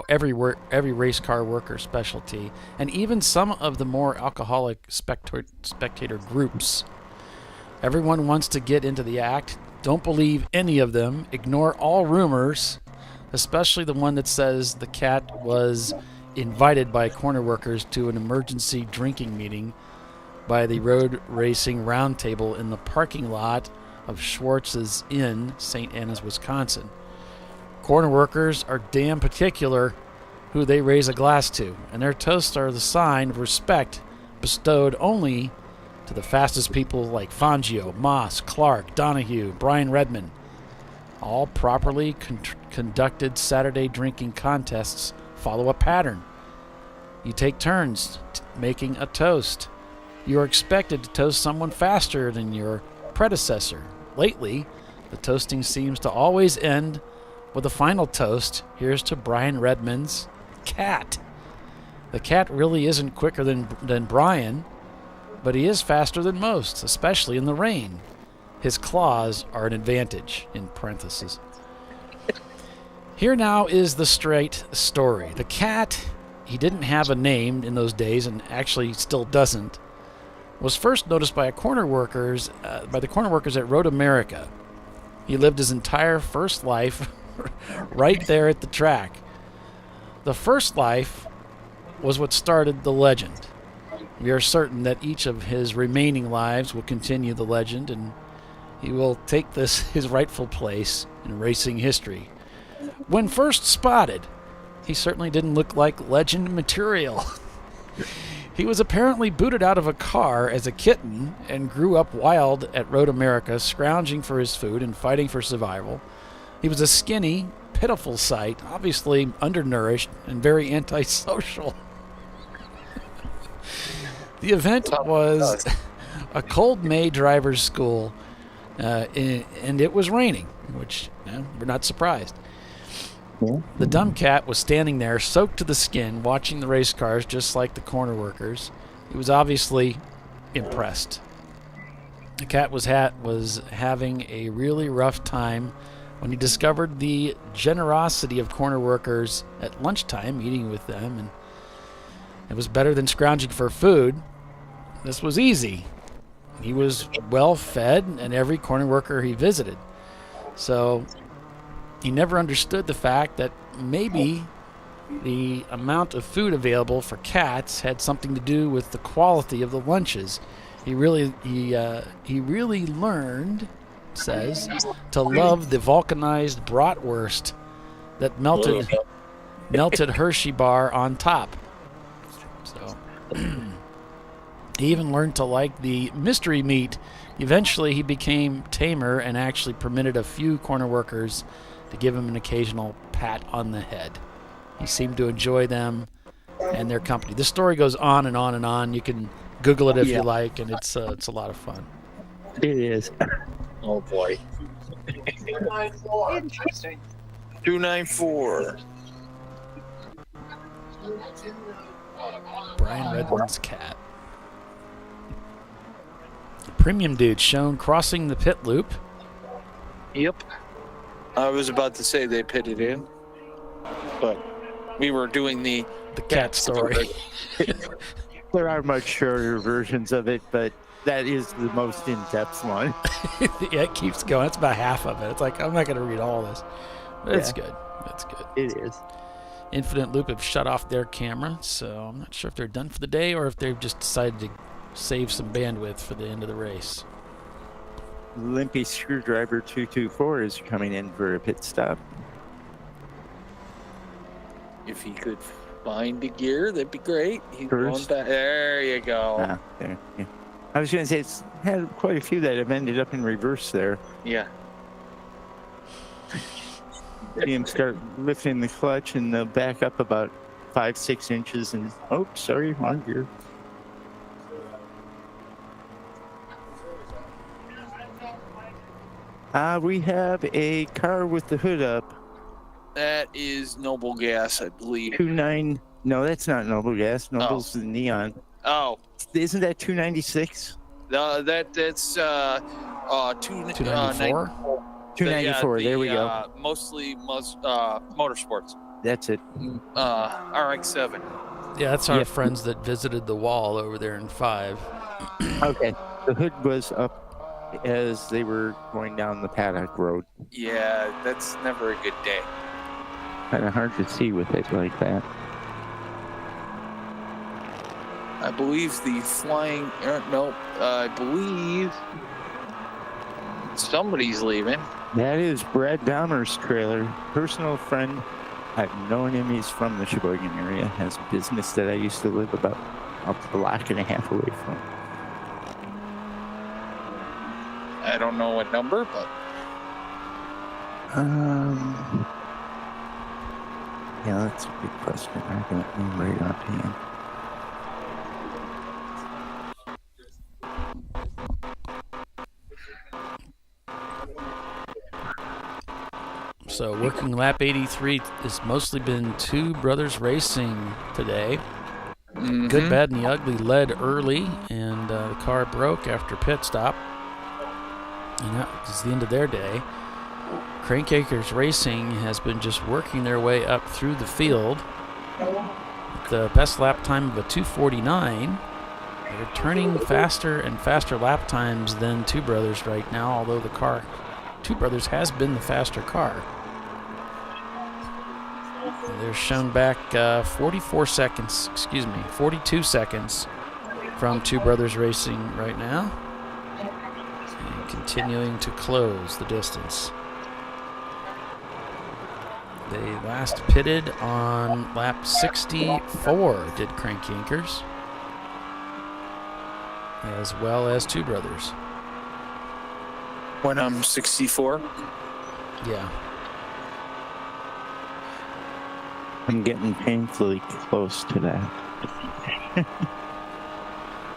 Every race car worker specialty, and even some of the more alcoholic spectator groups. Everyone wants to get into the act. Don't believe any of them. Ignore all rumors, especially the one that says the cat was invited by corner workers to an emergency drinking meeting by the Road Racing Roundtable in the parking lot of Schwartz's Inn, St. Anna's, Wisconsin. Corner workers are damn particular who they raise a glass to, and their toasts are the sign of respect bestowed only to the fastest people like Fangio, Moss, Clark, Donahue, Brian Redmond. All properly conducted Saturday drinking contests follow a pattern. You take turns making a toast. You are expected to toast someone faster than your predecessor. Lately, the toasting seems to always end with a final toast. Here's to Brian Redmond's cat. The cat really isn't quicker than Brian, but he is faster than most, especially in the rain. His claws are an advantage, in parentheses. Here now is the straight story. The cat, he didn't have a name in those days, and actually still doesn't, was first noticed by the corner workers at Road America. He lived his entire first life right there at the track. The first life was what started the legend. We are certain that each of his remaining lives will continue the legend, and he will take his rightful place in racing history. When first spotted, he certainly didn't look like legend material. He was apparently booted out of a car as a kitten and grew up wild at Road America, scrounging for his food and fighting for survival. He was a skinny, pitiful sight, obviously undernourished and very antisocial. The event was a cold May driver's school, and it was raining, which we're not surprised. The dumb cat was standing there, soaked to the skin, watching the race cars just like the corner workers. He was obviously impressed. The cat was having a really rough time when he discovered the generosity of corner workers at lunchtime, eating with them, and it was better than scrounging for food. This was easy. He was well fed, and every corner worker he visited. So he never understood the fact that maybe the amount of food available for cats had something to do with the quality of the lunches. He really learned, says, to love the vulcanized bratwurst that melted Hershey bar on top. So he even learned to like the mystery meat. Eventually, he became tamer and actually permitted a few corner workers to give him an occasional pat on the head. He seemed to enjoy them and their company. This story goes on and on and on. You can Google it if you like, and it's a lot of fun. It is. Oh boy. Interesting. 294. Brian Redmond's cat. Premium dude shown crossing the pit loop. Yep. I was about to say they pitted in, but we were doing the cat story. There are much shorter versions of it, but that is the most in-depth one. Yeah, it keeps going. It's about half of it. It's like, I'm not going to read all this. But it's good. It's good. It is. Infinite Loop have shut off their camera, so I'm not sure if they're done for the day or if they've just decided to save some bandwidth for the end of the race. Limpy Screwdriver 224 is coming in for a pit stop. If he could find the gear, that'd be great. First. There you go. There. Yeah. I was going to say, it's had quite a few that have ended up in reverse there. Yeah. See him start lifting the clutch and they'll back up about 5-6 inches and, oh, sorry, wrong gear. We have a car with the hood up. That is Noble Gas, I believe. 29. No, that's not Noble Gas. Noble's the neon. Oh. Isn't that 296? That's 294. 294. There we go. Mostly motorsports. That's it. RX-7. Yeah, that's our friends that visited the wall over there in 5. Okay. The hood was up as they were going down the paddock road. Yeah, that's never a good day. Kind of hard to see with it like that. I believe the flying... I believe somebody's leaving. That is Brad Dahmer's trailer. Personal friend. I've known him. He's from the Sheboygan area. Has a business that I used to live about a block and a half away from. I don't know what number, but... Yeah, that's a good question. I don't know right offhand. So working lap 83 has mostly been Two Brothers Racing today. Good, Bad, and the Ugly led early, and the car broke after pit stop. And that was the end of their day. Crankacres Racing has been just working their way up through the field. The best lap time of a 2:49. They're turning faster and faster lap times than Two Brothers right now, although the car, Two Brothers, has been the faster car. They're shown back 42 seconds from Two Brothers Racing right now. And continuing to close the distance. They last pitted on lap 64, did Crank Yankers, as well as Two Brothers. When I'm 64? Yeah. I'm getting painfully close to that.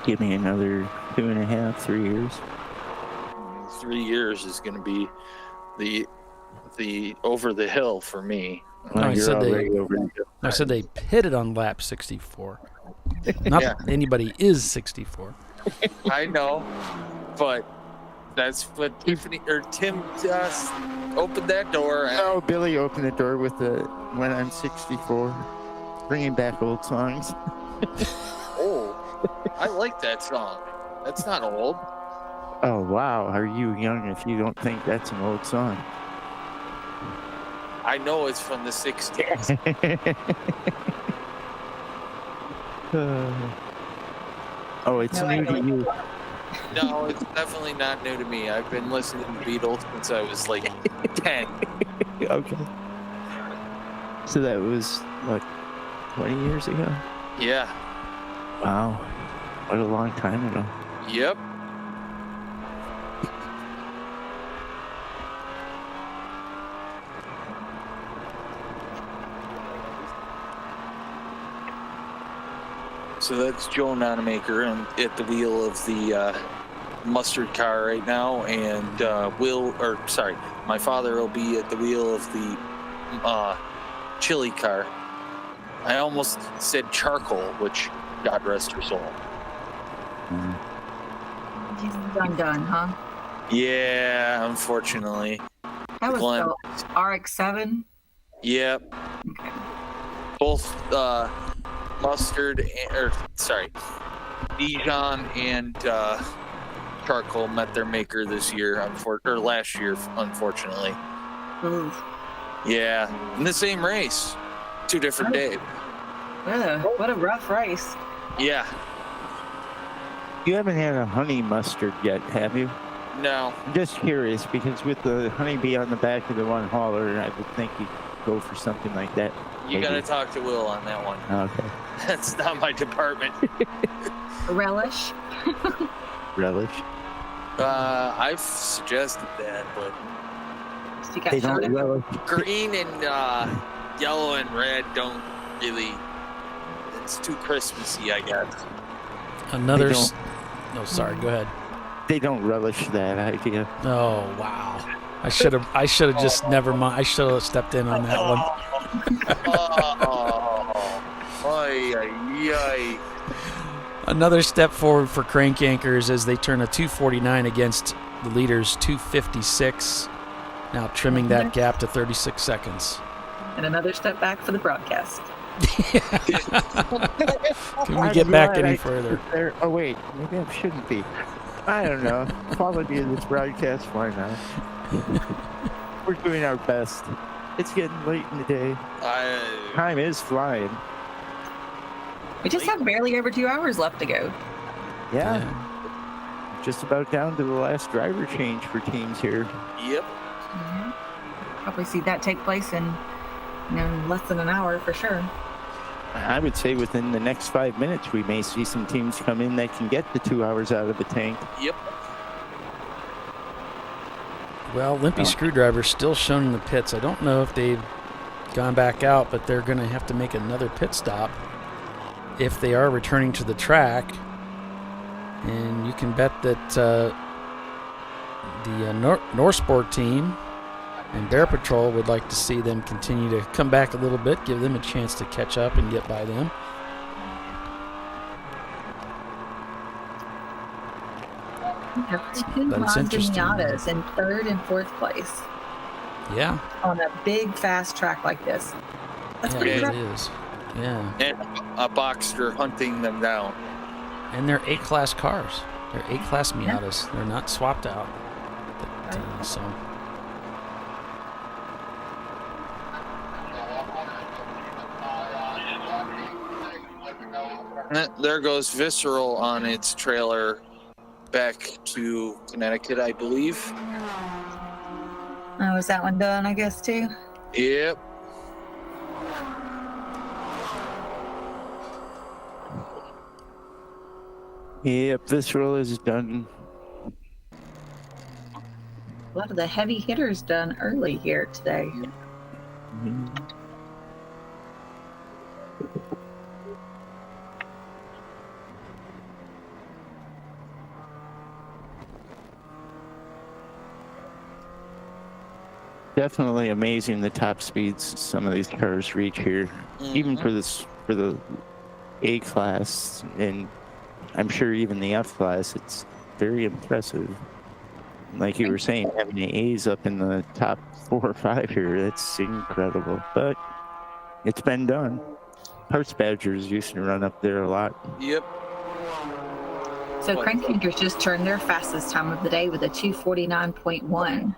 Give me another 2.5, 3 years. 3 years is going to be the over the hill for me. I said they pitted on lap 64. Not that anybody is 64. I know, but that's what Tiffany or Tim just opened that door. Oh, Billy opened the door with the "When I'm 64," bringing back old songs. Oh, I like that song. That's not old. Oh wow, are you young if you don't think that's an old song? I know it's from the 60s. Oh, it's new to you. No, it's definitely not new to me. I've been listening to Beatles since I was like 10. Okay. So that was, what, 20 years ago? Yeah. Wow. What a long time ago. Yep. So that's Joe Nonamaker at the wheel of the mustard car right now, and my father will be at the wheel of the chili car. I almost said charcoal, which God rest her soul. He's done, huh? Yeah, unfortunately. That was Glenn. the RX-7. Yep. Okay. Both mustard Dijon and charcoal met their maker this year, or last year, unfortunately. Ooh. Yeah, in the same race, 2 different days. Yeah, what a rough race. Yeah. You haven't had a honey mustard yet, have you? No. I'm just curious because with the honeybee on the back of the one hauler, I would think you'd go for something like that. You got to talk to Will on that one. Okay. That's not my department. Relish. Relish. I've suggested that, but they don't relish. Green and yellow and red don't really. It's too Christmassy, I guess. Another. No, sorry. Go ahead. They don't relish that idea. Oh wow! I should have just never mind. I should have stepped in on that one. Another step forward for Crank Yankers as they turn a 2:49 against the leader's 2:56. Now trimming that gap to 36 seconds. And another step back for the broadcast. Can we get back any further? Oh wait, maybe it shouldn't be. I don't know. Quality of this broadcast, why not? We're doing our best. It's getting late in the day. Time is flying. We just have barely over 2 hours left to go. Yeah. Just about down to the last driver change for teams here. Yep. Mm-hmm. Probably see that take place in less than an hour for sure. I would say within the next 5 minutes, we may see some teams come in that can get the 2 hours out of the tank. Yep. Well, Limpy Screwdriver's still shown in the pits. I don't know if they've gone back out, but they're going to have to make another pit stop if they are returning to the track. And you can bet that the Norsport team And Bear Patrol would like to see them continue to come back a little bit, give them a chance to catch up and get by them. We have two Miatas in 3rd and 4th place. Yeah. On a big, fast track like this. That's pretty it incredible. is. Yeah. And a Boxster hunting them down. And they're A-class cars. They're A-class Miatas. They're not swapped out. But, so. There goes Visceral on its trailer back to Connecticut, I believe. Oh, is that one done, I guess, too? Yep. Yep, Visceral is done. A lot of the heavy hitters done early here today. Mm-hmm. Definitely amazing the top speeds some of these cars reach here, even for the A class, and I'm sure even the F class. It's very impressive. Like you were saying, having the A's up in the top 4 or 5 here, that's incredible. But it's been done. Horse Badgers used to run up there a lot. Yep. So Crankfingers just turned their fastest time of the day with a 2:49.1.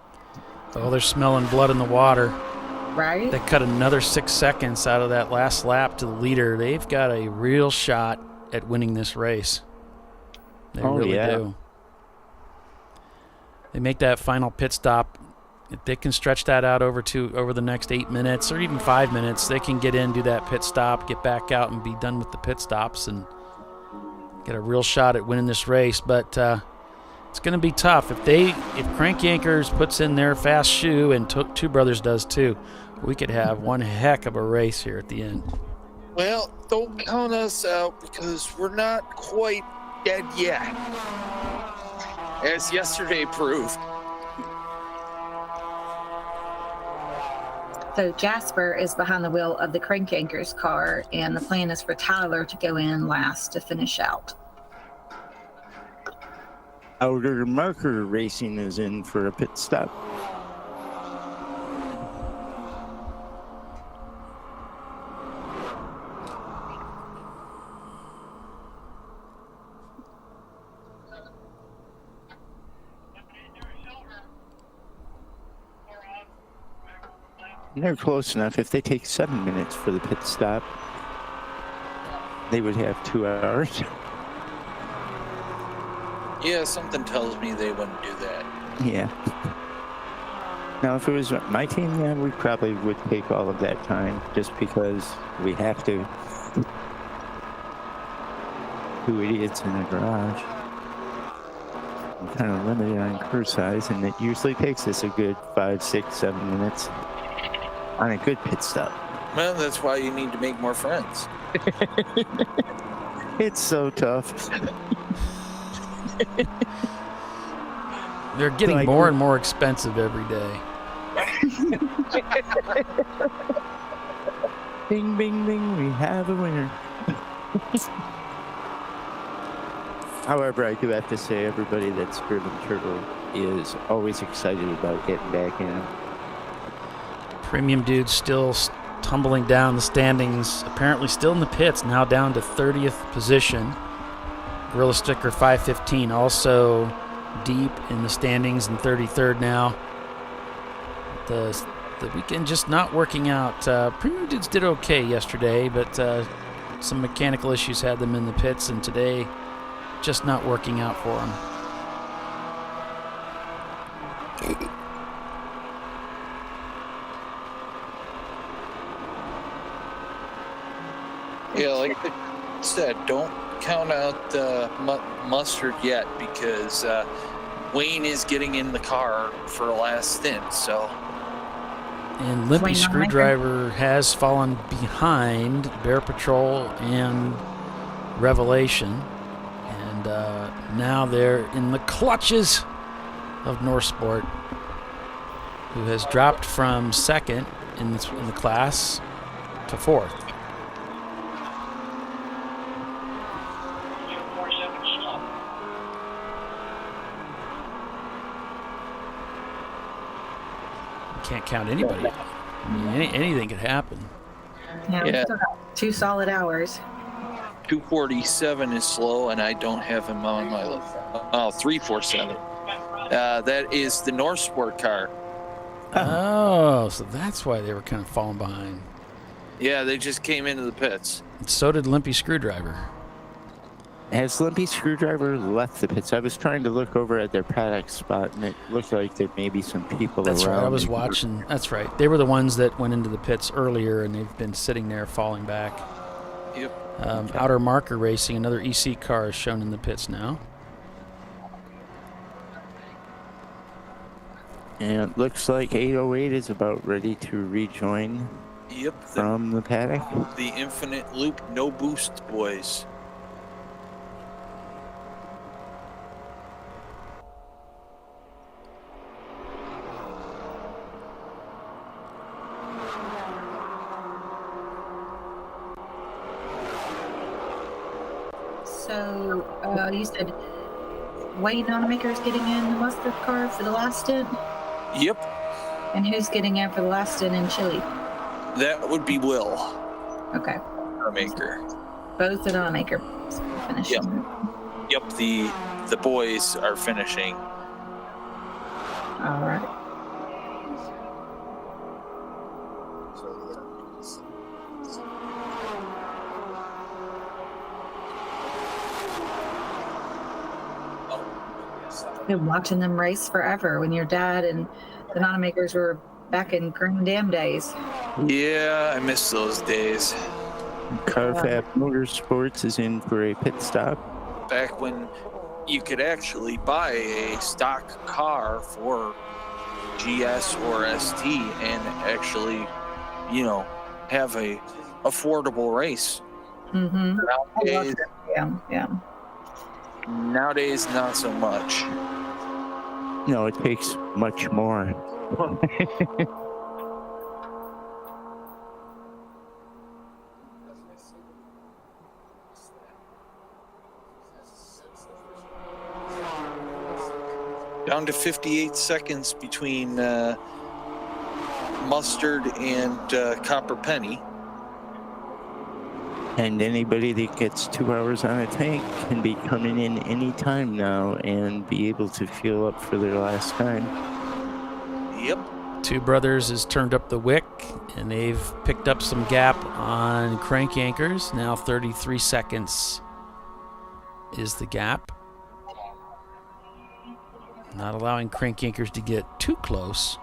Oh, they're smelling blood in the water. Right? They cut another 6 seconds out of that last lap to the leader. They've got a real shot at winning this race. They really do. They make that final pit stop. If they can stretch that out over the next 8 minutes or even 5 minutes, they can get in, do that pit stop, get back out, and be done with the pit stops and get a real shot at winning this race. But it's going to be tough. If Crank Yankers puts in their fast shoe and Two Brothers does too, we could have one heck of a race here at the end. Well, don't count us out because we're not quite dead yet, as yesterday proved. So Jasper is behind the wheel of the Crank Yankers car, and the plan is for Tyler to go in last to finish out. Outer Marker Racing is in for a pit stop. They're close enough. If they take 7 minutes for the pit stop, they would have 2 hours. Yeah, something tells me they wouldn't do that. Yeah. Now, if it was my team, yeah, we probably would take all of that time just because we have to. 2 idiots in a garage. I'm kind of limited on crew size, and it usually takes us a good 5, 6, 7 minutes on a good pit stop. Well, that's why you need to make more friends. It's so tough. They're getting more and more expensive every day. Bing, bing, bing, we have a winner. However, I do have to say everybody that's driven Turbo is always excited about getting back in. Premium Dude's still tumbling down the standings, apparently still in the pits, now down to 30th position. Gorilla Sticker 515 also deep in the standings in 33rd now. The weekend just not working out. Premium Dudes did okay yesterday, but some mechanical issues had them in the pits, and today just not working out for them. Yeah, like I said, don't count out Mustard yet because Wayne is getting in the car for a last stint, so. And Limpy Screwdriver has fallen behind Bear Patrol and Revelation. And now they're in the clutches of North Sport. who has dropped from second in the class to fourth. Can't count anybody out. I mean, anything could happen. Yeah, we've still got 2 solid hours. 247 is slow, and I don't have him on my list. 347. That is the North Sport car. Oh, so that's why they were kind of falling behind. Yeah, they just came into the pits. And so did Limpy Screwdriver. Has Limpy Screwdriver left the pits? I was trying to look over at their paddock spot, and it looked like there may be some people That's around. right. I was watching. That's right. They were the ones that went into the pits earlier, and they've been sitting there falling back. Yep. Outer Marker Racing, another EC car, is shown in the pits now. And it looks like 808 is about ready to rejoin from the paddock. The Infinite Loop No Boost boys. So, you said Wayne Automaker's getting in the mustard car for the last stint? Yep. And who's getting in for the last stint in Chile? That would be Will. Okay. Automaker. Both at Automaker finishing. Yep. The boys are finishing. All right. Been watching them race forever when your dad and the Automakers were back in Green Dam days. Yeah, I miss those days. Carfab Motorsports is in for a pit stop. Back when you could actually buy a stock car for GS or ST and actually, have a affordable race. Mm-hmm. Nowadays, not so much. No, it takes much more. Down to 58 seconds between Mustard and Copper Penny. And anybody that gets 2 hours on a tank can be coming in any time now and be able to fuel up for their last time. Yep. Two Brothers has turned up the wick, and they've picked up some gap on crank anchors. Now 33 seconds is the gap. Not allowing crank anchors to get too close.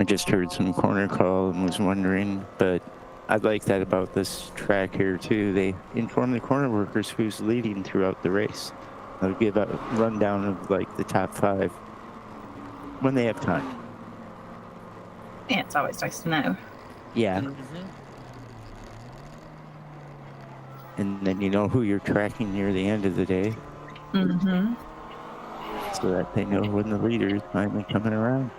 I just heard some corner call and was wondering, but I like that about this track here too. They inform the corner workers who's leading throughout the race. They'll give a rundown of like the top 5 when they have time. Yeah, it's always nice to know. Yeah. And then you know who you're tracking near the end of the day. Mm-hmm. So that they know when the leader is finally coming around.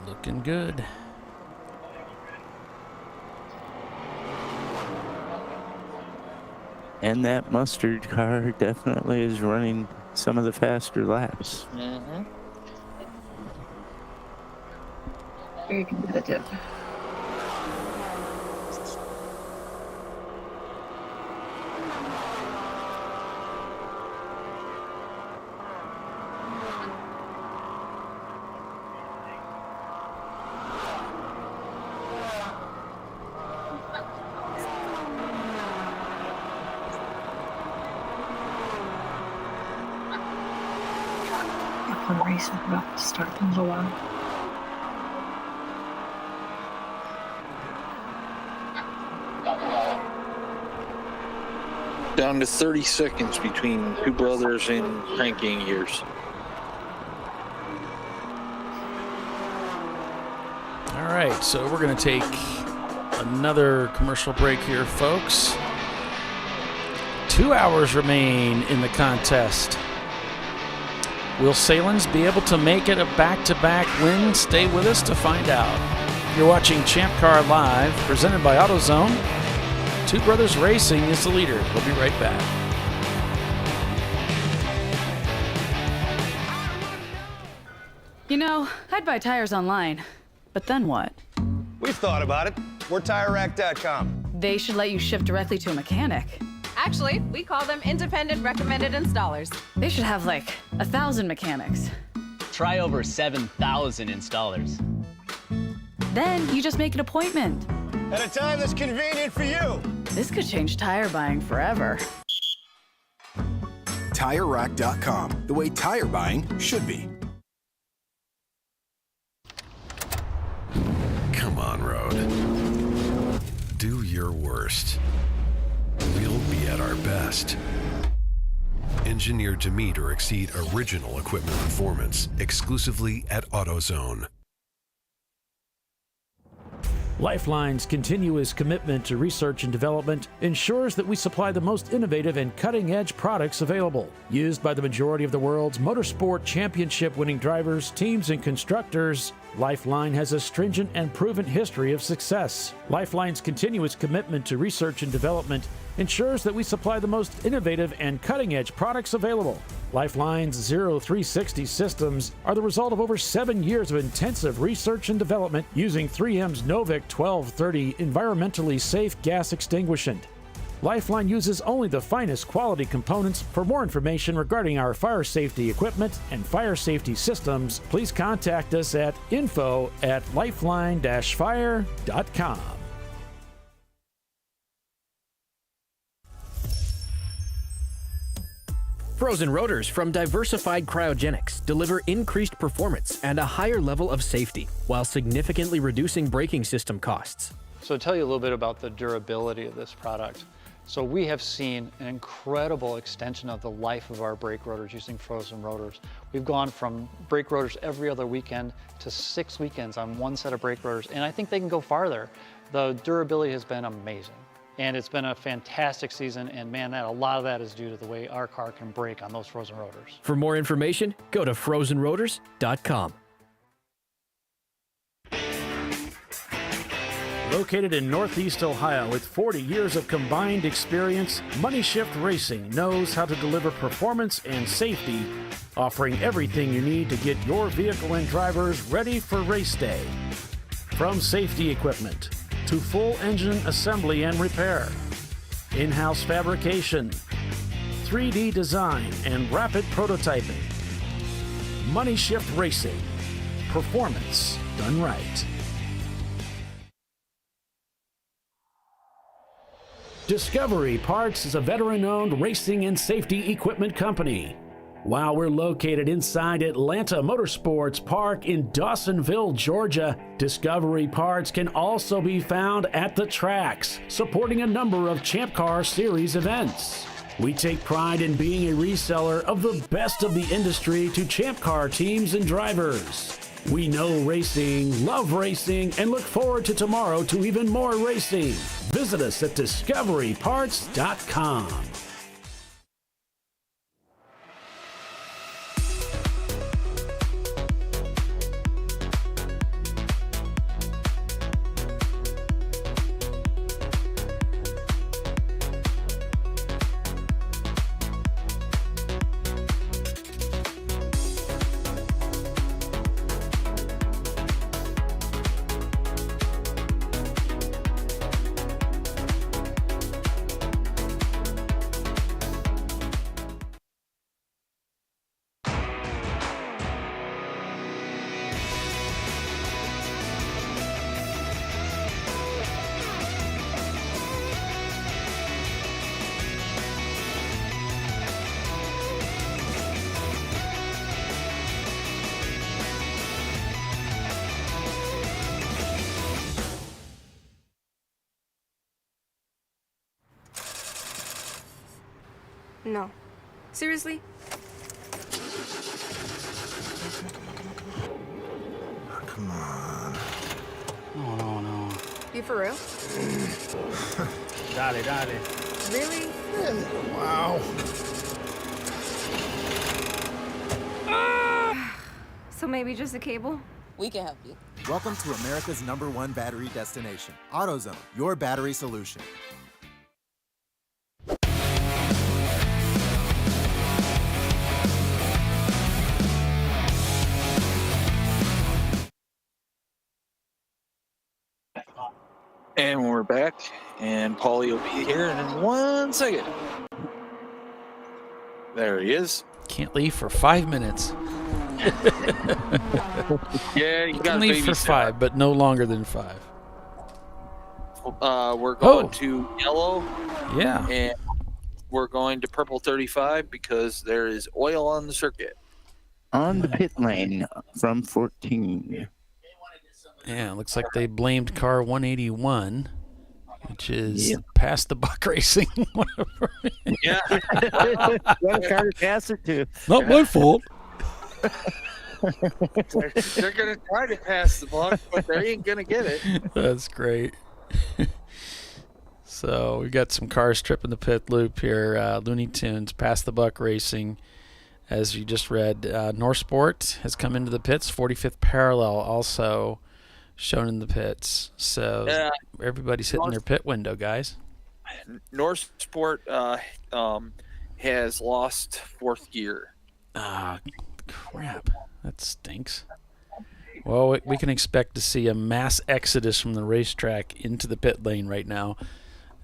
Looking good. And that Mustard car definitely is running some of the faster laps. Mm-hmm. Very competitive. Race is about to start in a little while. Down to 30 seconds between Two Brothers and cranking gears. All right, so we're going to take another commercial break here, folks. 2 hours remain in the contest. Will Salins be able to make it a back-to-back win? Stay with us to find out. You're watching ChampCar.Live, presented by AutoZone. Two Brothers Racing is the leader. We'll be right back. You know, I'd buy tires online, but then what? We've thought about it. We're TireRack.com. They should let you ship directly to a mechanic. Actually, we call them independent recommended installers. They should have like 1,000 mechanics. Try over 7,000 installers. Then you just make an appointment. At a time that's convenient for you. This could change tire buying forever. TireRack.com, the way tire buying should be. Come on, Road. Do your worst. We'll be at our best. Engineered to meet or exceed original equipment performance, exclusively at AutoZone. Lifeline's continuous commitment to research and development ensures that we supply the most innovative and cutting-edge products available. Used by the majority of the world's motorsport championship-winning drivers, teams, and constructors, Lifeline has a stringent and proven history of success. Lifeline's continuous commitment to research and development ensures that we supply the most innovative and cutting-edge products available. Lifeline's 0360 systems are the result of over 7 years of intensive research and development using 3M's Novik 1230 environmentally safe gas extinguishant. Lifeline uses only the finest quality components. For more information regarding our fire safety equipment and fire safety systems, please contact us at info@lifeline-fire.com. Frozen rotors from Diversified Cryogenics deliver increased performance and a higher level of safety, while significantly reducing braking system costs. So to tell you a little bit about the durability of this product. So we have seen an incredible extension of the life of our brake rotors using frozen rotors. We've gone from brake rotors every other weekend to 6 weekends on one set of brake rotors, and I think they can go farther. The durability has been amazing. And it's been a fantastic season, and man, a lot of that is due to the way our car can brake on those frozen rotors. For more information, go to frozenrotors.com. Located in Northeast Ohio with 40 years of combined experience, Money Shift Racing knows how to deliver performance and safety, offering everything you need to get your vehicle and drivers ready for race day. From safety equipment to full engine assembly and repair, in-house fabrication, 3D design, and rapid prototyping. Money Shift Racing. Performance done right. Discovery Parts is a veteran-owned racing and safety equipment company. While we're located inside Atlanta Motorsports Park in Dawsonville, Georgia, Discovery Parts can also be found at the tracks, supporting a number of Champ Car Series events. We take pride in being a reseller of the best of the industry to Champ Car teams and drivers. We know racing, love racing, and look forward to tomorrow to even more racing. Visit us at discoveryparts.com. No. Seriously? Come on. Oh, no. You for real? Dale. Really? Wow. So maybe just a cable? We can help you. Welcome to America's #1 battery destination, AutoZone, your battery solution. And we're back, and Paulie will be here in 1 second. There he is. Can't leave for 5 minutes. Yeah, you got Can leave for 5, but no longer than 5. We're going to yellow. Yeah. And we're going to purple 35 because there is oil on the circuit. On the pit lane from 14. Yeah, it looks like they blamed car 181, which is past the buck racing. Whatever. Yeah. What car to pass it to? Not my fault. They're going to try to pass the buck, but they ain't going to get it. That's great. So we got some cars tripping the pit loop here. Looney Tunes, past the buck racing. As you just read, Norsport has come into the pits. 45th parallel also shown in the pits. So everybody's hitting their pit window, guys. Norsport has lost 4th gear. Ah, crap. That stinks. Well, we can expect to see a mass exodus from the racetrack into the pit lane right now.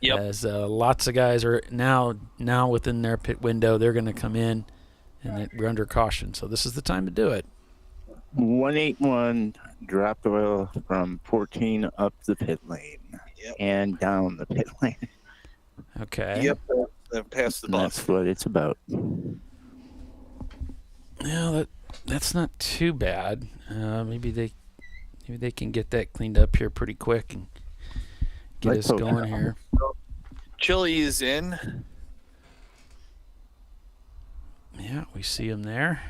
Yep. As lots of guys are now within their pit window. They're going to come in, and we're under caution. So this is the time to do it. 181 dropped oil from 14 up the pit lane and down the pit lane. Okay. Yep. Past the buck. That's what it's about. Yeah, that's not too bad. Maybe they can get that cleaned up here pretty quick and get us going here. Chili is in. Yeah, we see him there.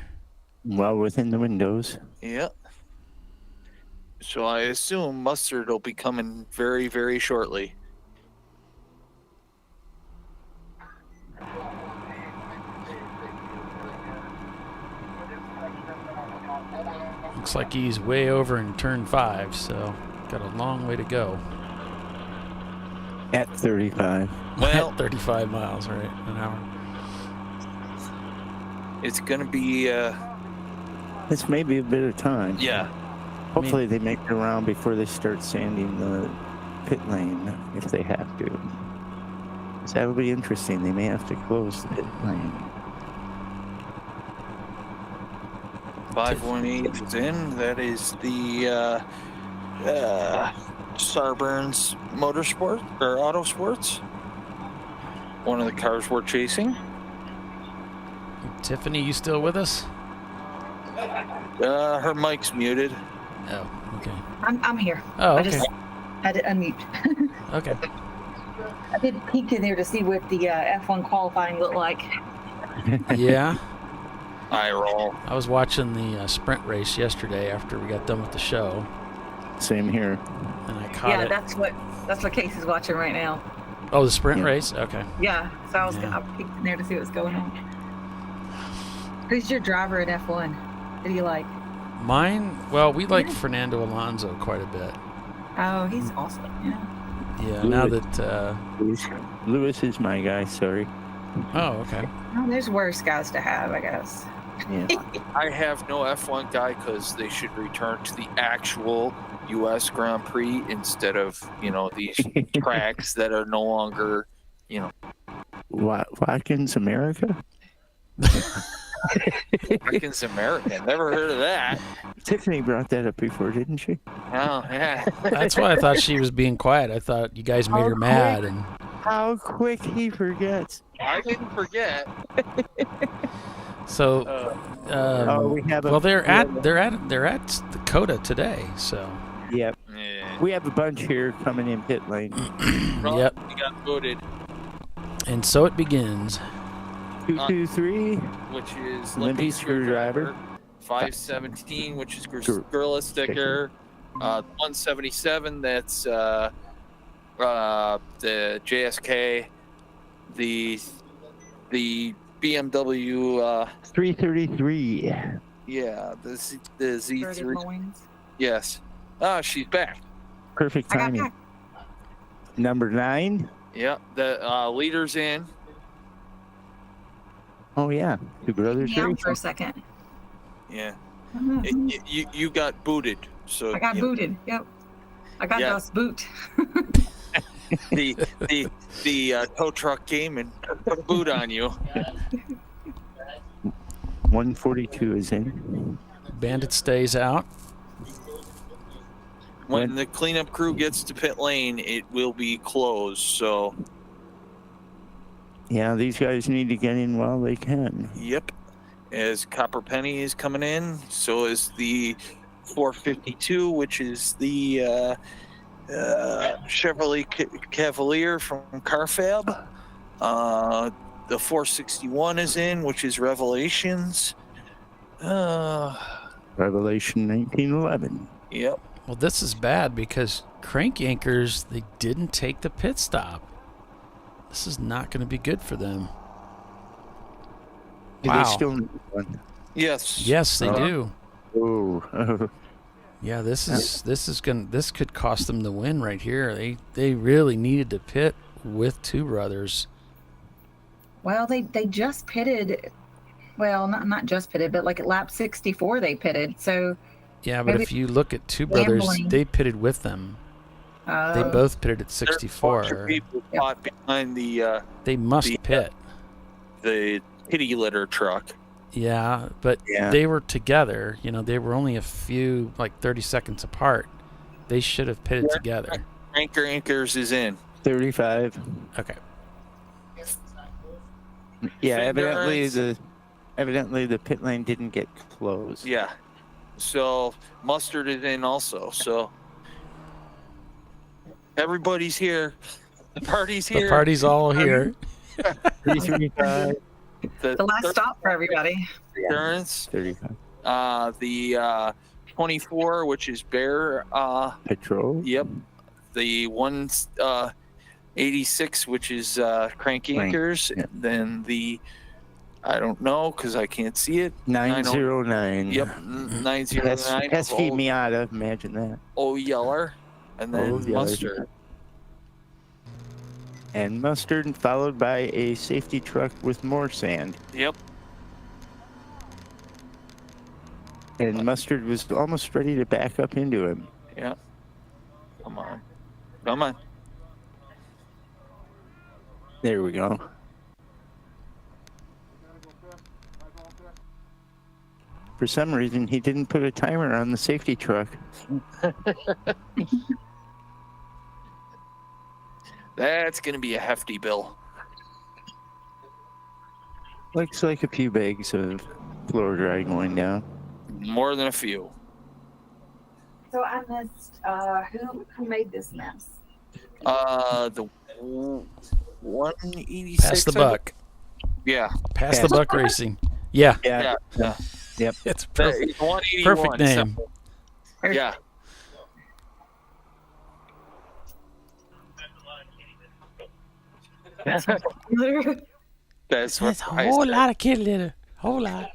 Well within the windows. Yep. So I assume Mustard will be coming very, very shortly. Looks like he's way over in turn 5, so got a long way to go. At 35. Well, at 35 miles, right, an hour. It's going to be... This may be a bit of time. Yeah. Hopefully they make it around before they start sanding the pit lane, if they have to. So that would be interesting. They may have to close the pit lane. 518 is in. That is the Sarburns Motorsport or Autosports. One of the cars we're chasing. Tiffany, you still with us? Her mic's muted. Oh, okay. I'm here. Oh, okay. I just had to unmute. Okay. I did peek in there to see what the F1 qualifying looked like. Yeah. I roll. I was watching the sprint race yesterday after we got done with the show. Same here. And I caught it. That's what Casey's watching right now. Oh, the sprint race? Okay. Yeah. So I peeked in there to see what was going on. Who's your driver in F1? Who do you like? Mine? Well, we like Fernando Alonso quite a bit. Oh, he's awesome. Yeah. Yeah, now that... Lewis is my guy, sorry. Oh, okay. Well, there's worse guys to have, I guess. Yeah. I have no F1 guy because they should return to the actual U.S. Grand Prix instead of, these tracks that are no longer, Watkins America? Watkins America. Never heard of that. Tiffany brought that up before, didn't she? Oh, yeah. That's why I thought she was being quiet. I thought you guys made her mad. And how quick he forgets. I didn't forget. So, they're at Dakota today. So. Yep. Yeah. We have a bunch here coming in pit lane. Yep. We got voted. And so it begins. 223, which is Limpy Screwdriver. 517, which is Gorilla Sticker. 177, that's the JSK, the BMW 333. Yeah, the Z3. Boings. Yes. She's back. Perfect timing. Number 9. Yeah, the leader's in. Oh yeah, Two Brothers Me out Racing. for a second. Yeah. Mhm. You got booted. So I got booted. Yep. I got Yeah. Das Boot. the tow truck came and put a boot on you. 142 is in. Bandit stays out. When the cleanup crew gets to pit lane, it will be closed. So Yeah, these guys need to get in while they can. yep. As Copper Penny is coming in, so is the 452, which is the Chevrolet Cavalier from Carfab. The 461 is in, which is Revelations. Revelation 1911. Yep. Well, this is bad because Crank Anchors, they didn't take the pit stop. This is not going to be good for them. Do Wow. they still need one? Yes. Yes, they do. Oh. Yeah, this could cost them the win right here. They really needed to pit with Two Brothers. Well, they just pitted. Well, not just pitted, but like at lap 64 they pitted. So Yeah, but maybe if you look at Two Brothers, gambling. they pitted with them. They both pitted at There's a bunch of 64. people caught behind the They must pit. the kitty litter truck. Yeah, but they were together. You know, they were only a few, like 30 seconds apart. They should have pitted together. Anchors is in. 35. Okay. Yeah, Fingers. evidently the pit lane didn't get closed. Yeah. So Mustard is in also. So everybody's here. The party's here. The party's all here. 335. the last stop for everybody. Insurance. 35. The 24, which is Bear. Patrol. Yep. The 186, which is Crank Anchors. Yeah. Then the, I don't know because I can't see it. 909. Yep. 909. Pesky Miata. Imagine that. O Yeller. And then O Yeller. Mustard. And Mustard, followed by a safety truck with more sand. Yep. And Mustard was almost ready to back up into him. Yeah. Come on. Come on. There we go. For some reason, he didn't put a timer on the safety truck. That's going to be a hefty bill. Looks like a few bags of floor dry going down. More than a few. So I missed. Who made this mess? The 186. Pass the buck. Yeah. Pass the buck racing. Yeah. Yeah. Yep. It's Perfect. perfect. Perfect name. Yeah. That's what That's a I whole said. lot of kid litter. Whole lot.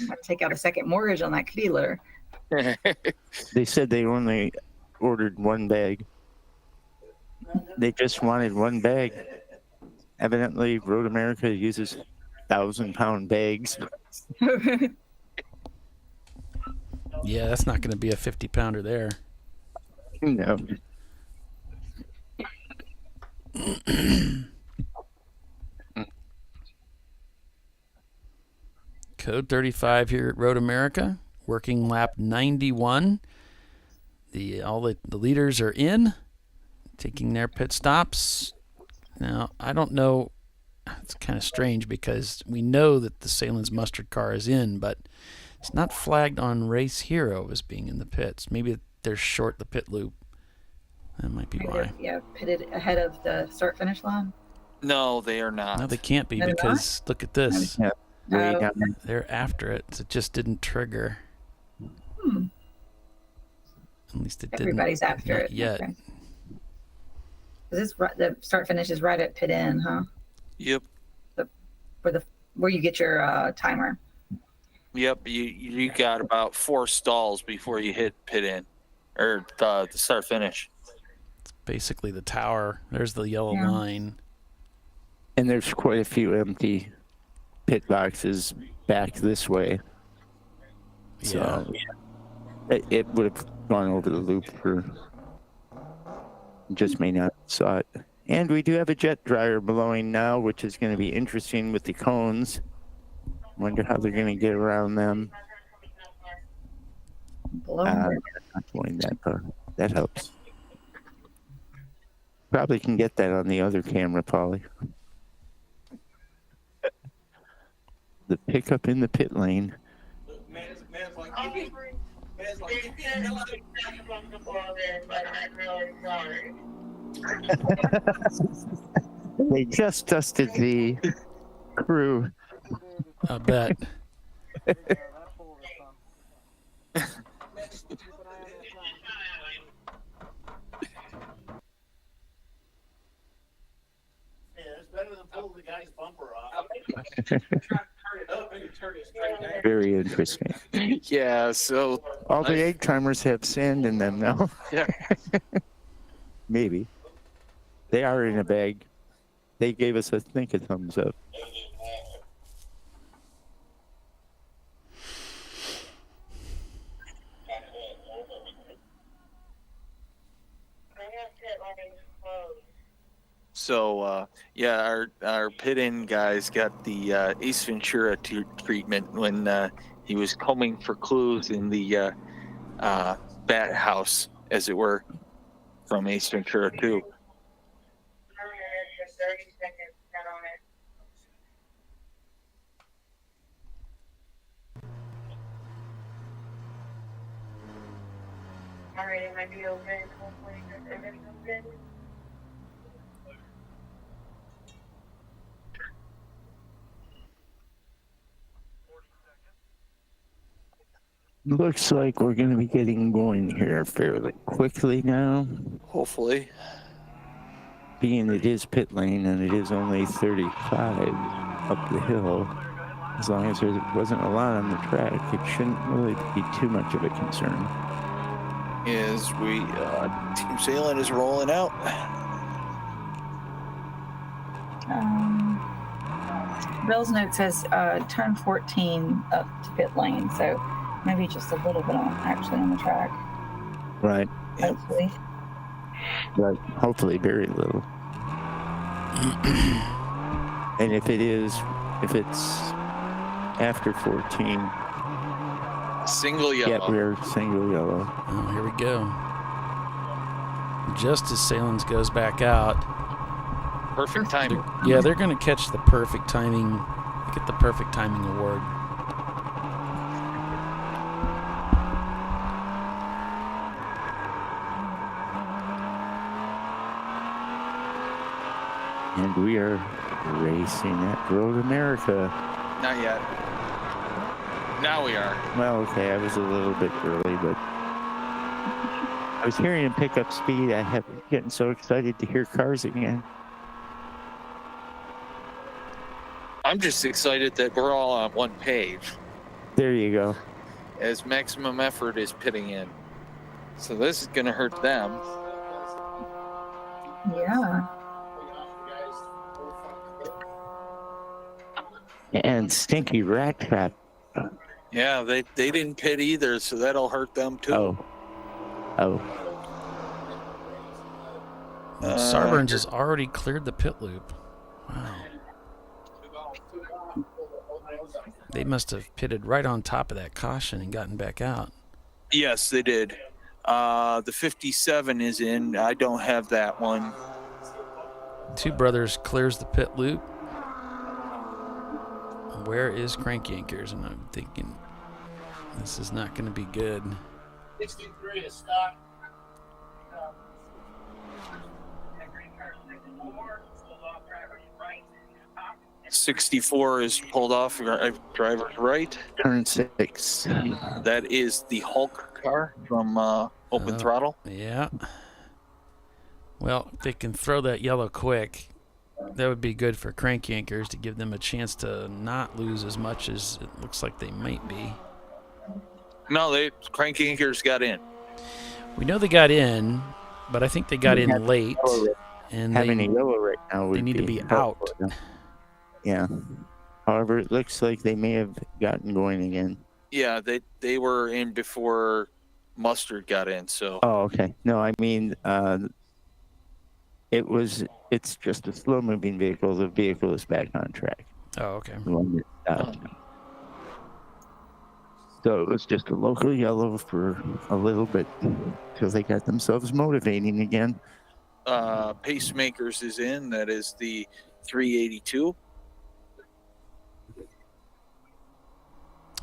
Might take out a second mortgage on that kitty litter. They said they only ordered one bag. They just wanted one bag. Evidently, Road America uses 1,000-pound bags. Yeah, that's not going to be a 50-pounder there. No. Code 35 here at Road America, working lap 91. All the leaders are in, taking their pit stops. Now, I don't know. It's kind of strange because we know that the Salen's Mustard car is in, but it's not flagged on Race Hero as being in the pits. Maybe they're short the pit loop. That might be why. Yeah, pitted ahead of the start-finish line. No, they are not. No, they can't be They're because look at this. Yeah. way down. They're after it. It just didn't trigger. At least it didn't. Everybody's after Not it. yet. Okay. This the start finish is right at pit in, huh? Yep. Where you get your timer. Yep. You got about 4 stalls before you hit pit in, or the start finish. It's basically the tower. There's the yellow line. And there's quite a few empty pit boxes back this way. So it would have gone over the loop for. Just may not have saw it. And we do have a jet dryer blowing now, which is going to be interesting with the cones. Wonder how they're going to get around them. Not blowing that far. That helps. Probably can get that on the other camera, Polly. The pickup in the pit lane. They just dusted the crew. I bet. Very interesting. Yeah, so all the egg timers have sand in them now. Yeah. Maybe. They are in a bag. They gave us, I think, a thumbs up. So our pit-in guys got the Ace Ventura treatment when he was combing for clues in the bat house, as it were, from Ace Ventura 2. Alright, it might be okay. Hopefully, everything's good. Looks like we're going to be getting going here fairly quickly now. Hopefully. Being it is pit lane and it is only 35 up the hill, as long as there wasn't a lot on the track, it shouldn't really be too much of a concern. As we Team Salem is rolling out. Bill's note says turn 14 up to pit lane, so maybe just a little bit on the track. Right. Hopefully. But hopefully very little. And if it's after 14. Single yellow. Yeah, we're single yellow. Oh, here we go. Just as Salins goes back out. Perfect timing. They're going to catch the perfect timing. Get the perfect timing award. And we are racing at Road America. Not yet. Now we are. Well, okay, I was a little bit early, but I was hearing him pick up speed. I kept getting so excited to hear cars again. I'm just excited that we're all on one page. There you go. As maximum effort is pitting in. So this is going to hurt them. Yeah. And stinky rat trap. Yeah, they didn't pit either, so that'll hurt them too. Oh. Sarburns has already cleared the pit loop. Wow. They must have pitted right on top of that caution and gotten back out. Yes, they did. The 57 is in. I don't have that one. Two Brothers clears the pit loop. Where is Crank Yankers? And I'm thinking this is not going to be good. 63 is stock. 64 is pulled off driver's right. Turn 6. That is the Hulk car from Open Throttle. Yeah. Well, if they can throw that yellow quick, that would be good for crank yankers to give them a chance to not lose as much as it looks like they might be. No, crank yankers got in. We know they got in, but I think they got in late. And having a yellow right now would they need to be helpful. out. Yeah. However, it looks like they may have gotten going again. Yeah, they were in before Mustard got in. So. Oh, okay. No, I mean, it's just a slow-moving vehicle. The vehicle is back on track. Oh, okay. So it was just a local yellow for a little bit until they got themselves motivating again. Pacemakers is in. That is the 382.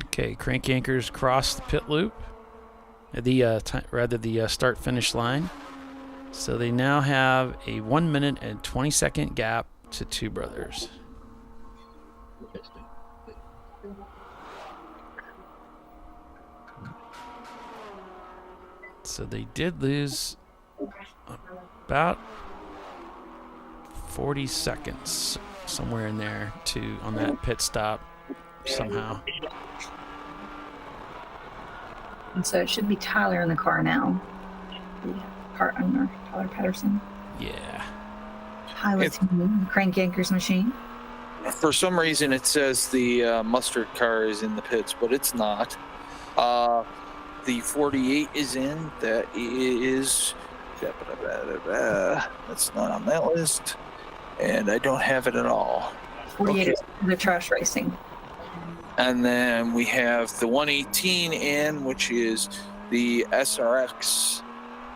Okay, crank yankers cross the pit loop. The start-finish line. So they now have a 1 minute and 20-second gap to Two Brothers. So they did lose about 40 seconds, somewhere in there, on that pit stop somehow. And so it should be Tyler in the car now. The part owner, Tyler Patterson. Yeah. Piloting crank yankers machine. For some reason, it says the Mustard car is in the pits, but it's not. The 48 is in. That is... That's not on that list. And I don't have it at all. 48 is the trash racing. And then we have the 118 in, which is the SRX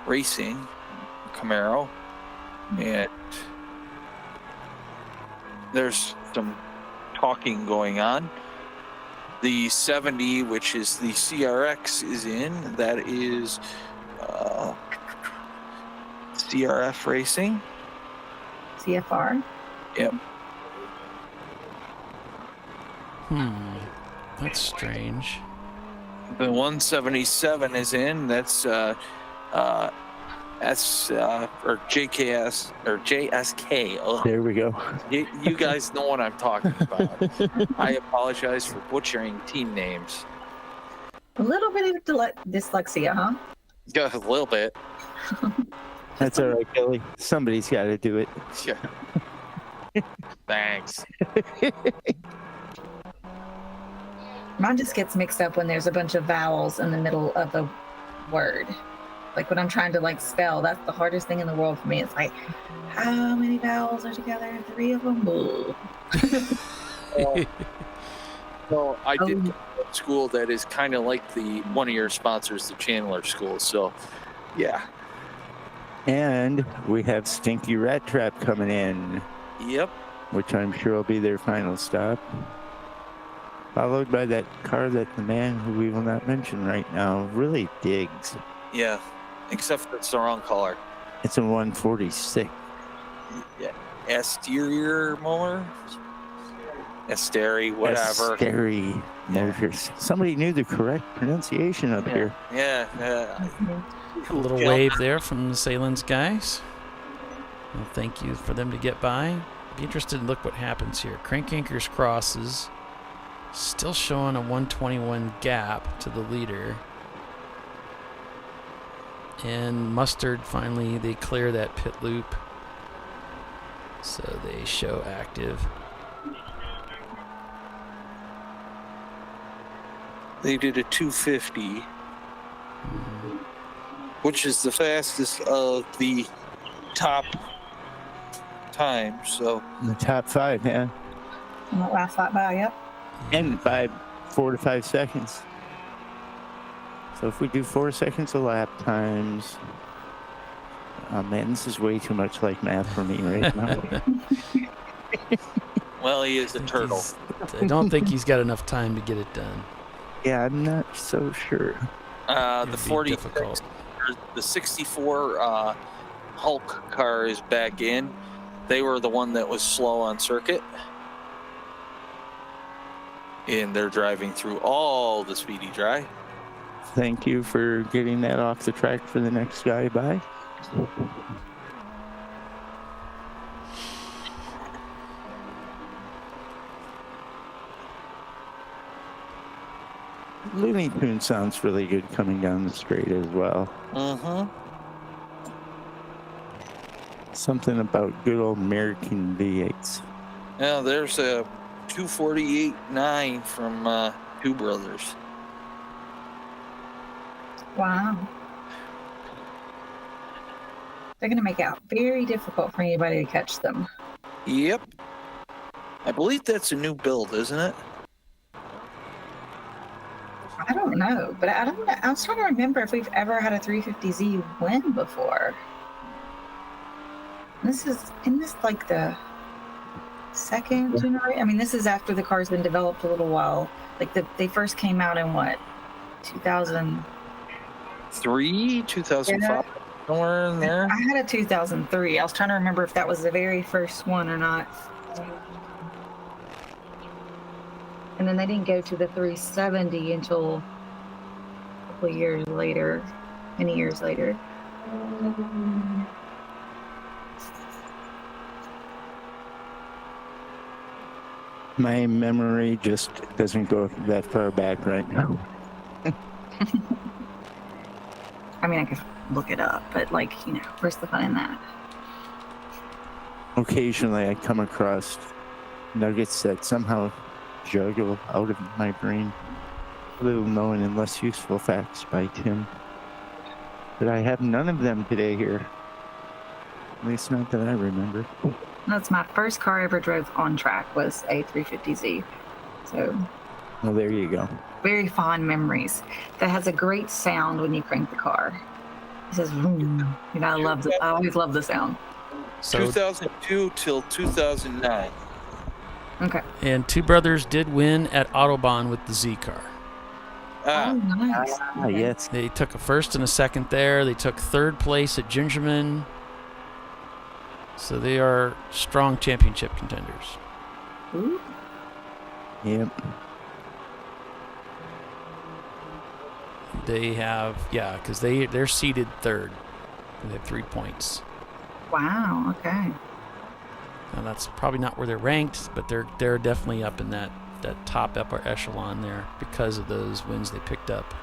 Racing Camaro. And there's some talking going on. The 70, which is the CRX, is in. That is CRF Racing. CFR. Yep. That's strange. The 177 is in. That's JKS or JSK. Oh. There we go. You guys know what I'm talking about. I apologize for butchering team names. A little bit of dyslexia, huh? Yeah, a little bit. That's all right, Kelly. Somebody's got to do it. Yeah. Thanks. Mine just gets mixed up when there's a bunch of vowels in the middle of a word. Like when I'm trying to spell, that's the hardest thing in the world for me. It's like, how many vowels are together? 3 of them. So I did go to a school that is kind of like one of your sponsors, the Chandler School. So, yeah. And we have Stinky Rat Trap coming in. Yep. Which I'm sure will be their final stop. Followed by that car that the man who we will not mention right now really digs. Yeah, except for it's the wrong color. It's a 146. Yeah, exterior motor? Esteri, whatever. Esteri Motors. Somebody knew the correct pronunciation up here. Yeah. A little wave there from the Salins guys. Well, thank you for them to get by. Be interested to look what happens here. Crank Yankers crosses. Still showing a 121 gap to the leader. And Mustard, finally, they clear that pit loop. So they show active. They did a 250, which is the fastest of the top time. So the top 5, yeah. And that last lap by, yep. And 4 to 5 seconds. So if we do 4 seconds a lap times, oh man, this is way too much like math for me right now. Well, he is a turtle. I don't think he's got enough time to get it done. Yeah, I'm not so sure. The 40, the 64 Hulk car is back in. They were the one that was slow on circuit. And they're driving through all the Speedy Dry. Thank you for getting that off the track for the next guy by. Looney Tunes sounds really good coming down the straight as well. Mm-hmm. Something about good old American V8s. Now there's a 248.9 from Two Brothers. Wow. They're going to make it very difficult for anybody to catch them. Yep. I believe that's a new build, isn't it? I don't know, but I don't know. I was trying to remember if we've ever had a 350Z win before. Isn't this like the second generation? I mean, this is after the car's been developed a little while. Like they first came out in what, 2003, 2005, yeah. Somewhere in there. I had a 2003. I was trying to remember if that was the very first one or not. And then they didn't go to the 370 until a couple of years later, many years later. My memory just doesn't go that far back right now. I mean, I could look it up, but like, where's the fun in that? Occasionally I come across nuggets that somehow juggle out of my brain. Little known and less useful facts by Tim. But I have none of them today here. At least not that I remember. That's my first car I ever drove on track was a 350Z. So, Well, there you go. very fond memories. That has a great sound when you crank the car. It says, vroom. I always love the sound. So 2002 till 2009. Okay. And Two Brothers did win at Autobahn with the Z car. Oh, nice. Yes. They took a first and a second there. They took third place at Gingerman. So they are strong championship contenders. Ooh. Yep. They have, because they're seeded third. They have 3 points. Wow. Okay. And that's probably not where they're ranked, but they're definitely up in that top upper echelon there because of those wins they picked up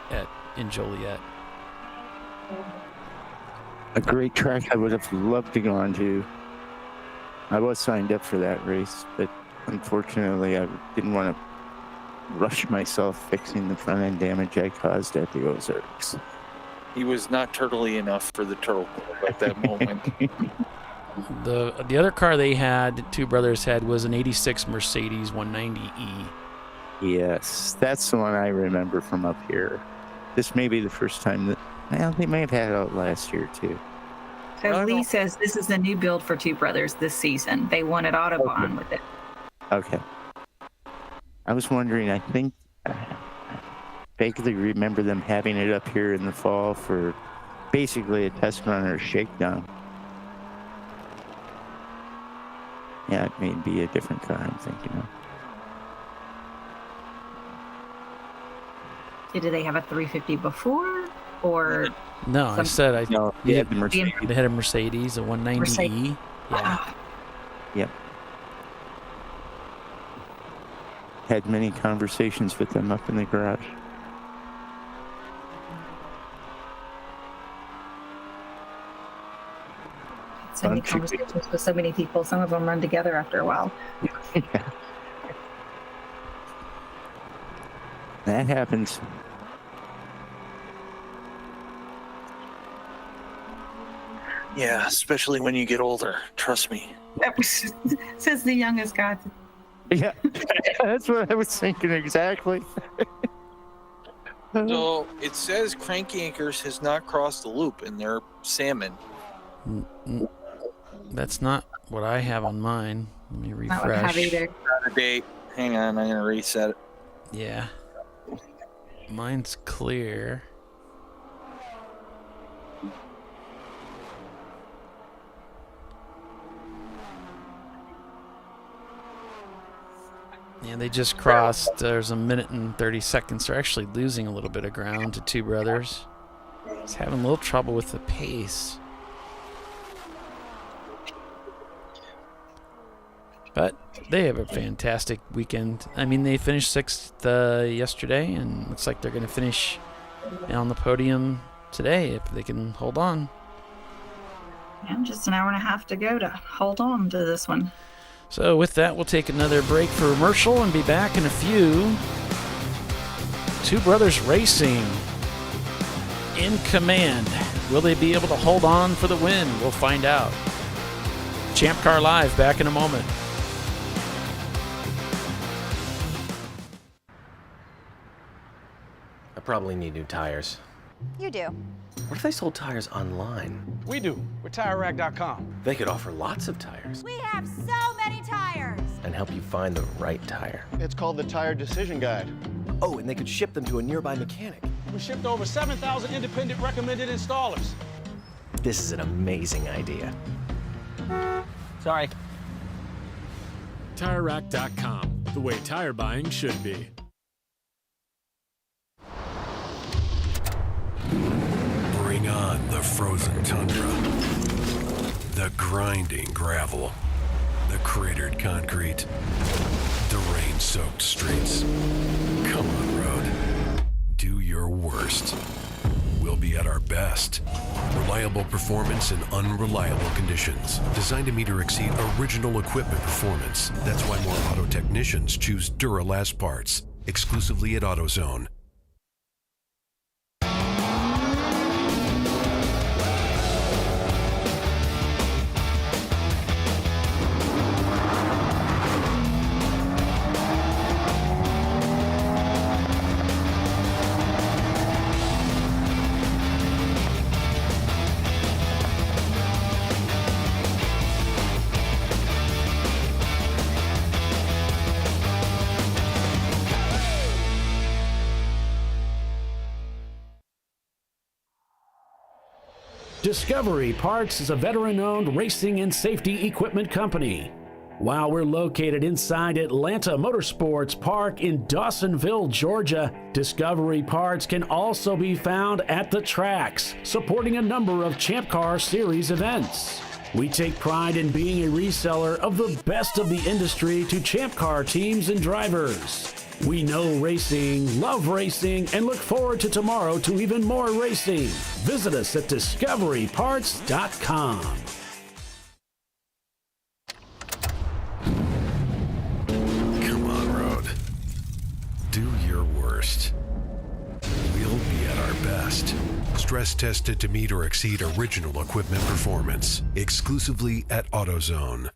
in Joliet. A great track I would have loved to go on to. I was signed up for that race, but unfortunately I didn't want to rush myself fixing the front end damage I caused at the Ozarks. He was not turtly enough for the turtle at that moment. The other car they had, Two Brothers had, was an 86 Mercedes 190E. Yes, that's the one I remember from up here. This may be the first time that... Well, they may have had it out last year, too. So Lee says this is the new build for Two Brothers this season. They won at Autobahn with it. Okay. I was wondering, I think... vaguely remember them having it up here in the fall for basically a test run or a shakedown. Yeah, it may be a different car I'm thinking of. Did they have a 350 before? Or No, I said No, they had the Mercedes. They had a Mercedes, a 190E. Mercedes. Yeah. Yep. Had many conversations with them up in the garage. So many conversations with so many people. Some of them run together after a while. Yeah. That happens. Yeah, especially when you get older. Trust me. Says the youngest guy. Yeah, that's what I was thinking exactly. So it says Crank Yankers has not crossed the loop in their salmon. That's not what I have on mine. Let me refresh. Not what I have either. Not a date. Hang on, I'm gonna reset it. Yeah. Mine's clear. And they just crossed. There's a minute and 30 seconds. They're actually losing a little bit of ground to Two Brothers. He's having a little trouble with the pace. But they have a fantastic weekend. I mean, they finished 6th yesterday, and looks like they're going to finish on the podium today if they can hold on. Yeah, just an hour and a half to go to hold on to this one. So with that, we'll take another break for commercial and be back in a few. Two Brothers Racing in command. Will they be able to hold on for the win? We'll find out. ChampCar.Live back in a moment. I probably need new tires. You do. What if they sold tires online? We do. We're TireRack.com. They could offer lots of tires We have so many tires. and help you find the right tire. It's called the Tire Decision Guide. Oh, and they could ship them to a nearby mechanic. We shipped over 7,000 independent recommended installers. This is an amazing idea. Sorry. TireRack.com, the way tire buying should be. Bring on the frozen tundra, the grinding gravel, the cratered concrete, the rain-soaked streets. Come on, road. Do your worst. We'll be at our best. Reliable performance in unreliable conditions. Designed to meet or exceed original equipment performance. That's why more auto technicians choose Duralast parts. Exclusively at AutoZone. Discovery Parts is a veteran-owned racing and safety equipment company. While we're located inside Atlanta Motorsports Park in Dawsonville, Georgia, Discovery Parts can also be found at the tracks, supporting a number of Champ Car Series events. We take pride in being a reseller of the best of the industry to Champ Car teams and drivers. We know racing, love racing, and look forward to tomorrow to even more racing. Visit us at discoveryparts.com. Come on, road. Do your worst. We'll be at our best. Stress tested to meet or exceed original equipment performance. Exclusively at AutoZone.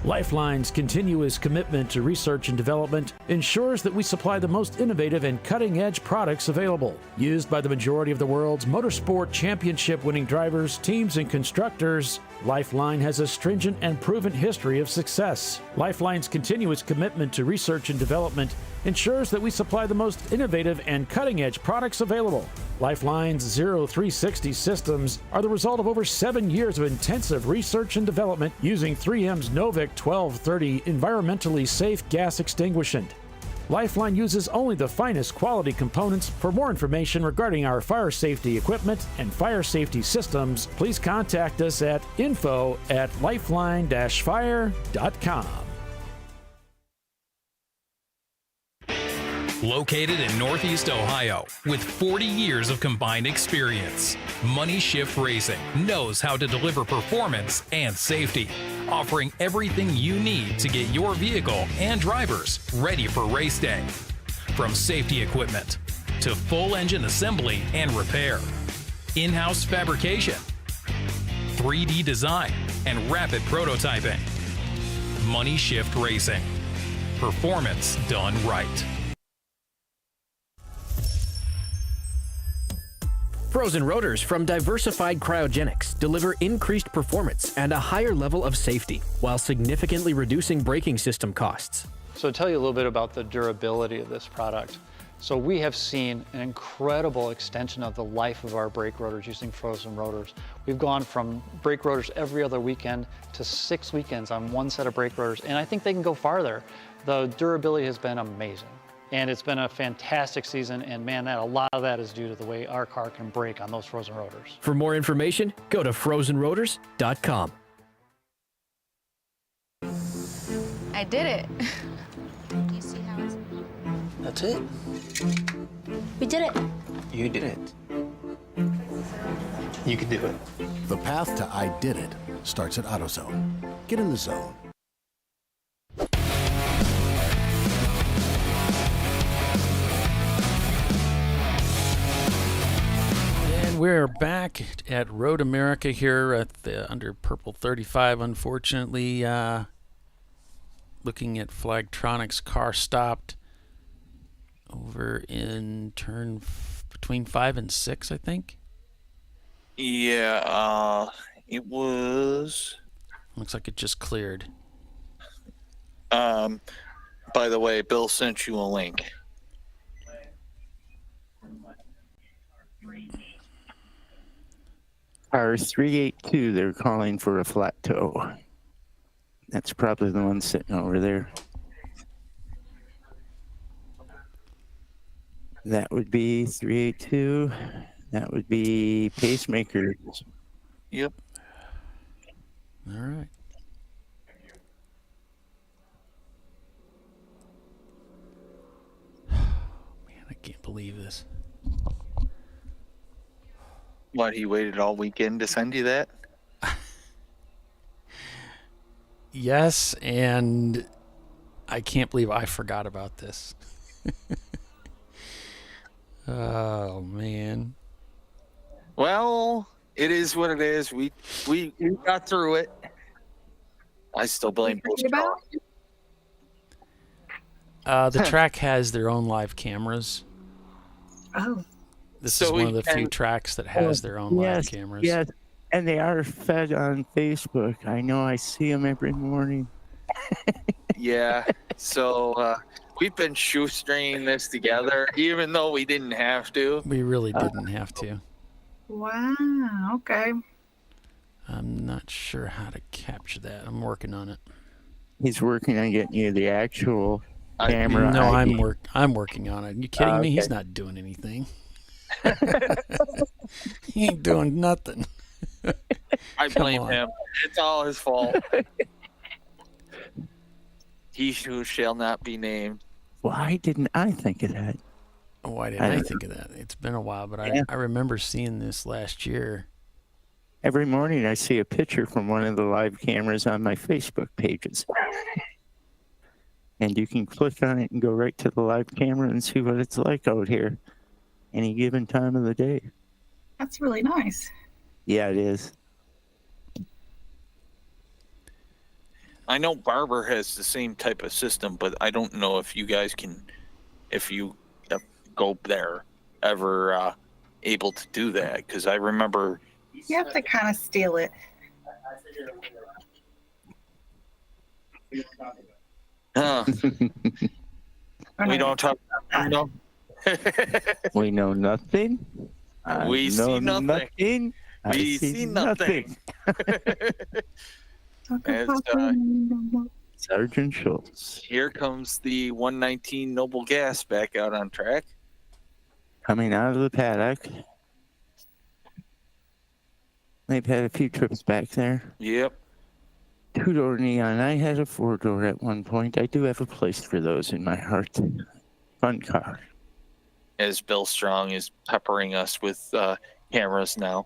Lifeline's continuous commitment to research and development ensures that we supply the most innovative and cutting-edge products available. Used by the majority of the world's motorsport championship-winning drivers, teams, and constructors, Lifeline has a stringent and proven history of success. Lifeline's continuous commitment to research and development ensures that we supply the most innovative and cutting-edge products available. Lifeline's 0360 systems are the result of over 7 years of intensive research and development using 3M's Novik 1230 environmentally safe gas extinguishant. Lifeline uses only the finest quality components. For more information regarding our fire safety equipment and fire safety systems, please contact us at info@lifeline-fire.com. Located in Northeast Ohio with 40 years of combined experience, Money Shift Racing knows how to deliver performance and safety, offering everything you need to get your vehicle and drivers ready for race day. From safety equipment to full engine assembly and repair, in-house fabrication, 3D design, and rapid prototyping. Money Shift Racing. Performance done right. Frozen rotors from Diversified Cryogenics deliver increased performance and a higher level of safety while significantly reducing braking system costs. So to tell you a little bit about the durability of this product. So we have seen an incredible extension of the life of our brake rotors using frozen rotors. We've gone from brake rotors every other weekend to 6 weekends on one set of brake rotors, and I think they can go farther. The durability has been amazing. And it's been a fantastic season, and man, a lot of that is due to the way our car can brake on those frozen rotors. For more information, go to frozenrotors.com. I did it. You see how it's... That's it. We did it. You did it. You can do it. The path to I Did It starts at AutoZone. Get in the zone. And we're back at Road America here at the under Purple 35, unfortunately. Looking at Flagtronics car stopped over in turn between 5 and 6, I think. Yeah, it was. Looks like it just cleared. By the way, Bill sent you a link. Car 382, they're calling for a flat toe. That's probably the one sitting over there. That would be 382. That would be pacemakers. Yep. All right. Man, I can't believe this. What, he waited all weekend to send you that? Yes, and I can't believe I forgot about this. Oh, man. Well, it is what it is. We got through it. I still blame Bill. The track has their own live cameras. Oh. This is one of the few tracks that has their own live cameras. Yes, and they are fed on Facebook. I know, I see them every morning. Yeah, so we've been shoestringing this together, even though we didn't have to. We really didn't have to. Wow, okay. I'm not sure how to capture that. I'm working on it. He's working on getting you the actual camera. No, ID. I'm working on it. Are you kidding me? He's not doing anything. He ain't doing nothing. I blame him. It's all his fault. He who shall not be named. Why didn't I think of that? Why didn't I think of that? It's been a while, but I remember seeing this last year. Every morning I see a picture from one of the live cameras on my Facebook pages. And you can click on it and go right to the live camera and see what it's like out here any given time of the day. That's really nice. Yeah, it is. I know Barber has the same type of system, but I don't know if you guys can, if you go there, ever able to do that. Because I remember... You have to kind of steal it. We don't talk about that. We know nothing. We see nothing. We see nothing. Sergeant Schultz. Here comes the 119 Noble Gas back out on track. Coming out of the paddock. They've had a few trips back there. Yep. 2-door neon. I had a 4-door at one point. I do have a place for those in my heart. Fun car. As Bill Strong is peppering us with cameras now.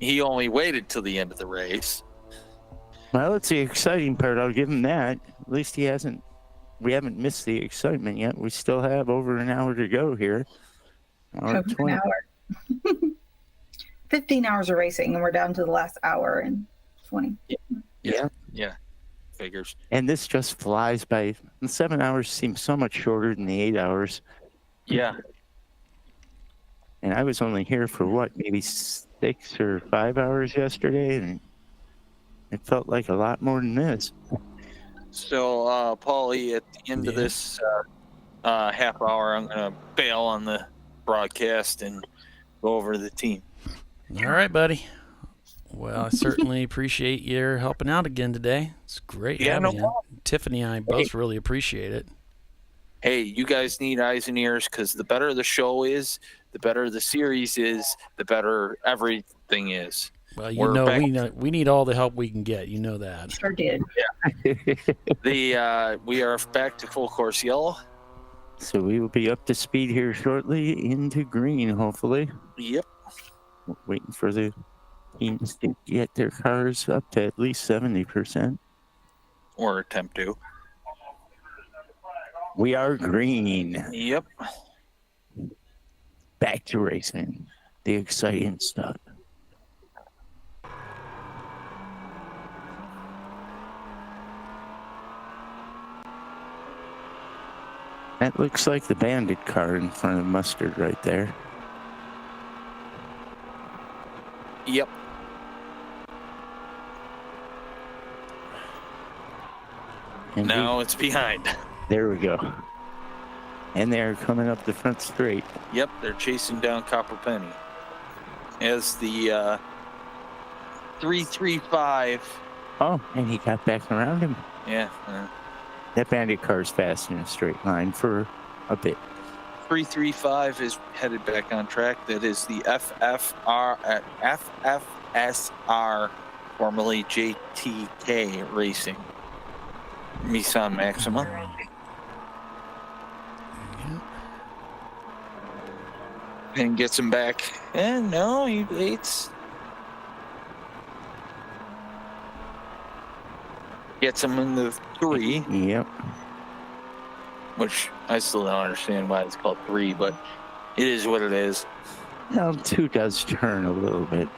He only waited till the end of the race. Well, it's the exciting part. I'll give him that. At least we haven't missed the excitement yet. We still have over an hour to go here. Over an hour. 15 hours of racing, and we're down to the last hour and 20. Yeah. Yeah. Figures. And this just flies by. The 7 hours seems so much shorter than the 8 hours. Yeah. And I was only here for what, maybe 6 or 5 hours yesterday, and it felt like a lot more than this. So, Paulie, at the end of this half hour, I'm going to bail on the broadcast and go over to the team. All right, buddy. Well, I certainly appreciate your helping out again today. It's great having you. Tiffany and I both really appreciate it. Hey, you guys need eyes and ears, because the better the show is, the better the series is, the better everything is. Well, we need all the help we can get. You know that. Sure did. Yeah. We are back to full course yellow. So we will be up to speed here shortly into green, hopefully. Yep. Waiting for the teams to get their cars up to at least 70%. Or attempt to. We are green. Yep. Back to racing. The exciting stuff. That looks like the Bandit car in front of Mustard right there. Yep. And now it's behind. There we go. And they're coming up the front straight. Yep, they're chasing down Copper Penny. As the 335. Oh, and he got back around him. Yeah. That Bandit car's fast in a straight line for a bit. 335 is headed back on track. That is the FFSR, formerly JTK Racing. Nissan Maxima. And gets him back. And no, he waits. Gets him in the 3. Yep. Which I still don't understand why it's called 3, but it is what it is. Well, 2 does turn a little bit.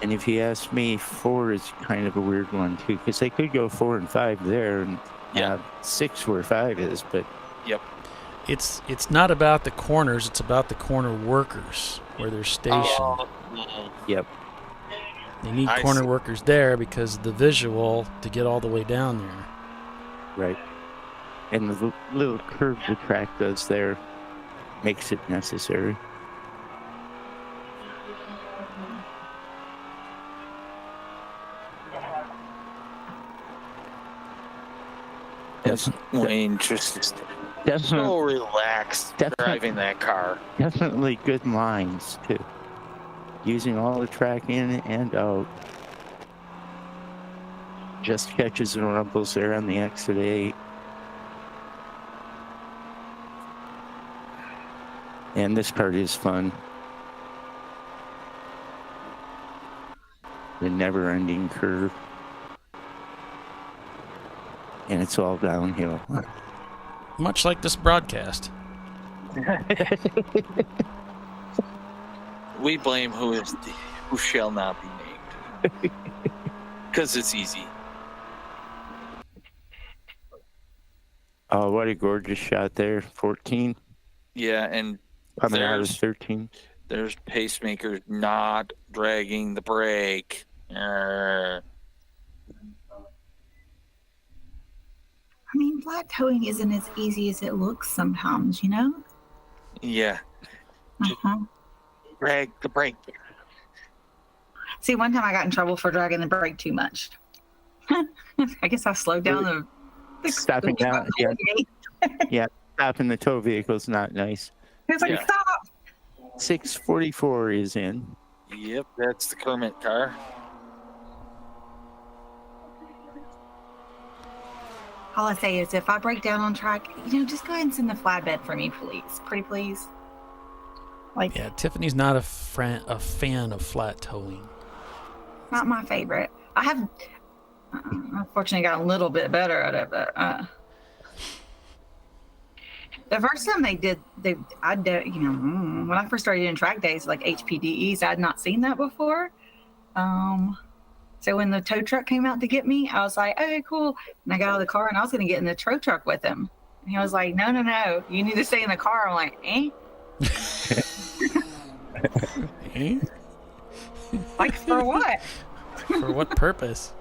And if you ask me, 4 is kind of a weird one too, because they could go 4 and 5 there, and 6 where 5 is, but yep. It's not about the corners, it's about the corner workers where they're stationed. Yep. They need corner workers there because of the visual to get all the way down there. Right. And the little curve the track does there makes it necessary. Yes, Wayne just so relaxed driving that car. Definitely good lines too. Using all the track in and out. Just catches and rumbles there on the exit 8. And this part is fun. The never-ending curve. And it's all downhill. Much like this broadcast. We blame who shall not be named. Because it's easy. Oh, what a gorgeous shot there. 14. Yeah, and coming out of 13. There's pacemakers not dragging the brake. I mean, flat towing isn't as easy as it looks sometimes, you know? Yeah. Drag the brake. See, one time I got in trouble for dragging the brake too much. I guess I slowed down the stopping down. Yeah, stopping the tow vehicle is not nice. It's like, stop! 644 is in. Yep, that's the Kermit car. All I say is if I break down on track, just go ahead and send the flatbed for me, please. Pretty please. Yeah, Tiffany's not a fan of flat towing. Not my favorite. I have, unfortunately, got a little bit better at it, but the first time when I first started doing track days, like HPDEs, I had not seen that before. So when the tow truck came out to get me, I was like, okay, cool. And I got out of the car and I was going to get in the tow truck with him. And he was like, no, you need to stay in the car. I'm like, Eh? Like, for what? For what purpose?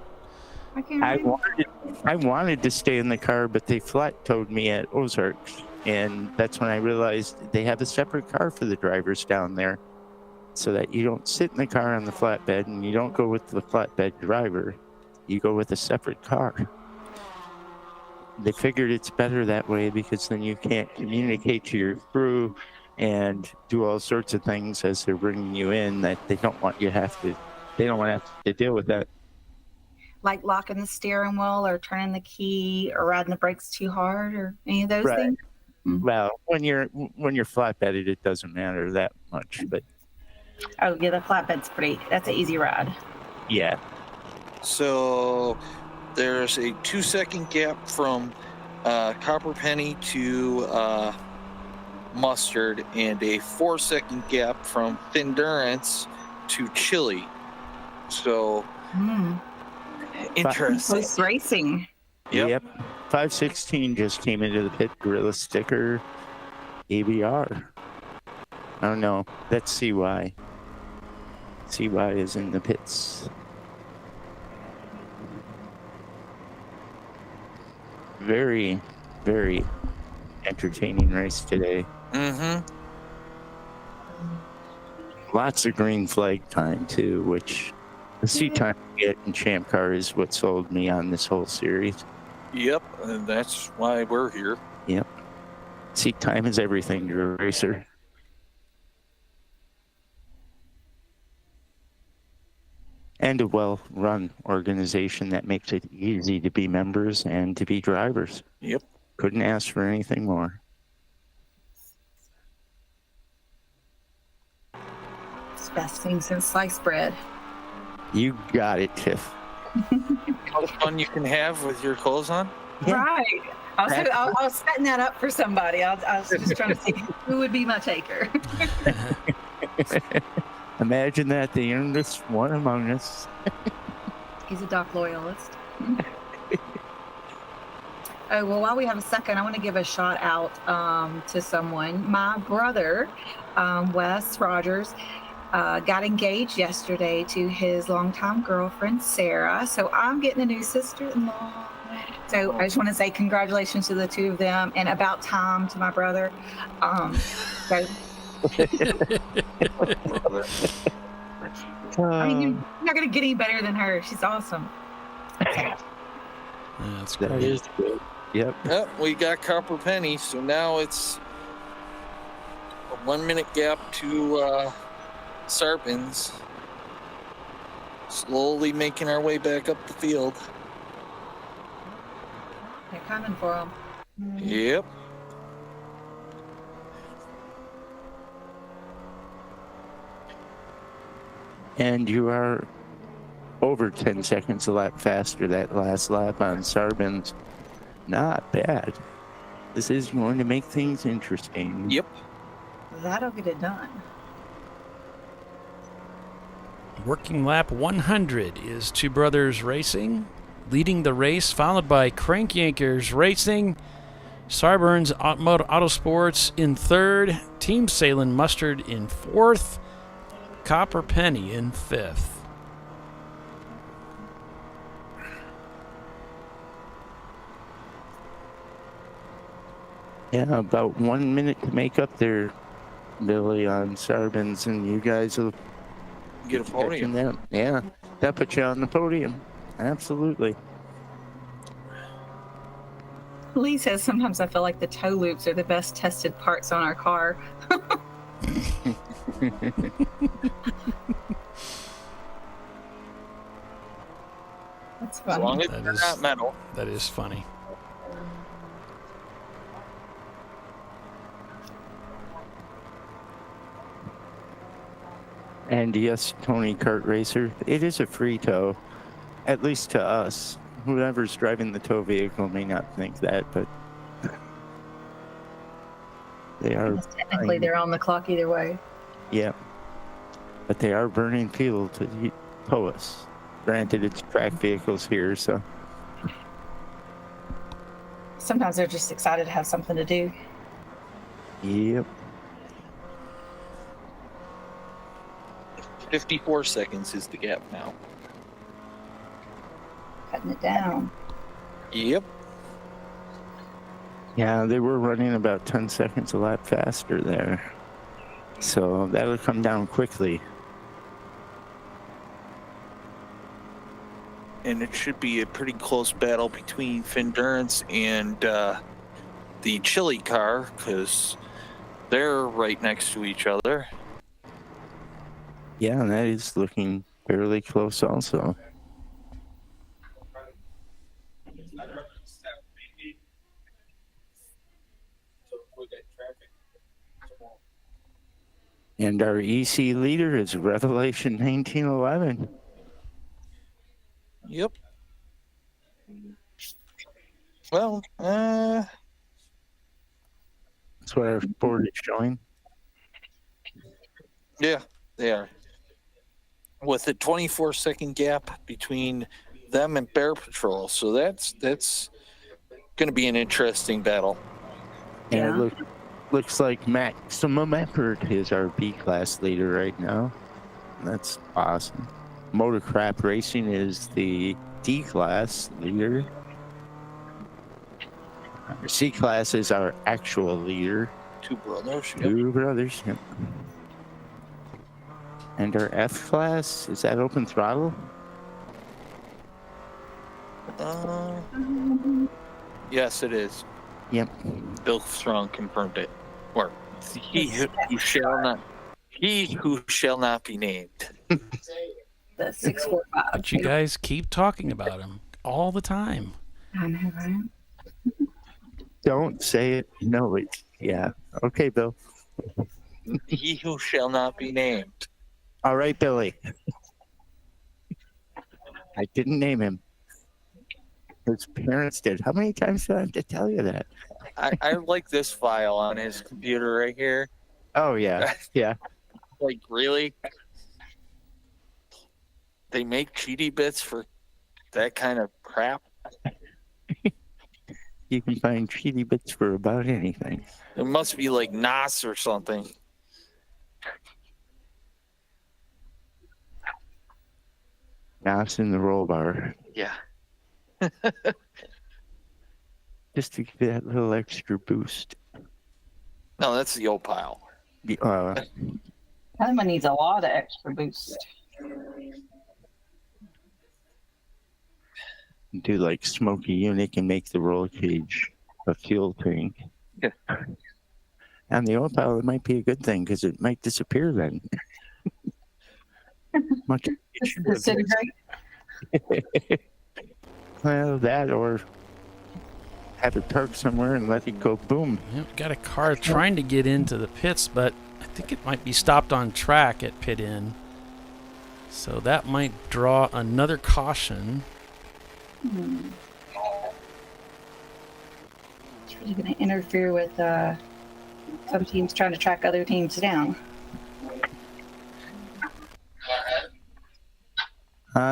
I can't I wanted to stay in the car, but they flat towed me at Ozarks. And that's when I realized they have a separate car for the drivers down there, so that you don't sit in the car on the flatbed and you don't go with the flatbed driver. You go with a separate car. They figured it's better that way because then you can't communicate to your crew and do all sorts of things as they're bringing you in that they don't want you to have to. They don't want to have to deal with that. Like locking the steering wheel or turning the key or riding the brakes too hard or any of those Right. things. Well, when you're flatbedded, it doesn't matter that much, but Oh yeah, the flatbed's that's an easy ride. yeah. So there's a 2-second gap from Copper Penny to Mustard, and a 4-second gap from Thindurance to Chili. So interesting. Close racing. Yep. 516 just came into the pit. Gorilla sticker. ABR. I don't know. That's CY. CY is in the pits. Very, very entertaining race today. Mm-hmm. Lots of green flag time, too, which the seat time you get in Champ Car is what sold me on this whole series. Yep, and that's why we're here. Yep. Seat time is everything to a racer. And a well-run organization that makes it easy to be members and to be drivers. Yep. Couldn't ask for anything more. It's the best thing since sliced bread. You got it, Tiff. Most fun you can have with your clothes on. Right. I was setting that up for somebody. I was just trying to see who would be my taker. Imagine that, the youngest one among us. He's a Doc loyalist. Oh, well, while we have a second, I want to give a shout out to someone. My brother, Wes Rogers, got engaged yesterday to his longtime girlfriend, Sarah. So I'm getting a new sister-in-law. So I just want to say congratulations to the two of them, and about time to my brother. So I mean, you're not going to get any better than her. She's awesome. That's That great. is good. Yep. Yep, we got Copper Penny, so now it's a 1-minute gap to Sarpins. Slowly making our way back up the field. They're coming for him. Yep. And you are over 10 seconds a lap faster that last lap on Sarpins. Not bad. This is going to make things interesting. Yep. That'll get it done. Working lap 100 is Two Brothers Racing leading the race, followed by Crank Yankers Racing, Sarburns Autosports in third, Team Salem Mustard in fourth, Copper Penny in fifth. Yeah, about 1 minute to make up there, Billy, on Sarpins, and you guys will get a podium. Them. Yeah, that puts you on the podium. Absolutely. Lee says sometimes I feel like the toe loops are the best tested parts on our car. That's funny. As long as they're not metal. That is funny. And yes, Tony Kart Racer, it is a free tow, at least to us. Whoever's driving the tow vehicle may not think that, but they are. Technically, they're on the clock either way. Yeah, but they are burning fuel to tow us. Granted, it's track vehicles here, so. Sometimes they're just excited to have something to do. Yep. 54 seconds is the gap now. Cutting it down. Yep. Yeah, they were running about 10 seconds a lap faster there. So that'll come down quickly. And it should be a pretty close battle between Findurance and the Chili car, because they're right next to each other. Yeah, and that is looking fairly close also. And our EC leader is Revelation 1911. Yep. Well, that's what our board is showing. Yeah, they are. With a 24-second gap between them and Bear Patrol, so that's going to be an interesting battle. And it looks like Maximum Effort is our B-class leader right now. That's awesome. Motorcraft Racing is the D-class leader. Our C-class is our actual leader. Two brothers. Yep. And our F-class, is that open throttle? Yes, it is. Yep. Bill Strong confirmed it. Or he who shall not be named. The 645. But you guys keep talking about him all the time. I know, right? Don't say it. No, it's yeah. Okay, Bill. He who shall not be named. All right, Billy. I didn't name him. His parents did. How many times do I have to tell you that? I like this file on his computer right here. Oh, yeah. Yeah. Like, really? They make cheaty bits for that kind of crap? You can find cheaty bits for about anything. It must be like NOS or something. NOS in the roll bar. Yeah. Just to give that little extra boost. No, that's the Opile. That one needs a lot of extra boost. Do like Smoky Unique and make the roll cage a fuel tank. Yeah. And the Opile, it might be a good thing because it might disappear then. Much Disintegrate. Well, that or have it parked somewhere and let it go boom. Yep, got a car trying to get into the pits, but I think it might be stopped on track at pit in. So that might draw another caution. It's really going to interfere with some teams trying to track other teams down.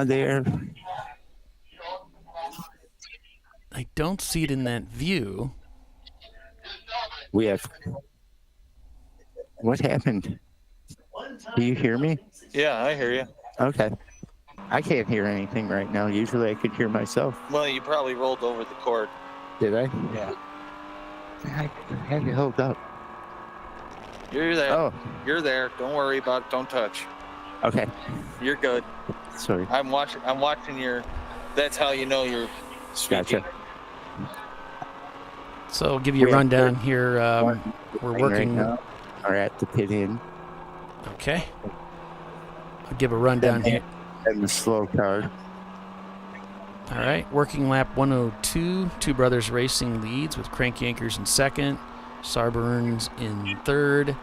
There. I don't see it in that view. We have. What happened? Do you hear me? Yeah, I hear you. Okay. I can't hear anything right now. Usually I could hear myself. Well, you probably rolled over the cord. Did I? Yeah. I had it held up. You're there. Oh. You're there. Don't worry about it. Don't touch. Okay. You're good. Sorry. I'm watching your. That's how you know you're speaking. Gotcha. So I'll give you a rundown here. We're working. Right now, are at the pit in. Okay. I'll give a rundown here. And the slow car. All right. Working lap 102. Two Brothers Racing leads with Crank Yankers in second. Sarburns in third.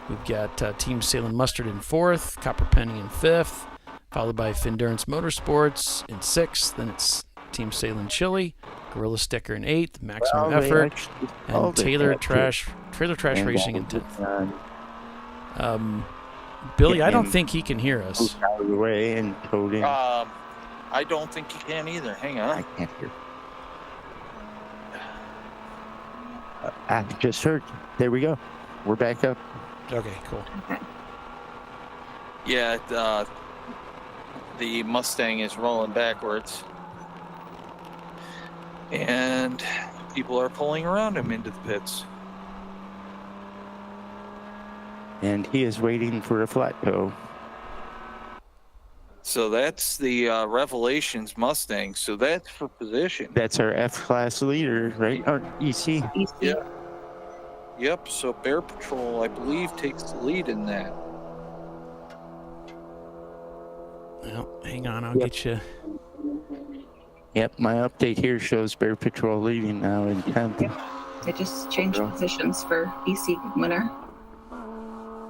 We've got Team Salem Mustard in fourth. Copper Penny in fifth. Followed by Findurance Motorsports in sixth. Then it's Team Salem Chili. Gorilla Sticker in eighth. Maximum Effort. And Trailer Trash Racing in 10th. Billy, I don't think he can hear us. Out of the way and towed in. I don't think you can either. Hang on. I can't hear. I just heard. There we go. We're back up. Okay, cool. Yeah, the Mustang is rolling backwards. And people are pulling around him into the pits. And he is waiting for a flat tow. So that's the Revelations Mustang. So that's for position. That's our F-class leader, right? Or EC. Yeah. Yep, so Bear Patrol, I believe, takes the lead in that. Well, hang on, I'll get you. Yep, my update here shows Bear Patrol leading now in 10th. They just changed positions for EC winner.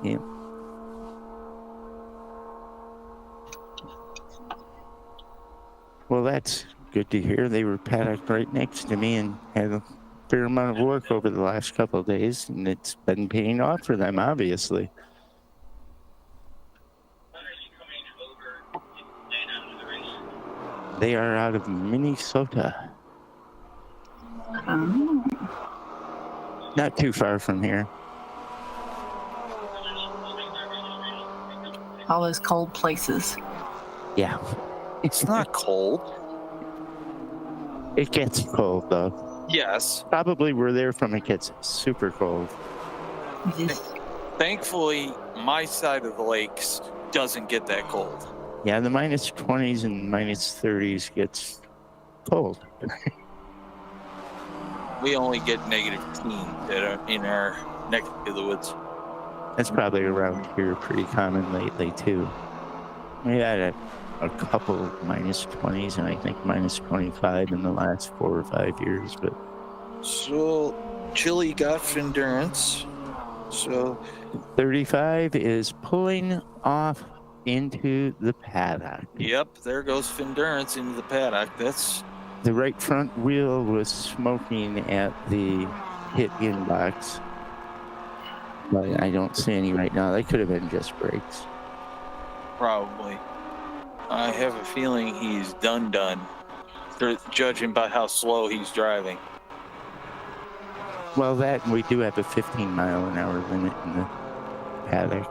Yep. Well, that's good to hear. They were paddocked right next to me and had a fair amount of work over the last couple of days, and it's been paying off for them, obviously. They are out of Minnesota. Oh. Not too far from here. All those cold places. Yeah. It's not cold. It gets cold, though. Yes. Probably where they're from, it gets super cold. Thankfully, my side of the lakes doesn't get that cold. Yeah, the minus 20s and minus 30s gets cold. We only get negative teens in our neck of the woods. That's probably around here pretty common lately, too. We had a couple minus 20s and I think minus 25 in the last 4 or 5 years. But so Chili got Findurance. So 35 is pulling off into the paddock. Yep, there goes Findurance into the paddock. That's the right front wheel was smoking at the hit inbox, but I don't see any right now. They could have been just brakes. probably. I have a feeling he's done, judging by how slow he's driving. Well, that we do have a 15-mile-an-hour limit in the paddock.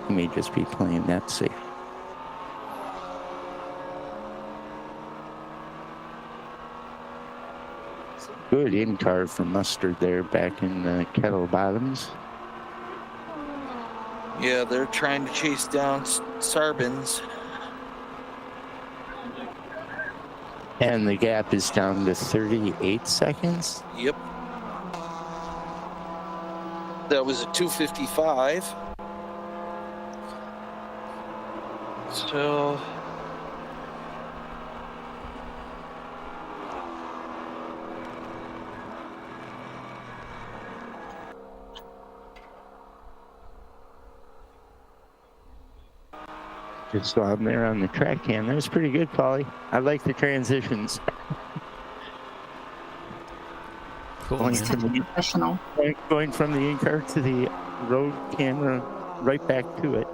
He may just be playing that safe. Good in-car for Mustard there back in the Kettle Bottoms. Yeah, they're trying to chase down Sarbins. And the gap is down to 38 seconds. Yep. That was a 2:55. So just saw him there on the track cam. That was pretty good, Paulie. I like the transitions. Cool. Going from the in-car to the road camera, right back to it.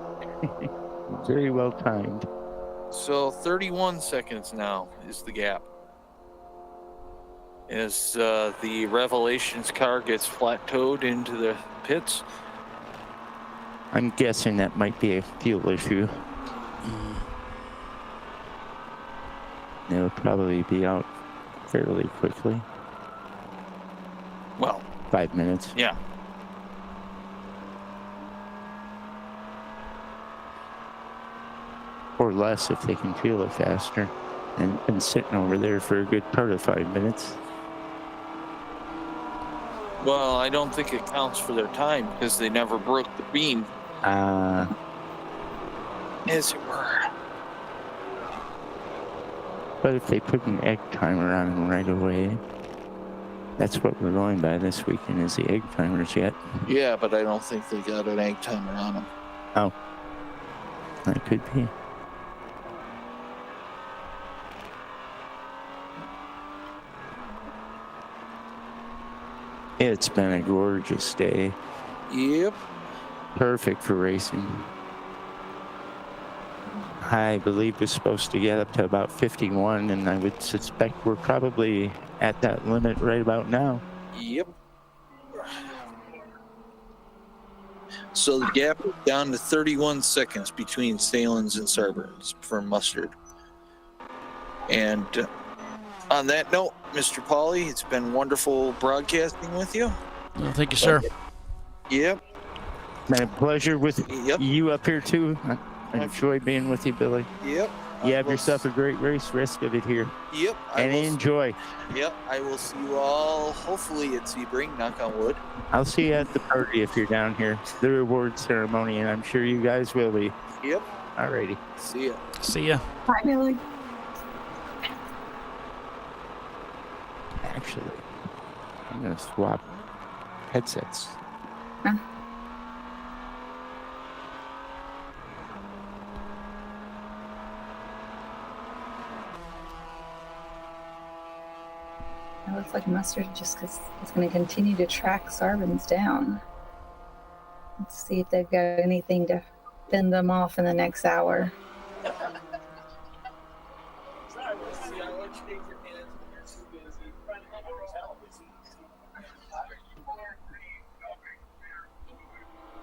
Very well timed. So 31 seconds now is the gap. As the Revelations car gets flat-toed into the pits. I'm guessing that might be a fuel issue. They'll probably be out fairly quickly. Well, 5 minutes. Yeah. Or less if they can fuel it faster. And been sitting over there for a good part of 5 minutes. Well, I don't think it counts for their time because they never broke the beam. As it were. But if they put an egg timer on them right away, that's what we're going by this weekend is the egg timers yet. Yeah, but I don't think they got an egg timer on them. Oh. That could be. It's been a gorgeous day. Yep. Perfect for racing. I believe was supposed to get up to about 51, and I would suspect we're probably at that limit right about now. Yep. So the gap is down to 31 seconds between Salins and Sarburns for mustard. And on that note, Mr. Pauly, it's been wonderful broadcasting with you. Well, thank you, sir. Yep. My pleasure with you up here, too. I enjoy being with you, Billy. Yep. You have yourself a great race. Rest of it here. Yep. And enjoy. Yep. I will see you all, hopefully at Sebring, knock on wood. I'll see you at the party if you're down here. The reward ceremony, and I'm sure you guys will be. Yep. Alrighty. See ya. See ya. Bye, Billy. Actually, I'm going to swap headsets. Huh? It looks like Mustard just because it's going to continue to track Sarvins down. Let's see if they've got anything to fend them off in the next hour.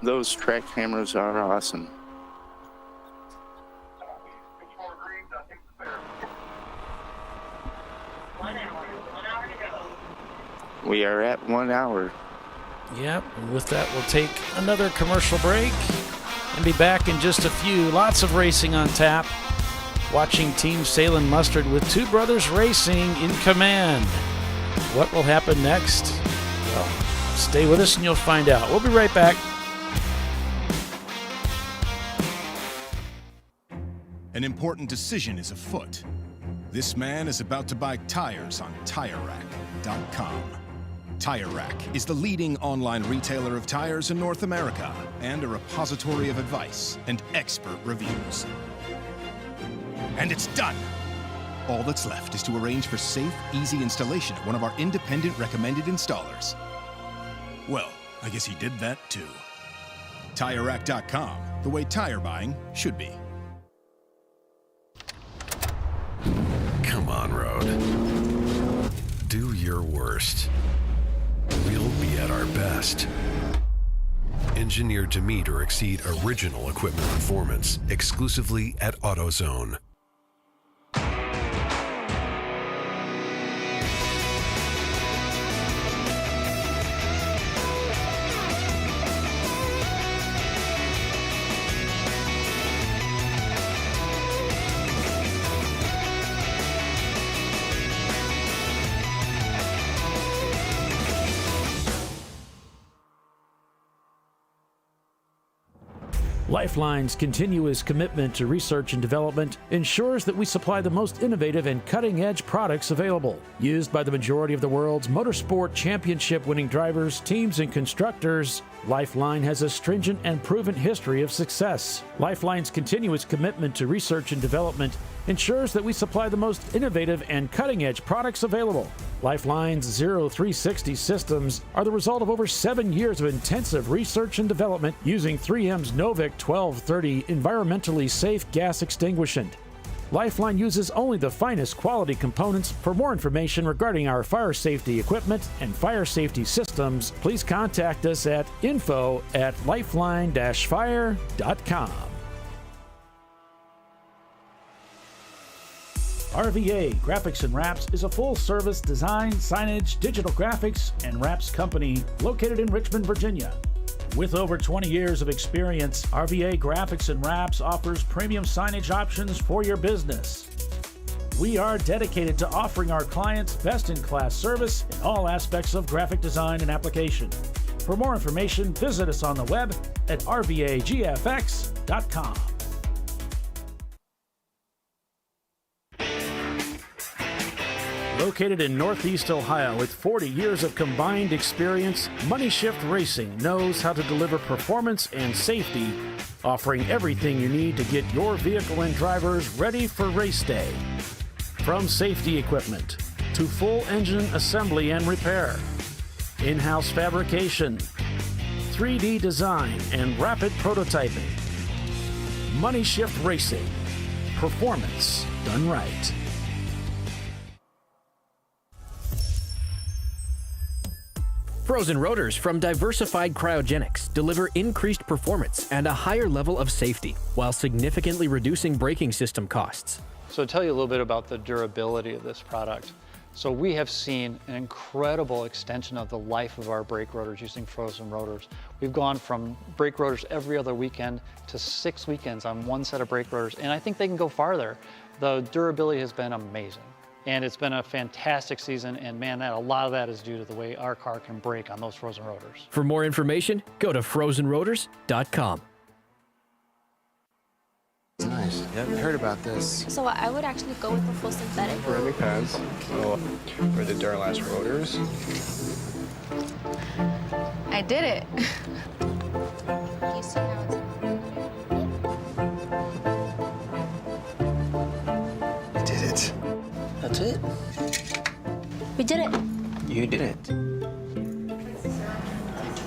Those track cameras are awesome. We are at 1 hour. Yep, and with that, we'll take another commercial break and be back in just a few. Lots of racing on tap. Watching Team Salin Mustard with two brothers racing in command. What will happen next? Well, stay with us and you'll find out. We'll be right back. An important decision is afoot. This man is about to buy tires on TireRack.com. Tire Rack is the leading online retailer of tires in North America and a repository of advice and expert reviews. And it's done! All that's left is to arrange for safe, easy installation at one of our independent recommended installers. Well, I guess he did that too. TireRack.com, the way tire buying should be. Come on, Road. Do your worst. We'll be at our best. Engineered to meet or exceed original equipment performance exclusively at AutoZone. Lifeline's continuous commitment to research and development ensures that we supply the most innovative and cutting-edge products available. Used by the majority of the world's motorsport championship-winning drivers, teams, and constructors, Lifeline has a stringent and proven history of success. Lifeline's continuous commitment to research and development ensures that we supply the most innovative and cutting-edge products available. Lifeline's 0360 systems are the result of over 7 years of intensive research and development using 3M's Novik 1230 environmentally safe gas extinguishant. Lifeline uses only the finest quality components. For more information regarding our fire safety equipment and fire safety systems, please contact us at info@lifeline-fire.com. RVA Graphics and Wraps is a full-service design, signage, digital graphics, and wraps company located in Richmond, Virginia. With over 20 years of experience, RVA Graphics and Wraps offers premium signage options for your business. We are dedicated to offering our clients best-in-class service in all aspects of graphic design and application. For more information, visit us on the web at rvagfx.com. Located in Northeast Ohio with 40 years of combined experience, Money Shift Racing knows how to deliver performance and safety, offering everything you need to get your vehicle and drivers ready for race day. From safety equipment to full engine assembly and repair, in-house fabrication, 3D design, and rapid prototyping. Money Shift Racing, performance done right. Frozen rotors from Diversified Cryogenics deliver increased performance and a higher level of safety while significantly reducing braking system costs. So to tell you a little bit about the durability of this product. So we have seen an incredible extension of the life of our brake rotors using frozen rotors. We've gone from brake rotors every other weekend to 6 weekends on one set of brake rotors, and I think they can go farther. The durability has been amazing. And it's been a fantastic season, and man, a lot of that is due to the way our car can brake on those frozen rotors. For more information, go to frozenrotors.com. Nice. Yeah, I heard about this. So I would actually go with the full synthetic. For every pads, so for the Duralast rotors. I did it. You see how it's... You did it. That's it. We did it. You did it.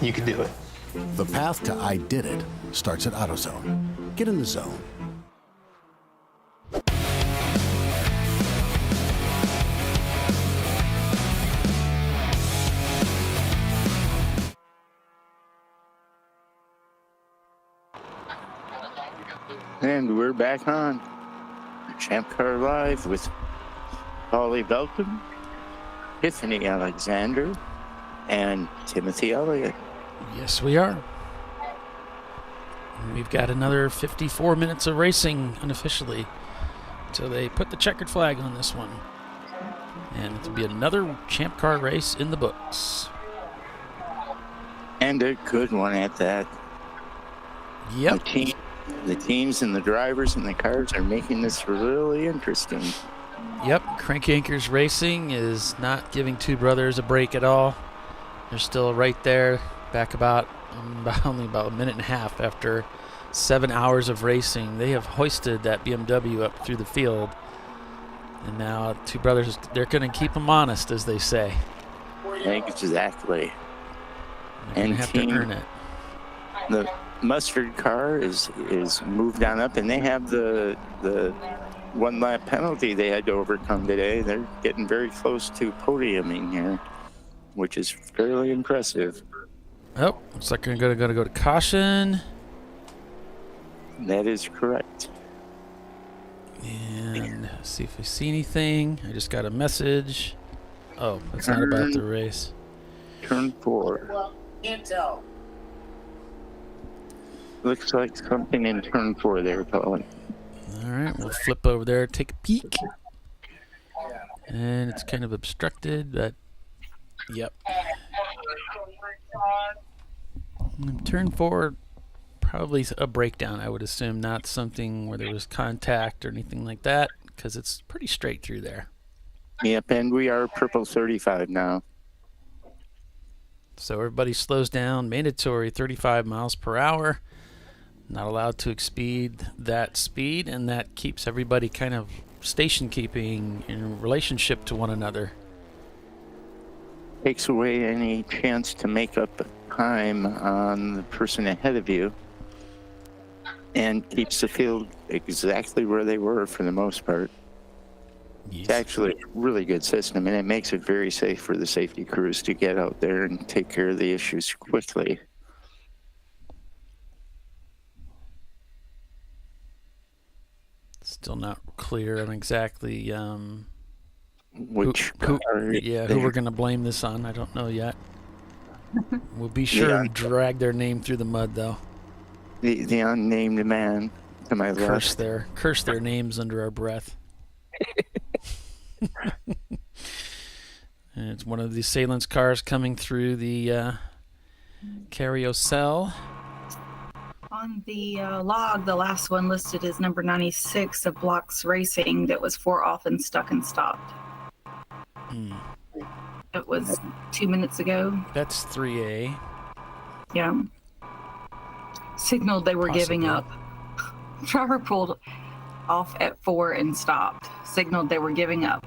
You can do it. The path to I did it starts at AutoZone. Get in the zone. And we're back on ChampCar.Live with Paulie Belton, Tiffany Alexander, and Timothy Elliott. Yes, we are. We've got another 54 minutes of racing unofficially until they put the checkered flag on this one. And it'll be another Champ Car race in the books. And a good one at that. Yep. The teams and the drivers and the cars are making this really interesting. Yep, Crank Anchors Racing is not giving Two Brothers a break at all. They're still right there, back only about a minute and a half after 7 hours of racing. They have hoisted that BMW up through the field. And now Two Brothers, they're going to keep them honest, as they say. Exactly. They're going to have to earn it. The Mustard car is moved on up, and they have the 1 lap penalty they had to overcome today. They're getting very close to podiuming here, which is fairly impressive. Oh, looks like we're going to go to caution. That is correct. And see if we see anything. I just got a message. Oh, it's not about the race. Turn 4. Well, can't tell. Looks like something in turn 4 there, Paulie. All right, we'll flip over there, take a peek. And it's kind of obstructed, but yep. Turn 4, probably a breakdown, I would assume, not something where there was contact or anything like that, because it's pretty straight through there. Yep, and we are purple 35 now. So everybody slows down, mandatory 35 miles per hour. Not allowed to exceed that speed, and that keeps everybody kind of station keeping in relationship to one another. Takes away any chance to make up time on the person ahead of you, and keeps the field exactly where they were for the most part. Yes. It's actually a really good system, and it makes it very safe for the safety crews to get out there and take care of the issues quickly. Still not clear on exactly who we're going to blame this on. I don't know yet. We'll be sure to drag their name through the mud, though. The unnamed man to my left. Curse their names under our breath. And it's one of the assailants' cars coming through the carousel. On the log, the last one listed is number 96 of Blocks Racing that was 4 off and stuck and stopped. It was 2 minutes ago. That's 3A. Yeah. Signaled they were giving up. Driver pulled off at 4 and stopped. Signaled they were giving up.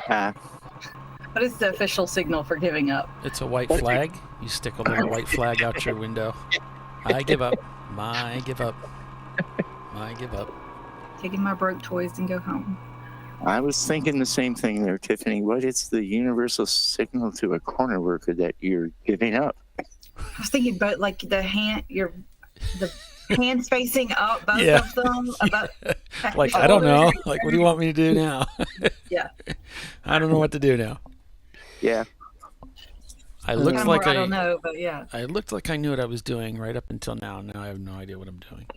What is the official signal for giving up? It's a white flag. You stick a little white flag out your window. I give up. I give up. I give up. taking my broke toys and go home. I was thinking the same thing there, Tiffany. What is the universal signal to a corner worker that you're giving up? I was thinking about like the hands facing up, both Yeah. of them. Like, I don't know. Like, what do you want me to do now? Yeah. I don't know what to do now. Yeah. I looked like I don't know, but yeah. I looked like I knew what I was doing right up until now. Now I have no idea what I'm doing.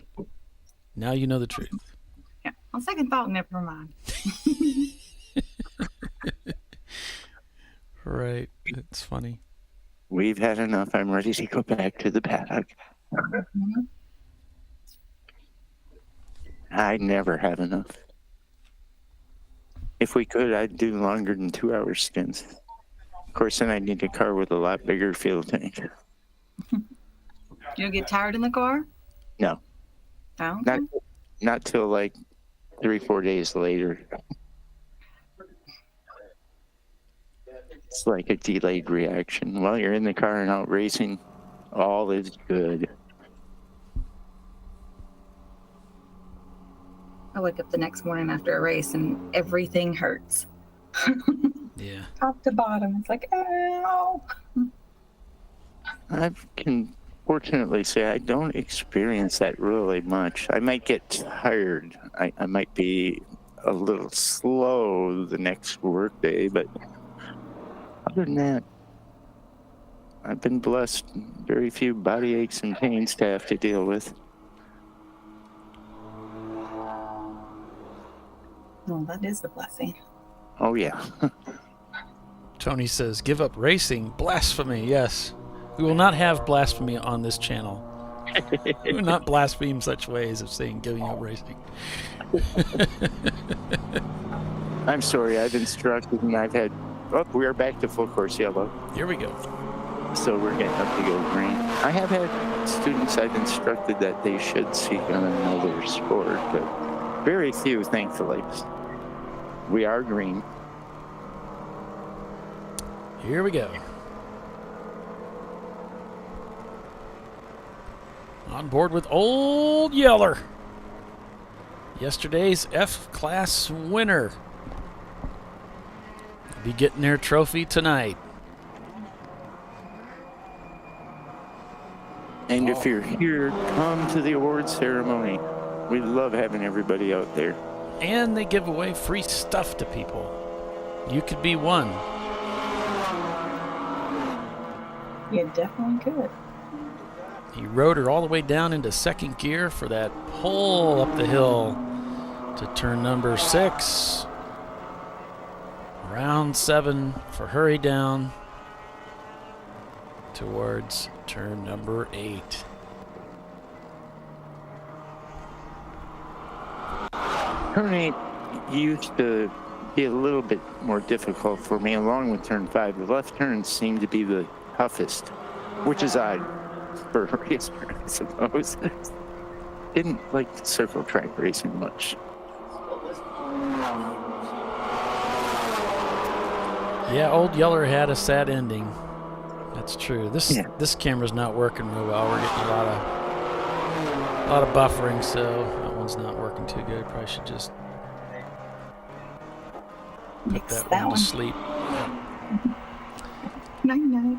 Now you know the truth. Yeah. On second thought, never mind. Right. It's funny. We've had enough. I'm ready to go back to the paddock. Mm-hmm. I never have enough. If we could, I'd do longer than 2-hour stints. Of course, then I'd need a car with a lot bigger fuel tank. You don't get tired in the car? No. Oh, Not till like 3-4 days later. It's like a delayed reaction. While you're in the car and out racing, all is good. I wake up the next morning after a race and everything hurts. Yeah. Top to bottom. It's like, ow. I can fortunately say I don't experience that really much. I might get tired. I might be a little slow the next work day, but other than that, I've been blessed. Very few body aches and pains to have to deal with. Well, that is a blessing. Oh, yeah. Tony says, give up racing. Blasphemy, yes. We will not have blasphemy on this channel. We will not blaspheme such ways of saying giving up racing. I'm sorry, I've instructed and I've had... Oh, we are back to full course yellow. Here we go. So we're getting up to go green. I have had students I've instructed that they should seek on another sport, but very few, thankfully. We are green. Here we go. On board with Old Yeller. Yesterday's F-Class winner. Be getting their trophy tonight. And if you're here, come to the award ceremony. We love having everybody out there. And they give away free stuff to people. You could be one. You definitely could. He rode her all the way down into second gear for that pull up the hill to turn number 6. Round 7 for hurry down towards turn number 8. Turn 8 used to be a little bit more difficult for me, along with turn 5. The left turns seem to be the toughest, which is odd for a racer, I suppose. Didn't like circle track racing much. Yeah, Old Yeller had a sad ending. That's true. This camera's not working real well. We're getting a lot of buffering, so that one's not working too good. Probably should just put that one to sleep. Night.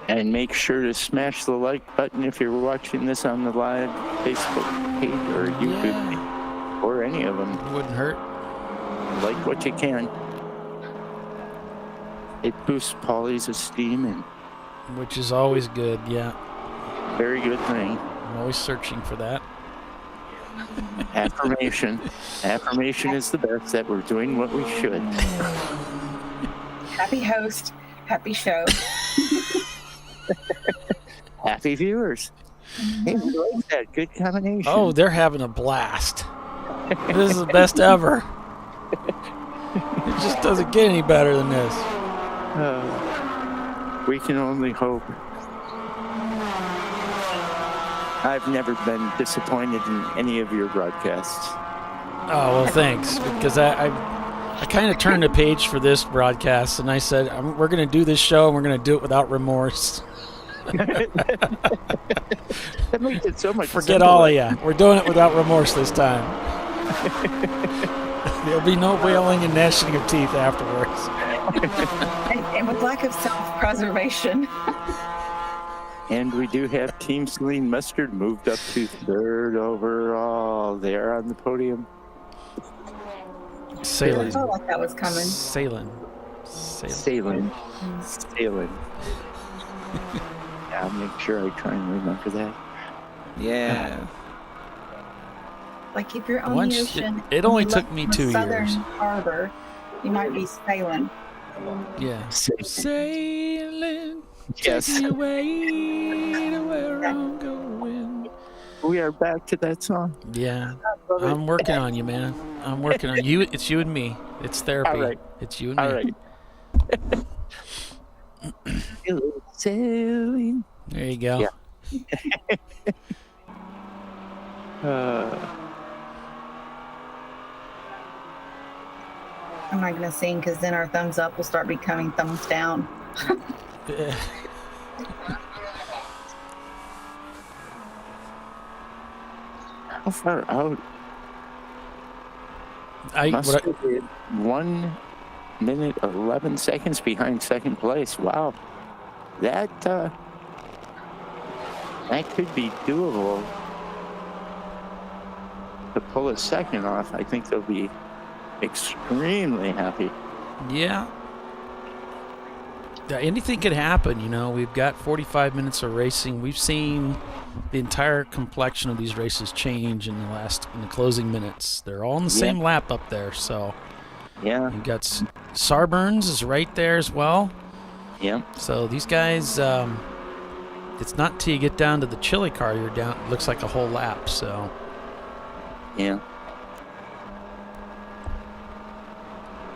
And make sure to smash the like button if you're watching this on the live Facebook page or YouTube page, or any of them. It wouldn't hurt. Like what you can. It boosts Paulie's esteem, and which is always good, yeah. Very good thing. I'm always searching for that. Affirmation. Affirmation is the best, that we're doing what we should. Happy host, happy show. Happy viewers. Hey, we like that. Good combination. Oh, they're having a blast. This is the best ever. It just doesn't get any better than this. We can only hope. I've never been disappointed in any of your broadcasts. Oh, well, thanks. Because I kind of turned the page for this broadcast, and I said, we're going to do this show, and we're going to do it without remorse. That makes it so much Forget all of you. We're doing it without remorse this time. There'll be no wailing and gnashing of teeth afterwards. and with lack of self-preservation. And we do have Team Celine Mustard moved up to 3rd overall. They are on the podium. Sailing. I felt like that was coming. Sailing. Yeah, I'll make sure I try and remember that. Yeah. Like if you're on the ocean, it only you took left me from 2 Southern years. Harbor, you might be sailing. Yeah. Sailing. Yes. Take me away to where I'm going. We are back to that song. Yeah. I'm working on you, man. I'm working on you. It's you and me. It's therapy. All right. It's you and me. All right. Sailing. There you go. Yeah. I'm not going to sing because then our thumbs up will start becoming thumbs down. How far out? Must be 1 minute 11 seconds behind second place. Wow, that could be doable. To pull a second off, I think they'll be extremely happy. Yeah. Anything could happen, you know. We've got 45 minutes of racing. We've seen the entire complexion of these races change in the closing minutes. They're all in the same lap up there, so yeah. You've got Sarburns is right there as well. Yeah. So these guys, it's not till you get down to the chili car you're down. It looks like a whole lap. So yeah.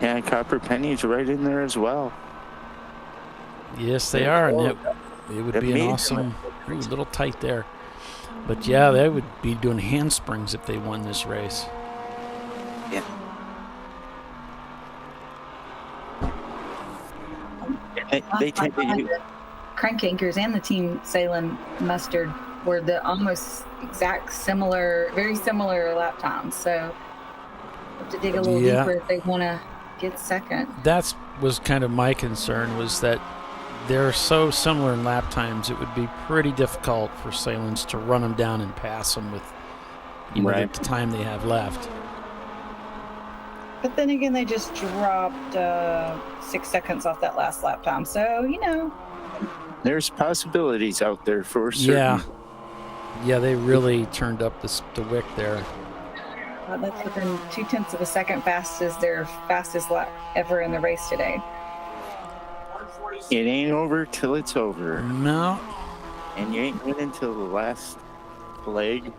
Yeah, Copper Penny's right in there as well. Yes, they are, and it would be an awesome. A little tight there, but yeah, they would be doing handsprings if they won this race. Yeah. They tend to use Crank anchors and the Team Salem Mustard were the almost very similar lap times. So have to dig a little deeper if they want to get second. That was kind of my concern, was that they're so similar in lap times. It would be pretty difficult for Salins to run them down and pass them with the time they have left. But then again, they just dropped 6 seconds off that last lap time. So, you know. There's possibilities out there for certain. Yeah, they really turned up the wick there. That's within 0.2 of a second fastest, their fastest lap ever in the race today. It ain't over till it's over. No. And you ain't winning until the last flag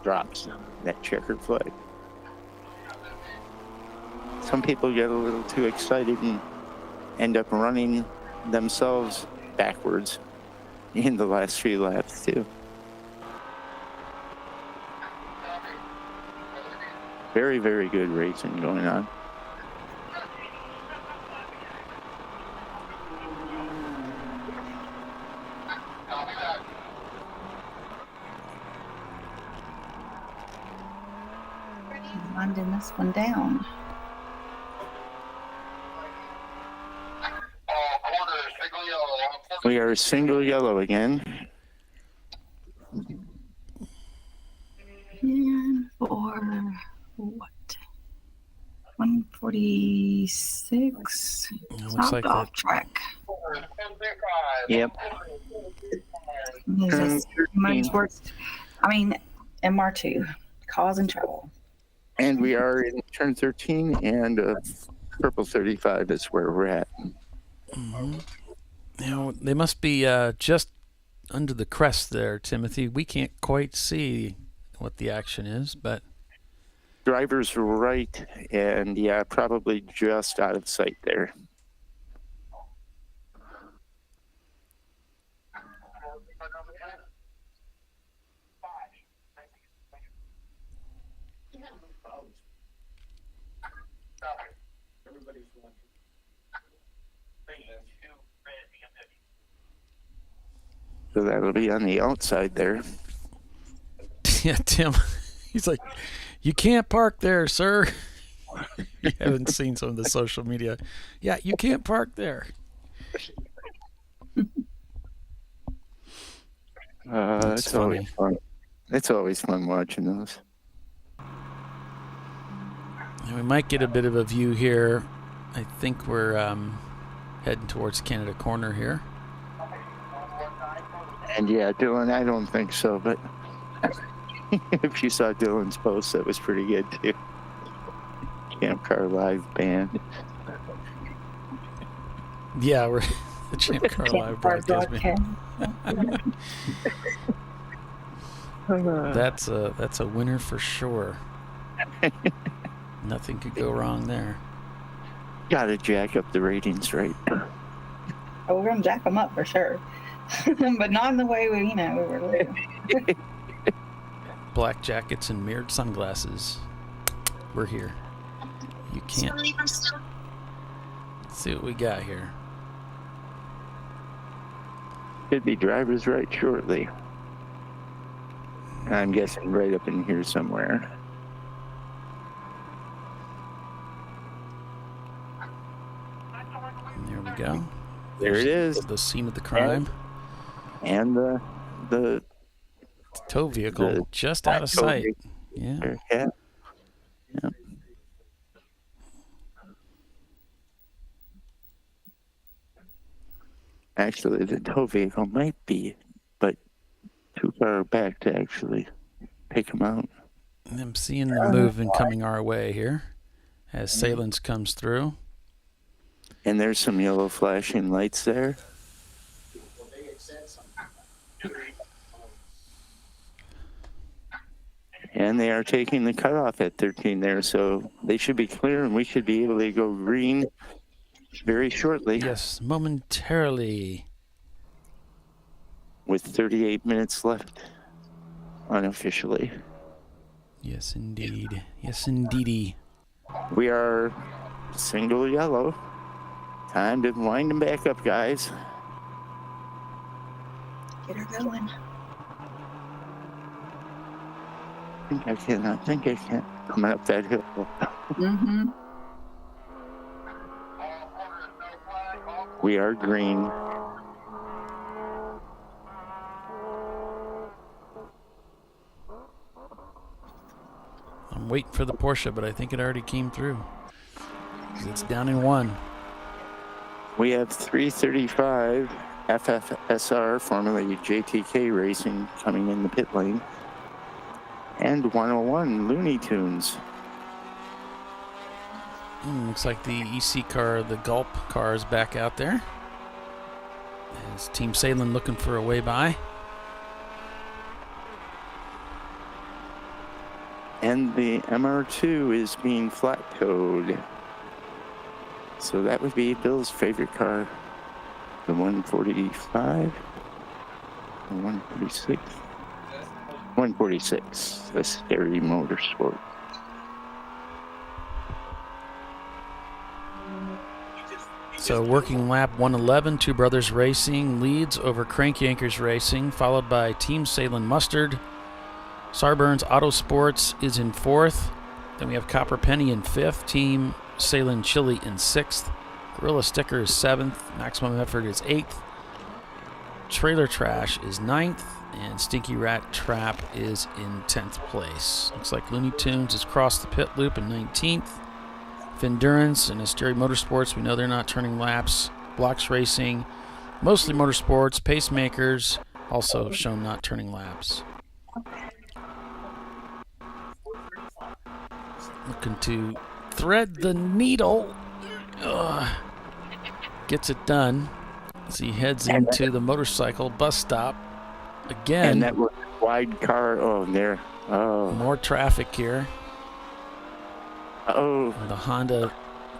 drops, that checkered flag. Some people get a little too excited and end up running themselves backwards in the last few laps, too. Very, very good racing going on. Winding this one down. We are single yellow again. And for what? 146. Looks like off track. Yep. Motorsports. MR2 causing trouble. And we are in turn 13, and purple 35 is where we're at. Mm-hmm. Now, they must be just under the crest there, Timothy. We can't quite see what the action is, but... Driver's right, and yeah, probably just out of sight there. So that'll be on the outside there. Yeah, Tim, he's like, you can't park there, sir. You haven't seen some of the social media. Yeah, you can't park there. That's always fun. It's always fun watching those. And we might get a bit of a view here. I think we're heading towards Canada Corner here. And yeah, Dylan, I don't think so, but if you saw Dylan's post, that was pretty good too. ChampCar.Live band. Yeah, we're the ChampCar.Live broadcast band. That's a winner for sure. Nothing could go wrong there. Gotta jack up the ratings, right? Oh, we're gonna jack them up for sure, but not in the way we were living. Black jackets and mirrored sunglasses. We're here. You can't. Let's see what we got here. Should be driver's right shortly. I'm guessing right up in here somewhere. And there we go. There it is. The scene of the crime. And the tow vehicle just out of sight. Yeah. Yeah. Actually, the tow vehicle might be, but too far back to actually pick them out. And I'm seeing them moving coming our way here as Salins comes through. And there's some yellow flashing lights there. And they are taking the cutoff at 13 there, so they should be clear and we should be able to go green very shortly. Yes, momentarily. With 38 minutes left, unofficially. Yes, indeed. Yes, indeedy. We are single yellow. Time to wind them back up, guys. Get her going. I think I can. Coming up that hill. Mm-hmm. We are green. I'm waiting for the Porsche, but I think it already came through. 'Cause it's down in one. We have 335 FFSR, formerly JTK Racing, coming in the pit lane. And 101 Looney Tunes. Looks like the EC car, the Gulp car, is back out there. As Team Salin looking for a way by. And the MR2 is being flat towed. So that would be Bill's favorite car. The 145? The 146? 146, the Scary Motorsport. So working lap 111, Two Brothers Racing leads over Crank Yankers Racing, followed by Team Salin Mustard. Sarburns Autosports is in fourth. Then we have Copper Penny in fifth. Team Salin Chili in sixth. Gorilla Sticker is seventh. Maximum Effort is eighth. Trailer Trash is ninth. And Stinky Rat Trap is in 10th place. Looks like Looney Tunes has crossed the pit loop in 19th. Findurance and Asteri Motorsports, we know they're not turning laps. Blocks Racing, mostly motorsports. Pacemakers also shown not turning laps. Looking to thread the needle. Gets it done as he heads into the motorcycle bus stop. Again. And that was a wide car. Oh, there. Oh. More traffic here. Oh. The Honda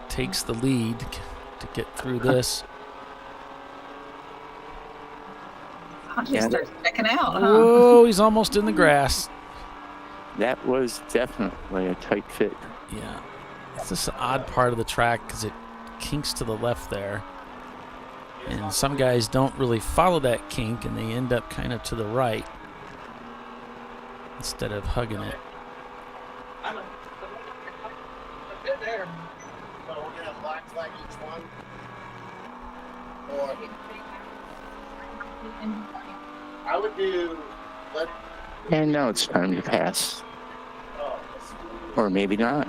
takes the lead to get through this. Honda starts checking out, huh? Oh, he's almost in the grass. That was definitely a tight fit. Yeah. It's just an odd part of the track because it kinks to the left there. And some guys don't really follow that kink, and they end up kind of to the right instead of hugging it. I'm a bit there. So we're gonna have black flag each one. Or I would do. And now it's time to pass. Or maybe not.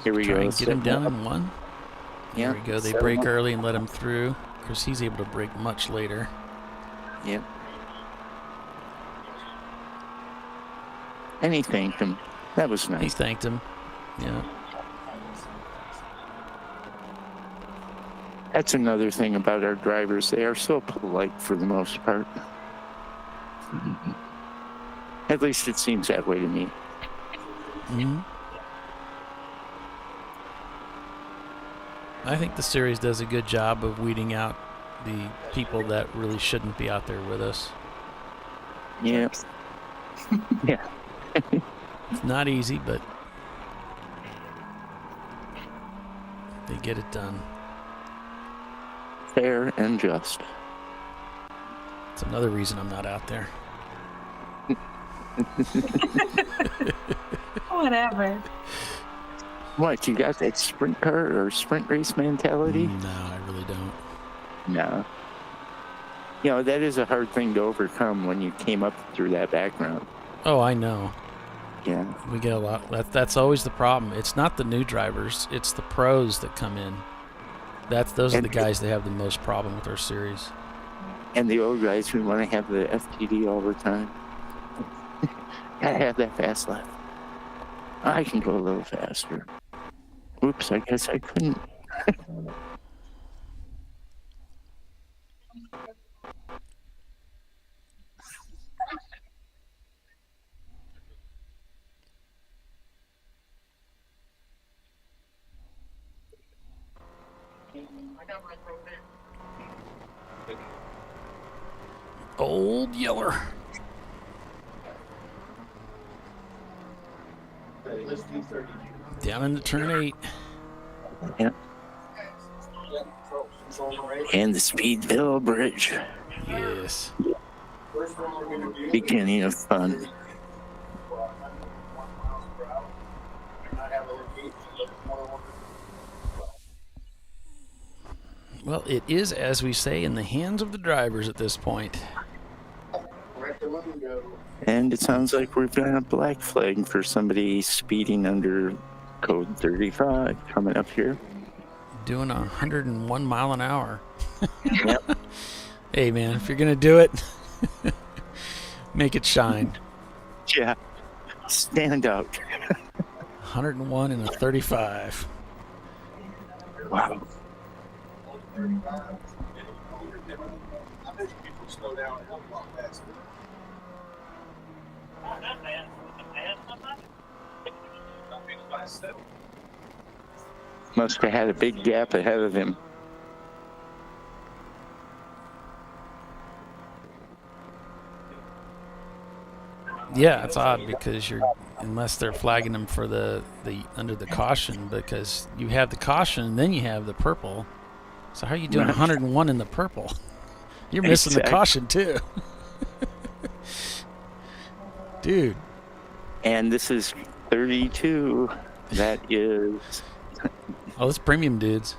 Here we Try go. and get him down in one. Yeah. There we go. They break early and let him through. Of course, he's able to break much later. Yep. And he thanked him. That was nice. He thanked him. Yeah. That's another thing about our drivers. They are so polite for the most part. At least it seems that way to me. Mm-hmm. I think the series does a good job of weeding out the people that really shouldn't be out there with us. Yeah. Yeah. It's not easy, but they get it done. Fair and just. It's another reason I'm not out there. Whatever. What, you got that sprint car or sprint race mentality? No, I really don't. No. You know, that is a hard thing to overcome when you came up through that background. Oh, I know. Yeah. We get a lot. That's always the problem. It's not the new drivers. It's the pros that come in. Those are the guys that have the most problem with our series. And the old guys who want to have the FTD all the time. Gotta have that fast left. I can go a little faster. Oops, I guess I couldn't. Old Yeller. Down into turn 8. Yeah. And the Speedville Bridge. Yes. Beginning of fun. Well, it is, as we say, in the hands of the drivers at this point. And it sounds like we've got a black flag for somebody speeding under code 35 coming up here. Doing 101 mile an hour. Yep. Hey, man, if you're going to do it, make it shine. Yeah. Stand out. 101 and a 35. Wow. Must have had a big gap ahead of him. Yeah, it's odd because unless they're flagging them for the under the caution, because you have the caution and then you have the purple. So how are you doing 101 in the purple? You're missing the caution too. Dude. And this is 32. That is... Oh, that's premium dudes.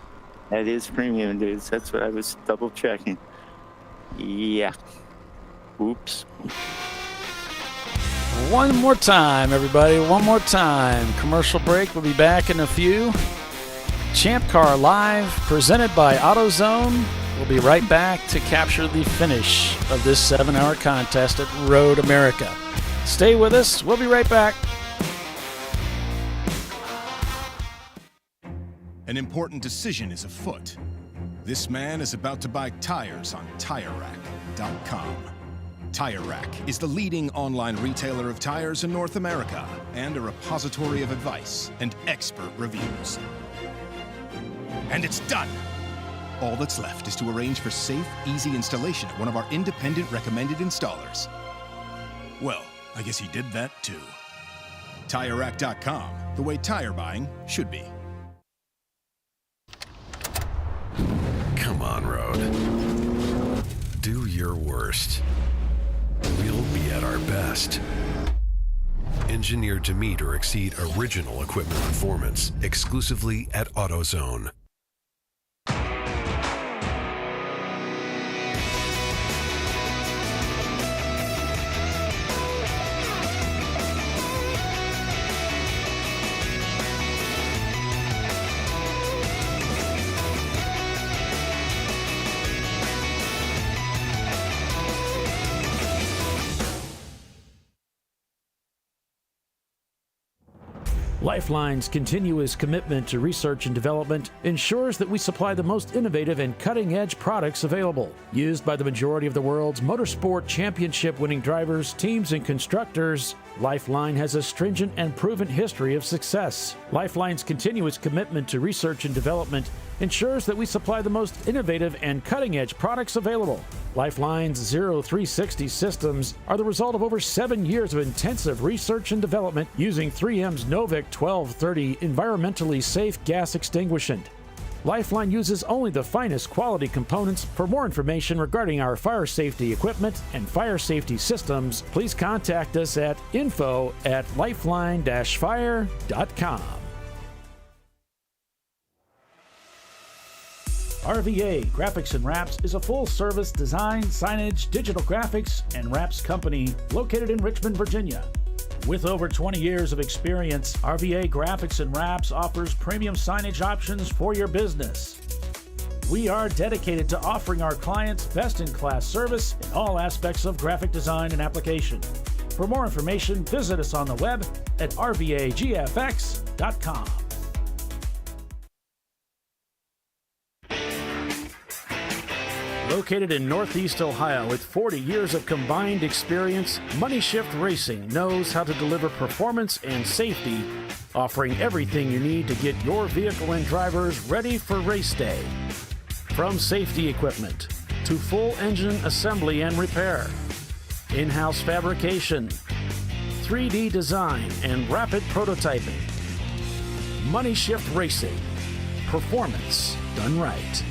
That is premium dudes. That's what I was double checking. Yeah. Oops. One more time, everybody. One more time. Commercial break. We'll be back in a few. ChampCar.Live, presented by AutoZone. We'll be right back to capture the finish of this 7-hour contest at Road America. Stay with us. We'll be right back. An important decision is afoot. This man is about to buy tires on TireRack.com. Tire Rack is the leading online retailer of tires in North America and a repository of advice and expert reviews. And it's done. All that's left is to arrange for safe, easy installation at one of our independent recommended installers. Well, I guess he did that too. TireRack.com, the way tire buying should be. Come on, Road. Do your worst. We'll be at our best. Engineered to meet or exceed original equipment performance, exclusively at AutoZone. Lifeline's continuous commitment to research and development ensures that we supply the most innovative and cutting-edge products available. Used by the majority of the world's motorsport championship-winning drivers, teams, and constructors, Lifeline has a stringent and proven history of success. Lifeline's continuous commitment to research and development ensures that we supply the most innovative and cutting-edge products available. Lifeline's 0360 systems are the result of over 7 years of intensive research and development using 3M's Novik 1230 environmentally safe gas extinguishant. Lifeline uses only the finest quality components. For more information regarding our fire safety equipment and fire safety systems, please contact us at info@lifeline-fire.com. RVA Graphics and Wraps is a full-service design, signage, digital graphics, and wraps company located in Richmond, Virginia. With over 20 years of experience, RVA Graphics and Wraps offers premium signage options for your business. We are dedicated to offering our clients best-in-class service in all aspects of graphic design and application. For more information, visit us on the web at rvagfx.com. Located in Northeast Ohio with 40 years of combined experience, Money Shift Racing knows how to deliver performance and safety, offering everything you need to get your vehicle and drivers ready for race day. From safety equipment to full engine assembly and repair, in-house fabrication, 3D design, and rapid prototyping. Money Shift Racing. Performance done right.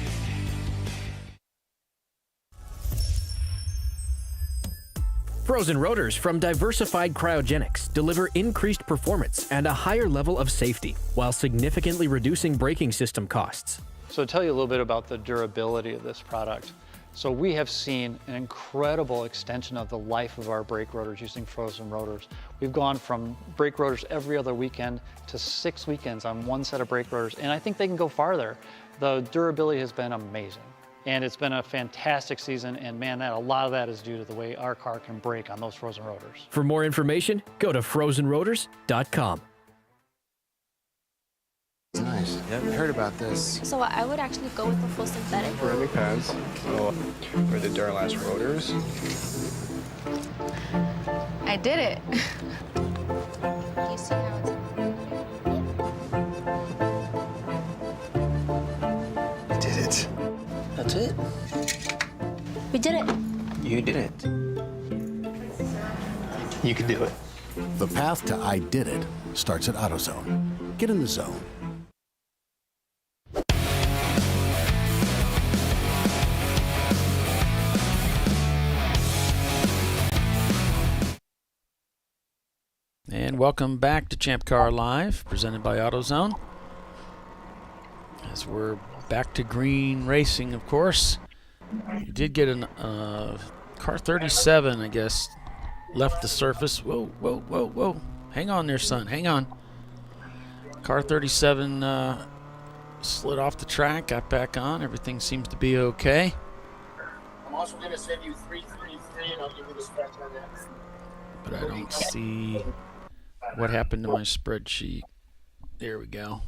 Frozen rotors from Diversified Cryogenics deliver increased performance and a higher level of safety, while significantly reducing braking system costs. So to tell you a little bit about the durability of this product. So we have seen an incredible extension of the life of our brake rotors using frozen rotors. We've gone from brake rotors every other weekend to 6 weekends on one set of brake rotors, and I think they can go farther. The durability has been amazing. And it's been a fantastic season, and man, a lot of that is due to the way our car can brake on those frozen rotors. For more information, go to frozenrotors.com. Nice. Yeah, I heard about this. So I would actually go with the full synthetic. Ceramic pads. Oh, for the Duralast rotors. I did it. You see how it's... I did it. That's it. We did it. You did it. You can do it. The path to I did it starts at AutoZone. Get in the zone. And welcome back to ChampCar.Live, presented by AutoZone. As we're back to green racing, of course. You did get an car 37, I guess, left the surface. Whoa, whoa, whoa, whoa. Hang on there, son. Hang on. Car 37 slid off the track, got back on. Everything seems to be okay. I'm also going to send you 333, and I'll give you the scratch on that. But I don't see what happened to my spreadsheet. There we go.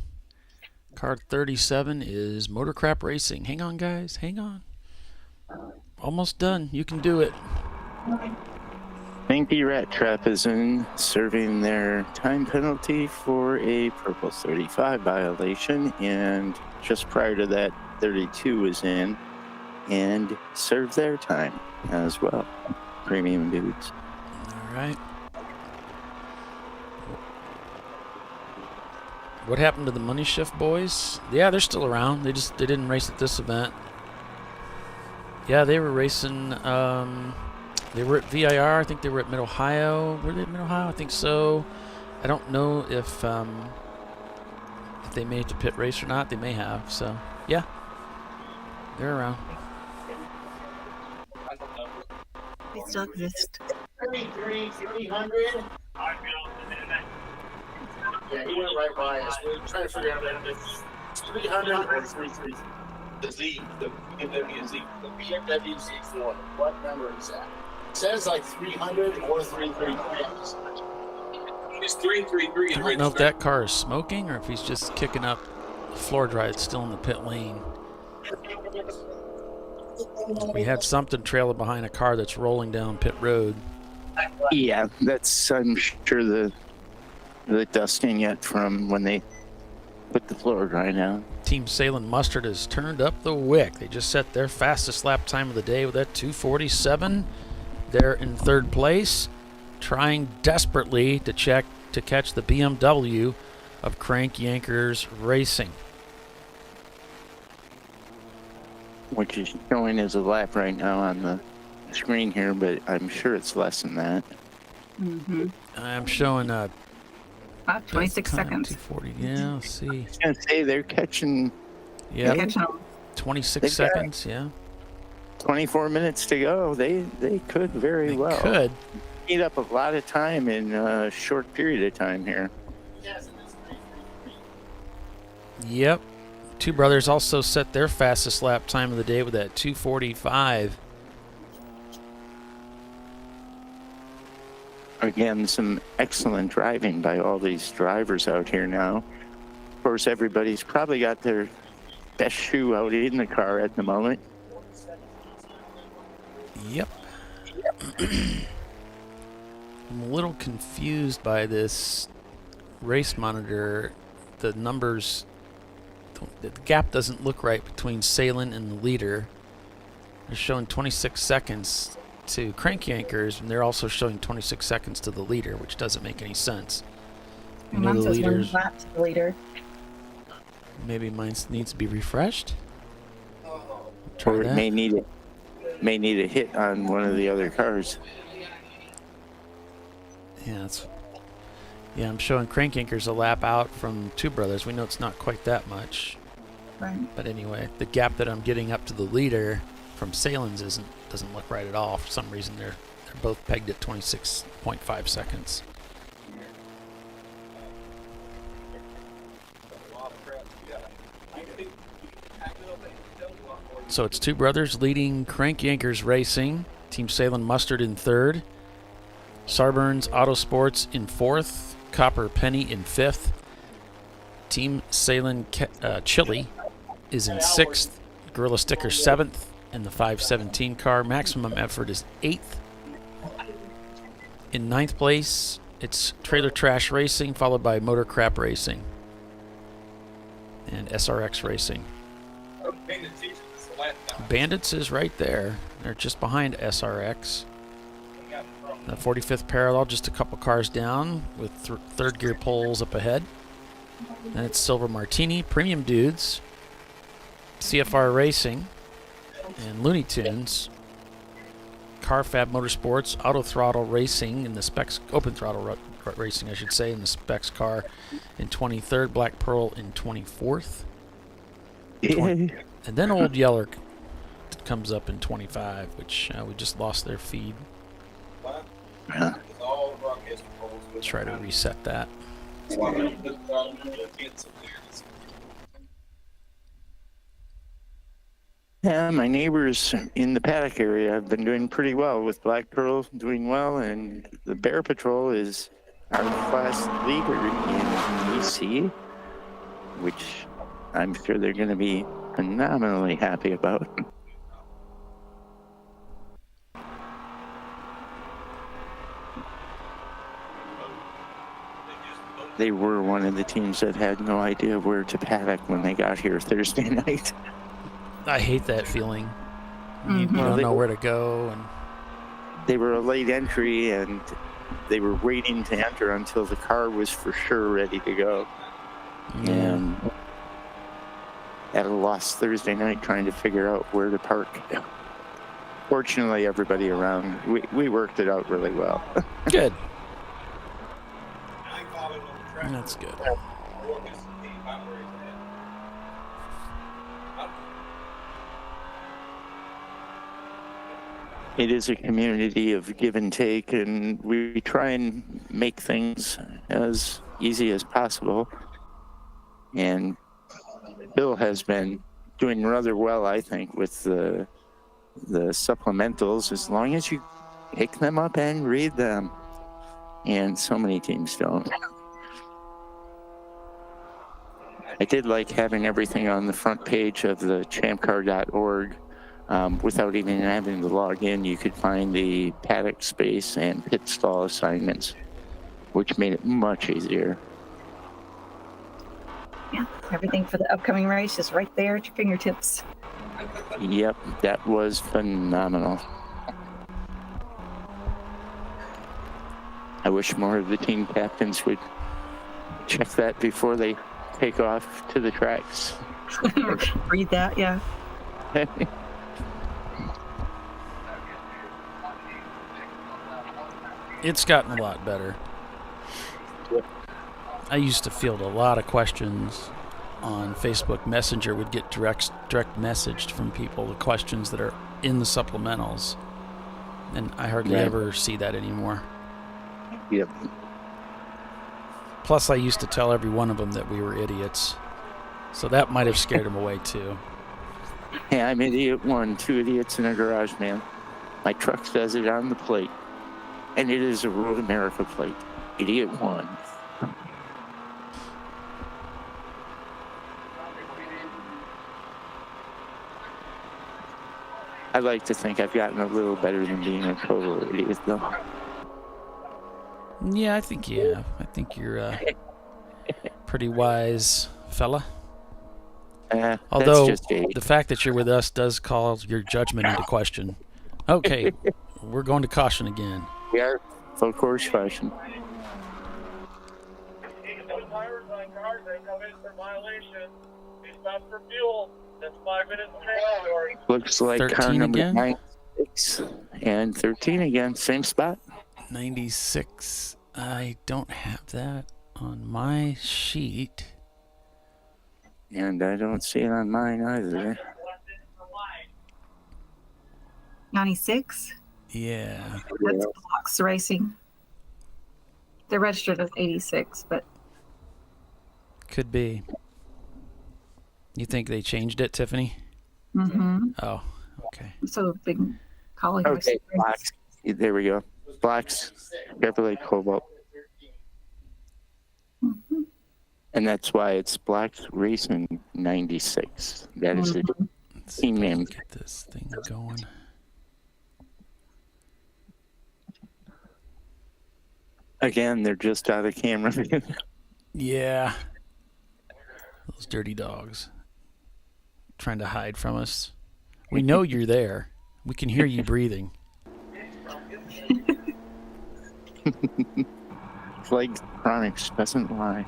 Car 37 is Motor Crap Racing. Hang on, guys. Hang on. Almost done. You can do it. Thank you, Rat Trap is in serving their time penalty for a Purple 35 violation. And just prior to that, 32 is in and serve their time as well. Premium dudes. All right. What happened to the Money Shift boys? Yeah, they're still around. They didn't race at this event. Yeah, they were racing. They were at VIR. I think they were at Mid-Ohio. Were they at Mid-Ohio? I think so. I don't know if they made it to pit race or not. They may have. So, yeah. They're around. They still exist. 300. Yeah, he went right by us. We were trying to figure out if it's 300 or 33. The Z, the BMW Z. The BMW Z4. What number is that? It says like 300 or 333. It's 333. I don't know if that car is smoking or if he's just kicking up floor dry. It's still in the pit lane. We had something trailing behind a car that's rolling down pit road. Yeah, that's, I'm sure, the dusting yet from when they put the floor dry down. Team Salem Mustard has turned up the wick. They just set their fastest lap time of the day with that 2:47. They're in third place, trying desperately to catch the BMW of Crank Yankers Racing, which is showing as a lap right now on the screen here, but I'm sure it's less than that. Mm-hmm. I'm showing 26 seconds. 240. Yeah, let's see. I was gonna say they're catching. Yeah, They're catching 26 seconds. Yeah. 24 minutes to go. They could very well. Could eat up a lot of time in a short period of time here. Yep. Two Brothers also set their fastest lap time of the day with that 2:45. Again, some excellent driving by all these drivers out here now. Of course, everybody's probably got their best shoe out in the car at the moment. Yep. I'm a little confused by this race monitor. The numbers, the gap doesn't look right between Salem and the leader. They're showing 26 seconds to Crank Yankers, and they're also showing 26 seconds to the leader, which doesn't make any sense. Mine says 1 lap to the leader. Maybe mine needs to be refreshed. Or it may need a hit on one of the other cars. Yeah, I'm showing Crank Yankers a lap out from Two Brothers. We know it's not quite that much. Right. But anyway, the gap that I'm getting up to the leader from Salem's doesn't look right at all. For some reason, they're both pegged at 26.5 seconds. So it's Two Brothers leading Crank Yankers Racing. Team Salem Mustard in third. Sarburns Autosports in fourth. Copper Penny in fifth. Team Salem Chili is in sixth. Gorilla Sticker seventh. In the 517 car. Maximum Effort is 8th. In 9th place, it's Trailer Trash Racing, followed by Motor Crap Racing and SRX Racing. Bandits is right there. They're just behind SRX. The 45th parallel, just a couple cars down with third gear poles up ahead. Then it's Silver Martini, Premium Dudes, CFR Racing, and Looney Tunes, Car Fab Motorsports, Auto Throttle Racing in the Specs, Open Throttle Racing, I should say, in the Specs car in 23rd, Black Pearl in 24th. And then Old Yeller comes up in 25, which we just lost their feed. Try to reset that. Yeah, my neighbors in the paddock area have been doing pretty well, with Black Pearl doing well, and the Bear Patrol is our class leader in EC, which I'm sure they're going to be phenomenally happy about. They were one of the teams that had no idea where to paddock when they got here Thursday night. I hate that feeling. You don't know where to go. And they were a late entry, and they were waiting to enter until the car was for sure ready to go. Yeah. And at a loss Thursday night trying to figure out where to park. Fortunately, everybody around, we worked it out really well. Good. That's good. It is a community of give and take, and we try and make things as easy as possible. And Bill has been doing rather well, I think, with the supplementals, as long as you pick them up and read them. And so many teams don't. I did like having everything on the front page of the ChampCar.org. Without even having to log in, you could find the paddock space and pit stall assignments, which made it much easier. Yeah, everything for the upcoming race is right there at your fingertips. Yep, that was phenomenal. I wish more of the team captains would check that before they take off to the tracks. Read that, yeah. It's gotten a lot better. I used to field a lot of questions on Facebook Messenger. Would get direct messaged from people, the questions that are in the supplementals, and I hardly ever see that anymore. Yep. Plus, I used to tell every one of them that we were idiots, so that might have scared them away too. Hey, I'm idiot one, 2 idiots in a garage, man. My truck says it on the plate, and it is a Road America plate. Idiot 1. I like to think I've gotten a little better than being a total idiot, though. Yeah, I think you have. I think you're a pretty wise fella. Although the fact that you're with us does call your judgment into question. Okay, we're going to caution again. We are full course caution. Tires on cars that come in for violation. They stop for fuel. That's 5 minutes mandatory. Looks like car number again? 96 and 13 again, same spot. 96. I don't have that on my sheet. And I don't see it on mine either. 96? Yeah. That's Blocks Racing. They're registered as 86, but... Could be. You think they changed it, Tiffany? Mm-hmm. Oh, okay. So big collie Okay, Blocks. There we go. Blocks, Chevrolet Cobalt. Mm-hmm. And that's why it's Blocks Racing 96. That is the team name. Get this thing going. Again, they're just out of camera. Yeah. Those dirty dogs. Trying to hide from us. We know you're there. We can hear you breathing. Plague Chronics doesn't lie.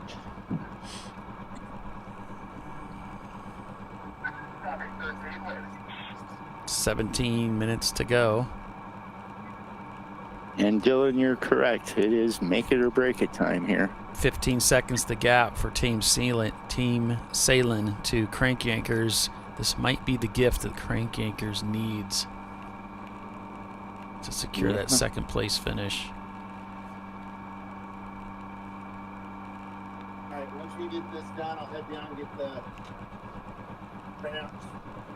"17 minutes to go." And Dylan, you're correct. It is make it or break it time here. 15 seconds the gap for Team Salin to Crank Yankers. This might be the gift that Crank Yankers needs to secure that second place finish. All right, once we get this done, I'll head down and get the printouts.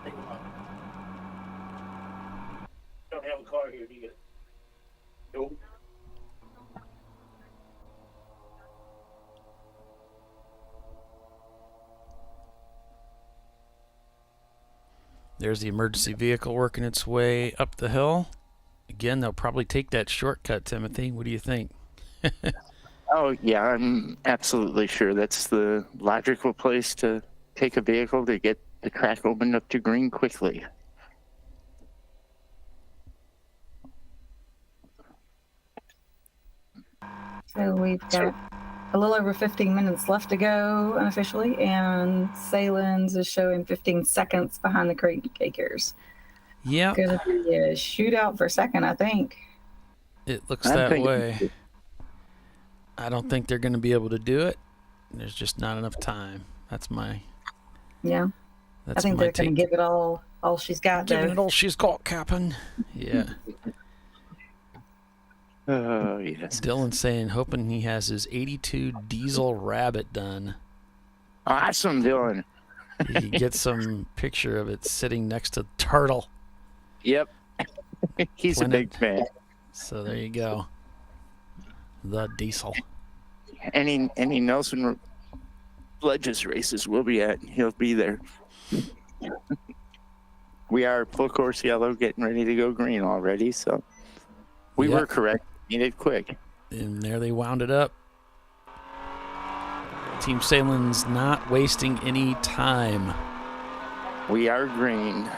Take a look. Don't have a car here, do you? Nope. There's the emergency vehicle working its way up the hill. Again, they'll probably take that shortcut, Timothy. What do you think? Oh, yeah, I'm absolutely sure that's the logical place to take a vehicle to get The track opened up to green quickly. So we've got a little over 15 minutes left to go unofficially, and Salins is showing 15 seconds behind the crate takers. Yeah. Gonna be a shootout for second, I think. It looks that way. I don't think they're going to be able to do it. There's just not enough time. That's my. Yeah. That's I think they're going to give it all she's got. Giving it all she's got, Captain. Yeah. Oh, yes. Dylan's saying, hoping he has his 82 diesel Rabbit done. Awesome, Dylan. You get some picture of it sitting next to Turtle. Yep. He's a big fan. So there you go. The diesel. Any Nelson Ledges races we'll be at, he'll be there. We are full course yellow, getting ready to go green already, so we were correct. Need it quick. And there they wound it up. Team Salen's not wasting any time. We are green.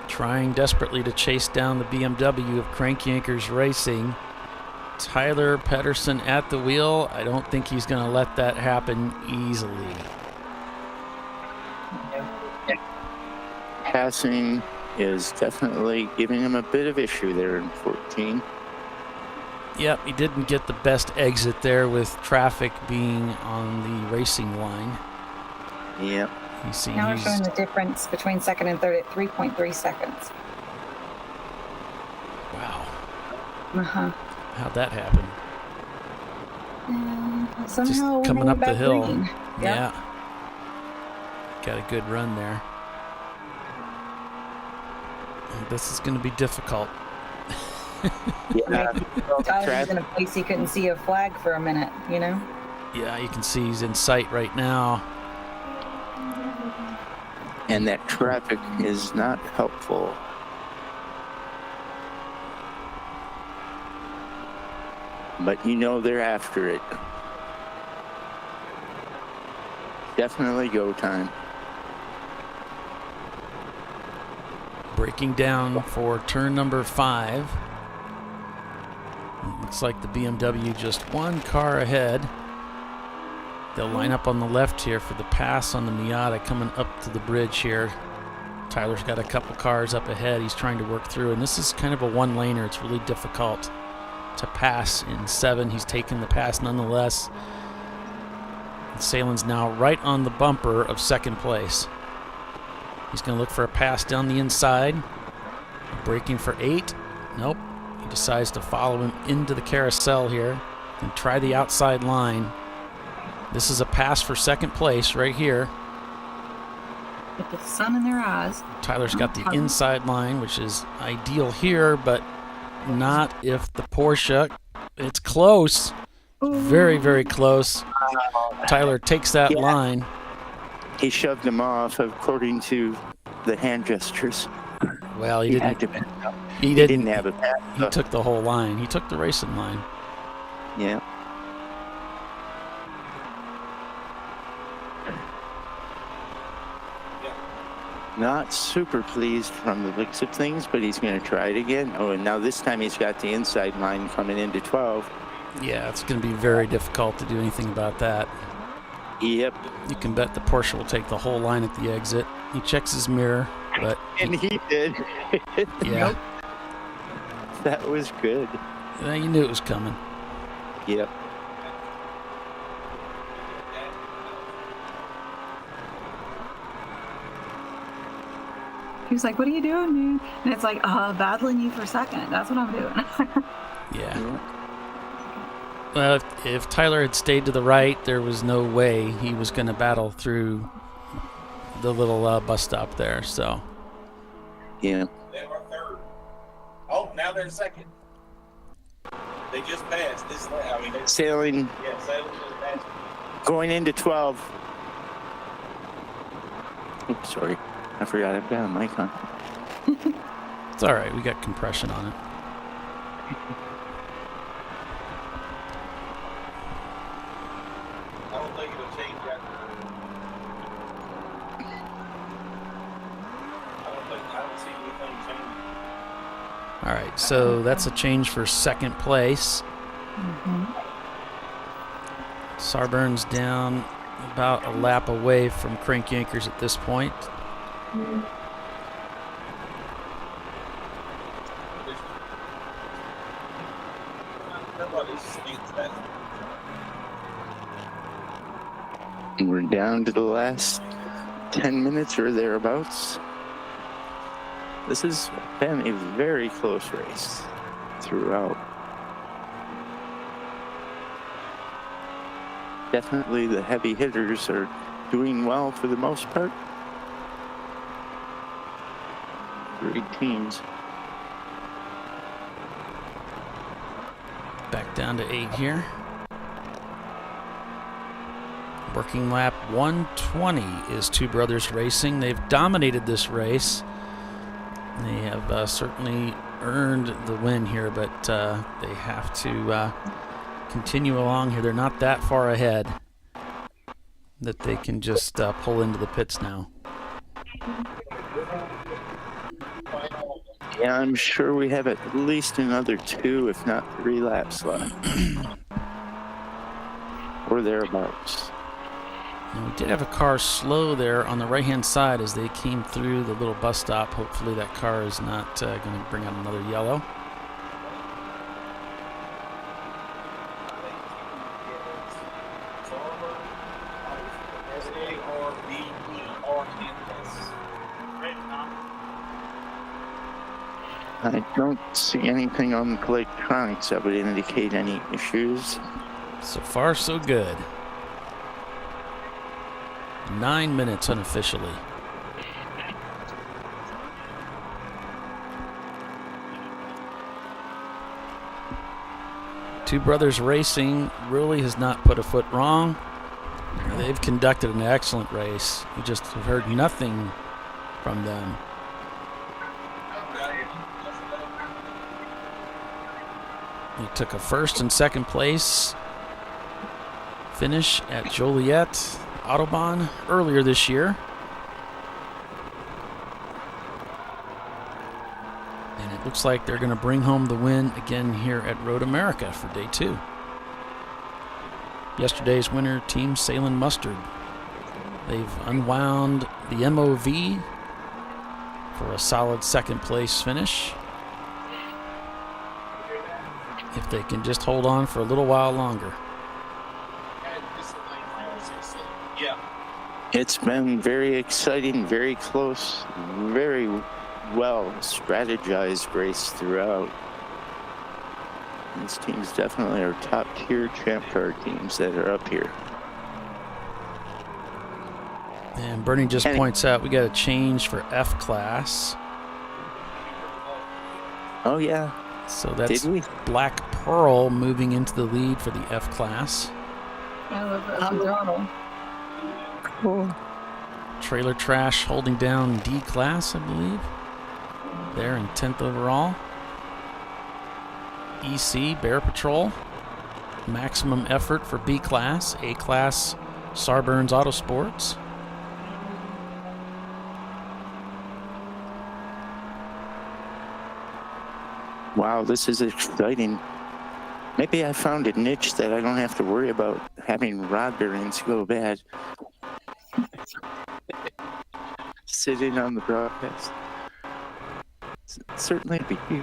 Trying desperately to chase down the BMW of Crank Yankers Racing. Tyler Pedersen at the wheel. I don't think he's going to let that happen easily. Passing is definitely giving him a bit of issue there in 14. Yep, he didn't get the best exit there with traffic being on the racing line. Yep. Now we're showing the difference between second and third at 3.3 seconds. Wow. Uh-huh. How'd that happen? Somehow just coming up the hill. Green. Yeah. Got a good run there. This is going to be difficult. Yeah. Tyler's in a place he couldn't see a flag for a minute, you know? Yeah, you can see he's in sight right now. And that traffic is not helpful. But you know they're after it. Definitely go time. Breaking down for turn number 5. It looks like the BMW just one car ahead. They'll line up on the left here for the pass on the Miata coming up to the bridge here. Tyler's got a couple cars up ahead he's trying to work through, and this is kind of a one-laner. It's really difficult to pass in 7. He's taken the pass nonetheless. And Salen's now right on the bumper of second place. He's going to look for a pass down the inside. Braking for 8. Nope. He decides to follow him into the carousel here and try the outside line. This is a pass for second place right here. With the sun in their eyes. Tyler's got the inside line, which is ideal here, but not if the Porsche. It's close. Very, very close. Tyler takes that line. He shoved him off according to the hand gestures. Well, he didn't have a pass. He took the whole line. He took the racing line. Yeah. Not super pleased from the looks of things, but he's going to try it again. Oh, and now this time he's got the inside line coming into 12. Yeah, it's going to be very difficult to do anything about that. Yep. You can bet the Porsche will take the whole line at the exit. He checks his mirror, but... And he did. Yeah. Nope. That was good. Yeah, you knew it was coming. Yep. He was like, what are you doing, dude? And it's like, battling you for second. That's what I'm doing. Yeah. Well, if Tyler had stayed to the right, there was no way he was going to battle through the little bus stop there, so. Yeah. They were third. Oh, now they're second. They just passed. Sailing. Yeah, Sailing just passed. Going into 12. Oops, sorry. I forgot I've got a mic on. It's all right. We got compression on it. think it'll change after. I don't see anything changing. All right, so that's a change for second place. Sarburn's down about a lap away from Crank Yankers at this point. We're down to the last 10 minutes or thereabouts. This has been a very close race throughout. Definitely the heavy hitters are doing well for the most part. Great teams. Back down to 8 here. Working lap 120 is Two Brothers Racing. They've dominated this race. They have certainly earned the win here, but they have to continue along here. They're not that far ahead that they can just pull into the pits now. Yeah, I'm sure we have at least another 2, if not 3 laps left. Or thereabouts. And we did have a car slow there on the right-hand side as they came through the little bus stop. Hopefully that car is not going to bring out another yellow. I don't see anything on the electronics that would indicate any issues. So far, so good. 9 minutes unofficially. Two Brothers Racing really has not put a foot wrong. They've conducted an excellent race. We just have heard nothing from them. They took a first and second place finish at Joliet Autobahn earlier this year. And it looks like they're going to bring home the win again here at Road America for day 2. Yesterday's winner, Team Salem Mustard. They've unwound the MOV for a solid second place finish. If they can just hold on for a little while longer. Yeah. It's been very exciting, very close, very well strategized race throughout. These teams definitely are top tier Champ Car teams that are up here. And Bernie just points out we got a change for F class. Oh yeah. So that's Black Pearl moving into the lead for the F class. I love that throttle. Cool. Trailer Trash holding down D class, I believe. There in 10th overall. EC, Bear Patrol. Maximum Effort for B class. A class, Sarburn's Autosports. Wow, this is exciting. Maybe I found a niche that I don't have to worry about having rod bearings go bad. Sitting on the broadcast. Certainly be here.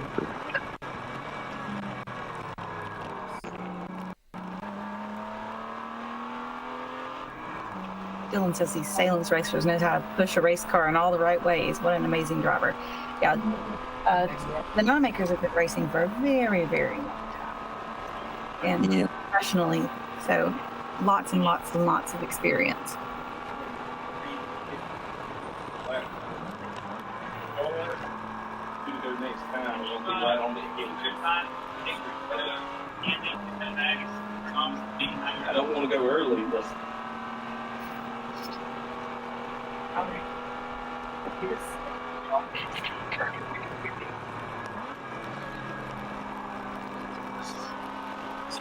Dylan says these Salem's racers knows how to push a race car in all the right ways. What an amazing driver. Yeah, the non-makers have been racing for a very, very long time. And professionally, so lots and lots and lots of experience. I don't want to go early, but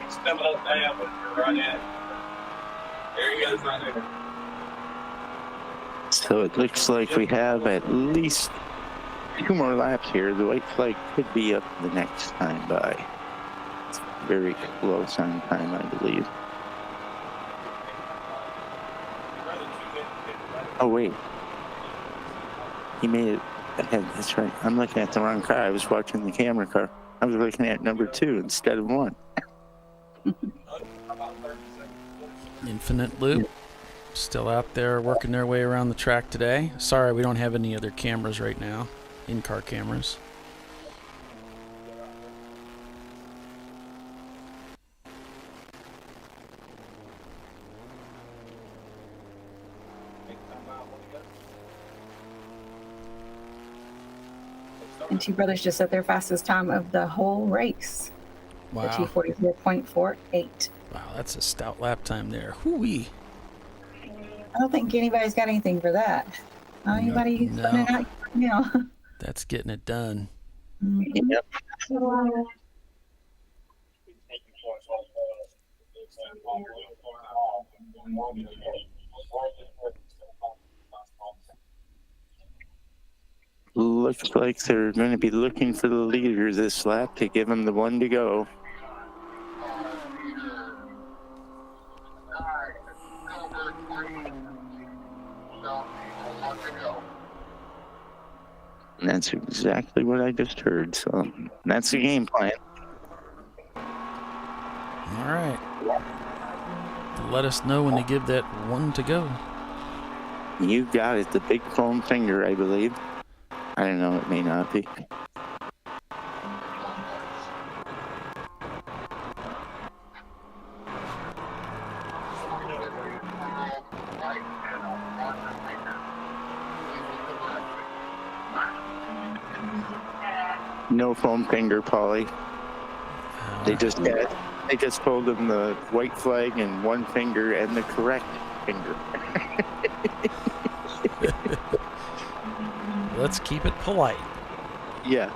it's coming up now, but we're right at. There he goes, right there. So it looks like we have at least 2 more laps here. The white flag could be up the next time by. It's very close on time, I believe. Oh, wait. He made it ahead. That's right. I'm looking at the wrong car. I was watching the camera car. I was looking at number 2 instead of 1. Infinite Loop still out there working their way around the track today. Sorry, we don't have any other cameras right now, in-car cameras. And Two Brothers just set their fastest time of the whole race. Wow. The 2:44.48. Wow, that's a stout lap time there. Hoo-wee. I don't think anybody's got anything for that. Anybody No. running out now? That's getting it done. Yep. Looks like they're going to be looking for the leader this lap to give him the 1 to go. And that's exactly what I just heard. So that's the game plan. All right. Let us know when they give that 1 to go. You got it. The big foam finger, I believe. I don't know. It may not be. No foam finger, Polly. They just told him the white flag and 1 finger and the correct finger. Let's keep it polite. Yeah.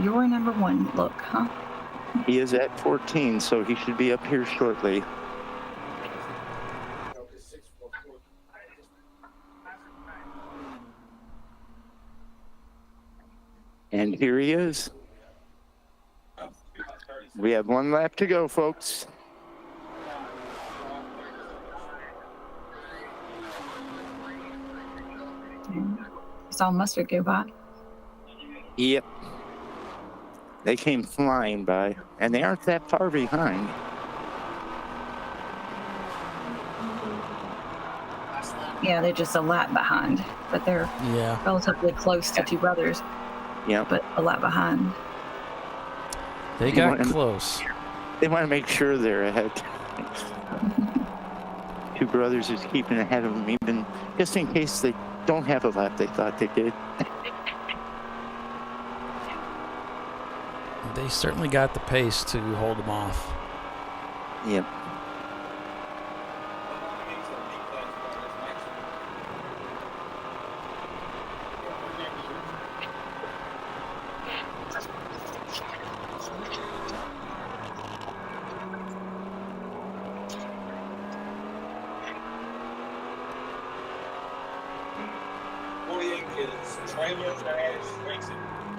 Your number 1 look, huh? He is at 14, so he should be up here shortly. And here he is. We have 1 lap to go, folks. Saw Mustard go by. Yep. They came flying by, and they aren't that far behind. Yeah, they're just a lap behind, but they're relatively close to Two Brothers. Yeah, but a lap behind. They got close. They want to make sure they're ahead. Two Brothers is keeping ahead of them, even just in case they don't have a lap they thought they did. They certainly got the pace to hold them off. Yep.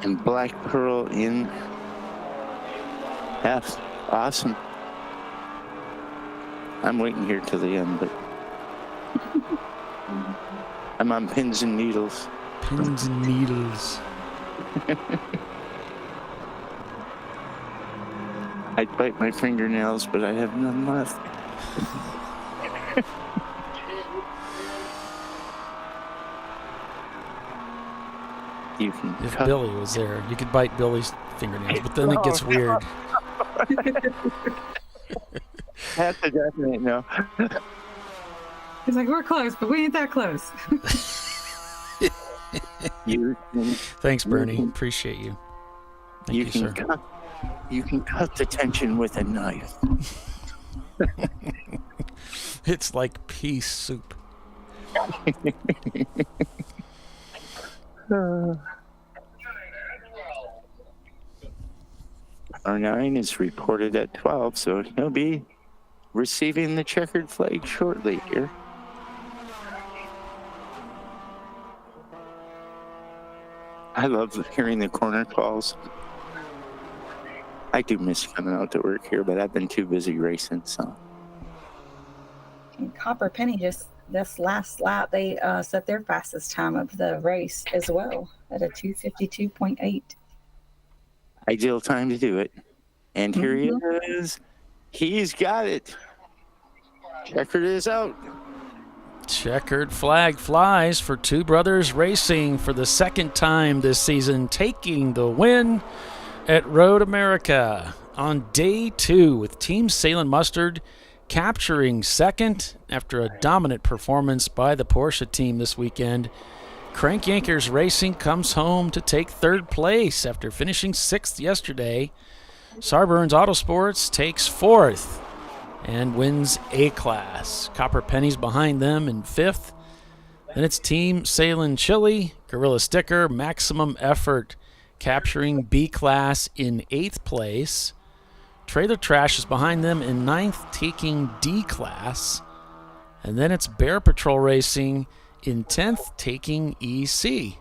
And Black Pearl in F. Awesome. I'm waiting here till the end, but I'm on pins and needles. Pins and needles. I'd bite my fingernails, but I have none left. You can if Billy was there, you could bite Billy's fingernails, but then it gets weird. That's a definite no. He's like, we're close, but we ain't that close. Thanks, Bernie. Appreciate you. Thank you, sir. You can cut the tension with a knife. It's like pea soup. R9 is reported at 12, so he'll be receiving the checkered flag shortly here. I love hearing the corner calls. I do miss coming out to work here, but I've been too busy racing, so. And Copper Penny just this last lap, they set their fastest time of the race as well at a 2:52.8. Ideal time to do it. And here he is. He's got it. Checkered is out. Checkered flag flies for Two Brothers Racing for the second time this season, taking the win at Road America on day 2 with Team Salem Mustard capturing second after a dominant performance by the Porsche team this weekend. Landjäger Racing comes home to take third place after finishing 6th yesterday. Sarburns Autosports takes 4th and wins A-Class. Copper Penny's behind them in 5th. Then it's Team Salem Chili, Gorilla Sticker, Maximum Effort capturing B-Class in 8th place. Trailer Trash is behind them in 9th, taking D-Class. And then it's Bear Patrol Racing in 10th, taking EC.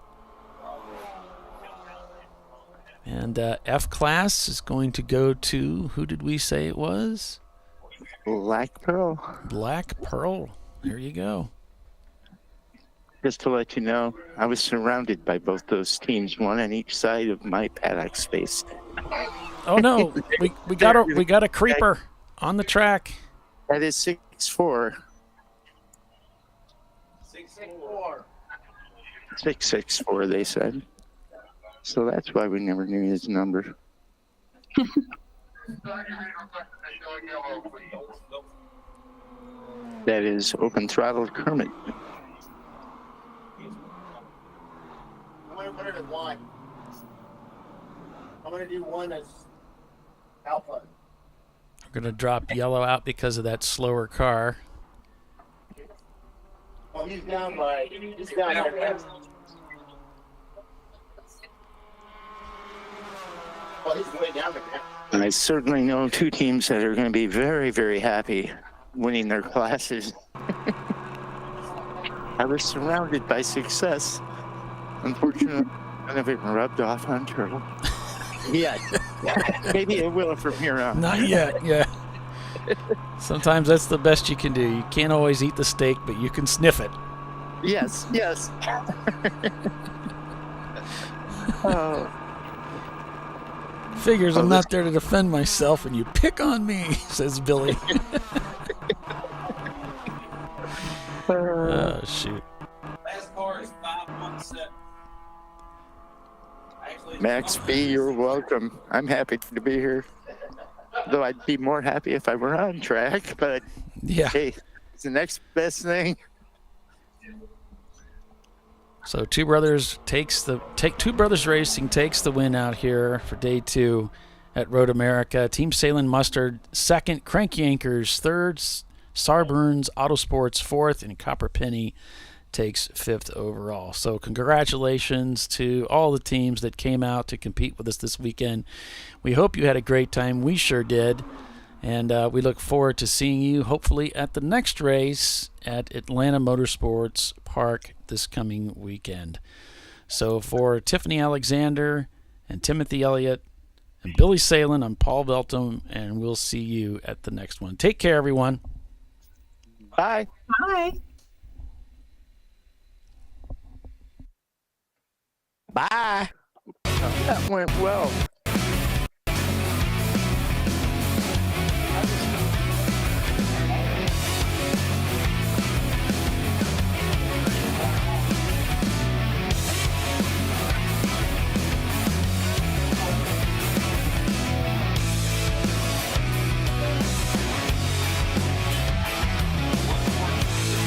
And F-Class is going to go to, who did we say it was? Black Pearl. Black Pearl. There you go. Just to let you know, I was surrounded by both those teams, one on each side of my paddock space. Oh no, we got a creeper on the track. That is 6'4". 6'4". 6'4", they said. So that's why we never knew his number. That is Open Throttle Kermit. I'm going to put it at 1. I'm going to do 1 as alpha. We're going to drop yellow out because of that slower car. Well, he's down by. Well, he's way down there. And I certainly know 2 teams that are going to be very, very happy winning their classes. I was surrounded by success. Unfortunately, none of it rubbed off on Turtle. Yeah. Maybe it will from here on. Not yet, yeah. Sometimes that's the best you can do. You can't always eat the steak, but you can sniff it. Yes, yes. Oh. Figures I'm not there to defend myself, and you pick on me, says Billy. Oh, shoot. Last car is 517. Max B, you're welcome. I'm happy to be here. Though I'd be more happy if I were on track, but yeah, hey, it's the next best thing. So Two Brothers Racing takes the win out here for day 2 at Road America. Team Salem Mustard 2nd, Landjäger 3rd, Sarburns Autosports 4th, and Copper Penny takes 5th overall. So congratulations to all the teams that came out to compete with us this weekend. We hope you had a great time. We sure did. And we look forward to seeing you hopefully at the next race at Atlanta Motorsports Park this coming weekend. So for Tiffany Alexander and Timothy Elliott and Billy Salem, I'm Paul Veltum, and we'll see you at the next one. Take care, everyone. Bye. Bye. Bye. That went well.